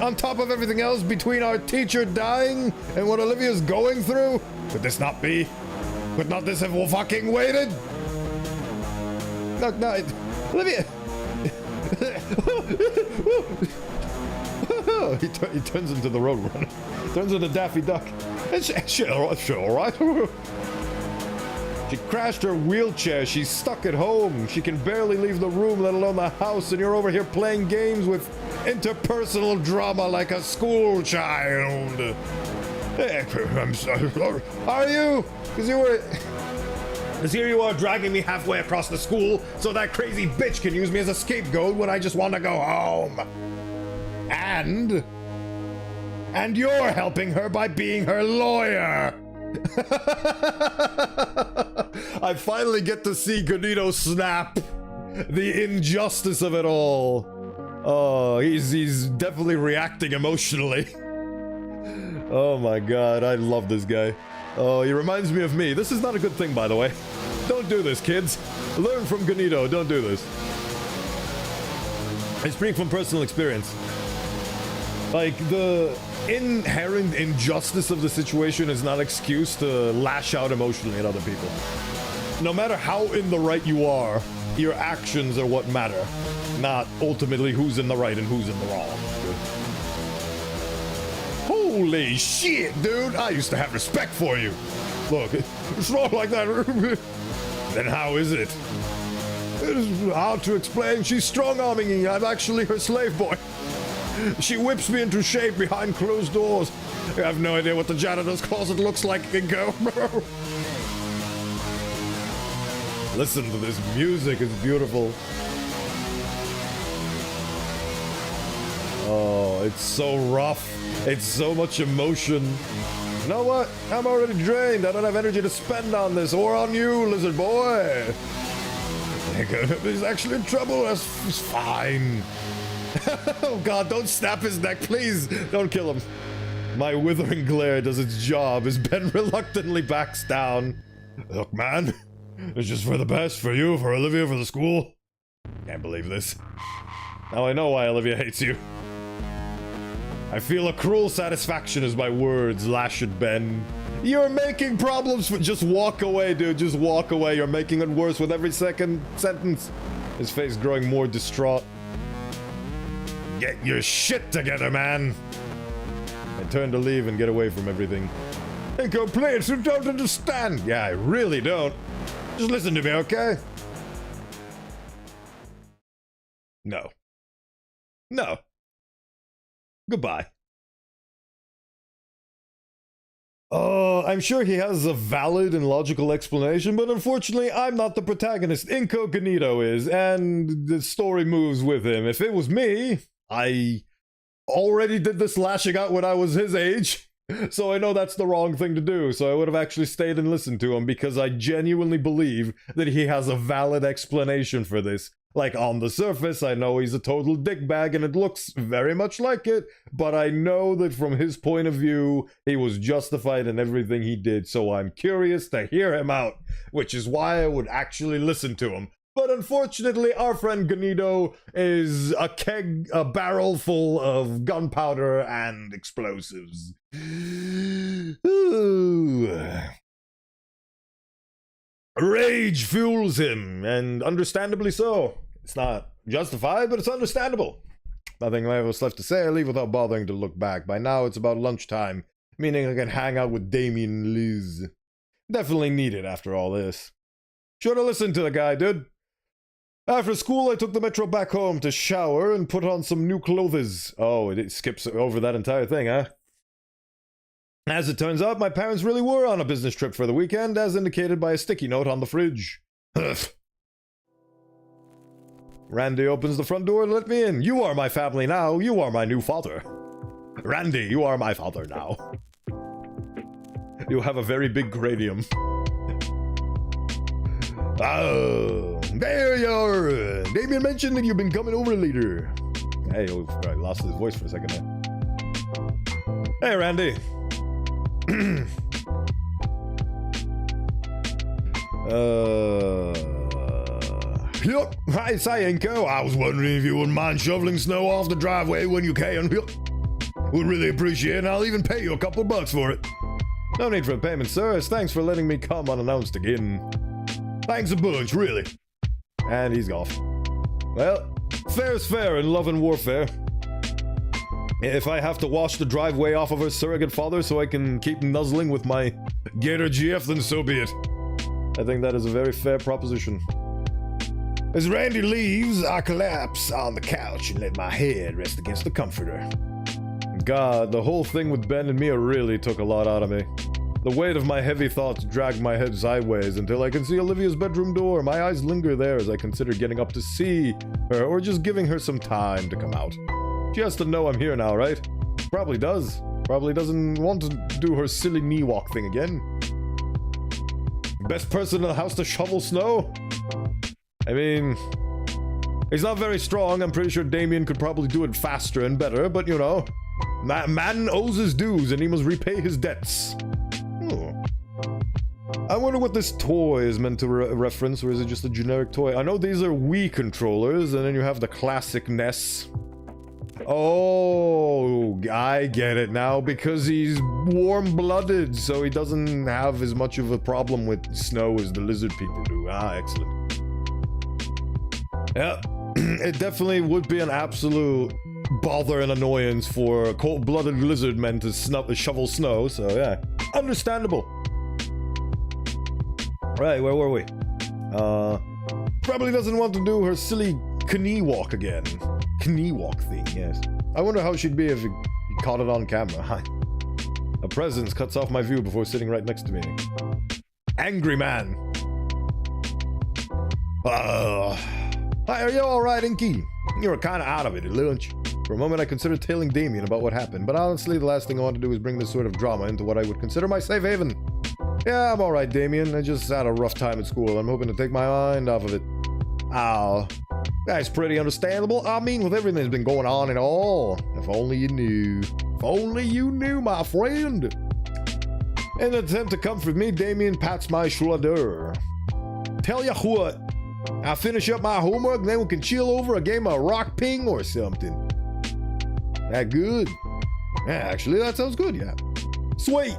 On top of everything else, between our teacher dying and what Olivia's going through, could this not be? Could not this have fucking waited? No, Olivia! he turns into the Roadrunner. Turns into Daffy Duck. Shit, alright. She crashed her wheelchair. She's stuck at home. She can barely leave the room, let alone the house, and you're over here playing games with interpersonal drama like a school child. I'm sorry. Are you? Because you were... Because here you are dragging me halfway across the school so that crazy bitch can use me as a scapegoat when I just want to go home. And you're helping her by being her lawyer. I finally get to see Gonito snap. The injustice of it all. Oh, he's definitely reacting emotionally. Oh my God, I love this guy. Oh, he reminds me of me. This is not a good thing, by the way. Don't do this, kids. Learn from Gonito. Don't do this. I speak from personal experience. Like, the inherent injustice of the situation is not an excuse to lash out emotionally at other people. No matter how in the right you are, your actions are what matter, not ultimately who's in the right and who's in the wrong. Holy shit, dude! I used to have respect for you. Look, it's not like that. Then how is it? It is hard to explain. She's strong-arming me. I'm actually her slave boy. She whips me into shape behind closed doors. I have no idea what the janitor's closet looks like, Inko. Listen to this music. It's beautiful. Oh, it's so rough. It's so much emotion. You know what? I'm already drained. I don't have energy to spend on this or on you, lizard boy. He's actually in trouble. That's fine. Oh God, don't snap his neck, please. Don't kill him. My withering glare does its job as Ben reluctantly backs down. Look, man. It's just for the best. For you, for Olivia, for the school. Can't believe this. Now I know why Olivia hates you. I feel a cruel satisfaction as my words lash at Ben. You're making problems for— just walk away, dude. Just walk away. You're making it worse with every second sentence. His face growing more distraught. Get your shit together, man. I turn to leave and get away from everything. Incomplete, you don't understand. Yeah, I really don't. Just listen to me, okay? No. No. Goodbye. I'm sure he has a valid and logical explanation, but unfortunately, I'm not the protagonist. Incognito is, and the story moves with him. If it was me, I already did this lashing out when I was his age, so I know that's the wrong thing to do, so I would have actually stayed and listened to him, because I genuinely believe that he has a valid explanation for this. Like, on the surface, I know he's a total dickbag and it looks very much like it, but I know that from his point of view, he was justified in everything he did, so I'm curious to hear him out, which is why I would actually listen to him. But unfortunately, our friend Ganido is a barrel full of gunpowder and explosives. Ooh. Rage fuels him, and understandably so. It's not justified, but it's understandable. Nothing else left to say. I leave without bothering to look back. By now, it's about lunchtime, meaning I can hang out with Damien and Liz. Definitely needed after all this. Should've listened to the guy, dude. After school, I took the metro back home to shower and put on some new clothes. Oh, it skips over that entire thing, huh? As it turns out, my parents really were on a business trip for the weekend, as indicated by a sticky note on the fridge. Randy opens the front door and let me in. You are my family now. You are my new father. Randy, you are my father now. You have a very big cranium. Oh, there you are. Damien mentioned that you've been coming over later. Hey, I lost his voice for a second there. Hey, Randy. Yup. Hi, Sayenko. I was wondering if you wouldn't mind shoveling snow off the driveway when you can. Yup. Would really appreciate it, and I'll even pay you a couple bucks for it. No need for a payment, sir. Thanks for letting me come unannounced again. Thanks a bunch, really. And he's off. Well, fair's fair in love and warfare. If I have to wash the driveway off of her surrogate father so I can keep nuzzling with my Gator GF, then so be it. I think that is a very fair proposition. As Randy leaves, I collapse on the couch and let my head rest against the comforter. God, the whole thing with Ben and Mia really took a lot out of me. The weight of my heavy thoughts dragged my head sideways until I can see Olivia's bedroom door. My eyes linger there as I consider getting up to see her or just giving her some time to come out. She has to know I'm here now, right? Probably does. Probably doesn't want to do her silly knee walk thing again. Best person in the house to shovel snow? I mean, he's not very strong. I'm pretty sure Damien could probably do it faster and better, but you know, man owes his dues and he must repay his debts. I wonder what this toy is meant to reference, or is it just a generic toy? I know these are Wii controllers, and then you have the classic NES. Oh, I get it now, because he's warm-blooded, so he doesn't have as much of a problem with snow as the lizard people do. Ah, excellent. Yeah, it definitely would be an absolute bother and annoyance for cold-blooded lizard men to shovel snow, so yeah, understandable. Right, where were we? Probably doesn't want to do her silly knee walk again. Knee walk thing, yes. I wonder how she'd be if you caught it on camera. A presence cuts off my view before sitting right next to me. Angry man. Hi, are you alright, Inky? You were kinda out of it at lunch. For a moment I considered tailing Damien about what happened, but honestly the last thing I want to do is bring this sort of drama into what I would consider my safe haven. Yeah, I'm alright, Damien. I just had a rough time at school. I'm hoping to take my mind off of it. Oh, that's pretty understandable. I mean, with everything that's been going on and all. If only you knew. If only you knew, my friend. In an attempt to comfort me, Damien pats my shoulder. Tell ya what, I'll finish up my homework, then we can chill over a game of rock ping or something. That good? Yeah, actually, that sounds good, yeah. Sweet!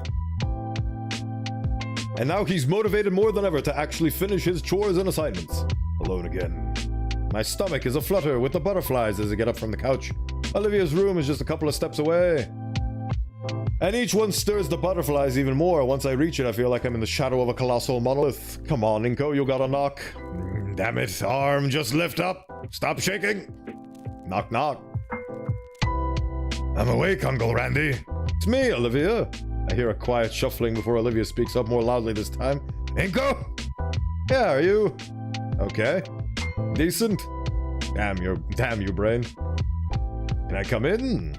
And now he's motivated more than ever to actually finish his chores and assignments. Alone again. My stomach is aflutter with the butterflies as I get up from the couch. Olivia's room is just a couple of steps away. And each one stirs the butterflies even more. Once I reach it, I feel like I'm in the shadow of a colossal monolith. Come on, Inko, you gotta knock. Damn it, arm, just lift up. Stop shaking. Knock, knock. I'm awake, Uncle Randy. It's me, Olivia. I hear a quiet shuffling before Olivia speaks up more loudly this time. Inko? Yeah, are you? Okay. Decent. Damn you, brain. Can I come in?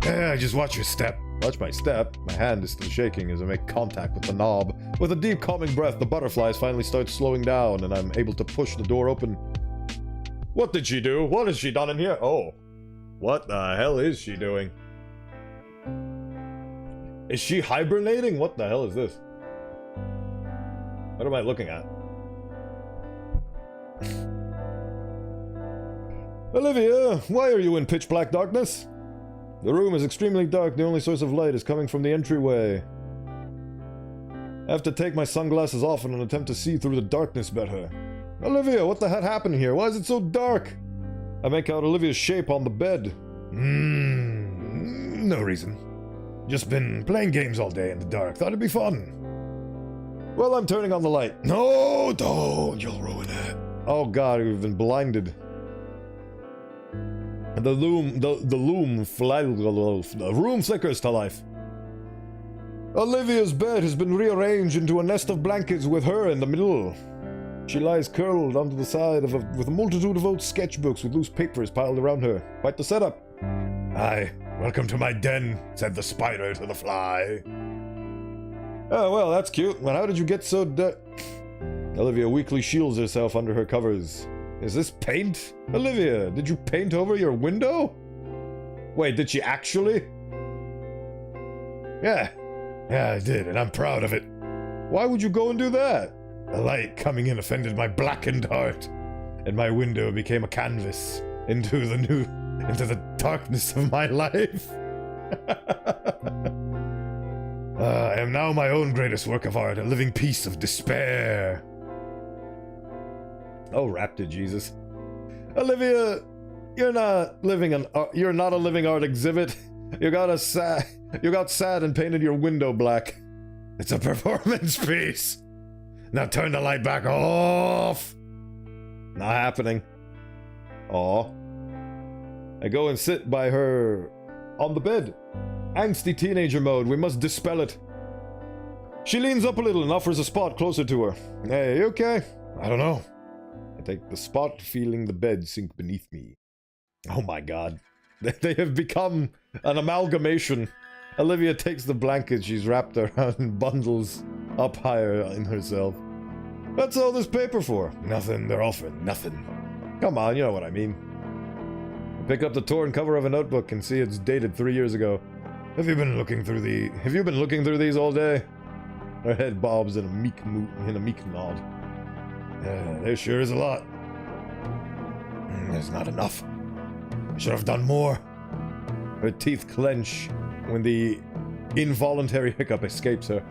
Yeah, just watch your step. Watch my step. My hand is still shaking as I make contact with the knob. With a deep, calming breath, the butterflies finally start slowing down, and I'm able to push the door open. What did she do? What has she done in here? Oh. What the hell is she doing? Is she hibernating? What the hell is this? What am I looking at? Olivia, why are you in pitch black darkness? The room is extremely dark. The only source of light is coming from the entryway. I have to take my sunglasses off in an attempt to see through the darkness better. Olivia, what the heck happened here? Why is it so dark? I make out Olivia's shape on the bed. No reason. Just been playing games all day in the dark. Thought it'd be fun. Well, I'm turning on the light. No, don't. You'll ruin it. Oh god, we've been blinded. The room flickers to life. Olivia's bed has been rearranged into a nest of blankets with her in the middle. She lies curled onto the side with a multitude of old sketchbooks with loose papers piled around her. Quite the setup. Aye, welcome to my den, said the spider to the fly. Oh, well, that's cute. Well, how did you get so Olivia weakly shields herself under her covers. Is this paint? Olivia, did you paint over your window? Wait, did she actually? Yeah, I did, and I'm proud of it. Why would you go and do that? The light coming in offended my blackened heart, and my window became a canvas into the darkness of my life. I am now my own greatest work of art, a living piece of despair. Oh, raptor Jesus. Olivia, you're not a living art exhibit. You got sad and painted your window black. It's a performance piece. Now turn the light back off. Not happening. Aw. I go and sit by her on the bed. Angsty teenager mode. We must dispel it. She leans up a little and offers a spot closer to her. Hey, you okay? I don't know. I take the spot, feeling the bed sink beneath me. Oh my god. They have become an amalgamation. Olivia takes the blanket she's wrapped around and bundles up higher in herself. What's all this paper for? Nothing. They're all for nothing. Come on, you know what I mean. I pick up the torn cover of a notebook and see it's dated 3 years ago. Have you been looking through these all day? Her head bobs in a meek nod. There sure is a lot. There's not enough. I should have done more. Her teeth clench when the involuntary hiccup escapes her.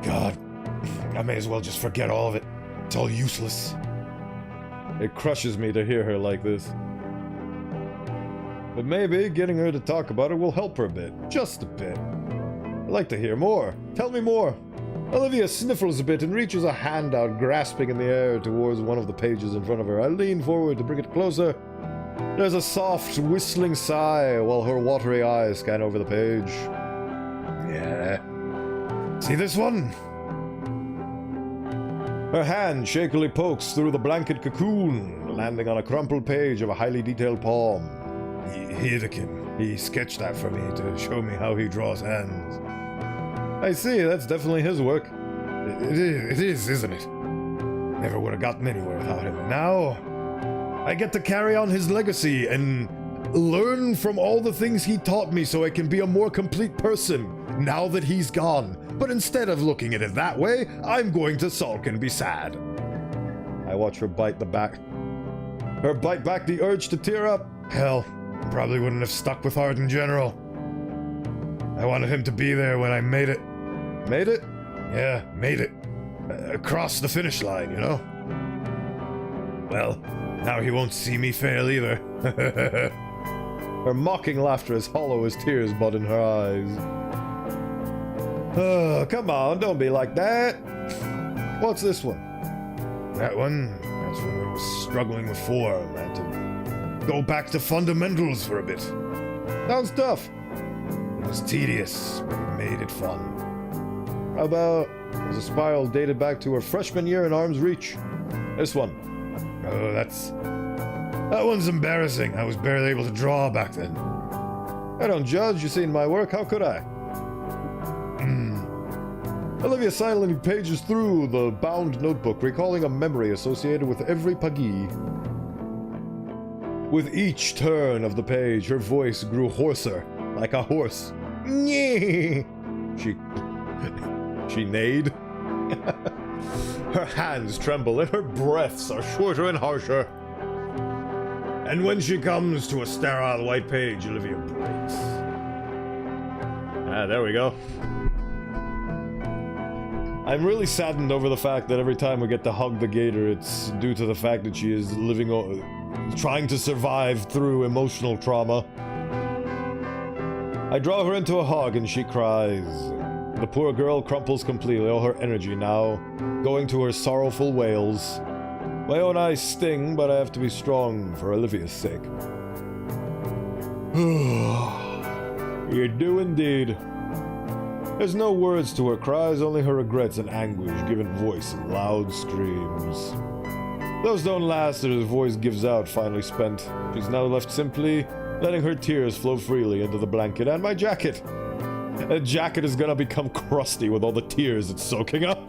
God, I may as well just forget all of it. It's all useless. It crushes me to hear her like this. But maybe getting her to talk about it will help her a bit. Just a bit. I'd like to hear more. Tell me more. Olivia sniffles a bit and reaches a hand out, grasping in the air towards one of the pages in front of her. I lean forward to bring it closer. There's a soft, whistling sigh while her watery eyes scan over the page. Yeah. See this one? Her hand shakily pokes through the blanket cocoon, landing on a crumpled page of a highly detailed poem. Hedekin. He sketched that for me to show me how he draws hands. I see, that's definitely his work. It is, isn't it? Never would have gotten anywhere without him. And now, I get to carry on his legacy and learn from all the things he taught me so I can be a more complete person now that he's gone. But instead of looking at it that way, I'm going to sulk and be sad. I watch her bite back the urge to tear up. Hell, probably wouldn't have stuck with art in general. I wanted him to be there when I made it. Made it? Yeah, made it. Across the finish line, you know? Well, now he won't see me fail either. Her mocking laughter is hollow as tears bud in her eyes. Oh, come on, don't be like that. What's this one? That's when I was struggling with form. I had to go back to fundamentals for a bit. Sounds tough. It was tedious, but it made it fun. How about there's a spiral dated back to her freshman year in arm's reach? This one. Oh, that one's embarrassing. I was barely able to draw back then. I don't judge. You've seen my work. How could I? Olivia silently pages through the bound notebook, recalling a memory associated with every pagi. With each turn of the page, her voice grew hoarser, like a horse. She neighed. Her hands tremble and her breaths are shorter and harsher. And when she comes to a sterile white page, Olivia breaks. Ah, there we go. I'm really saddened over the fact that every time we get to hug the Gator, it's due to the fact that she is trying to survive through emotional trauma. I draw her into a hug and she cries. The poor girl crumples completely, all her energy now going to her sorrowful wails. My own eyes sting, but I have to be strong for Olivia's sake. You do indeed. There's no words to her cries, only her regrets and anguish given voice in loud screams. Those don't last as her voice gives out, finally spent. She's now left simply letting her tears flow freely into the blanket and my jacket. That jacket is gonna become crusty with all the tears it's soaking up.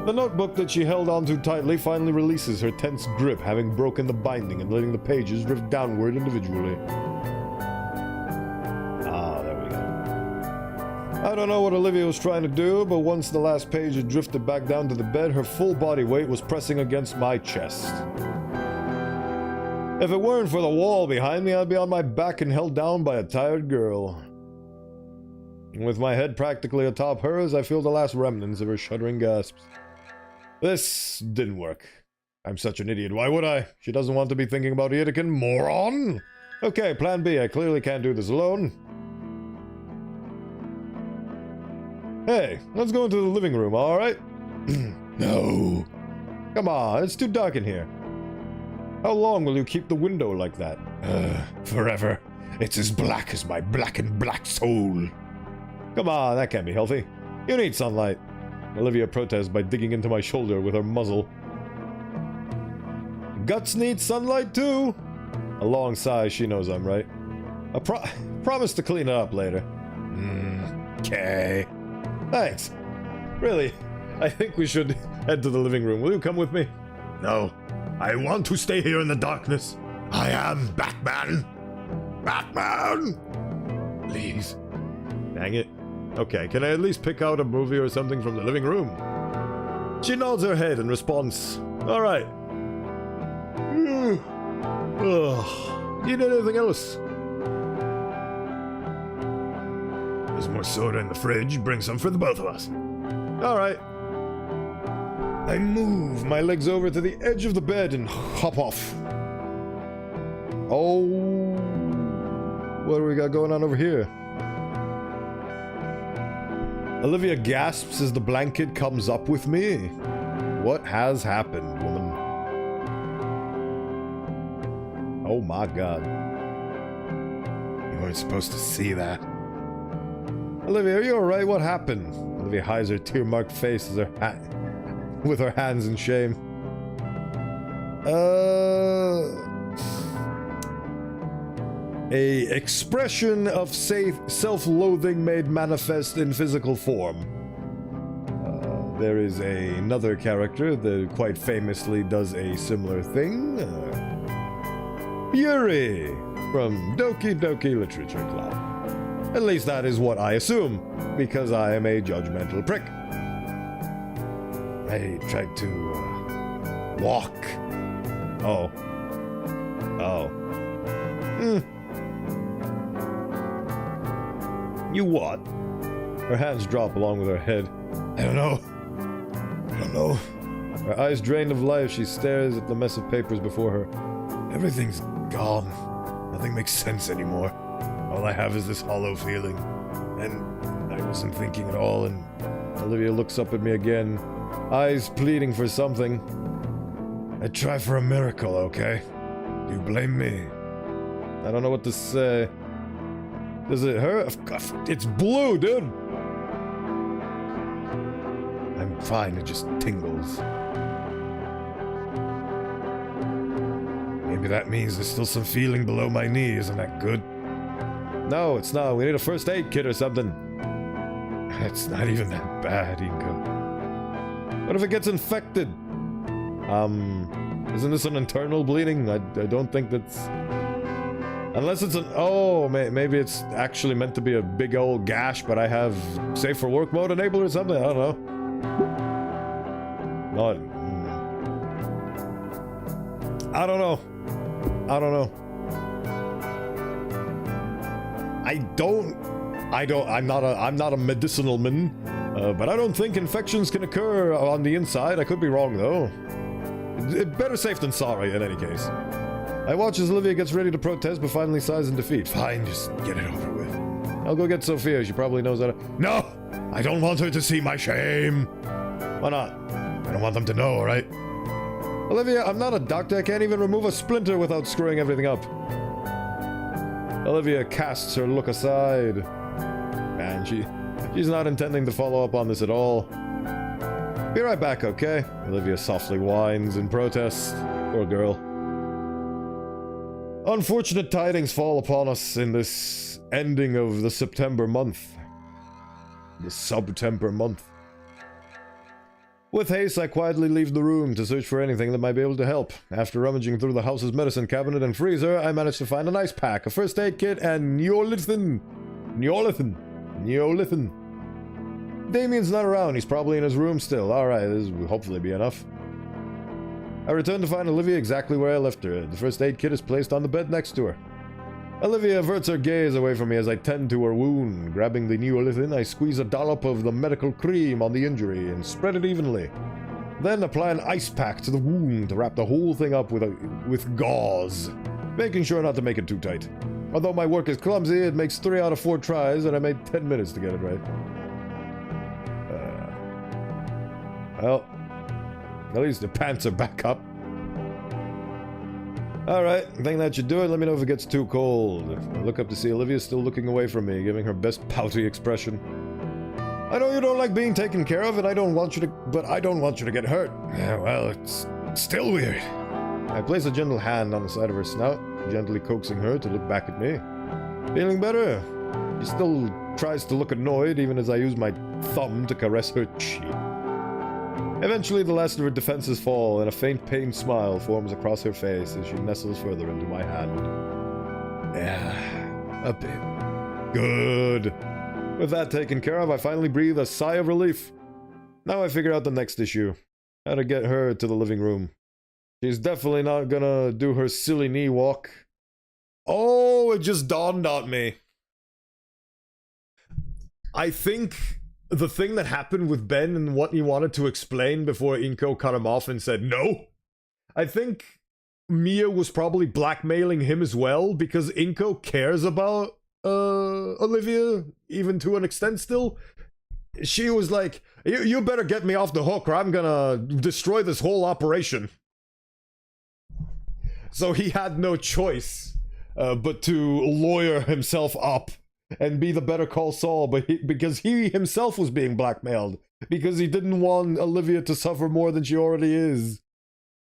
The notebook that she held onto tightly finally releases her tense grip, having broken the binding and letting the pages drift downward individually. I don't know what Olivia was trying to do, but once the last page had drifted back down to the bed, her full body weight was pressing against my chest. If it weren't for the wall behind me, I'd be on my back and held down by a tired girl. With my head practically atop hers, I feel the last remnants of her shuddering gasps. This didn't work. I'm such an idiot. Why would I? She doesn't want to be thinking about Itikin, moron! Okay, plan B. I clearly can't do this alone. Hey, let's go into the living room, alright? No. Come on, it's too dark in here. How long will you keep the window like that? Forever. It's as black as my blackened black soul. Come on, that can't be healthy. You need sunlight. Olivia protests by digging into my shoulder with her muzzle. Guts need sunlight too. A long sigh, she knows I'm right. I promise to clean it up later. Okay. Thanks. Really, I think we should head to the living room. Will you come with me? No. I want to stay here in the darkness. I am Batman. Batman! Please. Dang it. Okay, can I at least pick out a movie or something from the living room? She nods her head in response. Alright. Need anything else? There's more soda in the fridge. Bring some for the both of us. Alright. I move my legs over to the edge of the bed and hop off. Oh. What do we got going on over here? Olivia gasps as the blanket comes up with me. What has happened, woman? Oh my god. You weren't supposed to see that. Olivia, are you alright? What happened? Olivia hides her tear-marked face as with her hands in shame. A expression of self-loathing made manifest in physical form. There is another character that quite famously does a similar thing. Yuri from Doki Doki Literature Club. At least that is what I assume, because I am a judgmental prick. I tried to walk. Oh. You what? Her hands drop along with her head. I don't know. I don't know. Her eyes drained of life, she stares at the mess of papers before her. Everything's gone. Nothing makes sense anymore. All I have is this hollow feeling. And I wasn't thinking at all, and Olivia looks up at me again, eyes pleading for something. I'd try for a miracle, okay? You blame me. I don't know what to say. Does it hurt? It's blue, dude! I'm fine, it just tingles. Maybe that means there's still some feeling below my knee, isn't that good? No, it's not. We need a first aid kit or something. It's not even that bad, Inko. What if it gets infected? Isn't this an internal bleeding? I don't think that's... Unless it's an... Oh, maybe it's actually meant to be a big old gash, but I have safe for work mode enabled or something? I don't know. Not... I don't know. I don't know. I'm not a medicinal man, but I don't think infections can occur on the inside. I could be wrong, though. Better safe than sorry, in any case. I watch as Olivia gets ready to protest, but finally sighs in defeat. Fine, just get it over with. I'll go get Sophia. She probably knows how to... No! I don't want her to see my shame! Why not? I don't want them to know, alright? Olivia, I'm not a doctor. I can't even remove a splinter without screwing everything up. Olivia casts her look aside. Man, she's not intending to follow up on this at all. Be right back, okay? Olivia softly whines in protest. Poor girl. Unfortunate tidings fall upon us in this ending of the September month. The Subtemper month. With haste, I quietly leave the room to search for anything that might be able to help. After rummaging through the house's medicine cabinet and freezer, I managed to find an ice pack, a first aid kit, and Neolithin. Damien's not around. He's probably in his room still. Alright, this will hopefully be enough. I return to find Olivia exactly where I left her. The first aid kit is placed on the bed next to her. Olivia averts her gaze away from me as I tend to her wound. Grabbing the Neolithin, I squeeze a dollop of the medical cream on the injury and spread it evenly. Then apply an ice pack to the wound to wrap the whole thing up with gauze, making sure not to make it too tight. Although my work is clumsy, it makes 3 out of 4 tries, and I made 10 minutes to get it right. Well, at least the pants are back up. Alright, I think that should do it. Let me know if it gets too cold. I look up to see Olivia still looking away from me, giving her best pouty expression. I know you don't like being taken care of, and I don't want you to get hurt. Yeah, well, it's still weird. I place a gentle hand on the side of her snout, gently coaxing her to look back at me. Feeling better? She still tries to look annoyed, even as I use my thumb to caress her cheek. Eventually, the last of her defenses fall, and a faint pained smile forms across her face as she nestles further into my hand. Yeah, a bit. Good. With that taken care of, I finally breathe a sigh of relief. Now I figure out the next issue. How to get her to the living room. She's definitely not gonna do her silly knee walk. Oh, it just dawned on me. I think the thing that happened with Ben and what he wanted to explain before Inko cut him off and said no, I think Mia was probably blackmailing him as well, because Inko cares about Olivia, even to an extent still. She was like, you better get me off the hook or I'm gonna destroy this whole operation. So he had no choice but to lawyer himself up and be the Better Call Saul, because he himself was being blackmailed, because he didn't want Olivia to suffer more than she already is.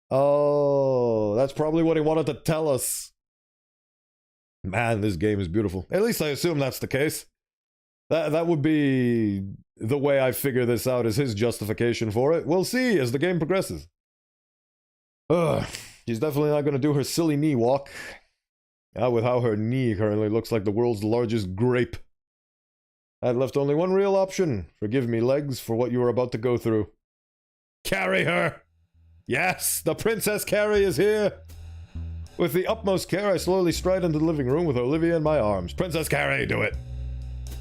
Oh, that's probably what he wanted to tell us. Man, this game is beautiful. At least I assume that's the case. That would be the way I figure this out, is his justification for it. We'll see as the game progresses. Ugh, she's definitely not going to do her silly knee walk. With how her knee currently looks like the world's largest grape. That left only one real option. Forgive me, legs, for what you were about to go through. Carry her! Yes, the Princess Carrie is here! With the utmost care, I slowly stride into the living room with Olivia in my arms. Princess Carrie, do it!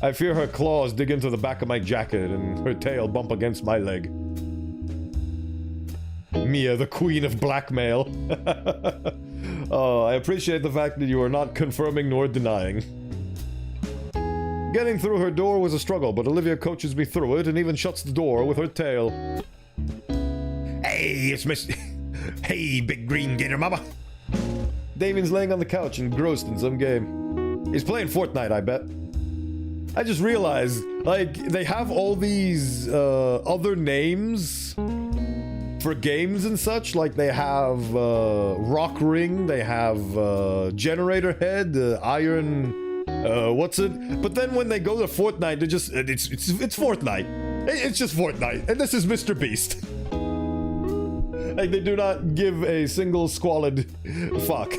I fear her claws dig into the back of my jacket and her tail bump against my leg. Mia, the queen of blackmail. Oh, I appreciate the fact that you are not confirming nor denying. Getting through her door was a struggle, but Olivia coaches me through it and even shuts the door with her tail. Hey, it's Miss... Hey, big green gator mama. Damien's laying on the couch engrossed in some game. He's playing Fortnite, I bet. I just realized, like, they have all these other names for games and such. Like, they have Rock Ring, they have Generator Head, Iron... what's it? But then when they go to Fortnite, they just... It's Fortnite. It's just Fortnite. And this is Mr. Beast. Like, they do not give a single squalid fuck.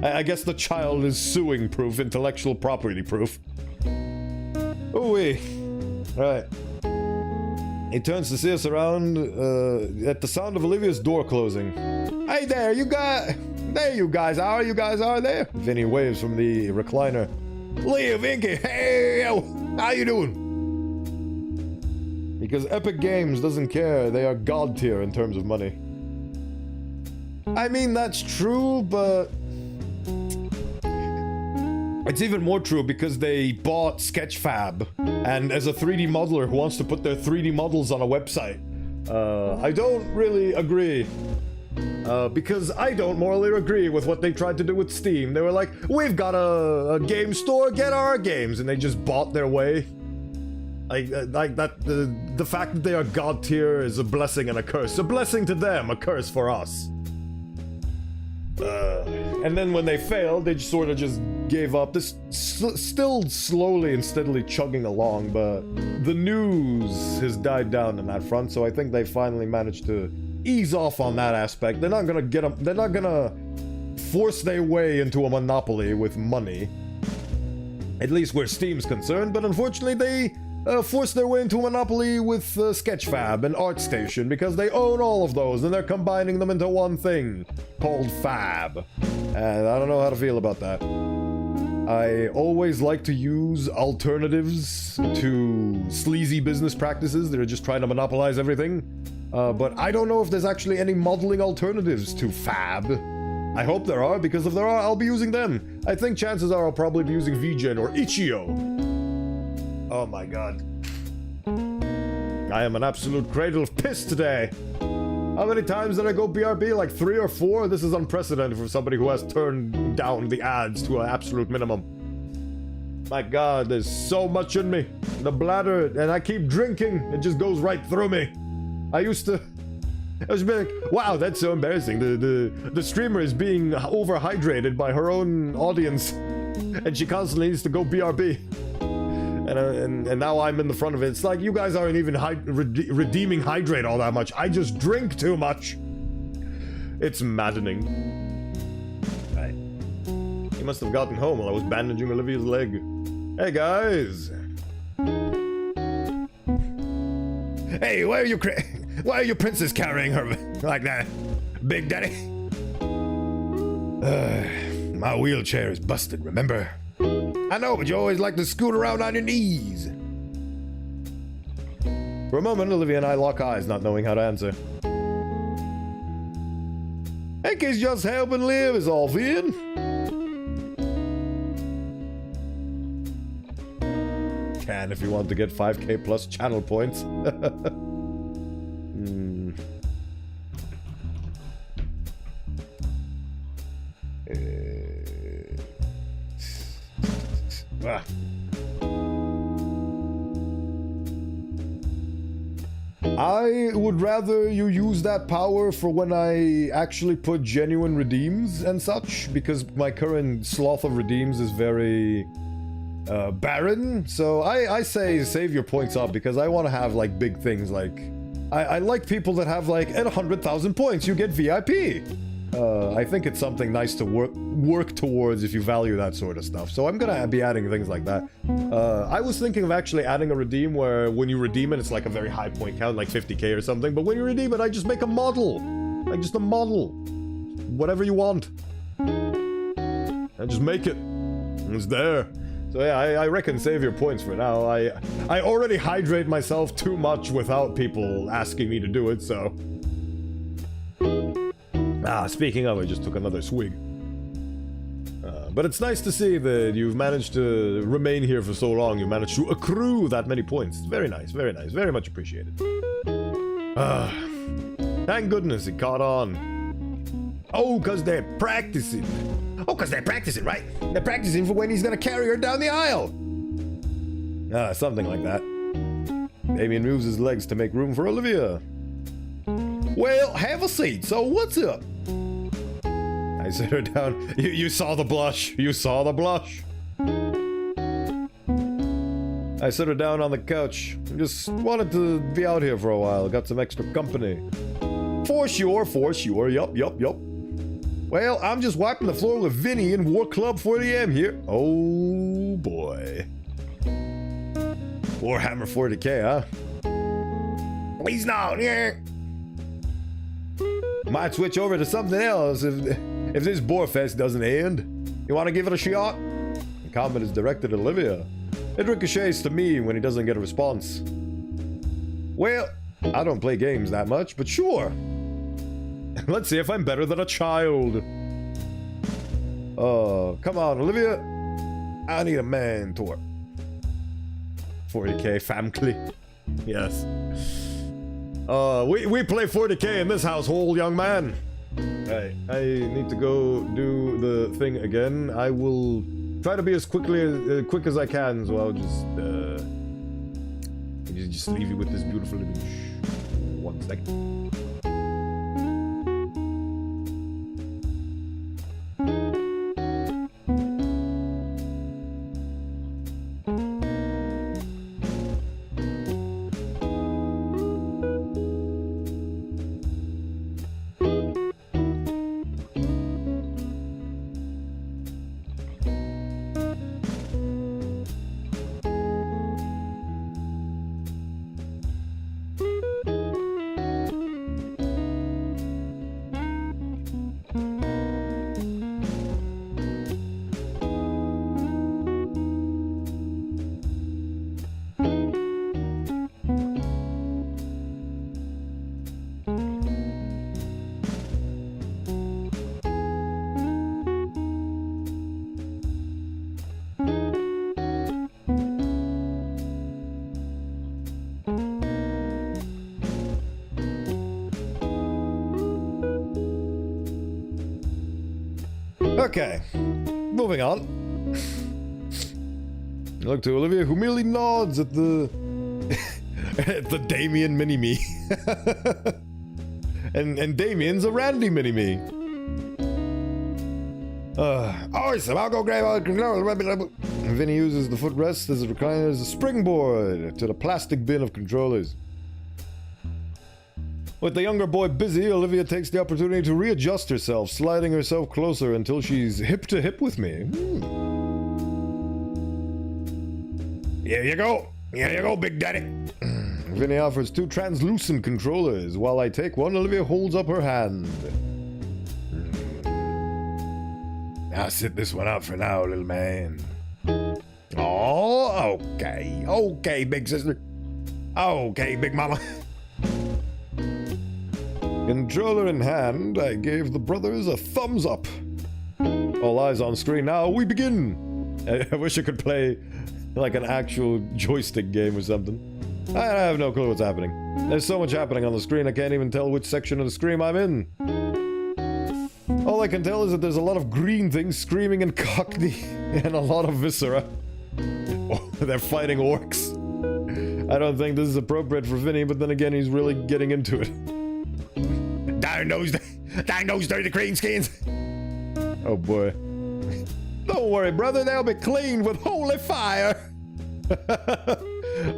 I guess the child is suing proof, intellectual property proof. Ooh-wee. Right. He turns to see us around at the sound of Olivia's door closing. Hey there, you guys! There you guys are there! Vinny waves from the recliner. Leah, Vinky, hey, yo, how you doing? Because Epic Games doesn't care, they are god tier in terms of money. I mean, that's true, but... It's even more true because they bought Sketchfab, and as a 3D modeler who wants to put their 3D models on a website, I don't really agree. Because I don't morally agree with what they tried to do with Steam. They were like, we've got a game store, get our games, and they just bought their way. Like that, the fact that they are god tier is a blessing and a curse. A blessing to them, a curse for us. And then when they failed, they just sort of just gave up. This still slowly and steadily chugging along, but the news has died down on that front, so I think they finally managed to ease off on that aspect. They're not gonna force their way into a monopoly with money. At least where Steam's concerned, but unfortunately they forced their way into a monopoly with Sketchfab and ArtStation because they own all of those and they're combining them into one thing called Fab. And I don't know how to feel about that. I always like to use alternatives to sleazy business practices that are just trying to monopolize everything. But I don't know if there's actually any modeling alternatives to Fab. I hope there are, because if there are, I'll be using them. I think chances are I'll probably be using VGen or Itch.io. Oh my god. I am an absolute cradle of piss today. How many times did I go BRB? Like 3 or 4? This is unprecedented for somebody who has turned down the ads to an absolute minimum. My god, there's so much in me. The bladder, and I keep drinking. It just goes right through me. I was like, wow, that's so embarrassing. The streamer is being overhydrated by her own audience. And she constantly needs to go BRB. And now I'm in the front of it. It's like you guys aren't even redeeming hydrate all that much. I just drink too much. It's maddening. Right. He must have gotten home while I was bandaging Olivia's leg. Hey guys. Hey, why are you princess carrying her like that, Big Daddy? My wheelchair is busted, remember? I know, but you always like to scoot around on your knees. For a moment, Olivia and I lock eyes, not knowing how to answer. I guess just helping live is all, Finn. Can if you want to get 5k plus channel points. I would rather you use that power for when I actually put genuine redeems and such, because my current sloth of redeems is very barren. So I say save your points up, because I want to have like big things. Like I like people that have like at 100,000 points you get VIP. I think it's something nice to work towards if you value that sort of stuff. So I'm gonna be adding things like that. I was thinking of actually adding a redeem where when you redeem it, it's like a very high point count, like 50k or something. But when you redeem it, I just make a model. Like just a model. Whatever you want. And just make it. It's there. So yeah, I reckon save your points for now. I already hydrate myself too much without people asking me to do it, so... Speaking of, I just took another swig. But it's nice to see that you've managed to remain here for so long. You managed to accrue that many points. It's very nice, very much appreciated. Thank goodness it caught on. Oh, because they're practicing. Oh, because they're practicing, right? They're practicing for when he's gonna carry her down the aisle. Something like that. Damien moves his legs to make room for Olivia. Well, have a seat. So what's up? I set her down. You saw the blush. You saw the blush. I set her down on the couch. Just wanted to be out here for a while. Got some extra company. For sure. Yup. Well, I'm just wiping the floor with Vinny in War Club 40M here. Oh, boy. Warhammer 40k, huh? Please no. Yeah. Might switch over to something else if this Boarfest doesn't end. You want to give it a shot? The comment is directed at Olivia. It ricochets to me when he doesn't get a response. Well, I don't play games that much, but sure. Let's see if I'm better than a child. Oh, come on, Olivia. I need a mentor. 40k family. Yes. We play 40k in this household, young man. Right, I need to go do the thing again. I will try to be as quick as I can, so I'll just leave you with this beautiful image. 1 second. Okay, moving on. I look to Olivia, who merely nods at the at the Damien mini-me. and Damien's a Randy mini-me. Awesome, I'll go grab a controller. Vinny uses the footrest as a recliner as a springboard to the plastic bin of controllers. With the younger boy busy, Olivia takes the opportunity to readjust herself, sliding herself closer until she's hip to hip with me. Here you go, Big Daddy. Vinny offers 2 translucent controllers. While I take one, Olivia holds up her hand. I'll sit this one out for now, little man. Oh, okay. Okay, big sister. Okay, big mama. Controller in hand, I gave the brothers a thumbs up. All eyes on screen now, we begin! I wish I could play like an actual joystick game or something. I have no clue what's happening. There's so much happening on the screen, I can't even tell which section of the screen I'm in. All I can tell is that there's a lot of green things screaming in Cockney and a lot of viscera. Oh, they're fighting orcs. I don't think this is appropriate for Vinny, but then again, he's really getting into it. Down those dirty green skins! Oh boy. Don't worry, brother, they'll be cleaned with holy fire!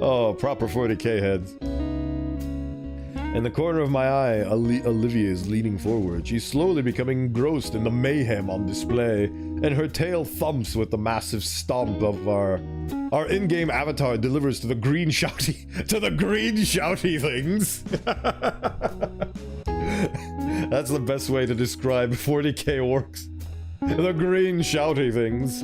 Oh, proper 40k heads. In the corner of my eye, Olivia is leaning forward. She's slowly becoming engrossed in the mayhem on display, and her tail thumps with the massive stomp of our in-game avatar delivers to the green shouty things. That's the best way to describe 40k orcs. The green shouty things.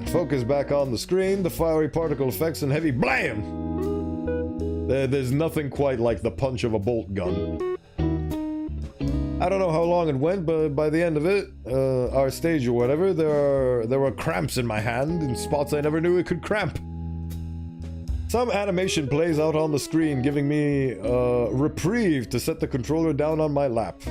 Focus back on the screen, the fiery particle effects and heavy BLAM! There's nothing quite like the punch of a bolt gun. I don't know how long it went, but by the end of it, our stage or whatever, there were cramps in my hand in spots I never knew it could cramp. Some animation plays out on the screen, giving me a reprieve to set the controller down on my lap.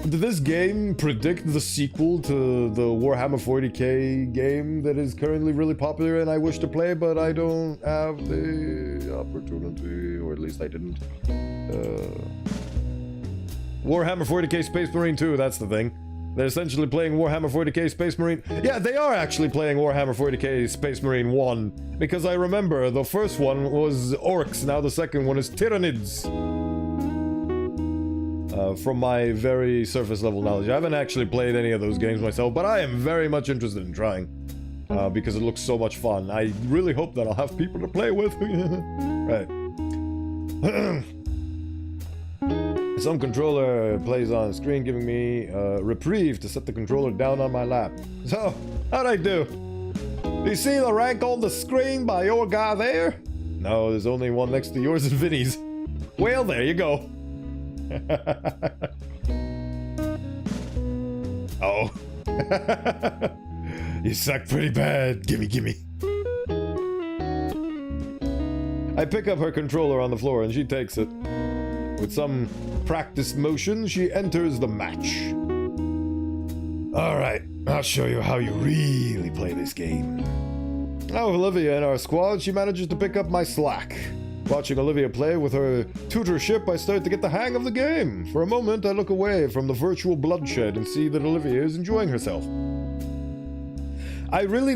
Did this game predict the sequel to the Warhammer 40k game that is currently really popular and I wish to play, but I don't have the opportunity, or at least I didn't. Warhammer 40k Space Marine 2, that's the thing. They're essentially playing Warhammer 40k Space Marine... Yeah, they are actually playing Warhammer 40k Space Marine 1, because I remember the first one was Orcs, now the second one is Tyranids. From my very surface level knowledge. I haven't actually played any of those games myself, but I am very much interested in trying. Because it looks so much fun. I really hope that I'll have people to play with. Right. Some controller plays on the screen, giving me a reprieve to set the controller down on my lap. So, how'd I do? You see the rank on the screen by your guy there? No, there's only one next to yours and Vinny's. Well, there you go. Oh. You suck pretty bad. Gimme. I pick up her controller on the floor and she takes it. With some practiced motion, she enters the match. Alright, I'll show you how you really play this game. Now with Olivia in our squad, she manages to pick up my slack. Watching Olivia play with her tutorship, I start to get the hang of the game. For a moment, I look away from the virtual bloodshed and see that Olivia is enjoying herself. I really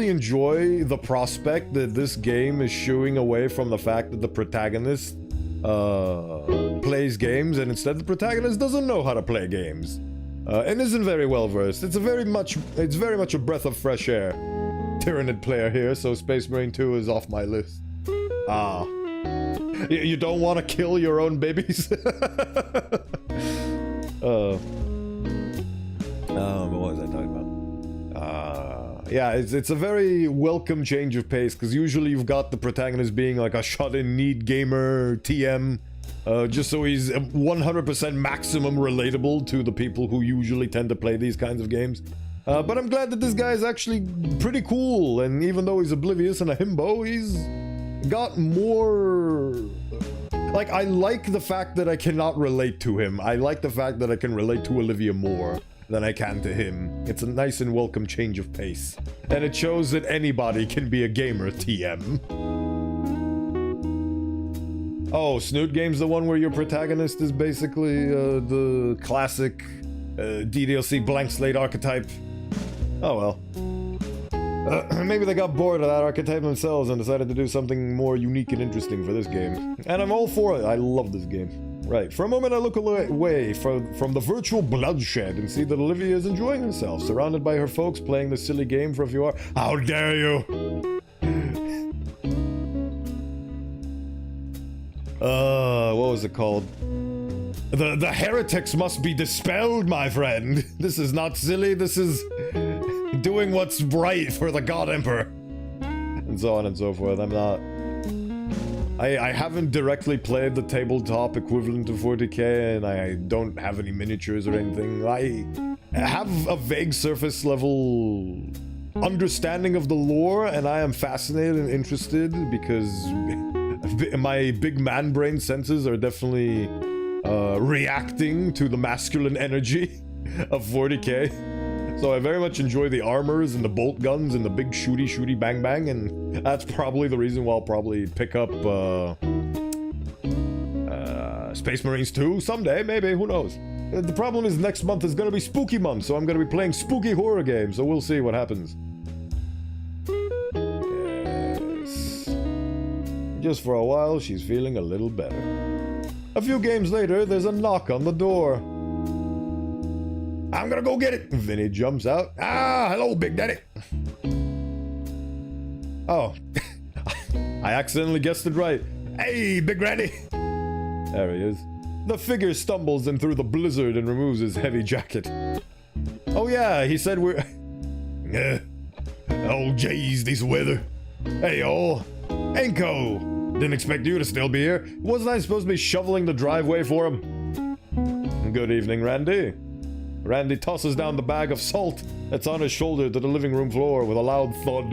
enjoy the prospect that this game is shooing away from the fact that the protagonist plays games, and instead the protagonist doesn't know how to play games. And isn't very well versed. It's very much a breath of fresh air. Tyranid player here, so Space Marine 2 is off my list. Ah. You don't want to kill your own babies? But what was I talking about? Yeah, it's a very welcome change of pace, because usually you've got the protagonist being like a shut-in need gamer TM, just so he's 100% maximum relatable to the people who usually tend to play these kinds of games. But I'm glad that this guy is actually pretty cool, and even though he's oblivious and a himbo, he's got more... Like, I like the fact that I cannot relate to him. I like the fact that I can relate to Olivia more than I can to him. It's a nice and welcome change of pace. And it shows that anybody can be a gamer TM. Oh, Snoot Game's the one where your protagonist is basically the classic DDLC blank slate archetype. Oh well. Maybe they got bored of that archetype themselves and decided to do something more unique and interesting for this game. And I'm all for it. I love this game. Right, for a moment I look away from the virtual bloodshed and see that Olivia is enjoying herself, surrounded by her folks playing this silly game for a few hours. How dare you! What was it called? The heretics must be dispelled, my friend. This is not silly, this is doing what's right for the God Emperor. And so on and so forth. I haven't directly played the tabletop equivalent of 40k, and I don't have any miniatures or anything. I have a vague surface level understanding of the lore, and I am fascinated and interested because my big man brain senses are definitely reacting to the masculine energy of 40k. So I very much enjoy the armors and the bolt guns and the big shooty bang bang, and that's probably the reason why I'll probably pick up Space Marines 2 someday, maybe, who knows. The problem is next month is gonna be spooky month, so I'm gonna be playing spooky horror games, so we'll see what happens. Yes. Just for a while, she's feeling a little better. A few games later, there's a knock on the door. I'm gonna go get it. Vinny jumps out. Ah, hello, Big Daddy. Oh, I accidentally guessed it right. Hey, Big Randy. There he is. The figure stumbles in through the blizzard and removes his heavy jacket. Oh yeah, he said Oh, jeez, this weather. Hey, y'all. Enko. Didn't expect you to still be here. Wasn't I supposed to be shoveling the driveway for him? Good evening, Randy. Randy tosses down the bag of salt that's on his shoulder to the living room floor with a loud thud.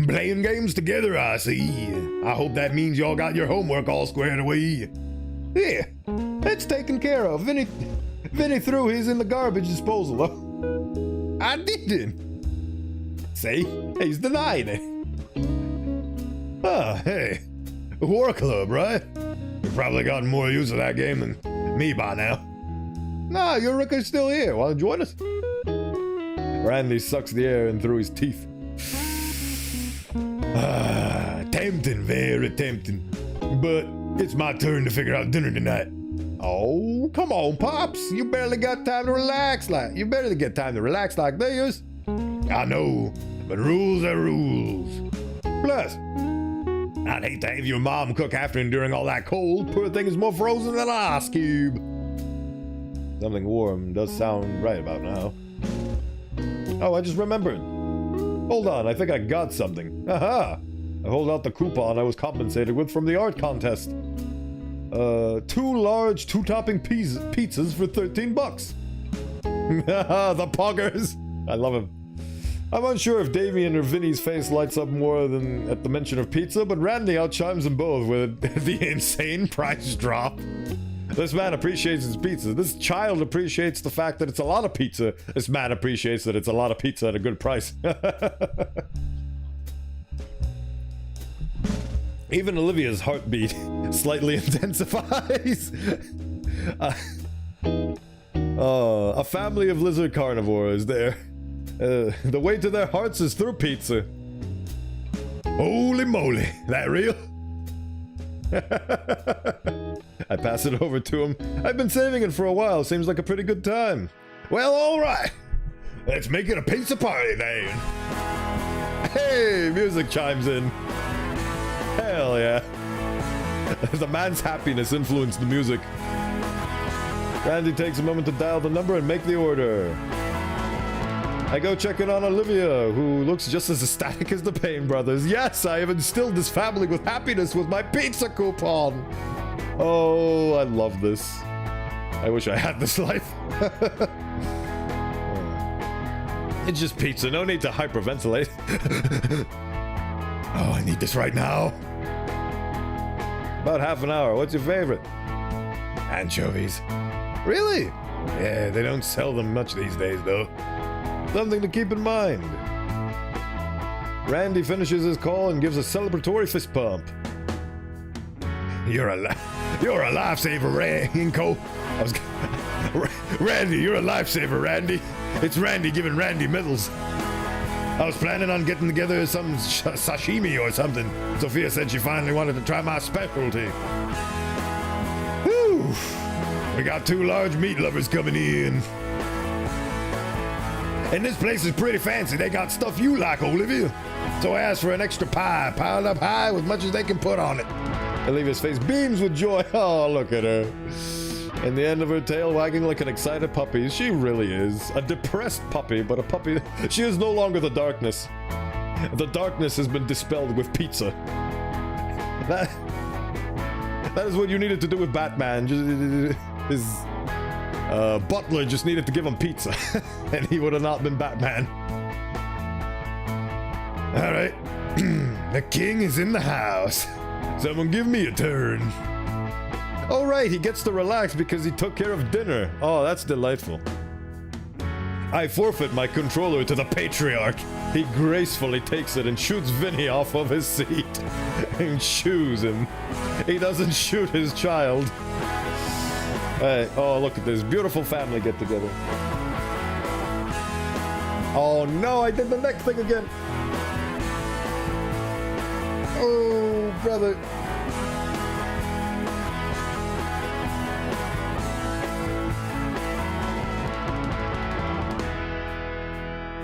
Playing games together, I see. I hope that means y'all got your homework all squared away. Yeah, it's taken care of. Vinny threw his in the garbage disposal, though. I didn't. See? He's denying it. Ah, hey. War Club, right? You've probably gotten more use of that game than me by now. Nah, your Ricker's still here. Want to join us? Randy sucks the air in through his teeth. Ah, tempting, very tempting. But it's my turn to figure out dinner tonight. Oh, come on, Pops. You barely got time to relax like this. I know, but rules are rules. Plus, I'd hate to have your mom cook after enduring all that cold. poor thing is more frozen than an ice cube. Something warm does sound right about now. Oh, I just remembered. Hold on, I think I got something. Aha! I hold out the coupon I was compensated with from the art contest. 2 large 2-topping pizzas for $13. The poggers! I love him. I'm unsure if Damien or Vinny's face lights up more than at the mention of pizza, but Randy outchimes them both with the insane price drop. This man appreciates his pizza. This child appreciates the fact that it's a lot of pizza. This man appreciates that it's a lot of pizza at a good price. Even Olivia's heartbeat slightly intensifies. A family of lizard carnivores there. The way to their hearts is through pizza. Holy moly, that real? I pass it over to him. I've been saving it for a while. Seems like a pretty good time. Well, alright. Let's make it a pizza party then. Hey, music chimes in. Hell yeah. The man's happiness influenced the music. Randy takes a moment to dial the number and make the order. I go check in on Olivia, who looks just as ecstatic as the Payne brothers. Yes, I have instilled this family with happiness with my pizza coupon. Oh, I love this. I wish I had this life. It's just pizza, no need to hyperventilate. Oh, I need this right now. About half an hour. What's your favorite? Anchovies. Really? Yeah, they don't sell them much these days, though. Something to keep in mind. Randy finishes his call and gives a celebratory fist pump. You're a lifesaver, Inko. Randy, you're a lifesaver, Randy. It's Randy giving Randy medals. I was planning on getting together some sashimi or something. Sophia said she finally wanted to try my specialty. Whew. We got 2 large meat lovers coming in. And this place is pretty fancy. They got stuff you like, Olivia. So I asked for an extra pie, piled up high with much as they can put on it. Olivia's face beams with joy. Oh, look at her. And the end of her tail wagging like an excited puppy. She really is. A depressed puppy, but a puppy. She is no longer the darkness. The darkness has been dispelled with pizza. That is what you needed to do with Batman. His butler just needed to give him pizza. And he would have not been Batman. All right. The king is in the house. Someone give me a turn. Oh, right, he gets to relax because he took care of dinner. Oh, that's delightful. I forfeit my controller to the patriarch. He gracefully takes it and shoots Vinny off of his seat. And shoos him. He doesn't shoot his child. Hey, oh, look at this beautiful family get together. Oh no, I did the neck thing again. Oh, brother.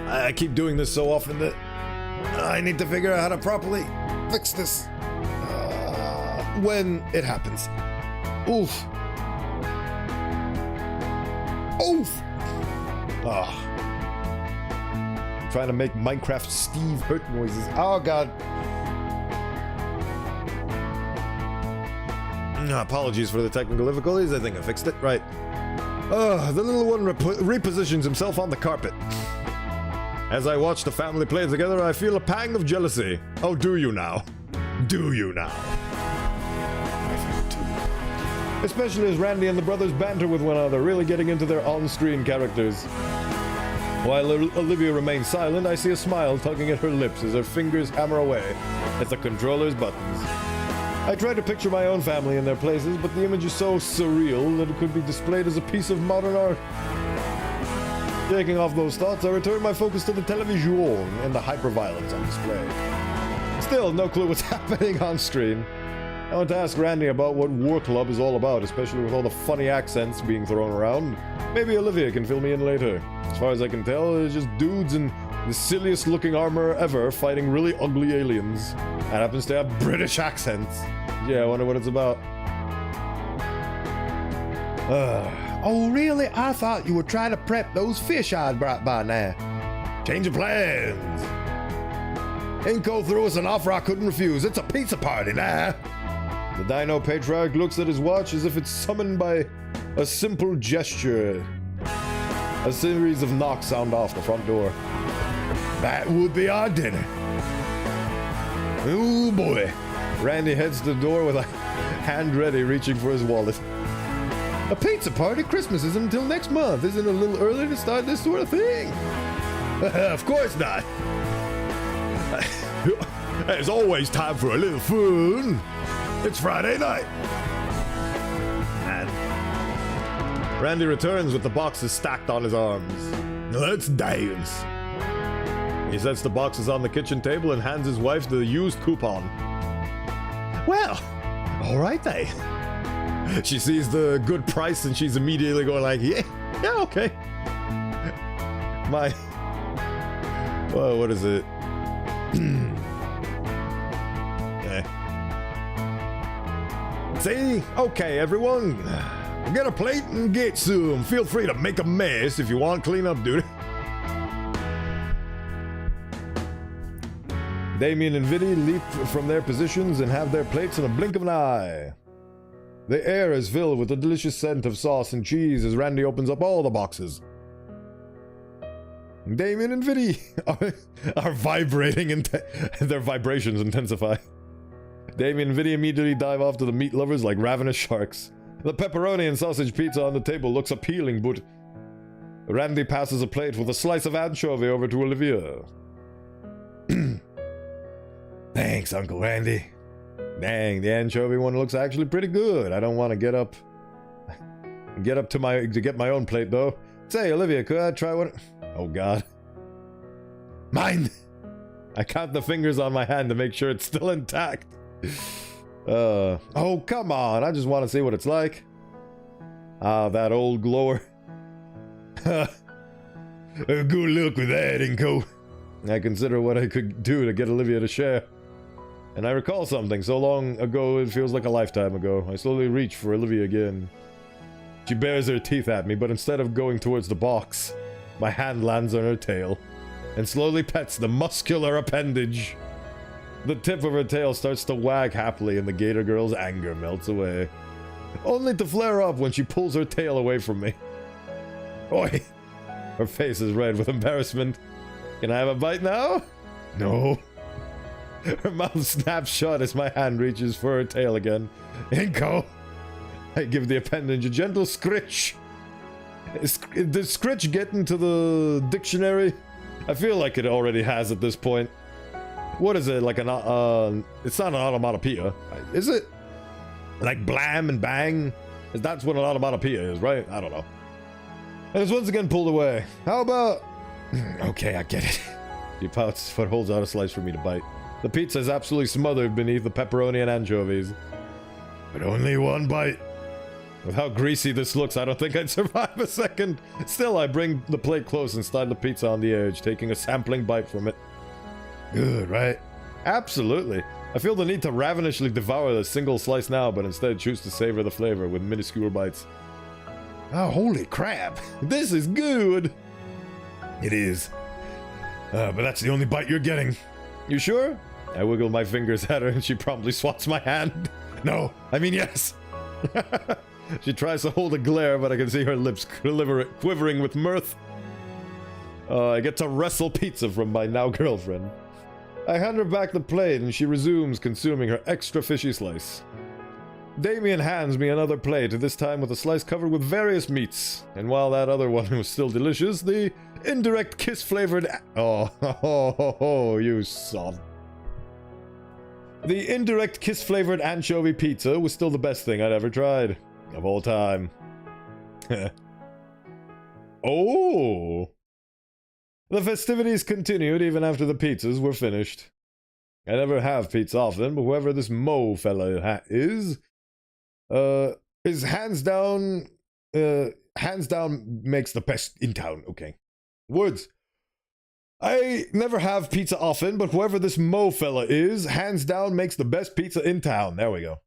I keep doing this so often that I need to figure out how to properly fix this when it happens. Oof. Oof. Ah. trying to make Minecraft Steve hurt noises. Oh god. Apologies for the technical difficulties. I think I fixed it. Right. The little one repositions himself on the carpet. As I watch the family play together, I feel a pang of jealousy. Oh, do you now? Do you now? Especially as Randy and the brothers banter with one another, really getting into their on-screen characters. While Olivia remains silent, I see a smile tugging at her lips as her fingers hammer away at the controller's buttons. I try to picture my own family in their places, but the image is so surreal that it could be displayed as a piece of modern art. Taking off those thoughts, I return my focus to the television and the hyperviolence on display. Still, no clue what's happening on screen. I want to ask Randy about what War Club is all about, especially with all the funny accents being thrown around. Maybe Olivia can fill me in later. As far as I can tell, it's just dudes in the silliest looking armor ever fighting really ugly aliens. That happens to have British accents. Yeah, I wonder what it's about. Oh, really? I thought you were trying to prep those fish I'd brought by now. Change of plans. Inco threw us an offer I couldn't refuse. It's a pizza party now. The Dino Patriarch looks at his watch as if it's summoned by a simple gesture. A series of knocks sound off the front door. That would be our dinner. Oh boy. Randy heads to the door with a hand ready, reaching for his wallet. A pizza party? Christmas isn't until next month. Isn't it a little early to start this sort of thing? Of course not. There's always time for a little fun. It's Friday night. And Randy returns with the boxes stacked on his arms. Let's dance. He sets the boxes on the kitchen table and hands his wife the used coupon. Well, all right then. She sees the good price and she's immediately going like, yeah, okay. Well, what is it? See? Okay, everyone. Get a plate and get some. Feel free to make a mess if you want cleanup duty. Damien and Vinny leap from their positions and have their plates in a blink of an eye. The air is filled with the delicious scent of sauce and cheese as Randy opens up all the boxes. Damien and Vinny are vibrating and their vibrations intensify. Damien and Vinny immediately dive off to the meat lovers like ravenous sharks. The pepperoni and sausage pizza on the table looks appealing, but Randy passes a plate with a slice of anchovy over to Olivia. Thanks, Uncle Randy. Dang, the anchovy one looks actually pretty good. I don't want to get up to get my own plate though. Say, Olivia, could I try one? Oh god. Mine! I count the fingers on my hand to make sure it's still intact. Oh, come on. I just want to see what it's like. Ah, that old glower. Good luck with that, Inco. I consider what I could do to get Olivia to share. And I recall something so long ago it feels like a lifetime ago. I slowly reach for Olivia again. She bares her teeth at me, but instead of going towards the box, my hand lands on her tail and slowly pets the muscular appendage. The tip of her tail starts to wag happily and the Gator girl's anger melts away. Only to flare up when she pulls her tail away from me. Oi! Her face is red with embarrassment. Can I have a bite now? No. Her mouth snaps shut as my hand reaches for her tail again. Inco! I give the appendage a gentle scritch. Did scritch get into the dictionary? I feel like it already has at this point. What is it, like an, it's not an onomatopoeia. Is it? Like blam and bang? That's what an onomatopoeia is, right? I don't know. And it's once again pulled away. How about... Okay, I get it. She pouts but holds out a slice for me to bite. The pizza is absolutely smothered beneath the pepperoni and anchovies. But only one bite. With how greasy this looks, I don't think I'd survive a second. Still, I bring the plate close and slide the pizza on the edge, taking a sampling bite from it. Good, right? Absolutely. I feel the need to ravenously devour the single slice now, but instead choose to savor the flavor with minuscule bites. Oh, holy crap. This is good! It is. But that's the only bite you're getting. You sure? I wiggle my fingers at her and she promptly swats my hand. No, I mean yes. She tries to hold a glare, but I can see her lips quivering with mirth. I get to wrestle pizza from my now girlfriend. I hand her back the plate and she resumes consuming her extra fishy slice. Damien hands me another plate, this time with a slice covered with various meats. And while that other one was still delicious, the indirect kiss-flavored... Oh, you son. The indirect kiss-flavored anchovy pizza was still the best thing I'd ever tried. Of all time. Oh! The festivities continued even after the pizzas were finished. I never have pizza often, but whoever this Mo fella is hands down makes the best in town. Okay. Words. I never have pizza often, but whoever this Mo fella is, hands down makes the best pizza in town. There we go.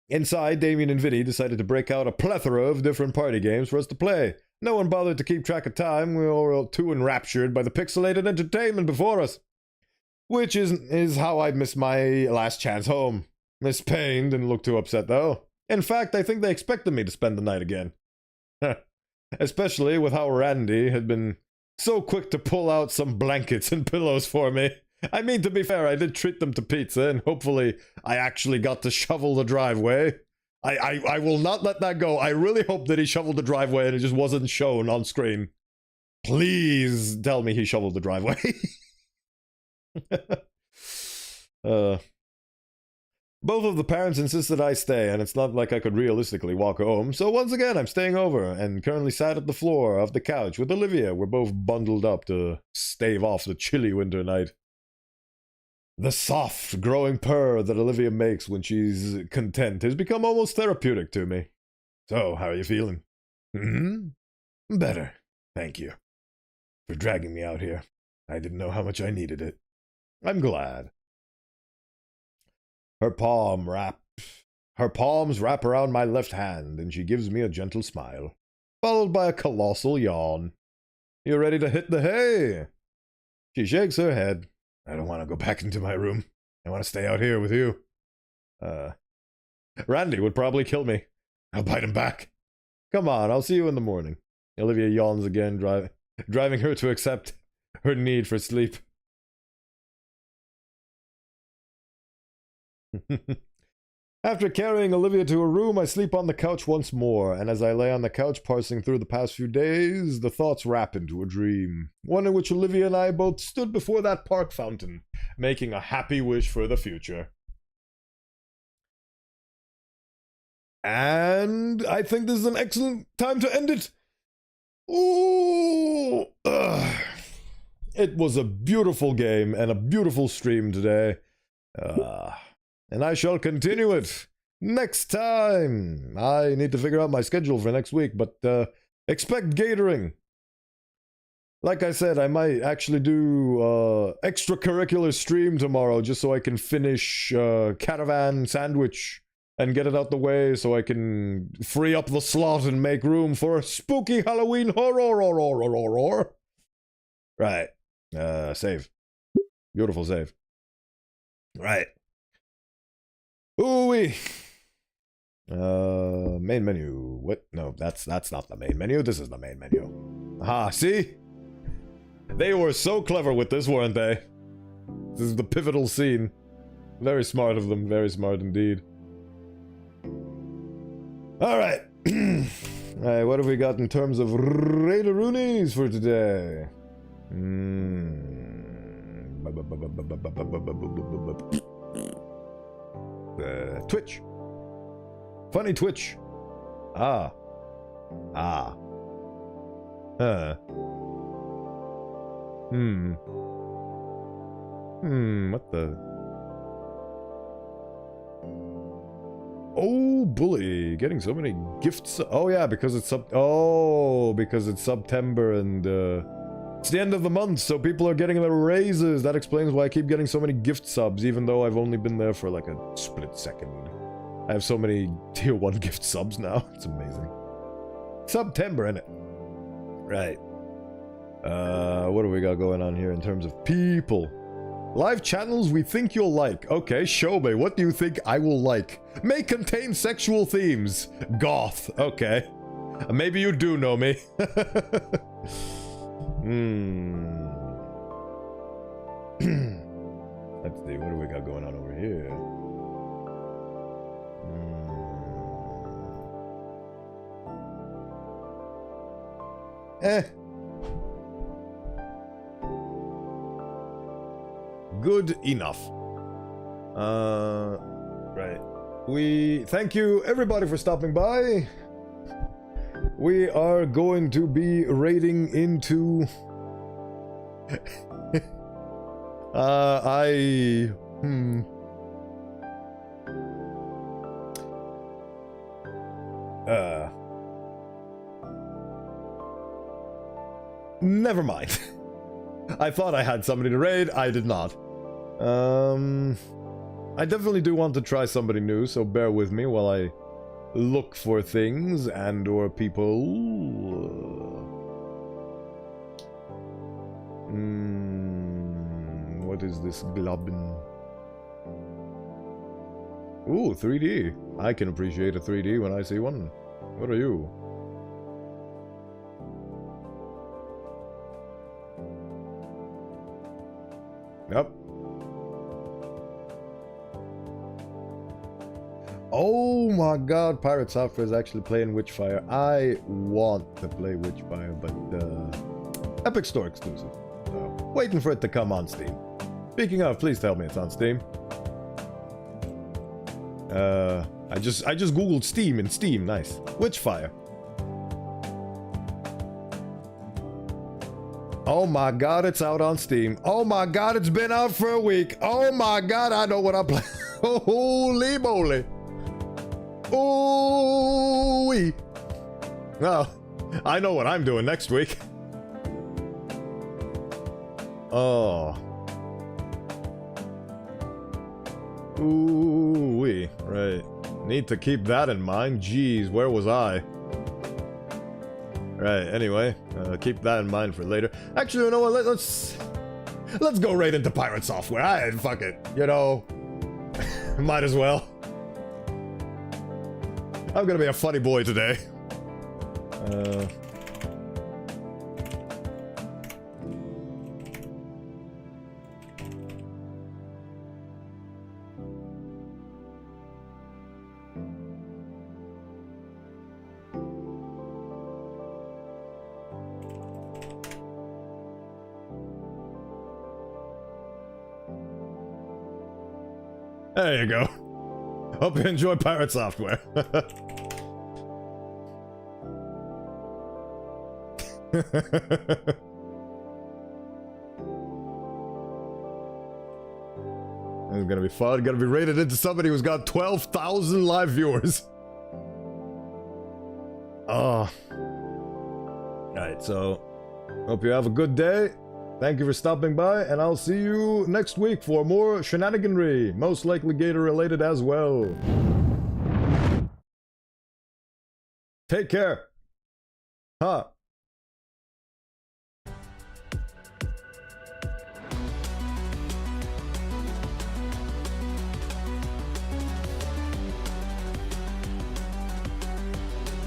Inside, Damien and Vinny decided to break out a plethora of different party games for us to play. No one bothered to keep track of time. We were all too enraptured by the pixelated entertainment before us. Which is how I'd miss my last chance home. Miss Payne didn't look too upset, though. In fact, I think they expected me to spend the night again. Especially with how Randy had been so quick to pull out some blankets and pillows for me. I mean, to be fair, I did treat them to pizza, and hopefully I actually got to shovel the driveway. I will not let that go. I really hope that he shoveled the driveway and it just wasn't shown on screen. Please tell me he shoveled the driveway. Both of the parents insisted I stay, and it's not like I could realistically walk home, so once again I'm staying over, and currently sat at the floor of the couch with Olivia. We're both bundled up to stave off the chilly winter night. The soft, growing purr that Olivia makes when she's content has become almost therapeutic to me. So, how are you feeling? Better, thank you. For dragging me out here. I didn't know how much I needed it. I'm glad. Her palms wrap around my left hand, and she gives me a gentle smile, followed by a colossal yawn. You ready to hit the hay? She shakes her head. I don't want to go back into my room. I want to stay out here with you. Randy would probably kill me. I'll bite him back. Come on, I'll see you in the morning. Olivia yawns again, driving her to accept her need for sleep. After carrying Olivia to her room, I sleep on the couch once more, and as I lay on the couch parsing through the past few days, the thoughts wrap into a dream, one in which Olivia and I both stood before that park fountain, making a happy wish for the future. And I think this is an excellent time to end it. Ooh, it was a beautiful game and a beautiful stream today. And I shall continue it next time. I need to figure out my schedule for next week, but expect Gatoring. Like I said, I might actually do extracurricular stream tomorrow just so I can finish Caravan Sandwich and get it out the way so I can free up the slot and make room for spooky Halloween horror. Right. Save. Beautiful save. Right. Ooh-wee. Main menu. What? No, that's not the main menu. This is the main menu. Aha, see? They were so clever with this, weren't they? This is the pivotal scene. Very smart of them. Very smart indeed. Alright. Alright, what have we got in terms of Raideroonies for today? Twitch. Funny Twitch. What the? Oh, bully. Getting so many gifts. Oh, yeah, because it's September and, it's the end of the month, so people are getting their raises. That explains why I keep getting so many gift subs, even though I've only been there for like a split second. I have so many tier 1 gift subs now. It's amazing. September, innit? Right. What do we got going on here in terms of people? Live channels we think you'll like. Okay, show me. What do you think I will like? May contain sexual themes. Goth. Okay. Maybe you do know me. Let's see. What do we got going on over here? Good enough. Right. We thank you everybody for stopping by. We are going to be raiding into never mind. I thought I had somebody to raid, I did not. I definitely do want to try somebody new, so bear with me while I look for things and or people. What is this globin? Ooh, 3D. I can appreciate a 3D when I see one. What are you? Yep. Oh my god, Pirate Software is actually playing Witchfire. I want to play Witchfire, but Epic Store exclusive. So, waiting for it to come on Steam. Speaking of, please tell me it's on Steam. I just googled Steam and Steam, nice. Witchfire. Oh my god, it's out on Steam. Oh my god, it's been out for a week. Oh my god, I know what I'm playing. Holy moly. Ooh-wee. Well, I know what I'm doing next week. Oh. Ooh-wee. Right. Need to keep that in mind. Jeez, where was I? Right, anyway, keep that in mind for later. Actually, you know what, let's go right into Pirate Software. Fuck it, you know, might as well. I'm gonna be a funny boy today. There you go. Hope you enjoy Pirate Software. It's gonna be fun. Gonna be rated into somebody who's got 12,000 live viewers. Oh. Alright, so hope you have a good day. Thank you for stopping by, and I'll see you next week for more shenaniganry, most likely Gator related as well. Take care. Huh.